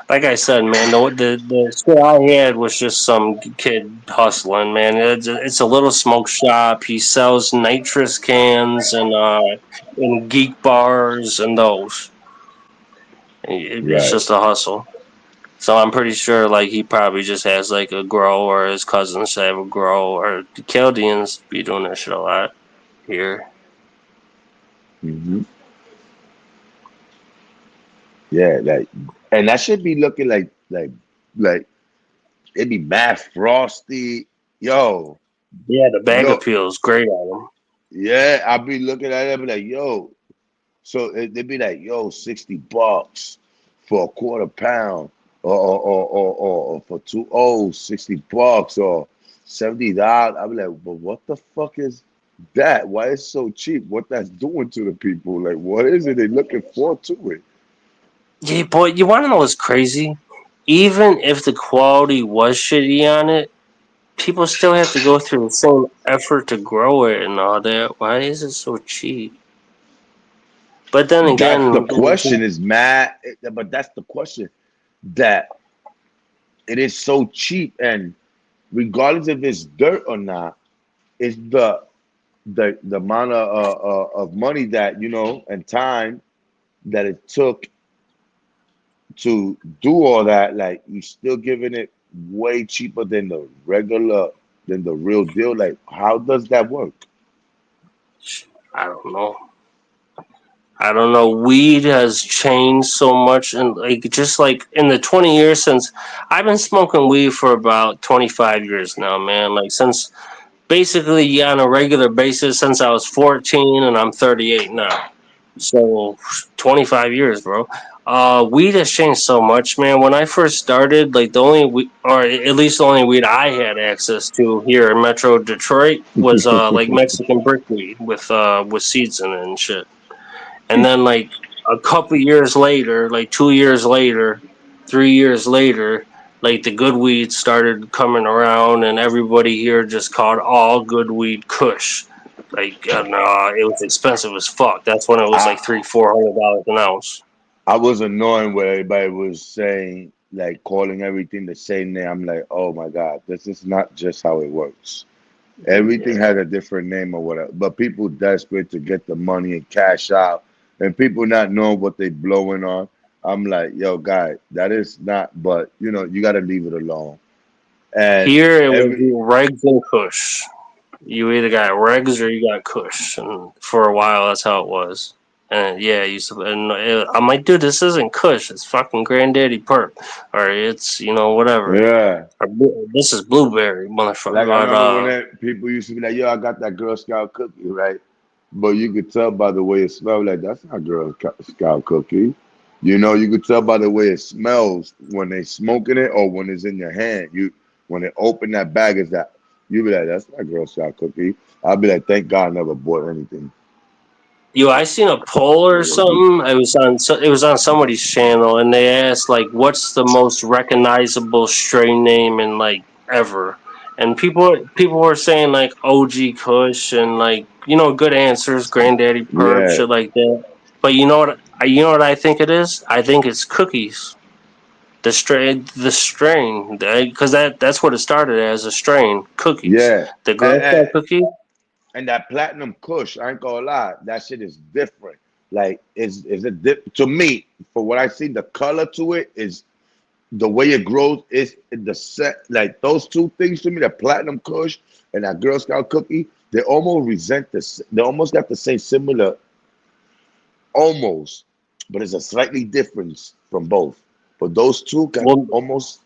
Like I said, man, the shit I had was just some kid hustling, man. It's a little smoke shop. He sells nitrous cans and geek bars and those. It's Right. just a hustle. So I'm pretty sure like he probably just has like a grow, or his cousins have a grow, or the Chaldeans be doing that shit a lot here. Hmm. Yeah, like, and that should be looking like it be mad frosty. Yo, Yeah, the bag yo, appeal is great on them. yeah, I be looking at it, be like, yo. So they'd be like, yo, $60 for a quarter pound, or for two O's, $60 or $70. I'd be like, but what the fuck is that? Why is it so cheap? What that's doing to the people? Like, what is it they looking for to it? Yeah, boy, you want to know what's crazy? Even if the quality was shitty on it, people still have to go through the same effort to grow it and all that. Why is it so cheap? But then That's the again, question. Is mad, but that's the question, that it is so cheap, and regardless if it's dirt or not, it's the amount of money that, and time that it took to do all that. Like, you still giving it way cheaper than the real deal. Like, how does that work? I don't know. I don't know. Weed has changed so much, and like just like in the 20 years since I've been smoking weed for about 25 years now, man. Like since basically on a regular basis since I was 14, and I'm 38 now. So 25 years, bro. Weed has changed so much, man. When I first started, like the only weed, or at least the only weed I had access to here in Metro Detroit was like Mexican brick weed with seeds in it and shit. And then like a couple years later, like 2 years later, 3 years later, like the good weed started coming around, and everybody here just called all good weed Kush. Like, and it was expensive as fuck. That's when it was like I $300-400 an ounce. I was annoying what everybody was saying, like calling everything the same name. I'm like, oh my God, this is not just how it works. Everything Yeah. had a different name or whatever. But people desperate to get the money and cash out, and people not knowing what they blowing on. I'm like, yo, guy, that is not. But you got to leave it alone. And Here it would be every Regs and Kush. You either got Regs or you got Kush, and for a while that's how it was. And yeah, I'm like, dude, this isn't Kush. It's fucking Granddaddy Perp, or it's whatever. yeah, Or, this is Blueberry, motherfucker. like I But remember when people used to be like, yo, I got that Girl Scout cookie, right? But you could tell by the way it smelled, like that's not Scout cookie. You could tell by the way it smells when they smoking it or when it's in your hand. When they open that bag, is that you be like, that's not Girl Scout cookie. I'll be like, thank God I never bought anything. I seen a poll or something. It was on somebody's channel, and they asked like, "What's the most recognizable strain name in like ever?" And people were saying like OG Kush and like good answers, Granddaddy Perp, Yeah, shit like that. But you know what I think it is? I think it's cookies. The strain, because that's what it started as, a strain, cookies. yeah. The And, Girl and, Scout cookie. and that platinum Kush, I ain't gonna lie, that shit is different. Like, is it to me, for what I see, the color to it is the way it grows is the set. Like, those two things to me, the platinum Kush and that Girl Scout cookie, they almost resent this. They almost got the same similar, almost, but it's a slightly difference from both. But those two got Well, almost.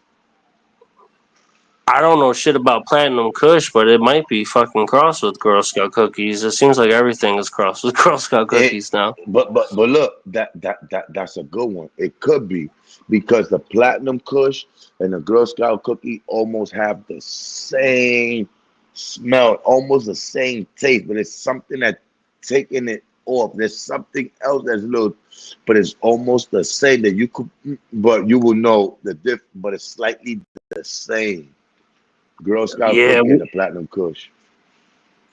I don't know shit about Platinum Kush, but it might be fucking crossed with Girl Scout cookies. It seems like everything is crossed with Girl Scout It, cookies now. but look, that's a good one. It could be because the platinum Kush and the Girl Scout cookie almost have the same smell, almost the same taste, but it's something that taking it off. There's something else that's little, but it's almost the same that you could, but you will know the diff. But it's slightly the same. Girl Scout Yeah, cookie and the platinum Kush.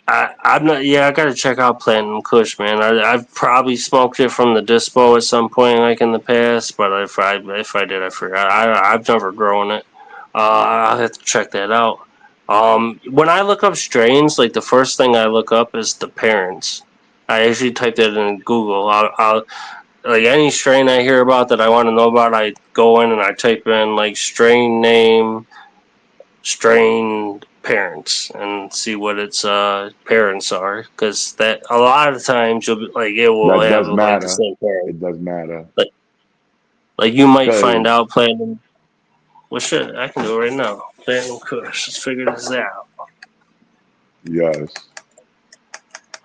I'm not. Yeah, I gotta check out Platinum Kush, man. I've probably smoked it from the dispo at some point, like in the past. But if I did, I forgot. I've never grown it. I'll have to check that out. When I look up strains, like the first thing I look up is the parents. I actually type that in Google. I'll like any strain I hear about that I want to know about. I go in and I type in like strain name, strain parents, and see what its parents are, because that a lot of times you'll be like it will That have does like the matter. same parent. It does matter. Like you might find Because, out Platinum. Well, shit, I can do it right now. Platinum Kush. Let's figure this out. yes.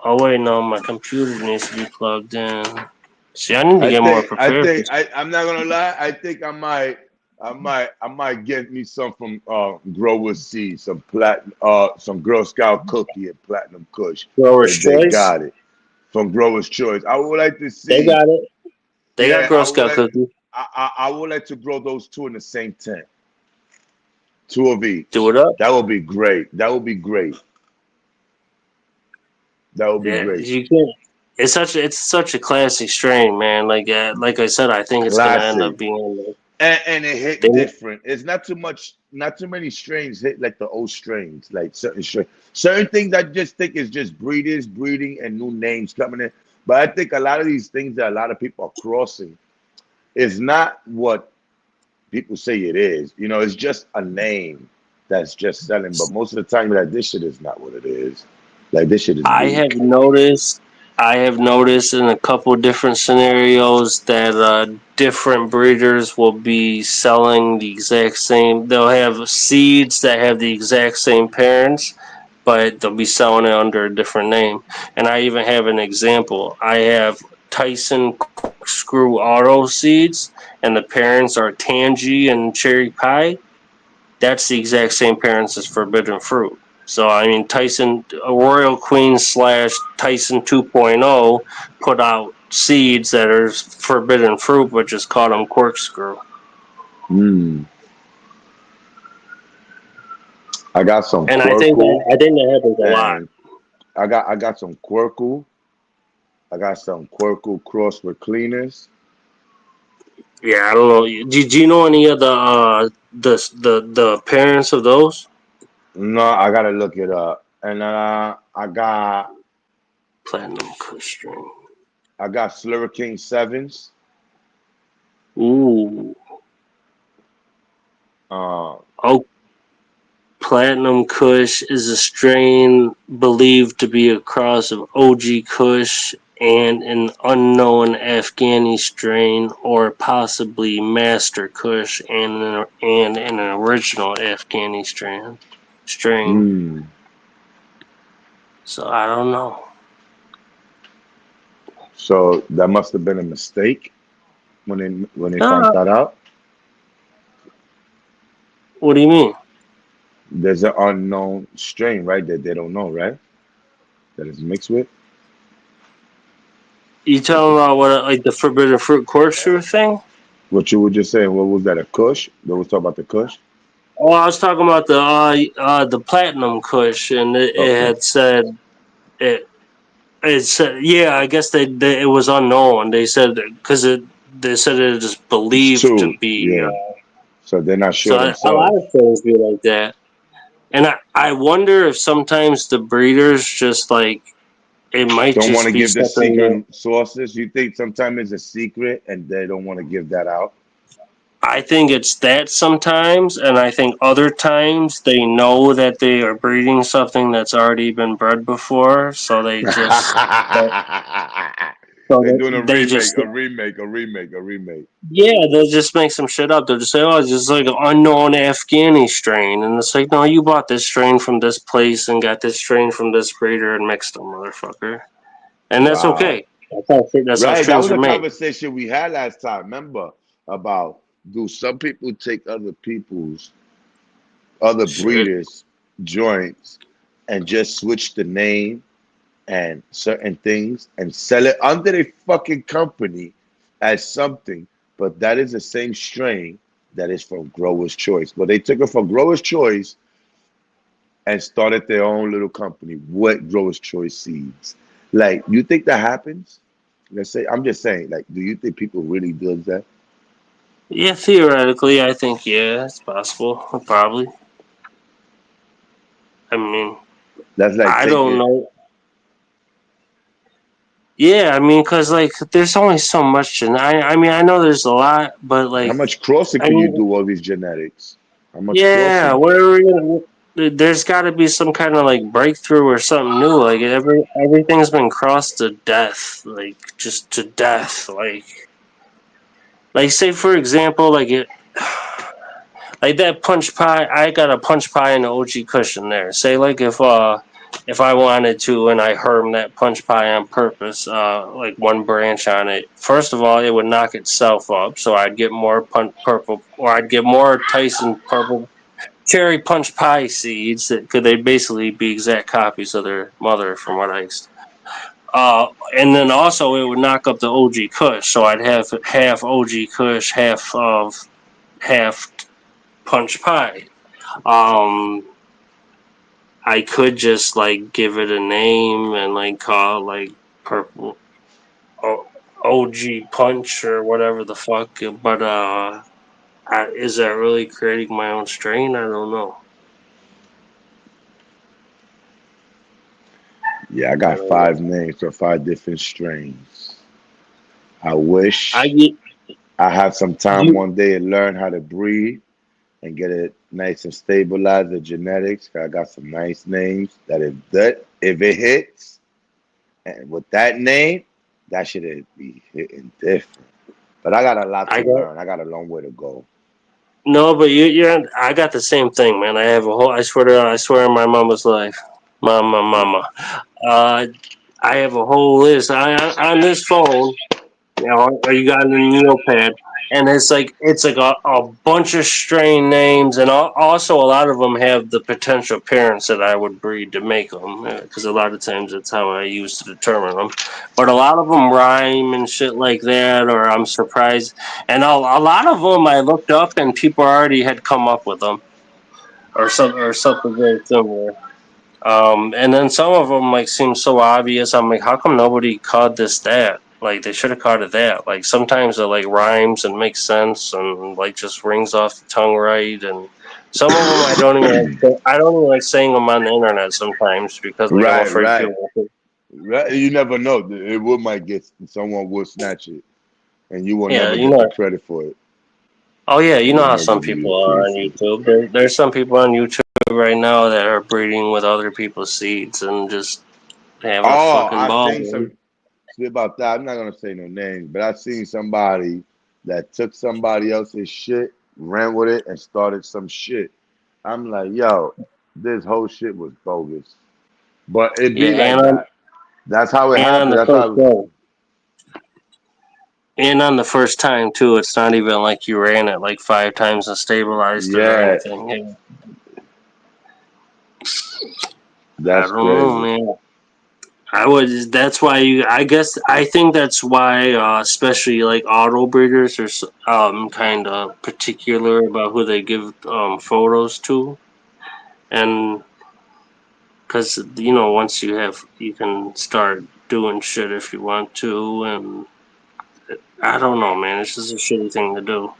Oh wait, no, my computer needs to be plugged in. See, I need to get more prepared. I'm not gonna lie. I think I might get me some from Grower Seed, some Girl Scout cookie and Platinum Kush Growers if they Choice. got it from Grower's Choice. I would like to They see. got it. They got Yeah, Girl Scout cookies. I would like to grow those two in the same tent. Two of each. Do it up. That would be great. That would be great. That would be Yeah, great. you can. It's such a classic strain, man. Like I said, I think it's gonna end Classic. up being. And it They, hit different. It's not too many strains hit like the old strains, like certain strains. Certain things I just think is just breeders breeding and new names coming in. But I think a lot of these things that a lot of people are crossing is not what people say it is. You know, it's just a name that's just selling. But most of the time, like, this shit is not what it is. Like, this shit is I weak. have noticed in a couple different scenarios that different breeders will be selling the exact same. They'll have seeds that have the exact same parents, but they'll be selling it under a different name. And I even have an example. I have Tyson Screw Auto seeds, and the parents are Tangy and Cherry Pie. That's the exact same parents as Forbidden Fruit. So I mean, Tyson Royal Queen / Tyson 2.0 put out seeds that are Forbidden Fruit, but just called them Corkscrew. Mm. I got some And Quirkle, I think that happens a lot. and I got some Quirkle. I got some Quirkle crossed with cleaners. Yeah, I don't know. Do you know any of the parents of those? No, I gotta look it up. And I got Platinum Kush string. Slurricane Sevens. Ooh. Uh, Oh, Platinum Kush is a strain believed to be a cross of OG Kush and an unknown Afghani strain, or possibly Master Kush and an original Afghani strain. mm. So I don't know. So that must have been a mistake when they found that out. What do you mean? There's an unknown strain, right? That they don't know, right? That it's mixed with. You talking about what, like the Forbidden Fruit corkscrew thing? What you were just saying? What was that? A Kush? They was talking about the Kush. Oh, I was talking about the Platinum Kush, and it Okay. had said it. It said, yeah, I guess they it was unknown. They said because they said it is It's believed to two. be. Yeah. So they're not So sure a lot themselves. of things be like that, and I wonder if sometimes the breeders just like it might Don't want just to be give the something that secret sources. You think sometimes it's a secret and they don't want to give that out? I think it's that sometimes, and I think other times they know that they are breeding something that's already been bred before, so they just They're doing a they remake, just a remake, a remake, a remake. yeah, they'll just make some shit up. They'll just say, "Oh, it's just like an unknown Afghani strain," and it's like, "No, you bought this strain from this place and got this strain from this breeder and mixed them, motherfucker." And that's Wow. okay. That's how Right. That strains was are a made. conversation we had last time. Remember about, do some people take other Shit. breeders' joints and just switch the name and certain things and sell it under a fucking company as something, but that is the same strain that is from Grower's Choice. But they took it from Grower's Choice and started their own little company. What grows choice seeds? Like, you think that happens? Let's say, I'm just saying, like, do you think people really do that? Yeah, theoretically, I think yeah, it's possible. Probably. I mean, That's like I don't taking know. Yeah, I mean, cause like there's only so much, and I mean, I know there's a lot, but how like, much crossing I can you mean, do all these genetics? How much yeah, crossing? where are we gonna? There's got to be some kind of like breakthrough or something new. Like everything's been crossed to death, like just to death. Like say for example, like it, like that punch pie. I got a punch pie and an OG cushion there. Say like if I wanted to and I hermed that punch pie on purpose, like one branch on it. First of all, it would knock itself up, so I'd get more purple, or I'd get more Tyson purple cherry punch pie seeds that could they basically be exact copies of their mother, from what I. And then also it would knock up the OG Kush, so I'd have half OG Kush, half punch pie. Um, I could just like give it a name and like call it like purple OG punch or whatever the fuck. But is that really creating my own strain? I don't know. Yeah, I I got don't know. 5 names for 5 different strains. I I wish get I had some time you. one day and learn how to breed and get it nice and stabilize the genetics. 'Cause I got some nice names if it hits and with that name, that should be hitting different. But I got a lot to I got learn. I got a long way to go. no, but you're. I got the same thing, man. I have a whole. I swear to God, I swear on my mama's life, mama. Uh, I have a whole list. On this phone. You know, or you got a Neopad, and it's like a bunch of strain names, and also a lot of them have the potential parents that I would breed to make them, because a lot of times that's how I use to determine them. But a lot of them rhyme and shit like that, or I'm surprised. And a lot of them I looked up, and people already had come up with them, or something very similar. And then some of them like seem so obvious. I'm like, how come nobody called this that? Like they should have called it that. Like sometimes it like rhymes and makes sense and like just rings off the tongue right. And some of them I don't even like saying them on the internet sometimes because like I'm Right, afraid right, people will. right. You never know. It will might get someone will snatch it, and you will Yeah, never you get the know. credit for it. Oh yeah, you You know will how never some be people are on appreciated. YouTube. There's some people on YouTube right now that are breeding with other people's seeds and just having a Oh, fucking I've seen ball. some. See about that. I'm not gonna say no names, but I've seen somebody that took somebody else's shit, ran with it, and started some shit. I'm like, yo, this whole shit was bogus. But it Yeah, be like that. That's how it and on happened. the That's first how. day. And on the first time too, it's not even like you ran it like 5 times and stabilized it or Yeah, anything. Yeah, I that's don't know, crazy. man. I would. That's why you. I guess I think that's why, especially like auto breeders are kind of particular about who they give photos to, and because once you can start doing shit if you want to, and I don't know, man. It's just a shitty thing to do.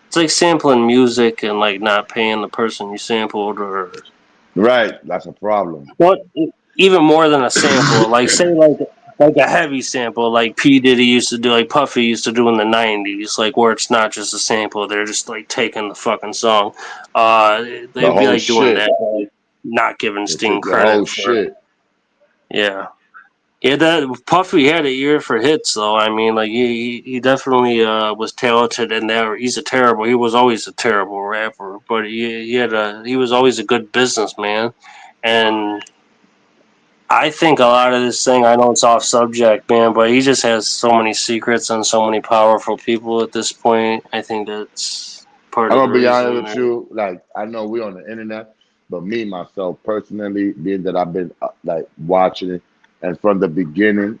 It's like sampling music and like not paying the person you sampled, or Right, that's a problem. what? Even more than a sample, like say like a heavy sample, like P Diddy used to do, like Puffy used to do in the '90s, like where it's not just a sample; they're just like taking the fucking song. The They'd be whole like doing shit. that, like not giving They Sting take the whole credit for it. shit. Yeah. Yeah, that Puffy had a ear for hits, though. I mean, like he definitely was talented in that. He was always a terrible rapper, but he was always a good businessman, and I think a lot of this thing. I know it's off subject, man, but he just has so many secrets and so many powerful people at this point. I think that's part I'm of the gonna be honest reason. with you. Like, I know we're on the internet, but me myself personally, being that I've been like watching it, and from the beginning,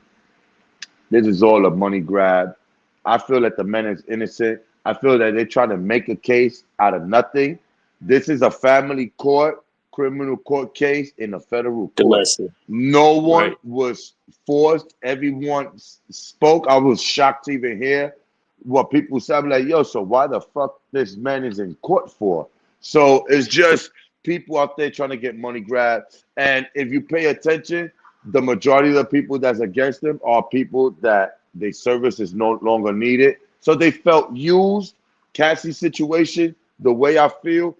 this is all a money grab. I feel that the man is innocent. I feel that they try to make a case out of nothing. This is a family court. criminal court case in a federal court. Domestic. No one Right. was forced. Everyone spoke. I was shocked to even hear what people said. I'm like, yo, so why the fuck this man is in court for? So it's just people out there trying to get money grabbed. And if you pay attention, the majority of the people that's against them are people that their service is no longer needed. So they felt used. Cassie's situation, the way I feel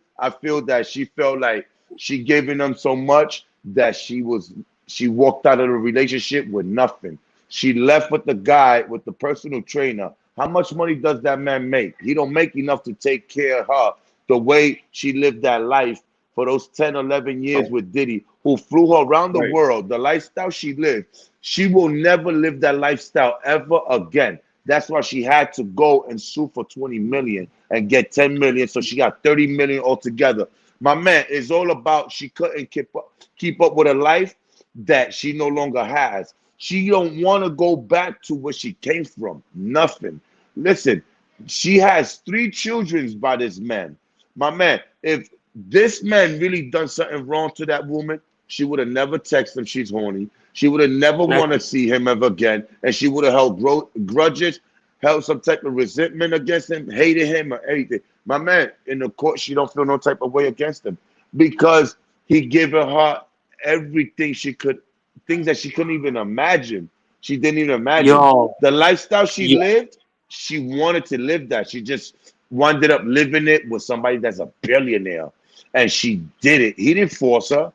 that she felt like she giving them so much that she walked out of the relationship with nothing. She left with the guy, with the personal trainer. How much money does that man make? He don't make enough to take care of her the way she lived that life for those 10, 11 years with Diddy, who flew her around the Right. world. The lifestyle she lived, she will never live that lifestyle ever again. That's why she had to go and sue for 20 million and get 10 million. So she got 30 million altogether. My man, it's all about she couldn't keep up with a life that she no longer has. She don't want to go back to where she came from. Nothing. Listen, she has 3 children by this man. My man, if this man really done something wrong to that woman, she would have never texted him she's horny. She would have never want to see him ever again. And she would have held grudges, held some type of resentment against him, hated him or anything. My man, in the court, she don't feel no type of way against him because he given her everything she could, things that she couldn't even imagine. She didn't even imagine. Yo. The lifestyle she Yeah. lived, she wanted to live that. She just wound up living it with somebody that's a billionaire. And she did it. He didn't force her.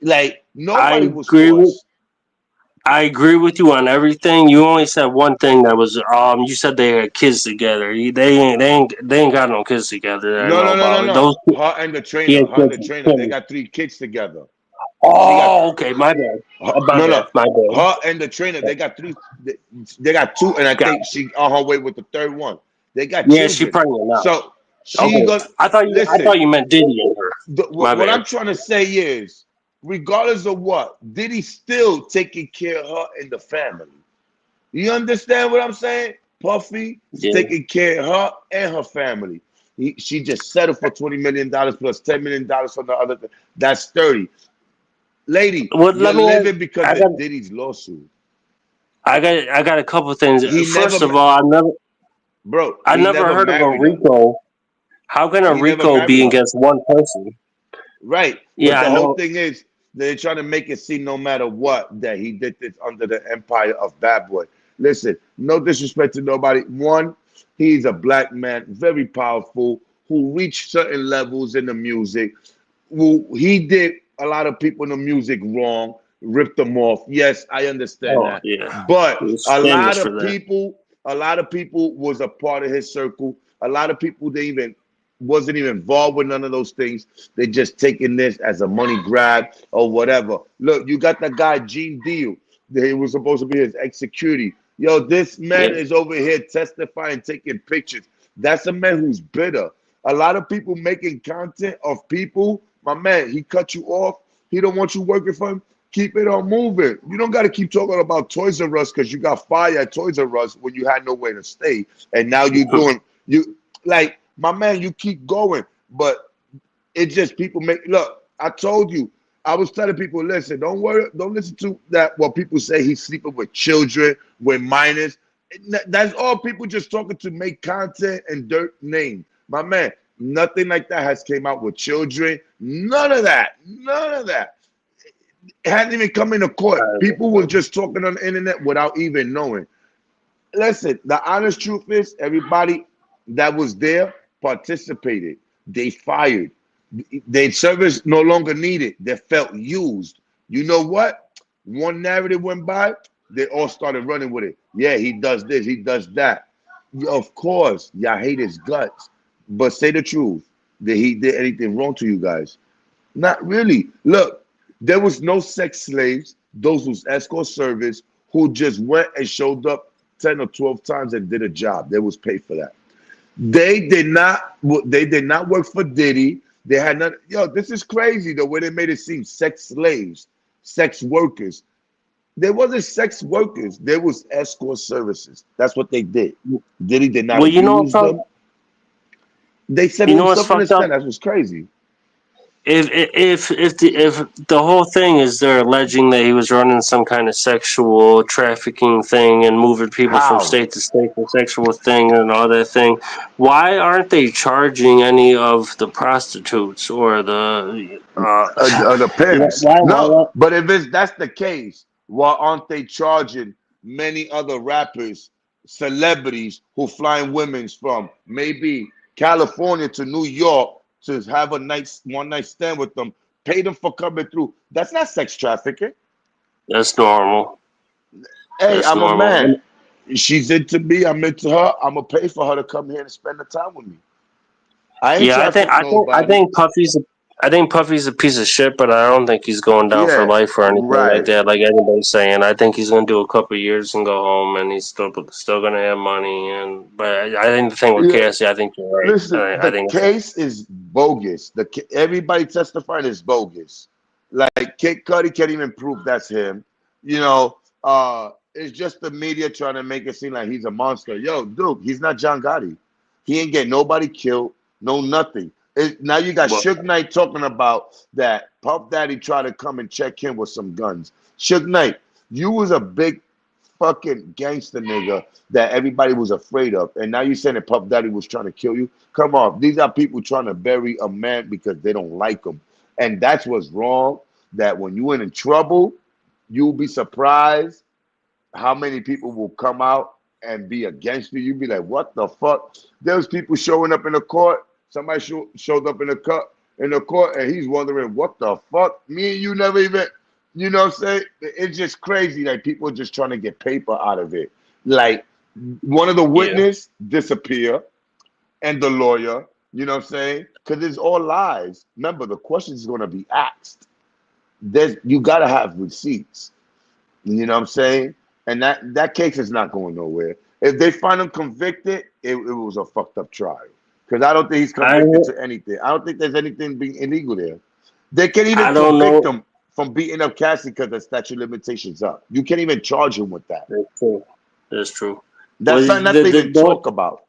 Like, nobody was forced. I agree with you on everything. You only said one thing that was you said they had kids together. They ain't got no kids together. That I know about. Those Her and the trainer, they got 3 kids together. Okay, my bad. My bad. Her and the trainer, they got 3. They got 2, and I think she on her way with the 3rd one. They got children. She pregnant now. So she I thought you meant Diddy and her. What I'm trying to say is, regardless of what, Diddy still taking care of her and the family. You understand what I'm saying? Puffy is taking care of her and her family. She just settled for $20 million plus $10 million from the other. That's 30. Lady, you're living because of Diddy's lawsuit. I got a couple things. First of all, I never heard of a RICO. How can a RICO be against one person? Right. Yeah. But the whole thing is they're trying to make it seem no matter what that he did this under the empire of Bad Boy. Listen, no disrespect to nobody. One, he's a black man, very powerful, who reached certain levels in the music. He did a lot of people in the music wrong, ripped them off. Yes, I understand that. Yeah. But a lot of people was a part of his circle. A lot of people wasn't even involved with none of those things. They just taking this as a money grab or whatever. Look, you got that guy Gene Deal. He was supposed to be his ex-security. Yo, this man is over here testifying, taking pictures. That's a man who's bitter. A lot of people making content of people. My man, he cut you off. He don't want you working for him. Keep it on moving. You don't got to keep talking about Toys R Us because you got fired at Toys R Us when you had nowhere to stay. And now my man, you keep going. But it just people look, I told you, I was telling people, listen, don't listen to that. What people say he's sleeping with children, with minors. That's all people just talking to make content and dirt name. My man, nothing like that has came out with children. None of that. It hadn't even come into court. People were just talking on the internet without even knowing. Listen, the honest truth is everybody that was there participated. They fired. Their service no longer needed. They felt used. You know what? One narrative went by, they all started running with it. Yeah, he does this, he does that. Of course, y'all hate his guts. But say the truth. Did he did anything wrong to you guys? Not really. Look, there was no sex slaves. Those was escort service who just went and showed up 10 or 12 times and did a job. They was paid for that. They did not work for Diddy. They had not. Yo, this is crazy the way they made it seem. Sex slaves, sex workers. There wasn't sex workers. There was escort services. That's what they did. Diddy did not use them. They said it was something to spend. That was crazy. if the whole thing is they're alleging that he was running some kind of sexual trafficking thing and moving people from How? state to state for sexual thing and all that thing, why aren't they charging any of the prostitutes or the The pimps. No, why but if that's the case, why aren't they charging many other rappers, celebrities who flying women's from maybe California to New York to have a one night stand with them, pay them for coming through? That's not sex trafficking. that's normal. Hey, That's I'm a normal. man. She's into me. I'm into her. I'm gonna pay for her to come here and spend the time with me. I ain't Yeah, traffic I nobody. think Puffy's a piece of shit, but I don't think he's going down for Yeah, life or anything like right. that. Like anybody's saying, I think he's gonna do a couple of years and go home, and he's still gonna have money. And but I think the thing with Yeah. Cassie, I think you're right. Listen, I the think it's case is bogus. Everybody testifying is bogus. Like Kid Cudi can't even prove that's him. You know, it's just the media trying to make it seem like he's a monster. Yo, dude, he's not John Gotti. He ain't get nobody killed, no nothing. Now you got well, Suge Knight talking about that Puff Daddy tried to come and check him with some guns. Suge Knight, you was a big fucking gangster nigga that everybody was afraid of, and now you saying that Puff Daddy was trying to kill you? Come on, these are people trying to bury a man because they don't like him, and that's what's wrong. That when you in trouble, you'll be surprised how many people will come out and be against you. You'll be like, what the fuck? There's people showing up in the court. Somebody showed up in the court, and he's wondering, what the fuck? Me and you never even, you know what I'm saying? It's just crazy. Like, people are just trying to get paper out of it. Like, one of the yeah. witness disappear, and the lawyer, you know what I'm saying? Because it's all lies. Remember, the question is going to be asked. You got to have receipts. You know what I'm saying? And that case is not going nowhere. If they find him convicted, it was a fucked up trial. Because I don't think he's I convicted to anything. I don't think there's anything being illegal there. They can't even I don't convict know. him from beating up Cassie because the statute of limitations up. You can't even charge him with that. That's true. That's true. Well, That's something that they even talk about.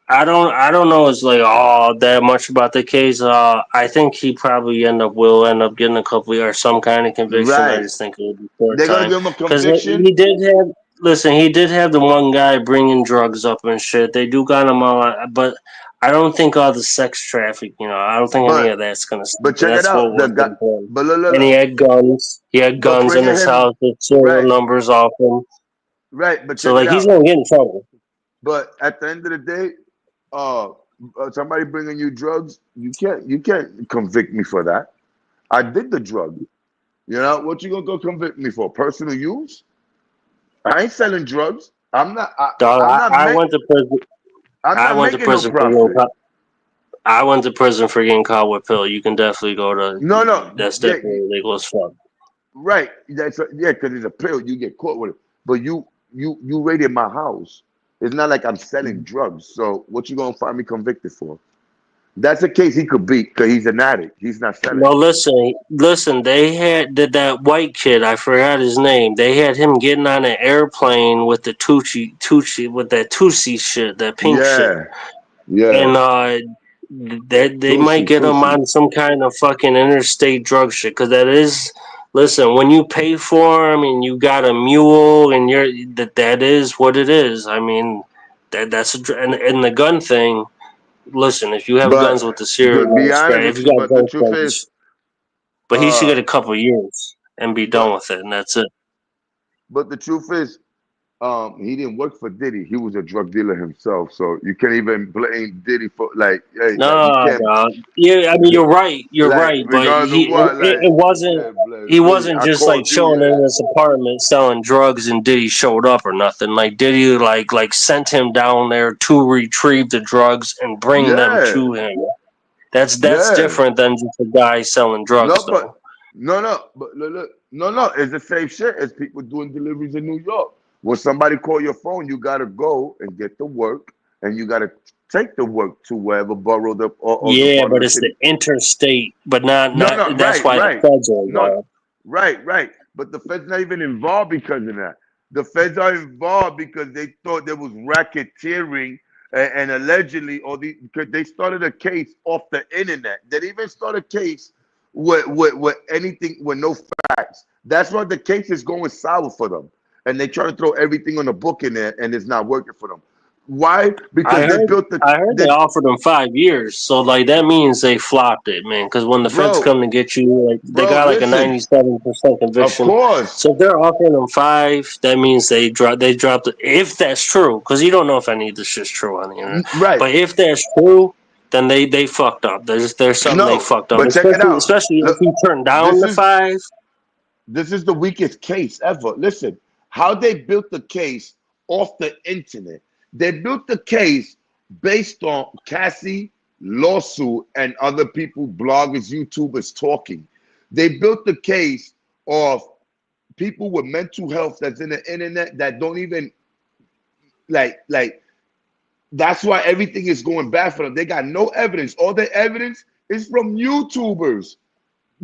I don't know. It's like that much about the case. I think he probably will end up getting a couple or some kind of conviction. I Right. just think it would be short They're going to time give him a because conviction. he did have. Listen, he did have the one guy bringing drugs up and shit. They do got him on, but I don't think all the sex traffic. I don't think any of But that's gonna stop. check it That's what out. The would be guy, important. but look, And he had guns. He had but guns in bringing his him house with serial right, numbers off him. right. But So check it like he's out. gonna get in trouble. But at the end of the day, somebody bringing you drugs, you can't convict me for that. I did the drug. You know what you gonna go convict me for? Personal use? I ain't selling drugs. I'm not. Dog, I'm not I make. went to prison. I'm I not went to making no prison for getting profit. caught. I went to prison for getting caught with pill. You can definitely go to. No. That's definitely illegal as fuck. Right. Yeah, because it's a pill. You get caught with it. But you raided my house. It's not like I'm selling drugs. So what you gonna find me convicted for? That's a case he could beat because he's an addict. He's not selling. No, listen. They did that white kid. I forgot his name. They had him getting on an airplane with the Tucci with that Tusi shit, that pink shit, Yeah. and they might get him Tusi. on some kind of fucking interstate drug shit because that is. Listen, when you pay for him and you got a mule and that is what it is. I mean, that's and the gun thing. Listen, if you have But guns with the serial to be numbers, honest if with you you, got but the gun truth is, charges, but he should uh, get a couple years and be done but with it, and that's it. the truth is, he didn't work for Diddy. He was a drug dealer himself. So you can't even blame Diddy for you No, can't no. Yeah, I mean you're right. You're like right, but regardless of what, it wasn't. yeah, He Diddy, wasn't I just like called you, chilling yeah. in his apartment selling drugs, and Diddy showed up or nothing. Like Diddy, like sent him down there to retrieve the drugs and bring them Yeah, to him. That's yeah. different than just a guy selling drugs, No, but though. but look, no. It's the same shit as people doing deliveries in New York. When somebody call your phone, you gotta go and get the work, and you gotta take the work to wherever borough or the Yeah, part of but the it's the city. interstate, but not No, not. That's right, why the right. feds are No, involved. right. But the feds not even involved because of that. The feds are involved because they thought there was racketeering and allegedly, because they started a case off the internet. They didn't even start a case with anything, with no facts. That's why the case is going sour for them, and they try to throw everything on the book in there, and it's not working for them. Why? I Because they heard built the I heard they offered them 5 years, so like that means they flopped it, man. Because when the feds bro, come to get you, like they bro. got like a Listen, 97% of conviction. course, So if they're offering them 5, that means they dropped it. If that's true, because you don't know if any of this shit's true on the internet. right. But if that's true, then they fucked up. There's something they No, fucked up, but check it out. especially if Look, you turn down this the is 5. this is the weakest case ever. Listen, how they built the case off the internet. They built the case based on Cassie lawsuit and other people, bloggers, YouTubers talking. They built the case of people with mental health that's in the internet that don't even like that's why everything is going bad for them. They got no evidence. All the evidence is from YouTubers.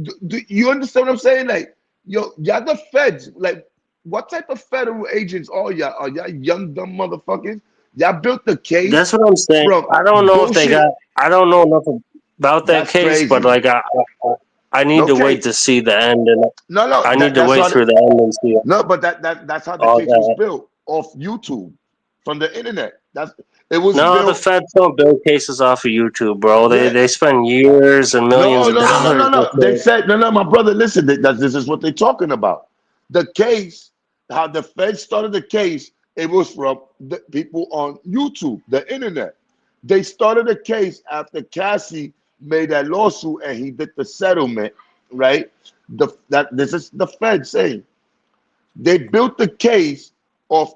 Do you understand what I'm saying? Like, yo, y'all the feds. Like, what type of federal agents are y'all? Are y'all young dumb motherfuckers? Y'all built the case That's what I'm saying. from I don't know if they bullshit. got. I don't know enough about that That's case, but crazy. like I need to wait Okay, to see the end, and no, I need to that's wait how. through the end and see No, but that's how the all case was that. built off YouTube from the internet. It was No, the built. feds don't build cases off of YouTube, bro. They Yeah. they spend years and millions No, of no, no, no, no, dollars no. with They it. said, no, my brother, listen, this is what they're talking about. The case, how the Fed started the case, it was from the people on YouTube, the internet. They started the case after Cassie made that lawsuit and he did the settlement, right? This is the Fed saying. They built the case of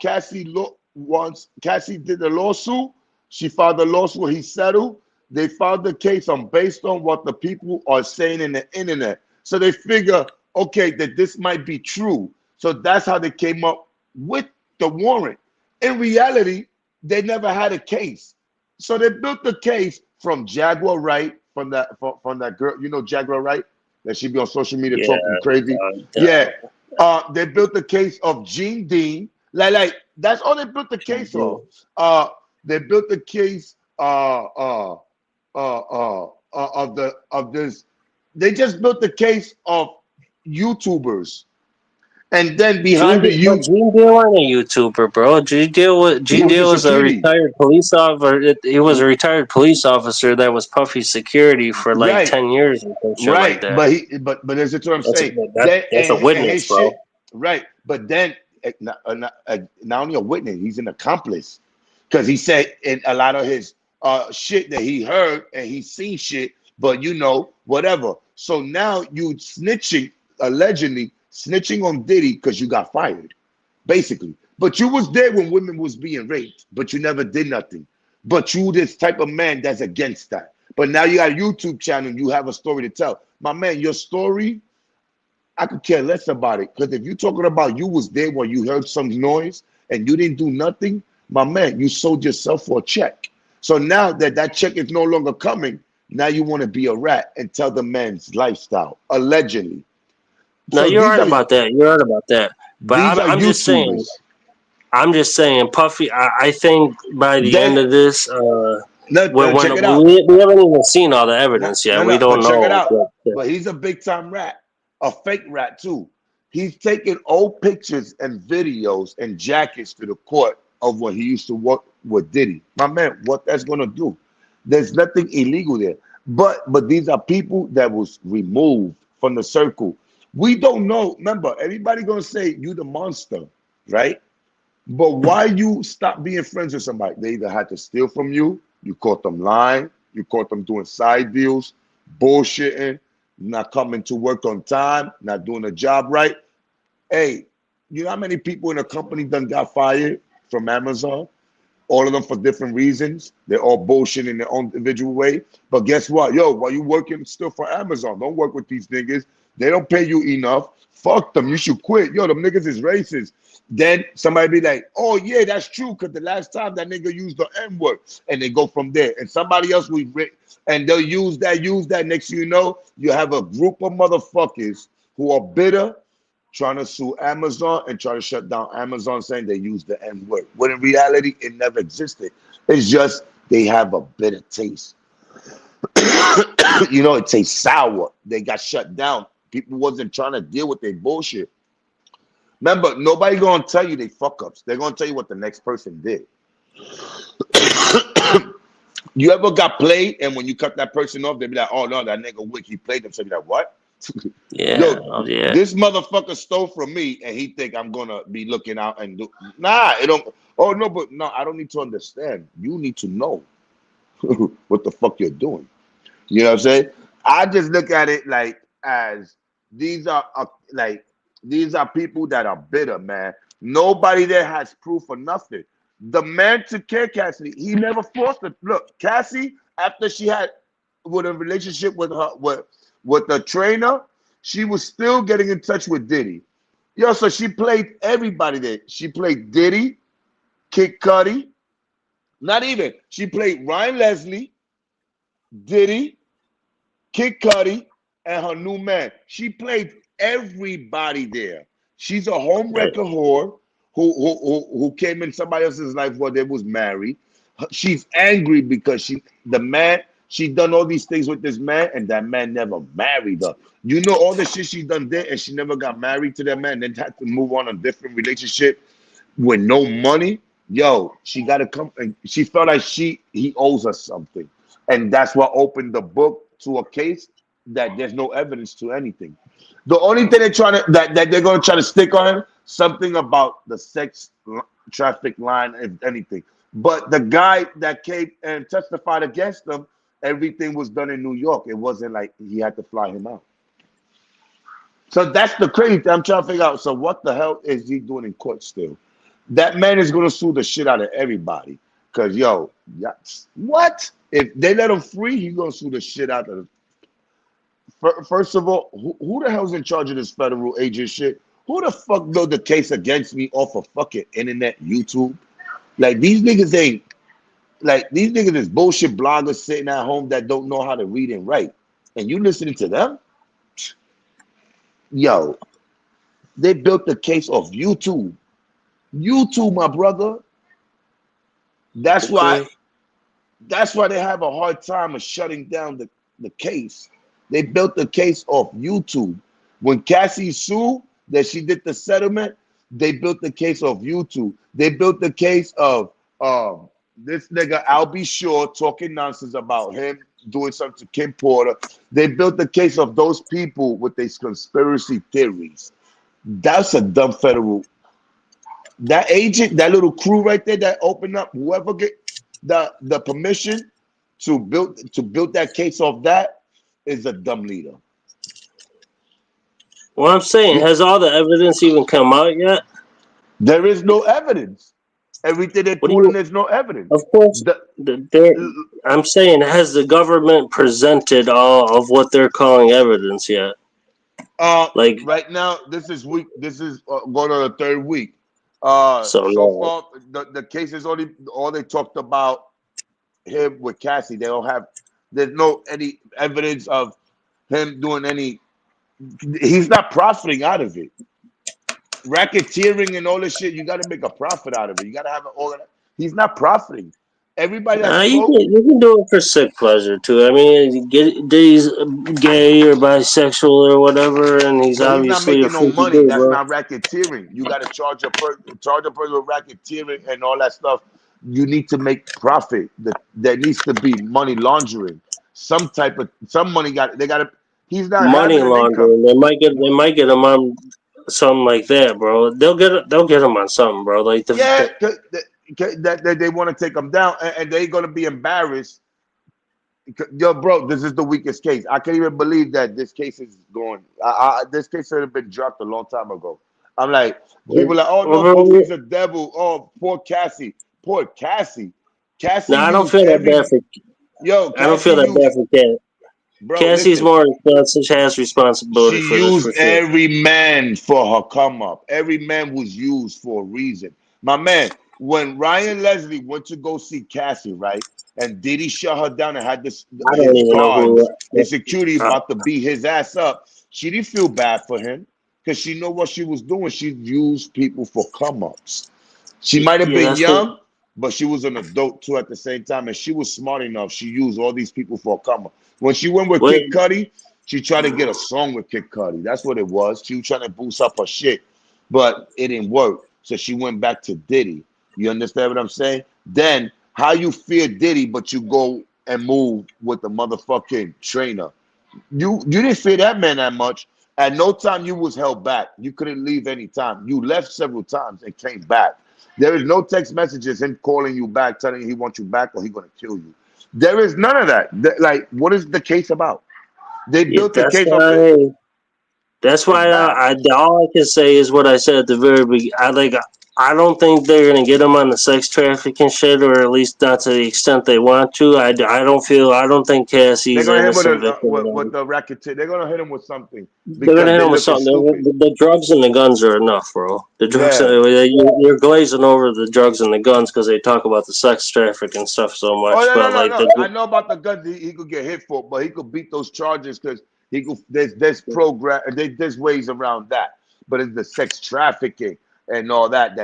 once Cassie did the lawsuit, she filed the lawsuit, he settled. They filed the case on based on what the people are saying in the internet. So they figure, okay, that this might be true. So that's how they came up with the warrant. In reality, they never had a case. So they built the case from Jaguar Wright, from that girl, you know, Jaguar Wright, that she be on social media Yeah, talking crazy. Yeah, uh, they built the case of Gene Dean. Like that's all they built the case of. They built the case of this. They just built the case of YouTubers, and then behind the But you, Gene Deal wasn't a YouTuber, bro. he Gene was a Deal was a security, retired police officer. He was a retired police officer that was Puffy security for like right, 10 years and some shit like right. that. But that's what I'm saying. That's a And witness, his shit, bro. right. But then not only a witness, he's an accomplice because he said in a lot of his shit that he heard and he seen shit, but you know, whatever. So now you snitching, allegedly snitching on Diddy because you got fired, basically. But you was there when women was being raped, but you never did nothing. But you this type of man that's against that. But now you got a YouTube channel, you have a story to tell. My man, your story, I could care less about it. Because if you're talking about you was there when you heard some noise and you didn't do nothing, my man, you sold yourself for a check. So now that that check is no longer coming, now you want to be a rat and tell the man's lifestyle, allegedly. No, So you're right about that. You're right about that. But these are I'm just saying. YouTubers. I'm just saying, Puffy. I think by the Then end of this, no, check it out. we haven't even seen all the No, evidence yet. no, We no, but don't check it know. out. But he's a big time rat, a fake rat too. He's taking old pictures and videos and jackets to the court of when he used to work with Diddy. My man, what that's gonna do? There's nothing illegal there. But these are people that was removed from the circle. We don't know. Remember, everybody gonna say you the monster, right? But why you stop being friends with somebody? They either had to steal from you, you caught them lying, you caught them doing side deals, bullshitting, not coming to work on time, not doing the job right. Hey, you know how many people in a company done got fired from Amazon? All of them for different reasons. They're all bullshit in their own individual way. But guess what? Yo, while you working still for Amazon, don't work with these niggas. They don't pay you enough. Fuck them. You should quit. Yo, them niggas is racist. Then somebody be like, oh, yeah, that's true. Because the last time that nigga used the N word. And they go from there. And somebody else will, and they'll use that. Next thing you know, you have a group of motherfuckers who are bitter trying to sue Amazon and try to shut down Amazon, saying they use the N word. When in reality, it never existed. It's just they have a bitter taste. It tastes sour. They got shut down. People wasn't trying to deal with their bullshit. Remember, nobody gonna tell you they fuck ups. They're gonna tell you what the next person did. You ever got played, and when you cut that person off, they be like, "Oh no, that nigga Wick, he played them." So you be like, "What?" Yeah. Yo, Yeah. this motherfucker stole from me, and he think I'm gonna be looking out and do. Nah, it don't. Oh no, but no, I don't need to understand. You need to know what the fuck you're doing. You know what I'm saying? I just look at it like as these are people that are bitter, man. Nobody there has proof or nothing. The man took care of Cassie. He never forced it. Look, Cassie, after she had with a relationship with her with the trainer, she was still getting in touch with Diddy. Yo, so she played everybody there. She played Diddy, Kid Cudi, not even. She played Ryan Leslie, Diddy, Kid Cudi, and her new man. She played everybody there. She's a homewrecker whore who came in somebody else's life while they was married. She's angry because she done all these things with this man, and that man never married her. You know all the shit she done there, and she never got married to that man, then had to move on a different relationship with no money. Yo, she gotta come, and she felt like he owes her something. And that's what opened the book to a case that there's no evidence to anything. The only thing that they're gonna try to stick on him, something about the sex traffic line, if anything. But the guy that came and testified against them, everything was done in New York. It wasn't like he had to fly him out. So that's the crazy thing. I'm trying to figure out. So what the hell is he doing in court still? That man is gonna sue the shit out of everybody. Cause what? If they let him free, he's gonna sue the shit out of. First of all, who the hell's in charge of this federal agent shit? Who the fuck built the case against me off of fucking internet, YouTube? Like these niggas ain't. Like these niggas is bullshit bloggers sitting at home that don't know how to read and write, and you listening to them? Yo, they built the case off YouTube. YouTube, my brother. That's why they have a hard time of shutting down the case. They built the case off YouTube. When Cassie sued that she did the settlement, they built the case off YouTube. They built the case of this nigga Albie Shore talking nonsense about him doing something to Kim Porter. They built the case of those people with these conspiracy theories. That's a dumb federal. That agent, that little crew right there that opened up, whoever get the permission to build that case off that is a dumb leader. Well, I'm saying, has all the evidence even come out yet? There is no evidence. Everything they're pulling, there's no evidence. Of course, I'm saying, has the government presented all of what they're calling evidence yet? Like right now, this is going on the third week. So far, the case is all they talked about him with Cassie. They don't have. There's no any evidence of him doing any. He's not profiting out of it. Racketeering and all this shit. You got to make a profit out of it. You got to have all of that. He's not profiting. Everybody you can do it for sick pleasure too. I mean, he's gay or bisexual or whatever, and he's obviously not making no money. That's not racketeering. You got to charge a person with racketeering and all that stuff. You need to make profit. There needs to be money laundering. Some money they got to. He's not money laundering. They might get him on something like that, bro. They'll get him on something, bro. Like that they want to take him down, and they're gonna be embarrassed. Yo, bro, this is the weakest case. I can't even believe that this case is going. This case should have been dropped a long time ago. I'm like, people are like, oh no, he's a devil. Oh, poor Cassie. Poor Cassie. Cassie. No, I don't feel that bad for. Yo, I don't feel that bad for Cat. Bro, Cassie's more responsible, has responsibility for this. She used every man for her come up. Every man was used for a reason. My man, when Ryan Leslie went to go see Cassie, right, and Diddy shut her down and had his guards, his security about to beat his ass up, she didn't feel bad for him. because she know what she was doing. She used people for come ups. She might have Yeah, been that's what. young, but she was an adult too at the same time, and she was smart enough. She used all these people for a come up. When she went with What? Kid Cudi, she tried to get a song with Kid Cudi. That's what it was. She was trying to boost up her shit, but it didn't work. So she went back to Diddy. You understand what I'm saying? Then how you fear Diddy, but you go and move with the motherfucking trainer. You didn't fear that man that much. At no time you was held back. You couldn't leave any time. You left several times and came back. There is no text messages him calling you back, telling you he wants you back or he gonna kill you. There is none of that. Like, what is the case about? They Yeah, built the that's case off it. why. That's It's why bad. all I can say is what I said at the very beginning. I don't think they're gonna get him on the sex trafficking shit, or at least not to the extent they want to. I don't think They're Cassie's gonna hit him with innocent victim at with all. the racketeer. They're gonna hit him with something They're because gonna hit they him with looking something. stupid. The drugs and the guns are enough, bro. The drugs. Yeah. You're glazing over the drugs and the guns because they talk about the sex trafficking stuff so Oh much, no, no, but no, like no! I know about the guns he could get hit for, but he could beat those charges because he could. There's ways around that. But it's the sex trafficking and all that.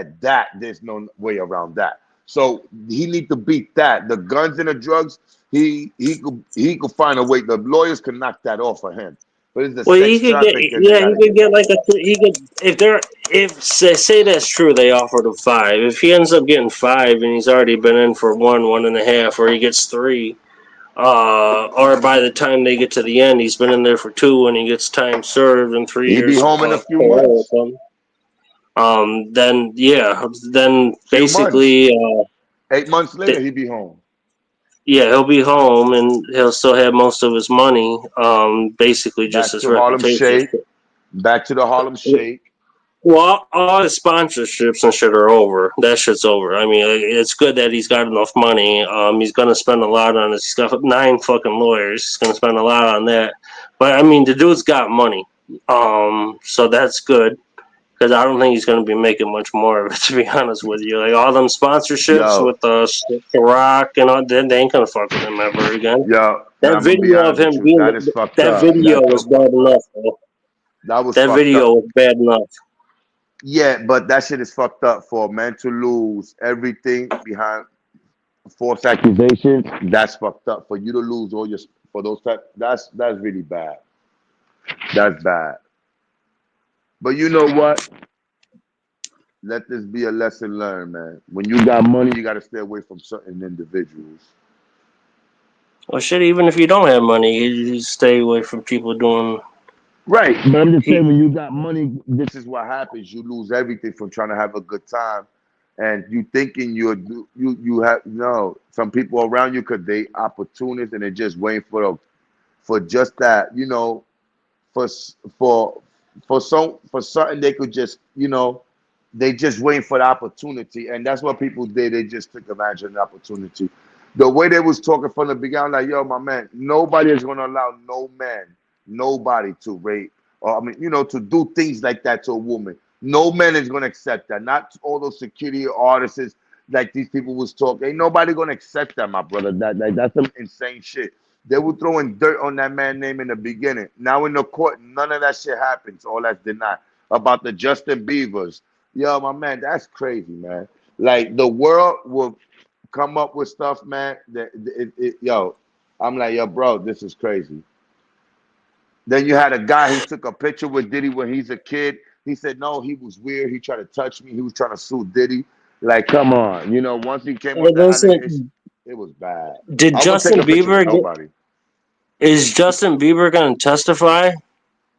There's no way around that. So he need to beat that. The guns and the drugs. He could find a way. The lawyers can knock that off for him. But it's the Well, he sex could get, trafficking they yeah, got he to could get get back. like he could, if say that's true, they offered him 5. If he ends up getting 5 and he's already been in for 1.5, or he gets 3, or by the time they get to the end, he's been in there for 2 and he gets time served and 3 He be years home in a few parole months. or something. Then yeah, then Few months. basically, 8 months later, th- he be home. yeah, he'll be home and he'll still have most of his money. Basically, just Back his to Harlem reputation. Shake. Back to the Harlem Shake. Well, all his sponsorships and shit are over. That shit's over. I mean, it's good that he's got enough money. He's gonna spend a lot on this. He's got 9 fucking lawyers. He's gonna spend a lot on that. But I mean, the dude's got money. So that's good because I don't think he's gonna be making much more of it. To be honest with you, like all them sponsorships Yo, with the Rock and all, they ain't gonna fuck with him ever again. yo, That I'm gonna be video of honest him with you. being That is fucked that up. video That's was so bad fucked up. enough. Bro. That was That fucked video up. was bad enough. Yeah, but that shit is fucked up for a man to lose everything behind false accusations. That's fucked up. For you to lose all your for those type. That's really bad. That's bad. But you know what? Let this be a lesson learned, man. When you got money, you got to stay away from certain individuals. Well, shit. Even if you don't have money, you stay away from people doing. Right. But I'm just saying, He, when you got money, this is what happens. You lose everything from trying to have a good time, and you thinking you have no. Some people around you could they opportunists and they're just waiting for just that. For s- for something they could just they just waiting for the opportunity, and that's what people did. They just took advantage of the opportunity. The way they was talking from the beginning, like, yo, my man, nobody is gonna allow no man, nobody to rape, or I mean, to do things like that to a woman. No man is gonna accept that. Not all those security artists like these people was talking. Ain't nobody gonna accept that, my brother. That's some insane shit. They were throwing dirt on that man's name in the beginning. Now in the court, none of that shit happens. All that's denied. About the Justin Biebers. Yo, my man, that's crazy, man. Like the world will come up with stuff, man. Yo, I'm like, yo, bro, this is crazy. Then you had a guy who took a picture with Diddy when he's a kid. He said, no, he was weird. He tried to touch me. He was trying to sue Diddy. Like, come on. Once he came with hey, the allegation, listen, it was bad. did I wouldn't take Justin a picture with Bieber get? nobody. Is Justin Bieber gonna testify?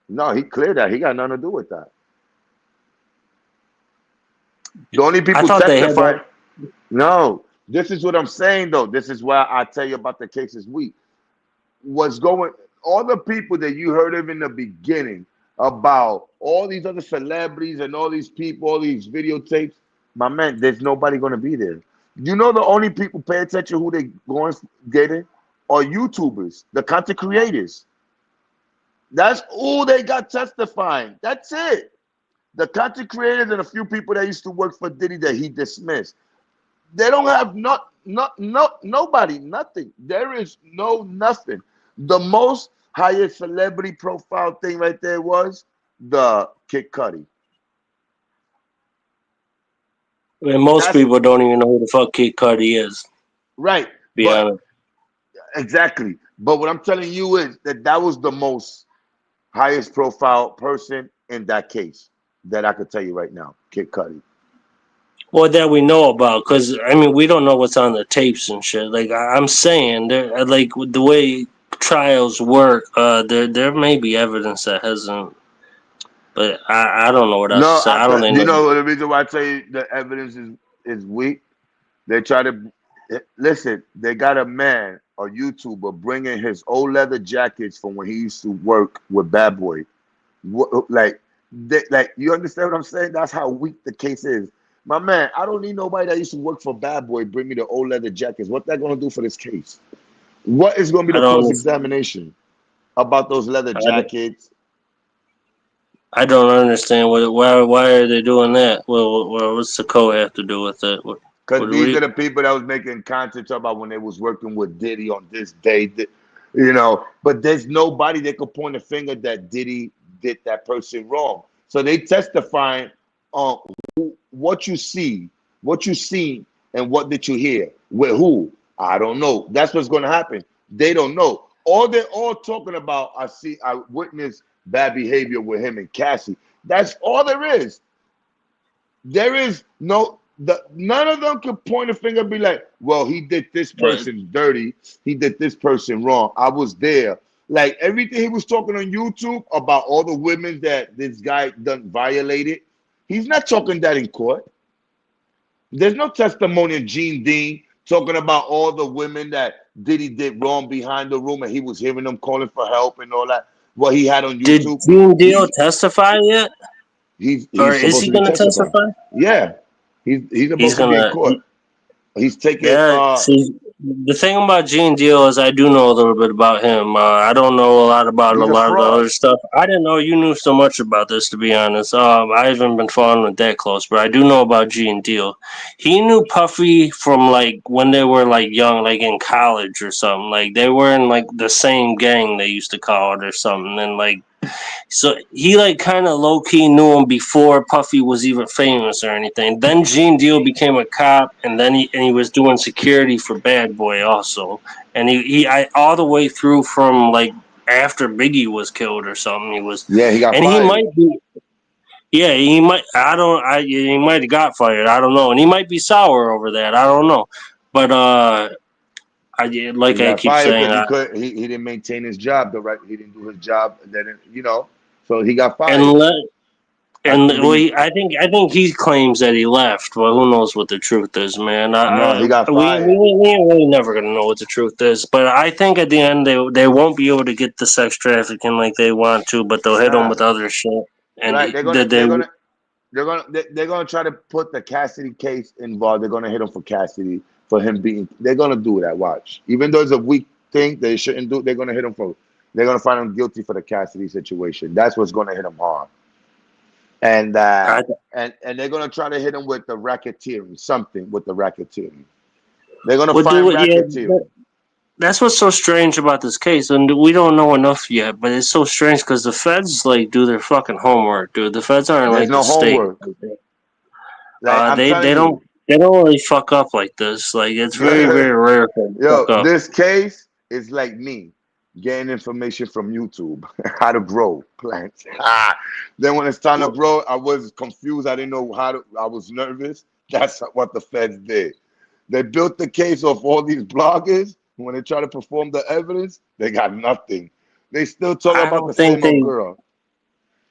No, he cleared that. He got nothing to do with that. The only I people thought they had testifying. that. No, this is what I'm saying, though. This is why I tell you about the cases week. All the people that you heard of in the beginning about all these other celebrities and all these people, all these videotapes, my man, there's nobody going to be there. The only people pay attention who they going getting are YouTubers, the content creators. That's all they got testifying. That's it. The content creators and a few people that used to work for Diddy that he dismissed. They don't have nobody, nothing. There is nothing. The most highest celebrity profile thing right there was the Kid Cudi. And most That's people don't even know who the fuck Kid Cudi is. right, Be but honest. exactly. But what I'm telling you is that was the most highest profile person in that case that I could tell you right now, Kid Cudi. Well, that we know about, because I mean, we don't know what's on the tapes and shit. Like I'm saying, there, like with the way trials work, there may be evidence that hasn't. But I don't know what else to No, say. I don't you even know. know the reason why I tell you the evidence is weak. They try to listen. They got a man, a YouTuber, bringing his old leather jackets from when he used to work with Bad Boy. Like, like you understand what I'm saying? That's how weak the case is. My man, I don't need nobody that used to work for Bad Boy bring me the old leather jackets. What that gonna do for this case? What is gonna be I the don't. cross examination about those leather I don't, jackets? I don't understand why are they doing that? Well, what's the code have to do with it? Because What do these we? are the people that was making content about when they was working with Diddy on this day, you know. But there's nobody that could point a finger that Diddy did that person wrong. So they testifying on what you see, what you see, and what did you hear with who? I don't know. That's what's going to happen. They don't know. All they're all talking about, I witnessed bad behavior with him and Cassie. That's all there is. There is none of them could point a finger and be like, well, he did this But person dirty, he did this person wrong. I was there. Like everything he was talking on YouTube about all the women that this guy done violated, he's not talking that in court. There's no testimony of Gene Dean talking about all the women that Diddy did wrong behind the room and he was hearing them calling for help and all that. What he had on did YouTube. Gene Deal He testify yet, or he's is supposed he to be gonna testifying. testify? Yeah. He's He's supposed to be in gonna. court. He's taking Yeah, see, the thing about Gene Deal is I do know a little bit about him. I don't know a lot about a he's a lot of the fraud. other stuff. I didn't know you knew so much about this, to be honest. I haven't been following it that close, but I do know about Gene Deal. He knew Puffy from like when they were like young, like in college or something. Like they were in like the same gang they used to call it or something, and like so he like kind of low key knew him before Puffy was even famous or anything. Then Gene Deal became a cop, and then he was doing security for Bad Boy also. And I all the way through from like after Biggie was killed or something. He was, Yeah, he got and he fired. might be. Yeah, he might. I don't. He might have got fired. I don't know, and he might be sour over that. I don't know, but He like I got keep fired saying, because he didn't maintain his job the right. He didn't do his job. Then so he got and fired. let I And well, believe I think he claims that he left. Well, who knows what the truth is, man? no, he got We fired. ain't really never gonna know what the truth is. But I think at the end they won't be able to get the sex trafficking like they want to, but they'll hit them Nah, with other shit. And right. They're gonna try to put the Cassidy case involved. They're gonna hit him for Cassidy for him being. They're gonna do that. Watch. Even though it's a weak thing, they shouldn't do. They're gonna hit him for. They're gonna find him guilty for the Cassidy situation. That's what's gonna hit him hard. And I, and they're gonna try to hit him with the racketeering, something with the racketeering. They're gonna would do find it. Yeah, racketeering. that's what's so strange about this case, and we don't know enough yet. But it's so strange because the feds like do their fucking homework, dude. The feds aren't There's like the no state. homework. Like I'm telling you, They don't really fuck up like this. Like it's very very rare for them to yo, fuck up. this case is like me getting information from YouTube how to grow plants. Then when it's time to grow, I was confused. I didn't know how to. I was nervous. That's what the feds did. They built the case off all these bloggers. When they try to perform the evidence, they got nothing. They still talk I about the don't think same old they. girl.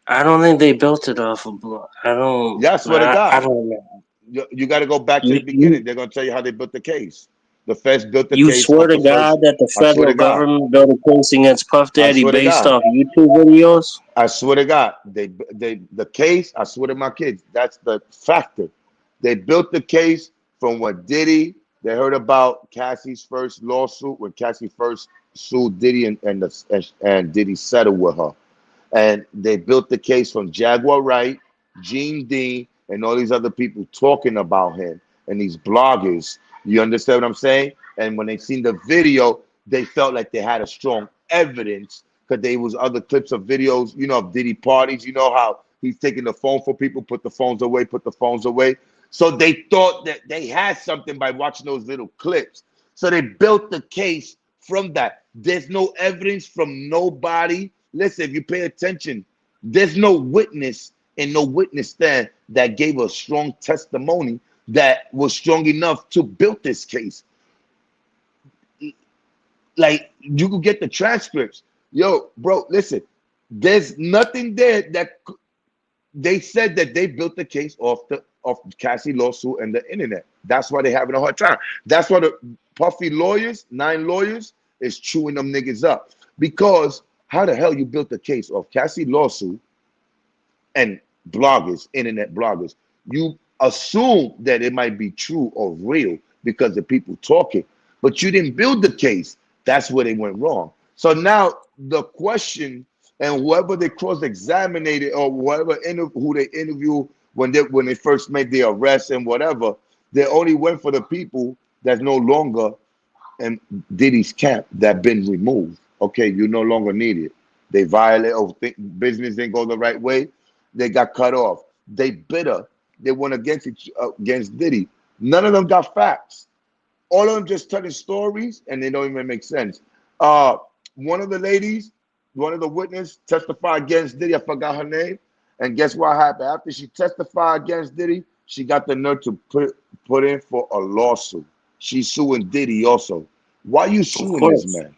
I don't think they built it off of blood. I don't. Yeah, I swear to I God. don't know. You got to go back to the You, beginning. you They're going to tell you how they built the case. The feds built the you case swear off to the God first. that the I swear federal to God. government built a case against Puff I Daddy swear to based God. off YouTube videos? I swear to God. The case. I swear to my kids. That's the factor. They built the case from what Diddy. They heard about Cassie's first lawsuit when Cassie first sued Diddy and Diddy settled with her. And they built the case from Jaguar Wright, Gene Dean, and all these other people talking about him and these bloggers. You understand what I'm saying? And when they seen the video, they felt like they had a strong evidence because there was other clips of videos, of Diddy parties. You know how He's taking the phone for people, put the phones away, put the phones away. So they thought that they had something by watching those little clips. So they built the case from that. There's no evidence from nobody. Listen, if you pay attention, there's no witness and no witness stand that gave a strong testimony that was strong enough to build this case. Like, you could get the transcripts. Yo, bro, listen, there's nothing there that they said that they built the case off the Cassie lawsuit and the internet. That's why they're having a hard time. That's why the Puffy lawyers, 9 lawyers, is chewing them niggas up. Because how the hell you built the case off Cassie lawsuit and bloggers, internet bloggers? You assume that it might be true or real because the people talking, but you didn't build the case. That's where they went wrong. So now the question, and whoever they cross-examined or whoever who they interview when they first made the arrest and whatever, they only went for the people that's no longer in Diddy's camp that been removed. Okay, you no longer need it. They violate or business didn't go the right way. They got cut off. They bitter. They went against Diddy. None of them got facts. All of them just telling stories, and they don't even make sense. One of the ladies, one of the witnesses testified against Diddy. I forgot her name. And guess what happened? After she testified against Diddy, she got the nerve to put in for a lawsuit. She's suing Diddy also. Why you suing this man?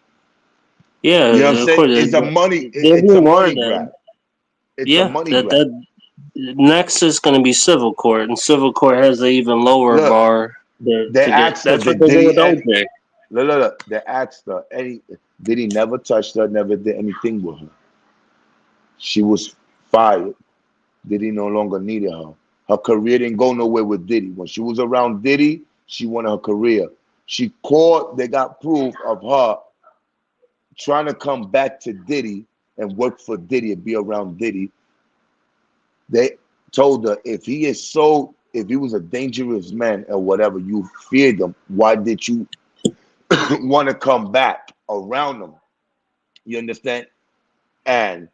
Yeah, you know what I'm saying? It's a money. It's a money grab. It's a money grab. Next is going to be civil court, and civil court has an even lower bar. They asked her, that's what they did with OJ. Look. They asked her, Diddy never touched her, never did anything with her. She was fired. Diddy no longer needed her. Her career didn't go nowhere with Diddy. When she was around Diddy, she won her career. They got proof of her trying to come back to Diddy and work for Diddy and be around Diddy. They told her, if he was a dangerous man or whatever, you feared him, why did you want to come back around him? You understand? And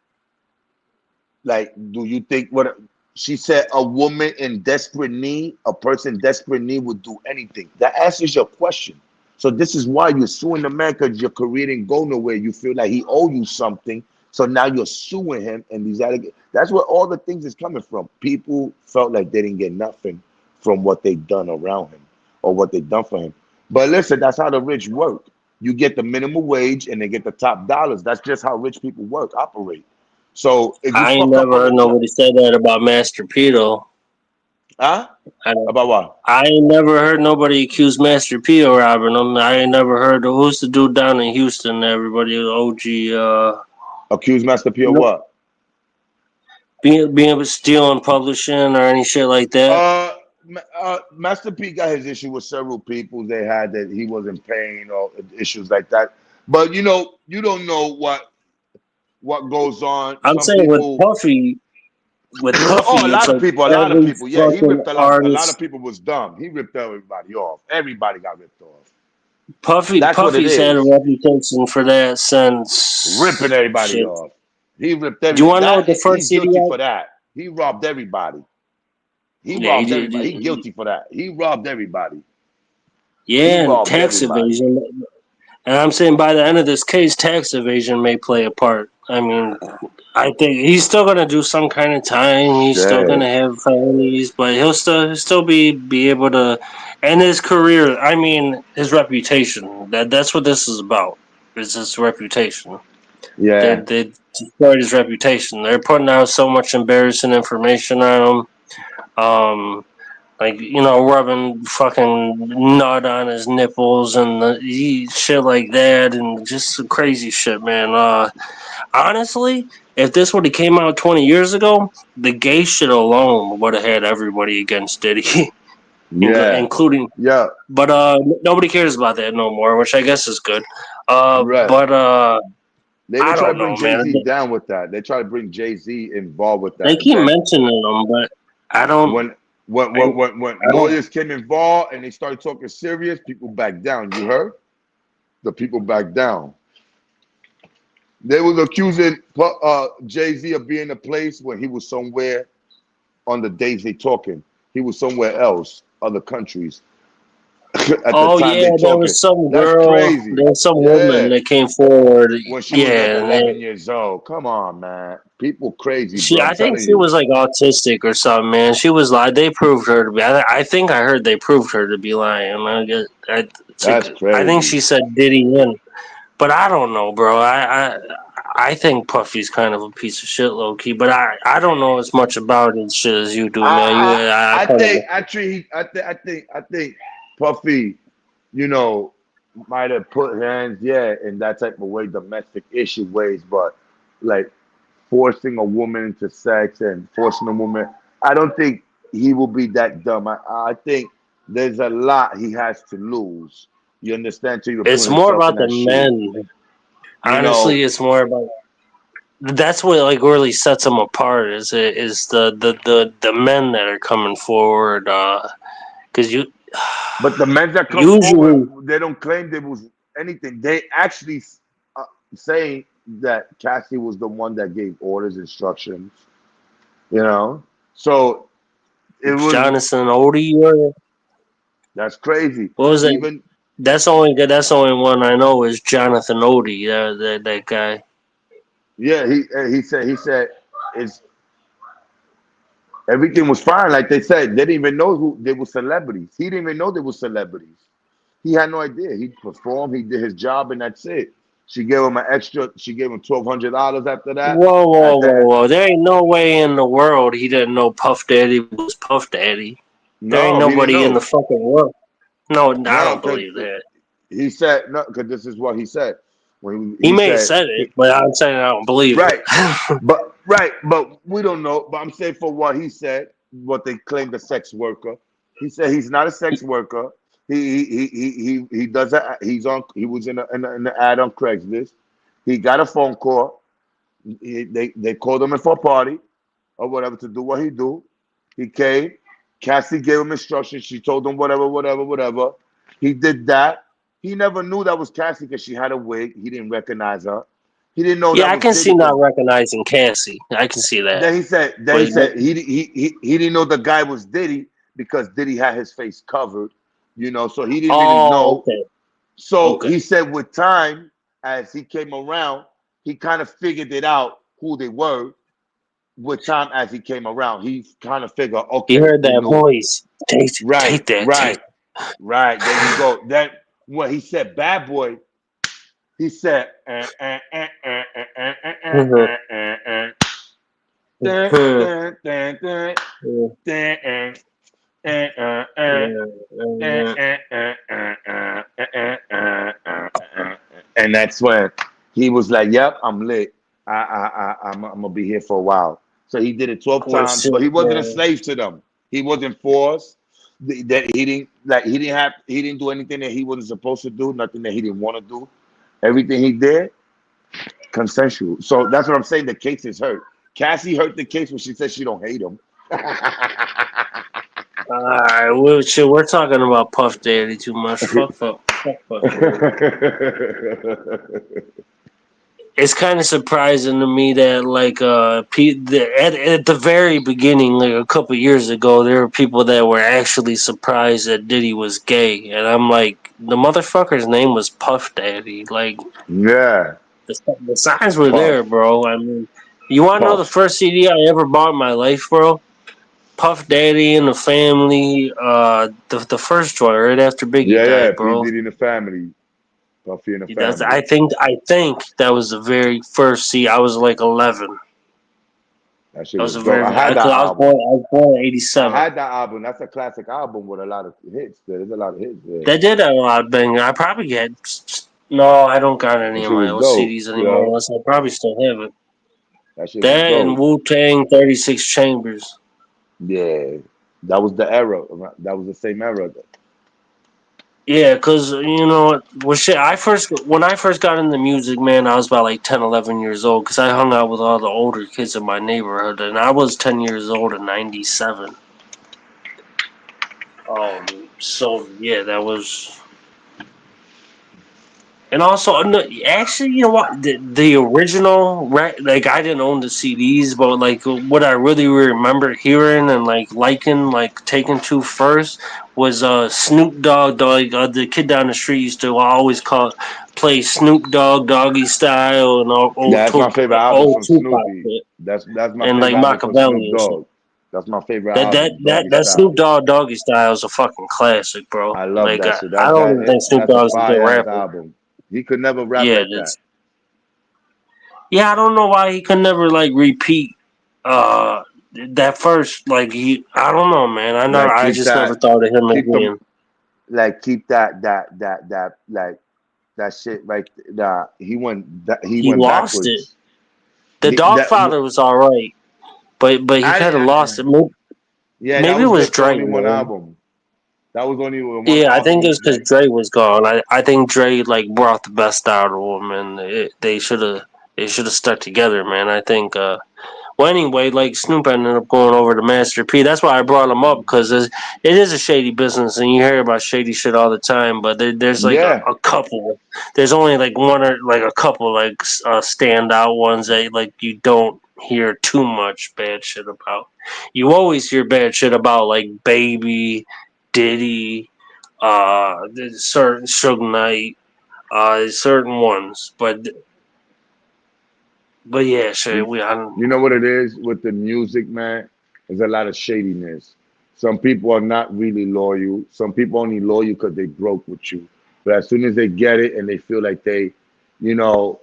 like, do you think what she said, a woman in desperate need, a person in desperate need would do anything? That answers your question. So this is why you're suing the man, because your career didn't go nowhere. You feel like he owed you something. So now you're suing him, and that's where all the things is coming from. People felt like they didn't get nothing from what they done around him or what they done for him. But listen, that's how the rich work. You get the minimum wage and they get the top dollars. That's just how rich people operate. So if you I ain't never heard nobody say that about Master P though. Huh? About what? I ain't never heard nobody accuse Master P of robbing him. I ain't never heard who's the dude down in Houston. Everybody OG. Accuse Master P of what? Being stealing, publishing, or any shit like that. Master P got his issue with several people. They had that he wasn't paying or issues like that. But you don't know what goes on. I'm saying people, with Puffy. A lot of people. Yeah, he ripped a lot of people was dumb. He ripped everybody off. Everybody got ripped off. Puffy's had a reputation for that since ripping everybody off. He ripped everybody. Do you want to know the first he's guilty for that? He robbed everybody. He robbed everybody. He's guilty for that. He robbed everybody. Yeah, and tax evasion. And I'm saying by the end of this case, tax evasion may play a part. I mean, I think he's still gonna do some kind of time. He's still gonna have felonies, but he'll still be able to. And his career, I mean, his reputation. That's what this is about. It's his reputation. Yeah, they destroyed his reputation. They're putting out so much embarrassing information on him. Like, rubbing fucking nut on his nipples and shit like that, and just some crazy shit, man. Honestly, if this would have came out 20 years ago, the gay shit alone would have had everybody against Diddy. Including. Yeah. But nobody cares about that no more, which I guess is good. Right. But they try to bring Jay-Z down with that. They try to bring Jay-Z involved with that. They keep mentioning them, but I don't. When lawyers came involved and they started talking serious, people backed down. You heard? The people backed down. They was accusing Jay-Z of being in a place when he was somewhere on the days they talking. He was somewhere else, other countries. At the Oh time yeah, they there talking. was some That's girl, crazy. there was some woman Yeah. that came forward. When she was like Yeah, 11 years old. Come on, man. People crazy, she, bro. I'm I think telling she you. was like autistic or something, man. She was like, they proved her to be. I think I heard they proved her to be lying. That's I think crazy. she said Diddy in, but I don't know, bro. I think Puffy's kind of a piece of shit, low key. But I don't know as much about his shit as you do, man. I I kind think of. actually I think Puffy, you know, might have put hands, yeah, in that type of way, domestic issue ways, but like forcing a woman into sex and forcing a woman, I don't think he will be that dumb. I think there's a lot he has to lose. You understand? To even put It's more himself in about the that shoe. men. You Honestly, know, it's more about that's what like really sets them apart is the men that are coming forward because you but the men that come forward, usually they don't claim there was anything. They actually uh, say that Cassie was the one that gave orders, instructions. You know, so it was Jonathan Odie or that's crazy. what was it? Even That's the only one I know is Jonathan Odie, that guy. yeah, he said it's everything was fine. Like they said, they didn't even know who they were celebrities. He didn't even know they were celebrities. He had no idea. He performed, he did his job, and that's it. She gave him an extra. She gave him $1,200 after that. At the Whoa! There ain't no way in the world he didn't know Puff Daddy was Puff Daddy. There ain't no, he didn't nobody in the know. fucking world. No, I No, don't because believe that. he said no. Because this is what he said when He he may have said said it, but I'm saying I don't believe right. it. But we don't know. But I'm saying for what he said, what they claimed a sex worker. He said he's not a sex worker. He does a, he's on he was in the ad on Craigslist. He got a phone call. They called him in for a party or whatever to do what he do. He came. Cassie gave him instructions. She told him whatever. He did that. He never knew that was Cassie because she had a wig. He didn't recognize her. He didn't know Yeah, that I was can Diddy see because not recognizing Cassie. I can see that. then But he said he didn't know the guy was Diddy because Diddy had his face covered, so he didn't really oh, know. okay, So okay. he said with time, as he came around, he kind of figured it out who they were. With time, as he came around, he kind of figured, He okay, heard they that know. voice. Right, Take that, take. right, right. There you go. Then when he said "bad boy," he said, Mhm. dun, Mhm. dun, dun, dun, Yeah, dun, yeah, yeah. and that's when he was like, "Yep, I'm lit. I'm gonna be here for a while." So he did it 12 Well, times, shit, but he wasn't a man. slave to them. He wasn't forced. That he didn't do anything that he wasn't supposed to do, nothing that he didn't want to do. Everything he did, consensual. So that's what I'm saying. The case is hurt. Cassie hurt the case when she said she don't hate him. Alright, well, shit, we're talking about Puff Daddy too much. Fuck Puff Daddy. It's kind of surprising to me that like at the very beginning, like a couple years ago, there were people that were actually surprised that Diddy was gay, and I'm like, the motherfucker's name was Puff Daddy. Like Yeah, the signs were puff, there, bro. I mean, you want to know the puff. first CD I ever bought in my life, bro? Puff Daddy and the Family, the first joint right after Biggie Yeah, died, P bro. Diddy and the family, Puffy and the That's family. I think that was the very first CD. I was like 11. That shit That was was a dope. very I had because that album. I was born in I '87. had that album. That's a classic album with a lot of hits. There's a lot of hits there. That did have a lot of bang. I probably had no, I don't got That any of shit my was old dope. CDs anymore. Yeah, Unless I probably still have it. that shit was That and dope. Wu Tang 36 Chambers. Yeah, that was the era. That was the same era. Yeah, cause you know what? Well, shit. When I first got into music, man, I was about like 10, 11 years old. Cause I hung out with all the older kids in my neighborhood, and I was 10 years old in '97. So yeah, that was And also, no, actually, you know what? The original, like I didn't own the CDs, but like what I really remember hearing and like liking, like taking to first was Snoop Dogg. The kid down the street used to always play Snoop Dogg, Doggy Style, and all Yeah, that's my favorite album old from Tupac Snoopy. shit, That's my and like favorite album from Machiavelli Snoop and shit. Dogg. That's my favorite That that album, that Doggy that Style. Snoop Dogg Doggy Style is a fucking classic, bro. I love Like that shit. I don't even think Snoop That's a Dogg's a good fire ass rapper. album. He could never rap Yeah, like that. yeah, I don't know why he could never like repeat uh that first like I don't know, man. Like I just never thought of him keep him, again. like keep that like that shit right. He He went lost it. backwards. The That Dogfather was all right, but he kind of lost I it. yeah, that Maybe it was was just the Dre, only one man. album. That was only one Yeah, I think it album. was because Dre was gone. I think Dre like brought the best out of him, and they should have stuck together, man. I think. Well, anyway, like Snoop ended up going over to Master P. That's why I brought him up because it is a shady business, and you hear about shady shit all the time. But there's like Yeah, a couple. There's only like one or like a couple like standout ones that like you don't hear too much bad shit about. You always hear bad shit about like Baby, Diddy, certain Suge Knight, certain ones. But yeah, shit. you, you know what it is with the music, man. There's a lot of shadiness. Some people are not really loyal. Some people only loyal because they broke with you. But as soon as they get it and they feel like you know,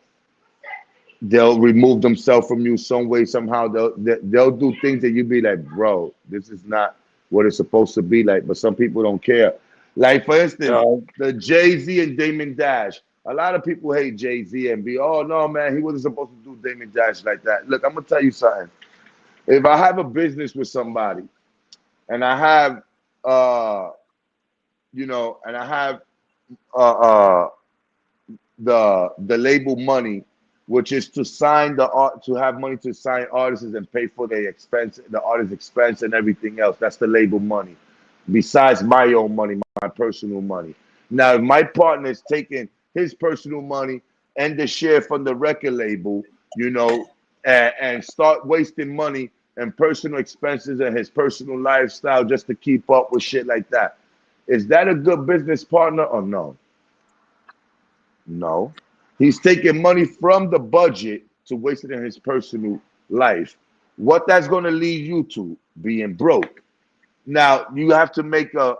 they'll remove themselves from you some way, somehow. They'll do things that you be like, bro, this is not what it's supposed to be like. But some people don't care. Like for instance, uh, the Jay-Z and Damon Dash. A lot of people hate Jay-Z and be, oh no, man, he wasn't supposed to do Damon Dash like that. Look, I'm gonna tell you something. If I have a business with somebody and I have and I have uh, uh, the label money, which is to sign the art, to have money to sign artists and pay for their expense, the artist expense and everything else. That's the label money. Besides my own money, my personal money. Now, if my partner is taking his personal money and the share from the record label, and start wasting money and personal expenses and his personal lifestyle just to keep up with shit like that, is that a good business partner or no? No. He's taking money from the budget to waste it in his personal life. What that's going to lead you to? Being broke. Now you have to make a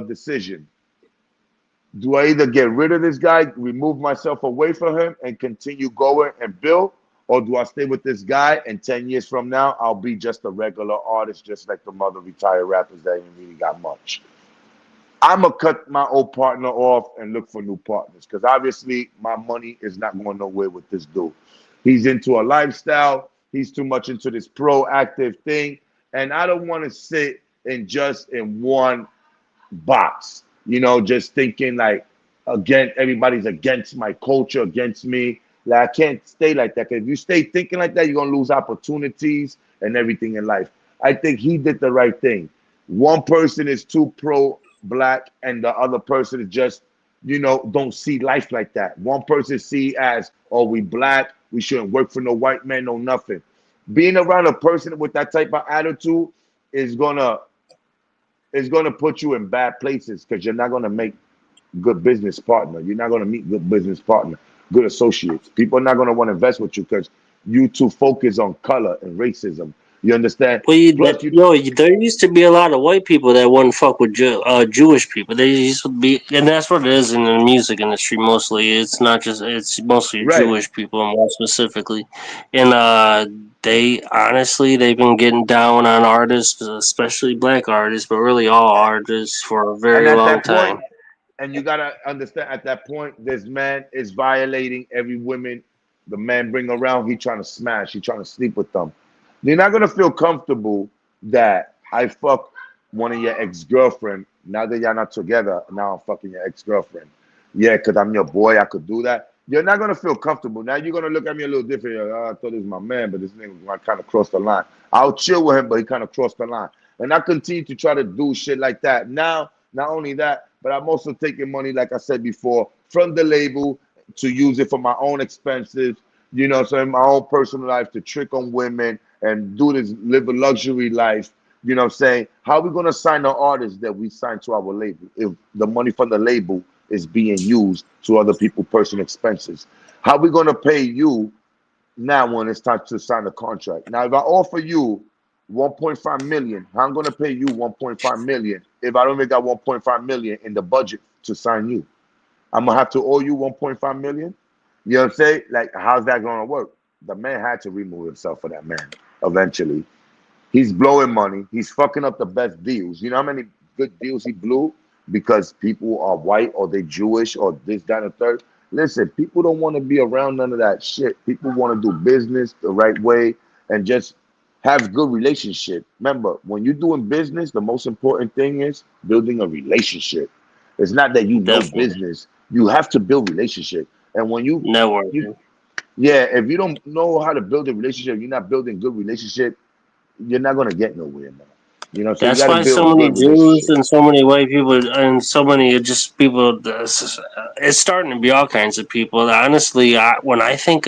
decision. Do I either get rid of this guy, remove myself away from him, and continue going and build, or do I stay with this guy and 10 years from now I'll be just a regular artist, just like the mother retired rappers that ain't really got much? I'm gonna cut my old partner off and look for new partners because obviously my money is not going nowhere with this dude. He's into a lifestyle. He's too much into this proactive thing, and I don't want to sit in one box. Just thinking like, again, everybody's against my culture, against me. Like I can't stay like that. Because if you stay thinking like that, you're gonna lose opportunities and everything in life. I think he did the right thing. One person is too pro black, and the other person is just, don't see life like that. One person see as, oh, we black, we shouldn't work for no white man, no nothing. Being around a person with that type of attitude is gonna put you in bad places because you're not gonna make good business partner. You're not gonna meet good business partner, good associates. People are not gonna want to invest with you because you too focus on color and racism. You understand? Well, Plus, you there used to be a lot of white people that wouldn't fuck with Jewish people. They used to be, and that's what it is in the music industry mostly. It's not just, it's mostly right. Jewish people more specifically. And they honestly, they've been getting down on artists, especially black artists, but really all artists for a And very at long that point, time. and you gotta understand, at that point, this man is violating every woman the man bring around. He trying to smash. He trying to sleep with them. You're not gonna feel comfortable that I fuck one of your ex-girlfriend. Now that y'all not together, now I'm fucking your ex-girlfriend. Yeah, because I'm your boy, I could do that. You're not gonna feel comfortable. Now you're gonna look at me a little different. You're like, oh, I thought this was my man, but this nigga kind of crossed the line. I'll chill with him, but he kind of crossed the line. And I continue to try to do shit like that. Now, not only that, but I'm also taking money, like I said before, from the label to use it for my own expenses. You know, so in my own personal life to trick on women and do this, live a luxury life. You know what I'm saying? How are we gonna sign the artists that we sign to our label if the money from the label is being used to other people's personal expenses? How are we gonna pay you now when it's time to sign a contract? Now, if I offer you 1.5 million, how I'm gonna pay you 1.5 million if I don't even got 1.5 million in the budget to sign you? I'm gonna have to owe you 1.5 million. You know what I'm saying? Like, how's that gonna work? The man had to remove himself for that man eventually. He's blowing money. He's fucking up the best deals. You know how many good deals he blew because people are white or they Jewish or this, that, and the third? Listen, people don't want to be around none of that shit. People want to do business the right way and just have good relationship. Remember, when you're doing business, the most important thing is building a relationship. It's not that you know Definitely business. You have to build relationship. And when you networking. yeah, if you don't know how to build a relationship, you're not building good relationship, you're not gonna get nowhere, man. You know, so you That's got to why so build many good Jews relationship. and so many white people and so many just people. It's starting to be all kinds of people. Honestly, when I think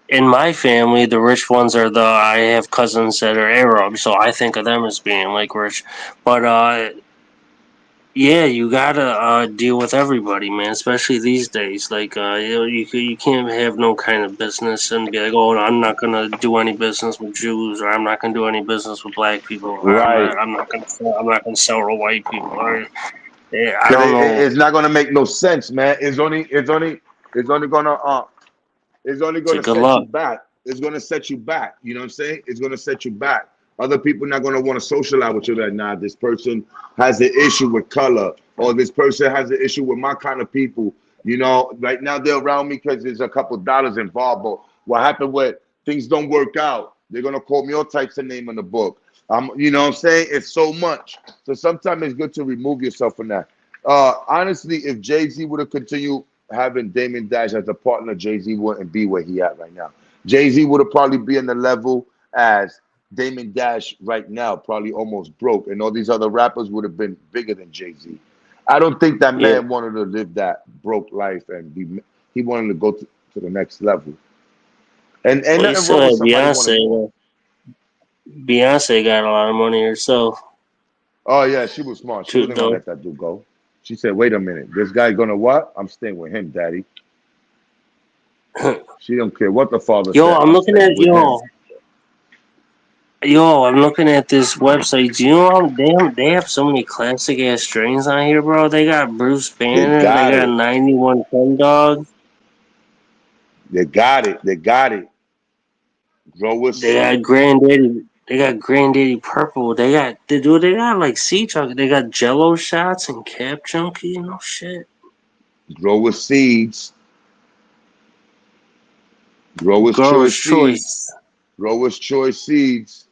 in my family, the rich ones are the. I have cousins that are Arab, so I think of them as being like rich. But yeah, you gotta deal with everybody, man. Especially these days. Like, you can't have no kind of business and be like, oh, I'm not gonna do any business with Jews, or I'm not gonna do any business with black people, or Right. I'm not gonna sell to white people. Or yeah, I Because don't know. it's not gonna make no sense, man. It's only gonna it's only So gonna good set you luck. back. It's gonna set you back. You know what I'm saying? It's gonna set you back. Other people not gonna want to socialize with you. That nah, this person has an issue with color, or this person has an issue with my kind of people. You know, right now they're around me because there's a couple dollars involved. But what happened when things don't work out? They're gonna call me all types of name in the book. You know what I'm saying? It's so much. So sometimes it's good to remove yourself from that. Honestly, if Jay-Z would have continued having Damon Dash as a partner, Jay-Z wouldn't be where he at right now. Jay-Z would have probably be in the level as Damon Dash right now, probably almost broke, and all these other rappers would have been bigger than Jay-Z. I don't think that Yeah. man wanted to live that broke life and be. He wanted to go to the next level. And Well, you nothing still wrong with had somebody wanting Beyonce. more. Beyonce got a lot of money herself. Oh yeah, she was smart. She Too wasn't gonna though. let that dude go. She said, "Wait a minute, this guy gonna what? I'm staying with him, daddy." She don't care what the father Yo, said. I'm I'm looking staying at with him. I'm looking at this website. Do you know how they have so many classic ass strains on here, bro? They got Bruce They Banner. They got got it. 91 Gun Dog. They got it. They got it. Grower They got seeds. Granddaddy. They got Granddaddy Purple. They got like Sea Junkie. They got Jello shots and Cap Junkie. No shit. Grower seeds. Grower's Grower's choice seeds. Choice. Grower's choice seeds.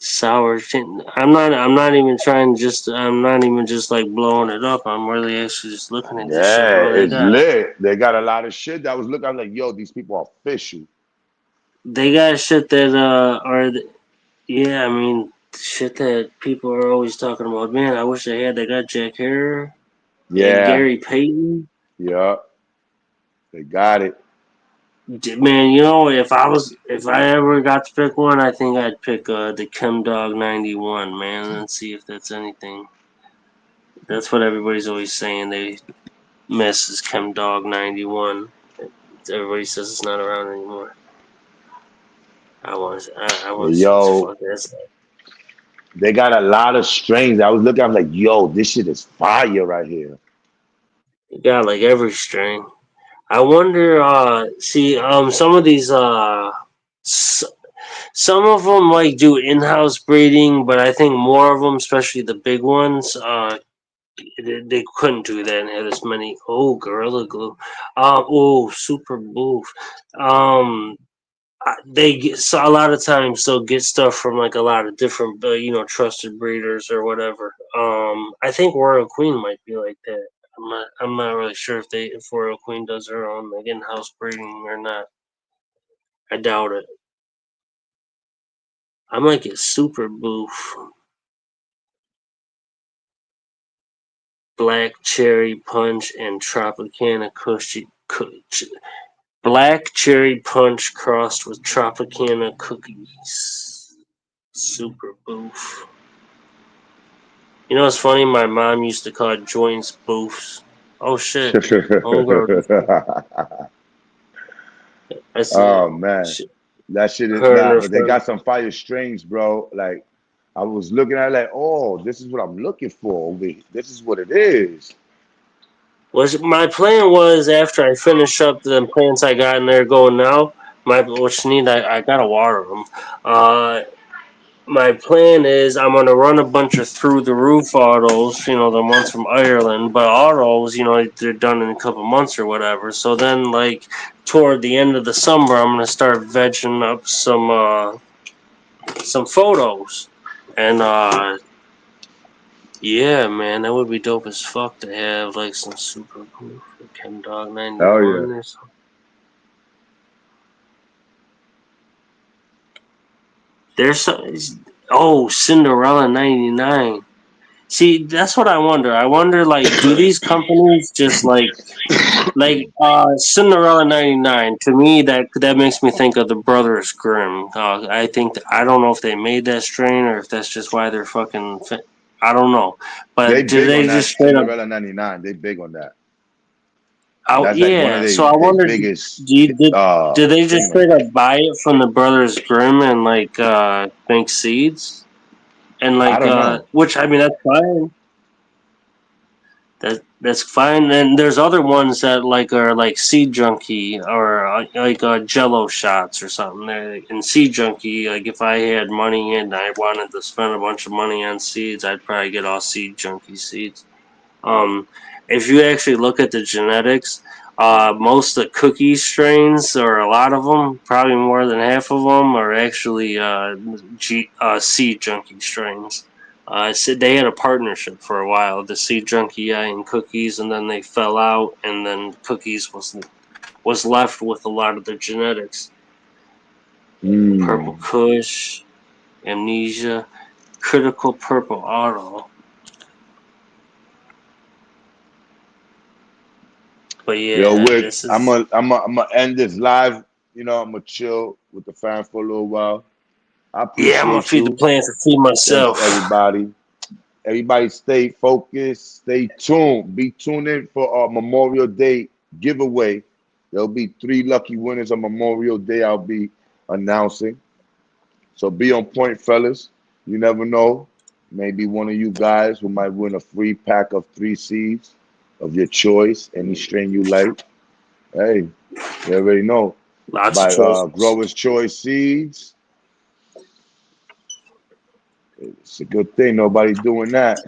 Sour shit. I'm not even just like blowing it up. I'm really actually just looking at this shit, Yeah, bro. it's lit. They got a lot of shit. That was looking. I was like, yo, these people are official. They got shit that yeah, I mean shit that people are always talking about. Man, I wish they had. They got Jack Harrer. They got Yeah, Gary Payton. yeah, they got it. Man, if I ever got to pick one, I think I'd pick the Chem Dog 91, man, and see if that's anything. That's what everybody's always saying. They miss is Chem Dog 91. Everybody says it's not around anymore. I want to see what the Yo, fuck that's like. they got a lot of strings. I was looking. I'm like, yo, this shit is fire right here. You got like every string. I wonder. Some of these. Some of them like do in-house breeding, but I think more of them, especially the big ones, they couldn't do that and have this many. Oh, Gorilla Glue. Super Boof. Um, they get so a lot of times they'll get stuff from like a lot of different trusted breeders or whatever. I think Royal Queen might be like that. I'm not really sure if Royal Queen does her own like in-house breeding or not. I doubt it. I might get Super Boof. Black Cherry Punch and Tropicana Black Cherry Punch crossed with Tropicana cookies. Super boof. You know what's funny? My mom used to call joints boofs. Oh shit. Oh man, Shit. that shit is Her and not. her But they friend. got some fire strains, bro. Like I was looking at it like, oh, this is what I'm looking for. This is what it is. My plan was after I finish up the plants I got in there going now. I gotta water them. My plan is I'm gonna run a bunch of through the roof autos, the ones from Ireland, but autos, they're done in a couple months or whatever. So then, like toward the end of the summer, I'm gonna start vegging up some photos, and yeah, man, that would be dope as fuck to have like some super cool for Ken Dog Oh yeah. 91 or something. There's some. Cinderella 99. See, that's what I wonder. I wonder, like, do these companies just like Cinderella 99? To me, that makes me think of the Brothers Grimm. I don't know if they made that strain or if that's just why they're fucking. I don't know, They but do big they on just that straight up? Cinderella 99. They big on that. Out, That's like one of yeah. So I their wonder, biggest did they just thing on straight that. up buy it from the Brothers Grimm and like make seeds and I like don't know. which I mean that's fine. That's fine. And there's other ones that like are like Seed Junkie or like Jello shots or something. In Seed Junkie, like if I had money and I wanted to spend a bunch of money on seeds, I'd probably get all Seed Junkie seeds. If you actually look at the genetics, most of the cookie strains, or a lot of them, probably more than half of them, are actually Seed Junkie strains. Said they had a partnership for a while, the Seed Junkie and Cookies, and then they fell out, and then Cookies was left with a lot of the genetics. Purple Kush, Amnesia, Critical Purple Auto. But Yo, yeah, Wick, this I'm is. gonna end this live. I'm gonna chill with the fam for a little while. I Yeah, I'm gonna appreciate feed the you. plants and feed Thanks, myself. everybody. Everybody stay focused, stay tuned. Be tuned in for our Memorial Day giveaway. There'll be 3 lucky winners on Memorial Day I'll be announcing. So be on point, fellas. You never know. Maybe one of you guys who might win a free pack of 3 seeds of your choice, any strain you like. Hey, you already know. Lots of By choices. Growers Choice Seeds. It's a good thing nobody doing that.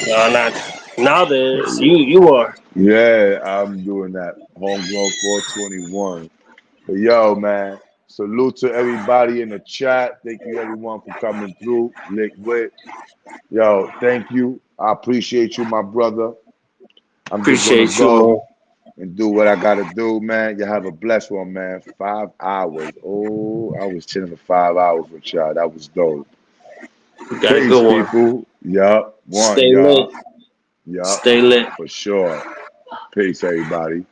No, not nowadays. You are. Yeah, I'm doing that. Homegrown 421. But yo, man, salute to everybody in the chat. Thank you, everyone, for coming through. Liquid. Yo, thank you. I appreciate you, my brother. I'm just gonna Appreciate you, man. go and do what I gotta do, man. You have a blessed one, man. 5 hours. Oh, I was chilling for 5 hours with y'all. That was dope. You got a Peace, good one. people. Yup. One, Stay lit. y'all. Yup. Stay lit. For sure. Peace, everybody.